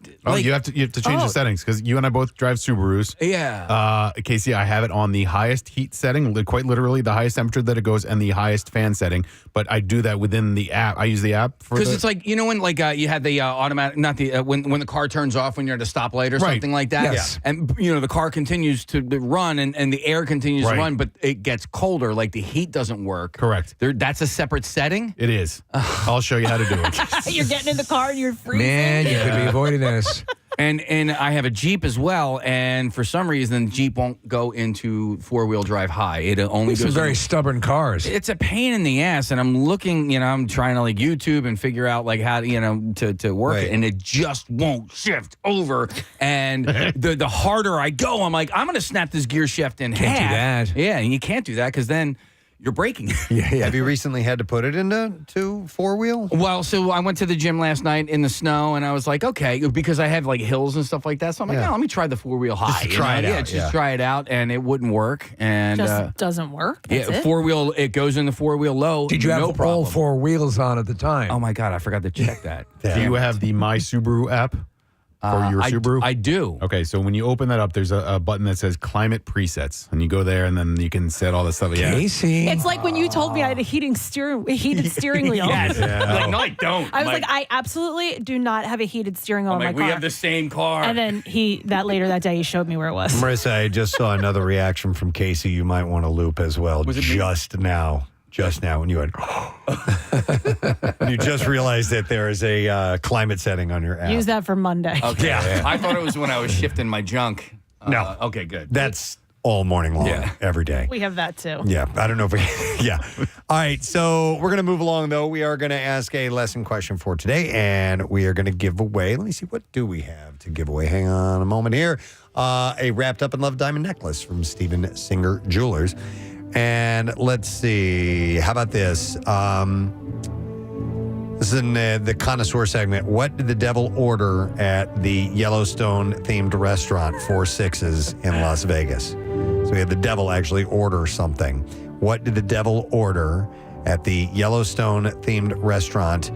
have to change the settings because you and I both drive Subarus. Yeah. Casey, I have it on the highest heat setting, quite literally the highest temperature that it goes, and the highest fan setting. But I do that within the app. I use the app for because it's like when you had the automatic, not the when the car turns off when you're at a stoplight or something like that. Yes. And the car continues to run and the air continues to run, but it gets colder. Like the heat doesn't work. Correct. That's a separate setting. It is. I'll show you how to do it. You're getting in the car and you're freezing. Man, you could be avoiding this. And I have a Jeep as well, and for some reason, Jeep won't go into 4-wheel drive high. It only These goes are very stubborn cars. It's a pain in the ass, and I'm looking, I'm trying to YouTube and figure out how to work it, and it just won't shift over. And the harder I go, I'm like, I'm going to snap this gear shift in half. Can't do that. Yeah, and you can't do that because then you're breaking. Have you recently had to put it into four-wheel? Well, so I went to the gym last night in the snow, and I was like, okay, because I have like hills and stuff like that. So I'm like, let me try the four-wheel high. Just try it out. Just try it out, and it wouldn't work. And Just doesn't work. That's it? four-wheel, it goes in the four-wheel low. Did you no have problem. all four wheels on at the time? Oh my God, I forgot to check that. Do you have the My Subaru app for your Subaru? I do. Okay, so when you open that up, there's a button that says Climate Presets, and you go there, and then you can set all this stuff. Casey. It's like when you told me I had a heated steering wheel. Yes. Like, no, I don't. I was like, I absolutely do not have a heated steering wheel in my like, car. we have the same car. And then later that day, he showed me where it was. Marissa, I just saw another reaction from Casey you might want to loop as well. Was it just now when you had you just realized that there is a climate setting on your app. Use that for Monday. Okay. Yeah. I thought it was when I was shifting my junk. No. Okay, good. That's all morning long, every day. We have that too. Yeah, I don't know if we. Yeah. All right, so we're going to move along, though. We are going to ask a lesson question for today, and we are going to give away. Let me see, what do we have to give away? Hang on a moment here. A Wrapped Up in Love diamond necklace from Steven Singer Jewelers. And let's see, how about this? This is in the Connoisseur segment. What did the devil order at the Yellowstone-themed restaurant, 4 Sixes in Las Vegas? So we had the devil actually order something. What did the devil order at the Yellowstone-themed restaurant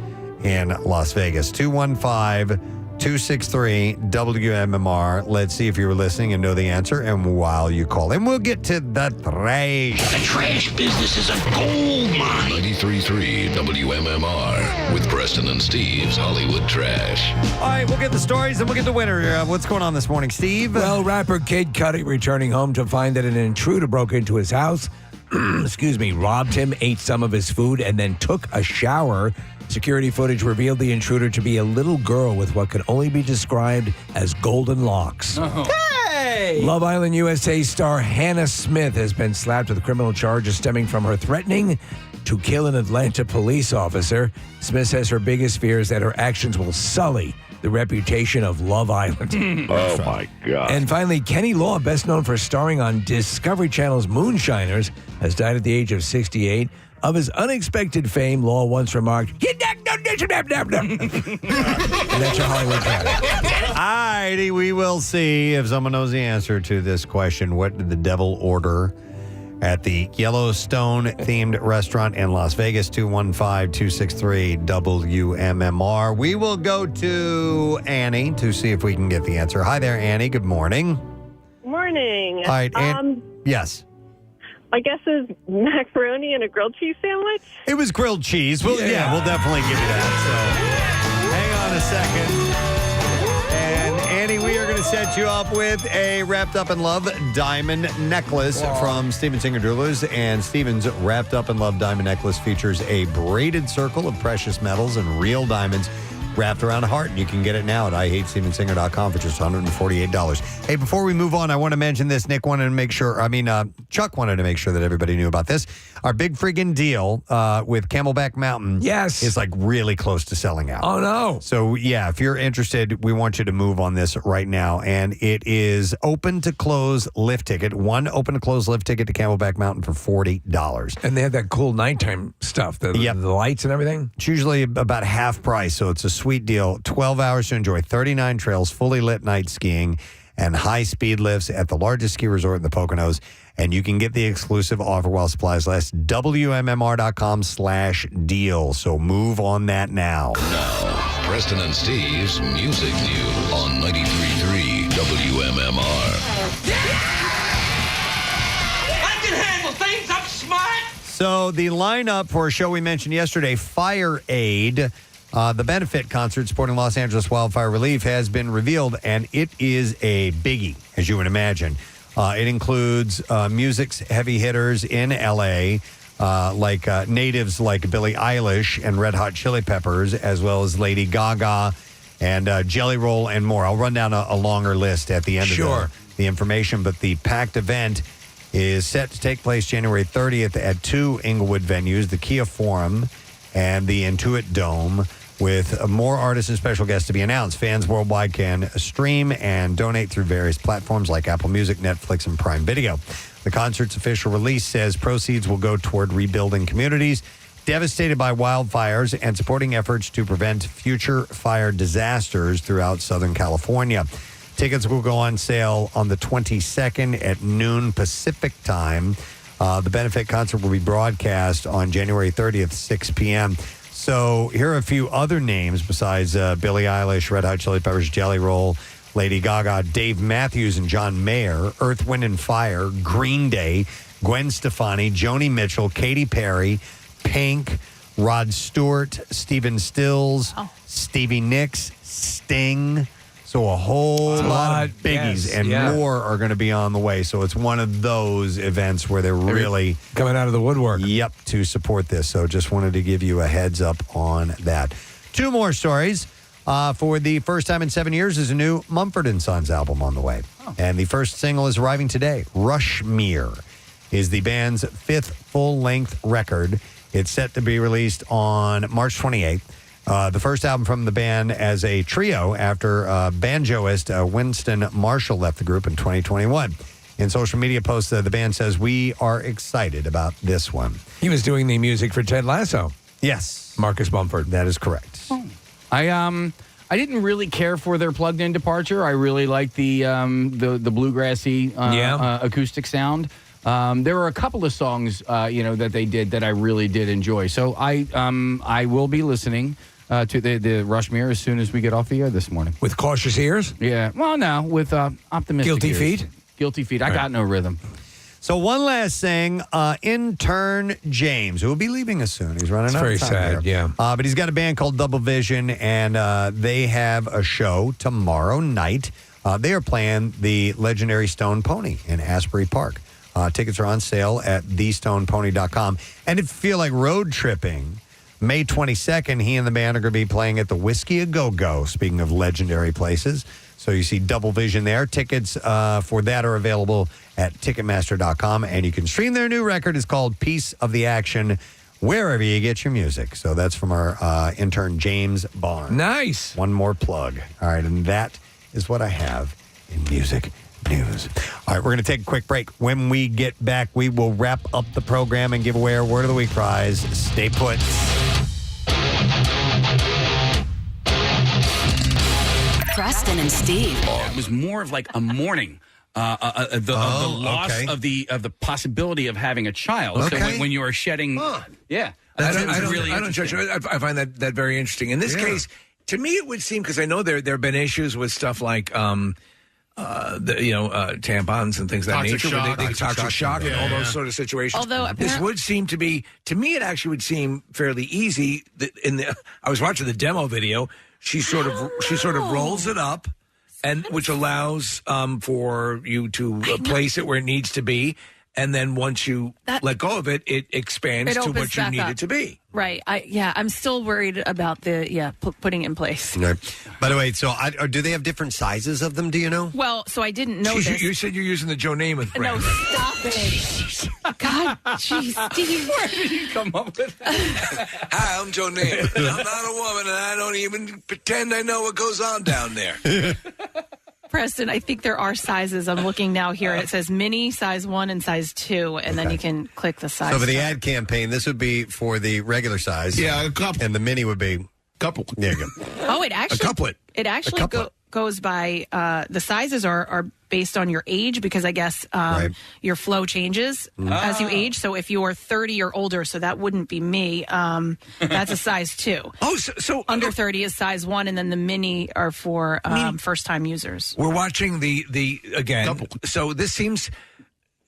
in Las Vegas? 215-263-WMMR. Let's see if you were listening and know the answer. And while you call in, we'll get to the trash. The trash business is a gold mine. 93.3 WMMR with Preston and Steve's Hollywood Trash. All right, we'll get the stories and we'll get the winner. What's going on this morning, Steve? Well, rapper Kid Cudi returning home to find that an intruder broke into his house, robbed him, ate some of his food, and then took a shower. Security footage revealed the intruder to be a little girl with what could only be described as golden locks. Hey! Love Island USA star Hannah Smith has been slapped with criminal charges stemming from her threatening to kill an Atlanta police officer. Smith says her biggest fear is that her actions will sully the reputation of Love Island. Oh, my God. And finally, Kenny Law, best known for starring on Discovery Channel's Moonshiners, has died at the age of 68. Of his unexpected fame, Law once remarked, and that's your Hollywood Trash. All righty, we will see if someone knows the answer to this question. What did the devil order at the Yellowstone-themed restaurant in Las Vegas? 215-263-WMMR. We will go to Annie to see if we can get the answer. Hi there, Annie. Good morning. Morning. All right, yes. I guess it's macaroni and a grilled cheese sandwich. It was grilled cheese. Well, yeah, we'll definitely give you that. So hang on a second. And Annie, we are going to set you up with a Wrapped Up in Love diamond necklace from Steven Singer Jewelers. And Steven's Wrapped Up in Love diamond necklace features a braided circle of precious metals and real diamonds wrapped around a heart. You can get it now at IHateStevenSinger.com for just $148. Hey, before we move on, I want to mention this. Chuck wanted to make sure that everybody knew about this. Our big friggin' deal with Camelback Mountain is like really close to selling out. Oh, no. So, yeah, if you're interested, we want you to move on this right now. And it is open to close lift ticket. One open to close lift ticket to Camelback Mountain for $40. And they have that cool nighttime stuff, the lights and everything. It's usually about half price, so it's a sweet deal. 12 hours to enjoy 39 trails, fully lit night skiing, and high-speed lifts at the largest ski resort in the Poconos. And you can get the exclusive offer while supplies last. WMMR.com/deal. So move on that now. Now, Preston and Steve's Music News on 93.3 WMMR. I can handle things. I'm smart. So the lineup for a show we mentioned yesterday, Fire Aid, the benefit concert supporting Los Angeles wildfire relief, has been revealed, and it is a biggie, as you would imagine. It includes music's heavy hitters in L.A., like natives like Billie Eilish and Red Hot Chili Peppers, as well as Lady Gaga and Jelly Roll and more. I'll run down a longer list at the end of the information, but the packed event is set to take place January 30th at 2 Inglewood venues, the Kia Forum and the Intuit Dome, with more artists and special guests to be announced. Fans worldwide can stream and donate through various platforms like Apple Music, Netflix, and Prime Video. The concert's official release says proceeds will go toward rebuilding communities devastated by wildfires and supporting efforts to prevent future fire disasters throughout Southern California. Tickets will go on sale on the 22nd at noon Pacific time. The benefit concert will be broadcast on January 30th, 6 p.m. So here are a few other names besides Billie Eilish, Red Hot Chili Peppers, Jelly Roll, Lady Gaga, Dave Matthews and John Mayer, Earth, Wind and Fire, Green Day, Gwen Stefani, Joni Mitchell, Katy Perry, Pink, Rod Stewart, Stephen Stills, Stevie Nicks, Sting. So a whole lot of biggies and more are going to be on the way. So it's one of those events where they're really coming out of the woodwork. Yep, to support this. So just wanted to give you a heads up on that. Two more stories. For the first time in 7 years, is a new Mumford & Sons album on the way. And the first single is arriving today. Rushmere is the band's fifth full-length record. It's set to be released on March 28th. The first album from the band as a trio after banjoist Winston Marshall left the group in 2021. In social media posts, the band says, "We are excited about this one." He was doing the music for Ted Lasso. Yes. Marcus Mumford. That is correct. I didn't really care for their plugged-in departure. I really liked the bluegrassy acoustic sound. There were a couple of songs, that they did that I really did enjoy. So I will be listening to the Rushmere as soon as we get off the air this morning. With cautious ears? Yeah. Well, no, with optimistic Guilty ears. feet? Guilty feet. I got no rhythm. So one last thing, intern James, who will be leaving us soon. He's running out of time. It's very sad, here. But he's got a band called Double Vision, and they have a show tomorrow night. They are playing the legendary Stone Pony in Asbury Park. Tickets are on sale at thestonepony.com. And if you feel like road tripping, May 22nd, he and the band are going to be playing at the Whiskey A Go-Go, speaking of legendary places. So you see Double Vision there. Tickets for that are available at Ticketmaster.com. And you can stream their new record. It's called Piece of the Action, wherever you get your music. So that's from our intern, James Barnes. Nice. One more plug. All right, and that is what I have in music news. All right, we're going to take a quick break. When we get back, we will wrap up the program and give away our Word of the Week prize. Stay put. Preston and Steve. It was more of like a mourning. The loss of the possibility of having a child. Okay. So when you are shedding, yeah, I don't judge. I find that very interesting. In this case, to me, it would seem, because I know there have been issues with stuff like tampons and things of that Toxic nature, shock. where toxic shock and all those sort of situations. Although this would seem to be, to me, it actually would seem fairly easy. I was watching the demo video. She sort of rolls it up, and which allows for you to place it where it needs to be. And then once you let go of it, it expands to what you need it to be. Right. I'm still worried about putting it in place. Right. By the way, so do they have different sizes of them? Do you know? Well, so I didn't know this. You said you're using the Joe Namath brand. No, stop it. God, jeez, Steve. Where did you come up with that? Hi, I'm Joe Namath. I'm not a woman, and I don't even pretend I know what goes on down there. Preston, I think there are sizes. I'm looking now here. It says mini, size 1, and size 2, and then you can click the size. So for the ad campaign, this would be for the regular size. Yeah, a couple. And the mini would be couple. There you go. Oh, it actually a couplet. It actually goes by the sizes are based on your age, because I guess your flow changes as you age. So if you're 30 or older, so that wouldn't be me. That's a size 2. Oh, so under 30 is size 1, and then the mini are for first time users. We're watching the again. Couple. So this seems.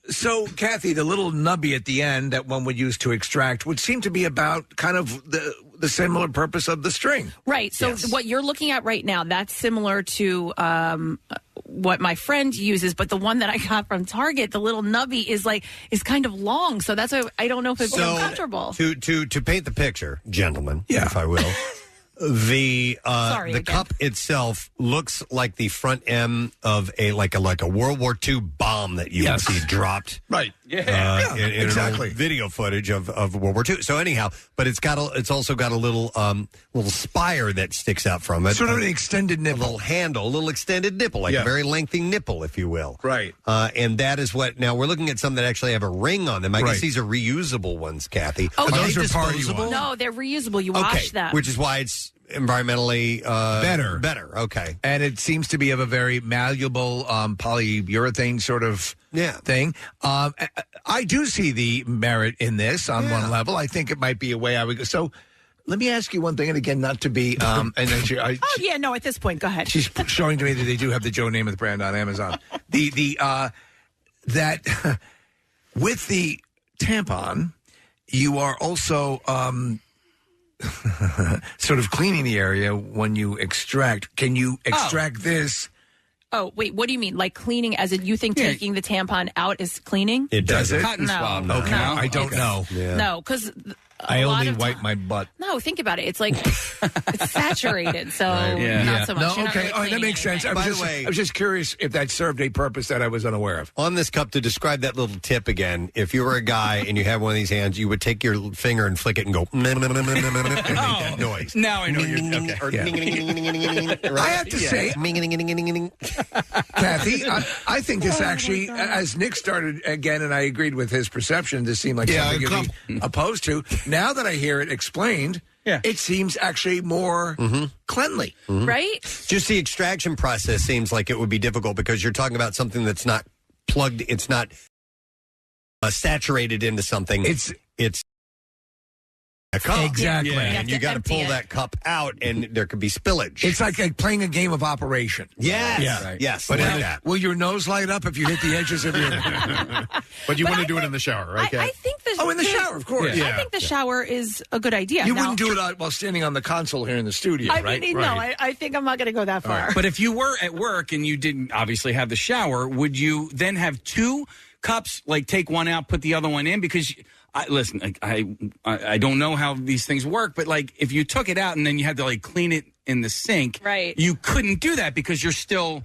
So, Kathy, the little nubby at the end that one would use to extract would seem to be about kind of the similar purpose of the string. Right. So what you're looking at right now, that's similar to what my friend uses, but the one that I got from Target, the little nubby is kind of long. So that's why I don't know if it's comfortable. To paint the picture, gentlemen, if I will. The again. cup itself looks like the front end of a World War II bomb that you would see dropped. Right. In exactly. an old video footage of World War II. So anyhow, but it's also got a little spire that sticks out from it. Sort of an extended nipple. A little handle, a little extended nipple, like a very lengthy nipple, if you will. Right. And that is what, now we're looking at some that actually have a ring on them. I guess these are reusable ones, Kathy. Oh, Are those they are disposable? No, they're reusable. You wash them. Which is why it's environmentally better. Okay. And it seems to be of a very malleable polyurethane sort of thing. I do see the merit in this on one level. I think it might be a way I would go. So let me ask you one thing, and again, not to be... and then no, at this point, go ahead. She's showing to me that they do have the Joe Namath brand on Amazon. That with the tampon, you are also... sort of cleaning the area when you extract. Can you extract this? Oh, wait, what do you mean? Like cleaning as in you think taking the tampon out is cleaning? It does it? Cotton swab. No. Okay, I don't know. No, because I only wipe my butt. No, think about it. It's like it's saturated, so not so much. No, You're not okay, really all right, that makes sense. anything. I was just curious if that served a purpose that I was unaware of. On this cup, to describe that little tip again, if you were a guy and you had one of these hands, you would take your finger and flick it and go and make that noise. Now I know you're okay. I have to say, Kathy, I think this actually, as Nick started again, and I agreed with his perception, this seemed like something you'd be opposed to. Now that I hear it explained, it seems actually more cleanly. Right? Just the extraction process seems like it would be difficult because you're talking about something that's not plugged, it's not saturated into something. It's a cup. Exactly. And you got to pull that cup out, and there could be spillage. It's like playing a game of Operation. Yes. Yeah. Right. Yes. But like that. Will your nose light up if you hit the edges of your... But you want to do it in the shower, right, Kat? I think in the shower, of course. I think the shower is a good idea. You Now- wouldn't do it while standing on the console here in the studio, I right? mean, no, I think I'm not going to go that far. But if you were at work and you didn't obviously have the shower, would you then have two cups, like take one out, put the other one in? Because I don't know how these things work, but like if you took it out and then you had to like clean it in the sink, right? You couldn't do that because you're still.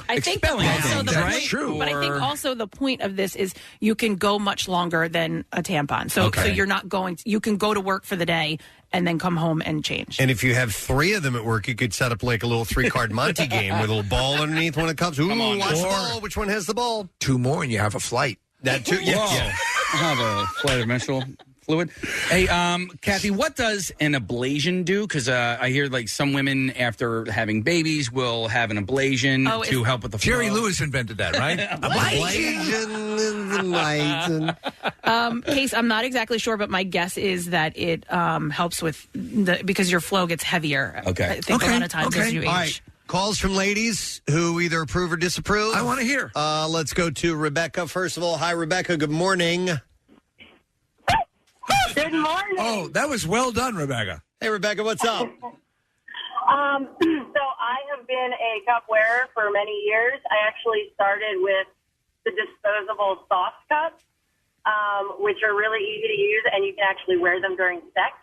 I think expelling also things, right? True. But I think also the point of this is you can go much longer than a tampon. So you're not going. You can go to work for the day and then come home and change. And if you have three of them at work, you could set up like a little 3-card Monte game with a little ball underneath one of the cups. Ooh, watch the ball. Which one has the ball? Two more and you have a flight. That too. Yeah. I have a flight of menstrual fluid. Hey, Kathy, what does an ablation do? Because I hear like some women after having babies will have an ablation to help with the flow. Jerry Lewis invented that, right? Case, I'm not exactly sure, but my guess is that it helps with because your flow gets heavier. Okay. I think a lot of times as you age. All right. Calls from ladies who either approve or disapprove. I want to hear. Let's go to Rebecca first of all. Hi, Rebecca. Good morning. Good morning. Oh, that was well done, Rebecca. Hey, Rebecca, what's up? So I have been a cup wearer for many years. I actually started with the disposable soft cups, which are really easy to use, and you can actually wear them during sex.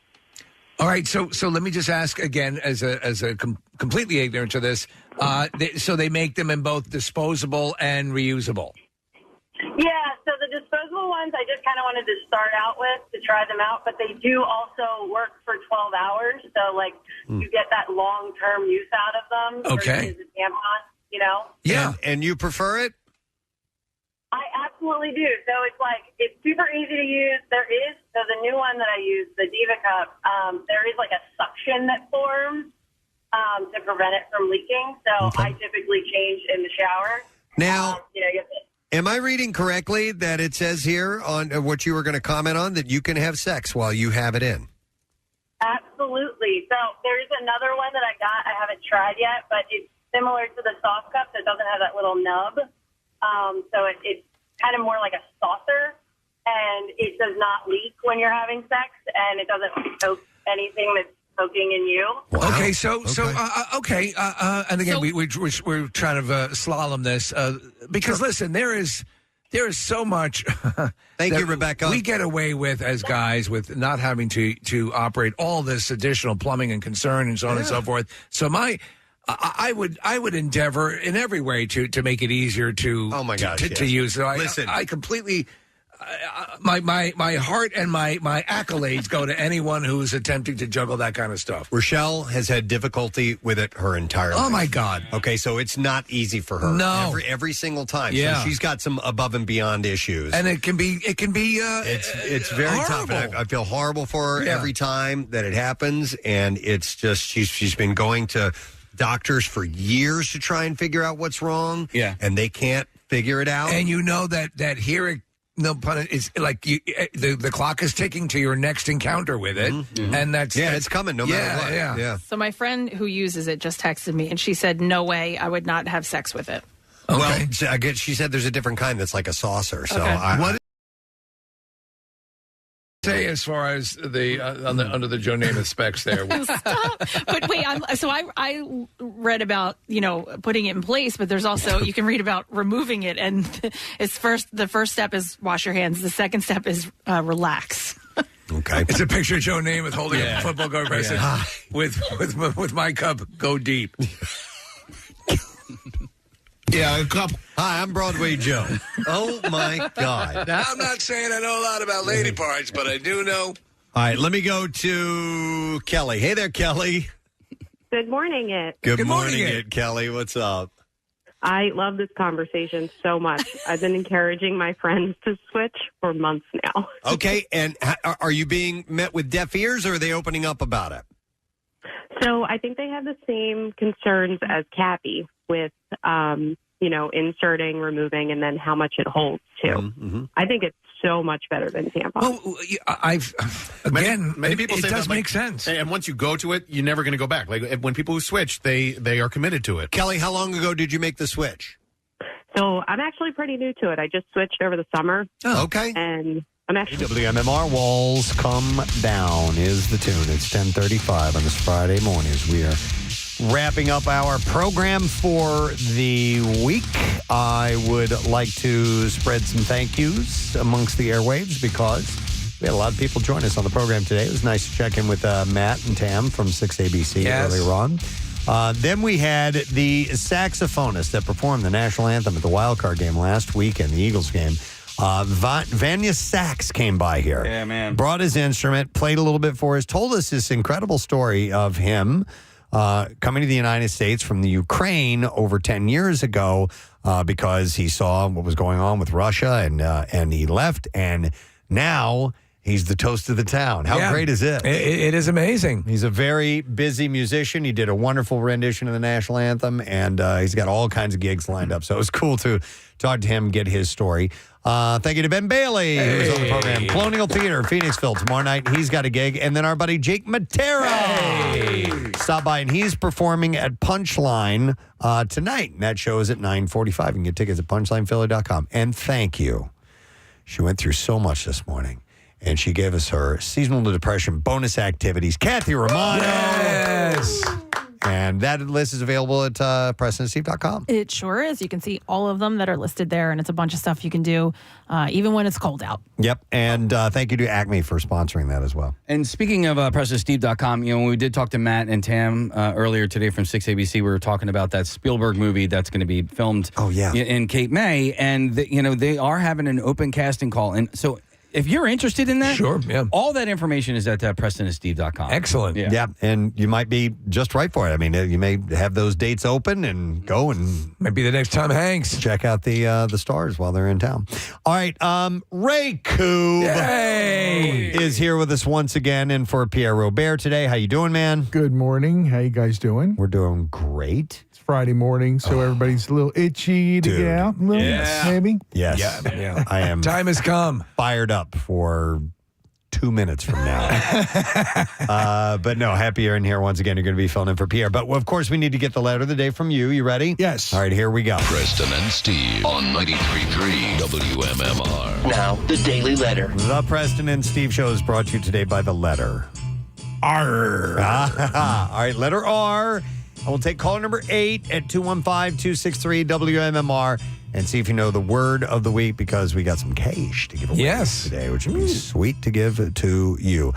All right, so let me just ask again, as a completely ignorant to this. So they make them in both disposable and reusable. Yeah, so the disposable ones I just kind of wanted to start out with to try them out, but they do also work for 12 hours, so like you get that long-term use out of them. Okay. Versus a tampon, you know? Yeah. And you prefer it? I absolutely do. So it's super easy to use. So the new one that I use, the Diva Cup, there is like a suction that forms to prevent it from leaking. So I typically change in the shower. Now, you have to, am I reading correctly that it says here on what you were going to comment on that you can have sex while you have it in? absolutely. So there's another one that I got. I haven't tried yet, but it's similar to the soft cup. It doesn't have that little nub. So it's kind of more like a saucer, and it does not leak when you're having sex, and it doesn't poke anything that's poking in you. Wow. Okay, and again, we're trying to slalom this because listen, there is There is so much. Thank you, Rebecca. We get away with as guys with not having to operate all this additional plumbing and concern and so on and so forth. So I would endeavor in every way to make it easier to to use. So I completely. My heart and my accolades go to anyone who's attempting to juggle that kind of stuff. Rochelle has had difficulty with it her entire life. Oh, my God. Okay, so it's not easy for her. No. Every single time. Yeah. So she's got some above and beyond issues. And it can be it's very tough. And I feel horrible for her every time that it happens. And it's just she's been going to doctors for years to try and figure out what's wrong. Yeah. And they can't figure it out. And you know that here no pun. It's like the clock is ticking to your next encounter with it, and that's it's coming no matter what. Yeah. So my friend who uses it just texted me, and she said, "No way, I would not have sex with it." Okay. Well, I guess she said there's a different kind that's like a saucer. So Okay. What say as far as the under the Joe Namath specs there? Stop. But wait, I read about putting it in place, but there's also you can read about removing it, and the first step is wash your hands. The second step is relax. Okay, it's a picture of Joe Namath holding a football guard with my cup go deep. Yeah, a couple. Hi, I'm Broadway Joe. Oh, my God. I'm not saying I know a lot about lady parts, but I do know. All right, let me go to Kelly. Hey there, Kelly. Good morning, it. Good morning, Kelly. What's up? I love this conversation so much. I've been encouraging my friends to switch for months now. Okay, and are you being met with deaf ears, or are they opening up about it? So I think they have the same concerns as Cappy with, inserting, removing, and then how much it holds, too. Mm-hmm. I think it's so much better than tampons. Well, many people it say does that, make sense. And once you go to it, you're never going to go back. Like when people who switch, they are committed to it. Kelly, how long ago did you make the switch? So I'm actually pretty new to it. I just switched over the summer. Oh, okay. And I'm actually... WMMR Walls Come Down is the tune. It's 10:35 on this Friday morning as we are wrapping up our program for the week. I would like to spread some thank yous amongst the airwaves because we had a lot of people join us on the program today. It was nice to check in with Matt and Tam from 6ABC earlier on. Then we had the saxophonist that performed the national anthem at the wild card game last week and the Eagles game. Vanya Sax came by here. Yeah, man. Brought his instrument, played a little bit for us, told us this incredible story of him coming to the United States from the Ukraine over 10 years ago because he saw what was going on with Russia and he left. And now he's the toast of the town. How great is it? It is amazing. He's a very busy musician. He did a wonderful rendition of the national anthem, and he's got all kinds of gigs lined up. So it was cool to talk to him, get his story. Thank you to Ben Bailey, who's on the program. Colonial Theater, Phoenixville, tomorrow night. He's got a gig. And then our buddy Jake Mattera. Stop by, and he's performing at Punchline tonight. And that show is at 9:45. You can get tickets at punchlinephilly.com. And thank you. She went through so much this morning. And she gave us her seasonal depression bonus activities. Kathy Romano. Yes. And that list is available at PrestonandSteve.com. It sure is. You can see all of them that are listed there, and it's a bunch of stuff you can do even when it's cold out. Yep. And thank you to Acme for sponsoring that as well. And speaking of PrestonandSteve.com, when we did talk to Matt and Tam earlier today from 6ABC, we were talking about that Spielberg movie that's going to be filmed in Cape May. And, they are having an open casting call. And so if you're interested in that, all that information is at PrestonandSteve.com. Excellent. Yeah, and you might be just right for it. I mean, you may have those dates open and go and might be the next Tom Hanks. Check out the stars while they're in town. All right, Ray Koob is here with us once again, and for Pierre Robert today. How you doing, man? Good morning. How you guys doing? We're doing great. It's Friday morning, so everybody's a little itchy to get out. Maybe. Yes. Yeah. I am. Time has come. Fired up for 2 minutes from now. But no, happy you're in here once again. You're going to be filling in for Pierre. But of course, we need to get the letter of the day from you. You ready? Yes. All right, here we go. Preston and Steve on 93.3 WMMR. Now, the Daily Letter. The Preston and Steve Show is brought to you today by the letter R. All right, letter R. I will take caller number 8 at 215-263-WMMR. and see if you know the word of the week because we got some cash to give away today, which would be sweet to give to you.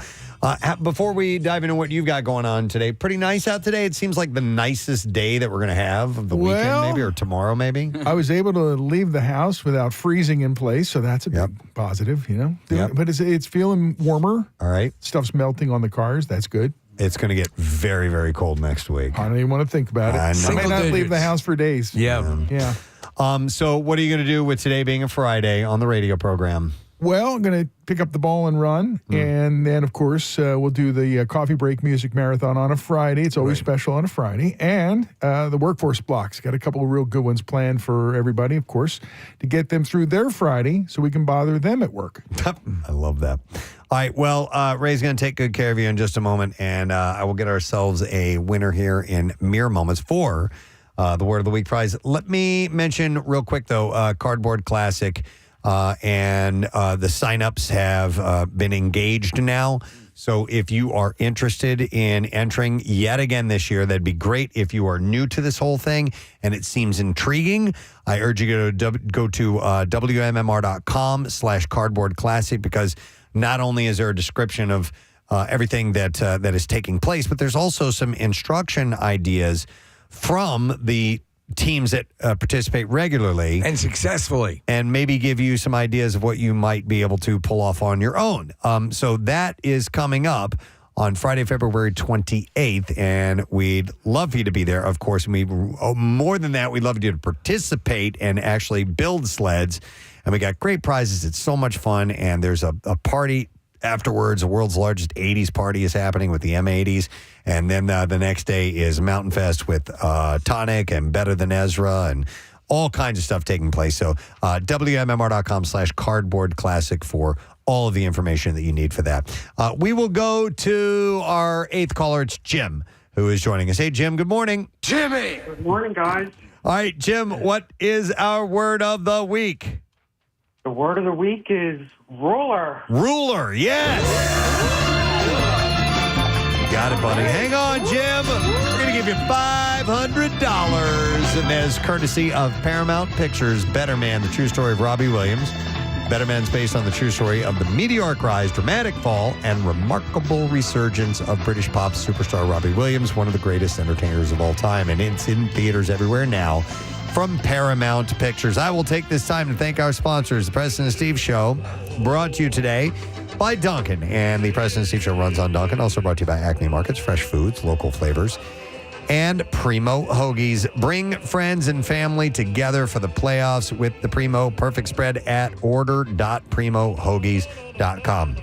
Before we dive into what you've got going on today, pretty nice out today. It seems like the nicest day that we're going to have of the weekend, maybe, or tomorrow, maybe. I was able to leave the house without freezing in place, so that's a big positive, But it's feeling warmer. All right. Stuff's melting on the cars. That's good. It's going to get very, very cold next week. I don't even want to think about it. I may not leave the house for days. Yeah. So what are you going to do with today being a Friday on the radio program? Well, I'm going to pick up the ball and run. And then, of course, we'll do the coffee break music marathon on a Friday. It's always special on a Friday. And the workforce blocks. Got a couple of real good ones planned for everybody, of course, to get them through their Friday so we can bother them at work. I love that. All right. Well, Ray's going to take good care of you in just a moment. And I will get ourselves a winner here in mere moments for the Word of the Week prize. Let me mention real quick, though, Cardboard Classic. And the signups have been engaged now. So if you are interested in entering yet again this year, that'd be great. If you are new to this whole thing and it seems intriguing, I urge you to go to WMMR.com/Cardboard Classic because not only is there a description of everything that is taking place, but there's also some instruction ideas from the teams that participate regularly and successfully, and maybe give you some ideas of what you might be able to pull off on your own. So that is coming up on Friday, February 28th, and we'd love for you to be there, of course. And more than that, we'd love you to participate and actually build sleds. And we got great prizes. It's so much fun, and there's a party afterwards. The world's largest 80s party is happening with the M80s. And then the next day is Mountain Fest with Tonic and Better Than Ezra and all kinds of stuff taking place. So WMMR.com/Cardboard Classic for all of the information that you need for that. We will go to our 8th caller. It's Jim, who is joining us. Hey, Jim, good morning. Jimmy! Good morning, guys. All right, Jim, what is our word of the week? The word of the week is ruler. Ruler, yes. Got it, buddy. Hang on, Jim. We're going to give you $500. And that is courtesy of Paramount Pictures' Better Man, the true story of Robbie Williams. Better Man's based on the true story of the meteoric rise, dramatic fall, and remarkable resurgence of British pop superstar Robbie Williams, one of the greatest entertainers of all time. And it's in theaters everywhere now from Paramount Pictures. I will take this time to thank our sponsors, the Preston and Steve Show, brought to you today by Dunkin'. And the Preston and Steve Show runs on Dunkin'. Also brought to you by Acme Markets, fresh foods, local flavors, and Primo Hoagies. Bring friends and family together for the playoffs with the Primo Perfect Spread at order.primohoagies.com.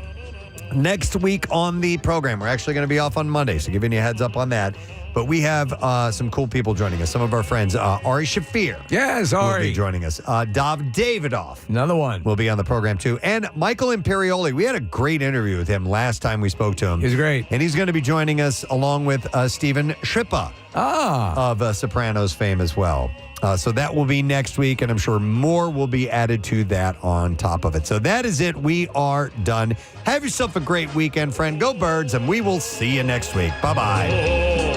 Next week on the program, we're actually going to be off on Monday, so giving you a heads up on that. But we have some cool people joining us. Some of our friends, Ari Shafir. Yes, Ari. Will be joining us. Dov Davidoff. Another one. Will be on the program, too. And Michael Imperioli. We had a great interview with him last time we spoke to him. He's great. And he's going to be joining us along with Stephen Shrippa of Sopranos fame as well. So that will be next week, and I'm sure more will be added to that on top of it. So that is it. We are done. Have yourself a great weekend, friend. Go Birds, and we will see you next week. Bye-bye.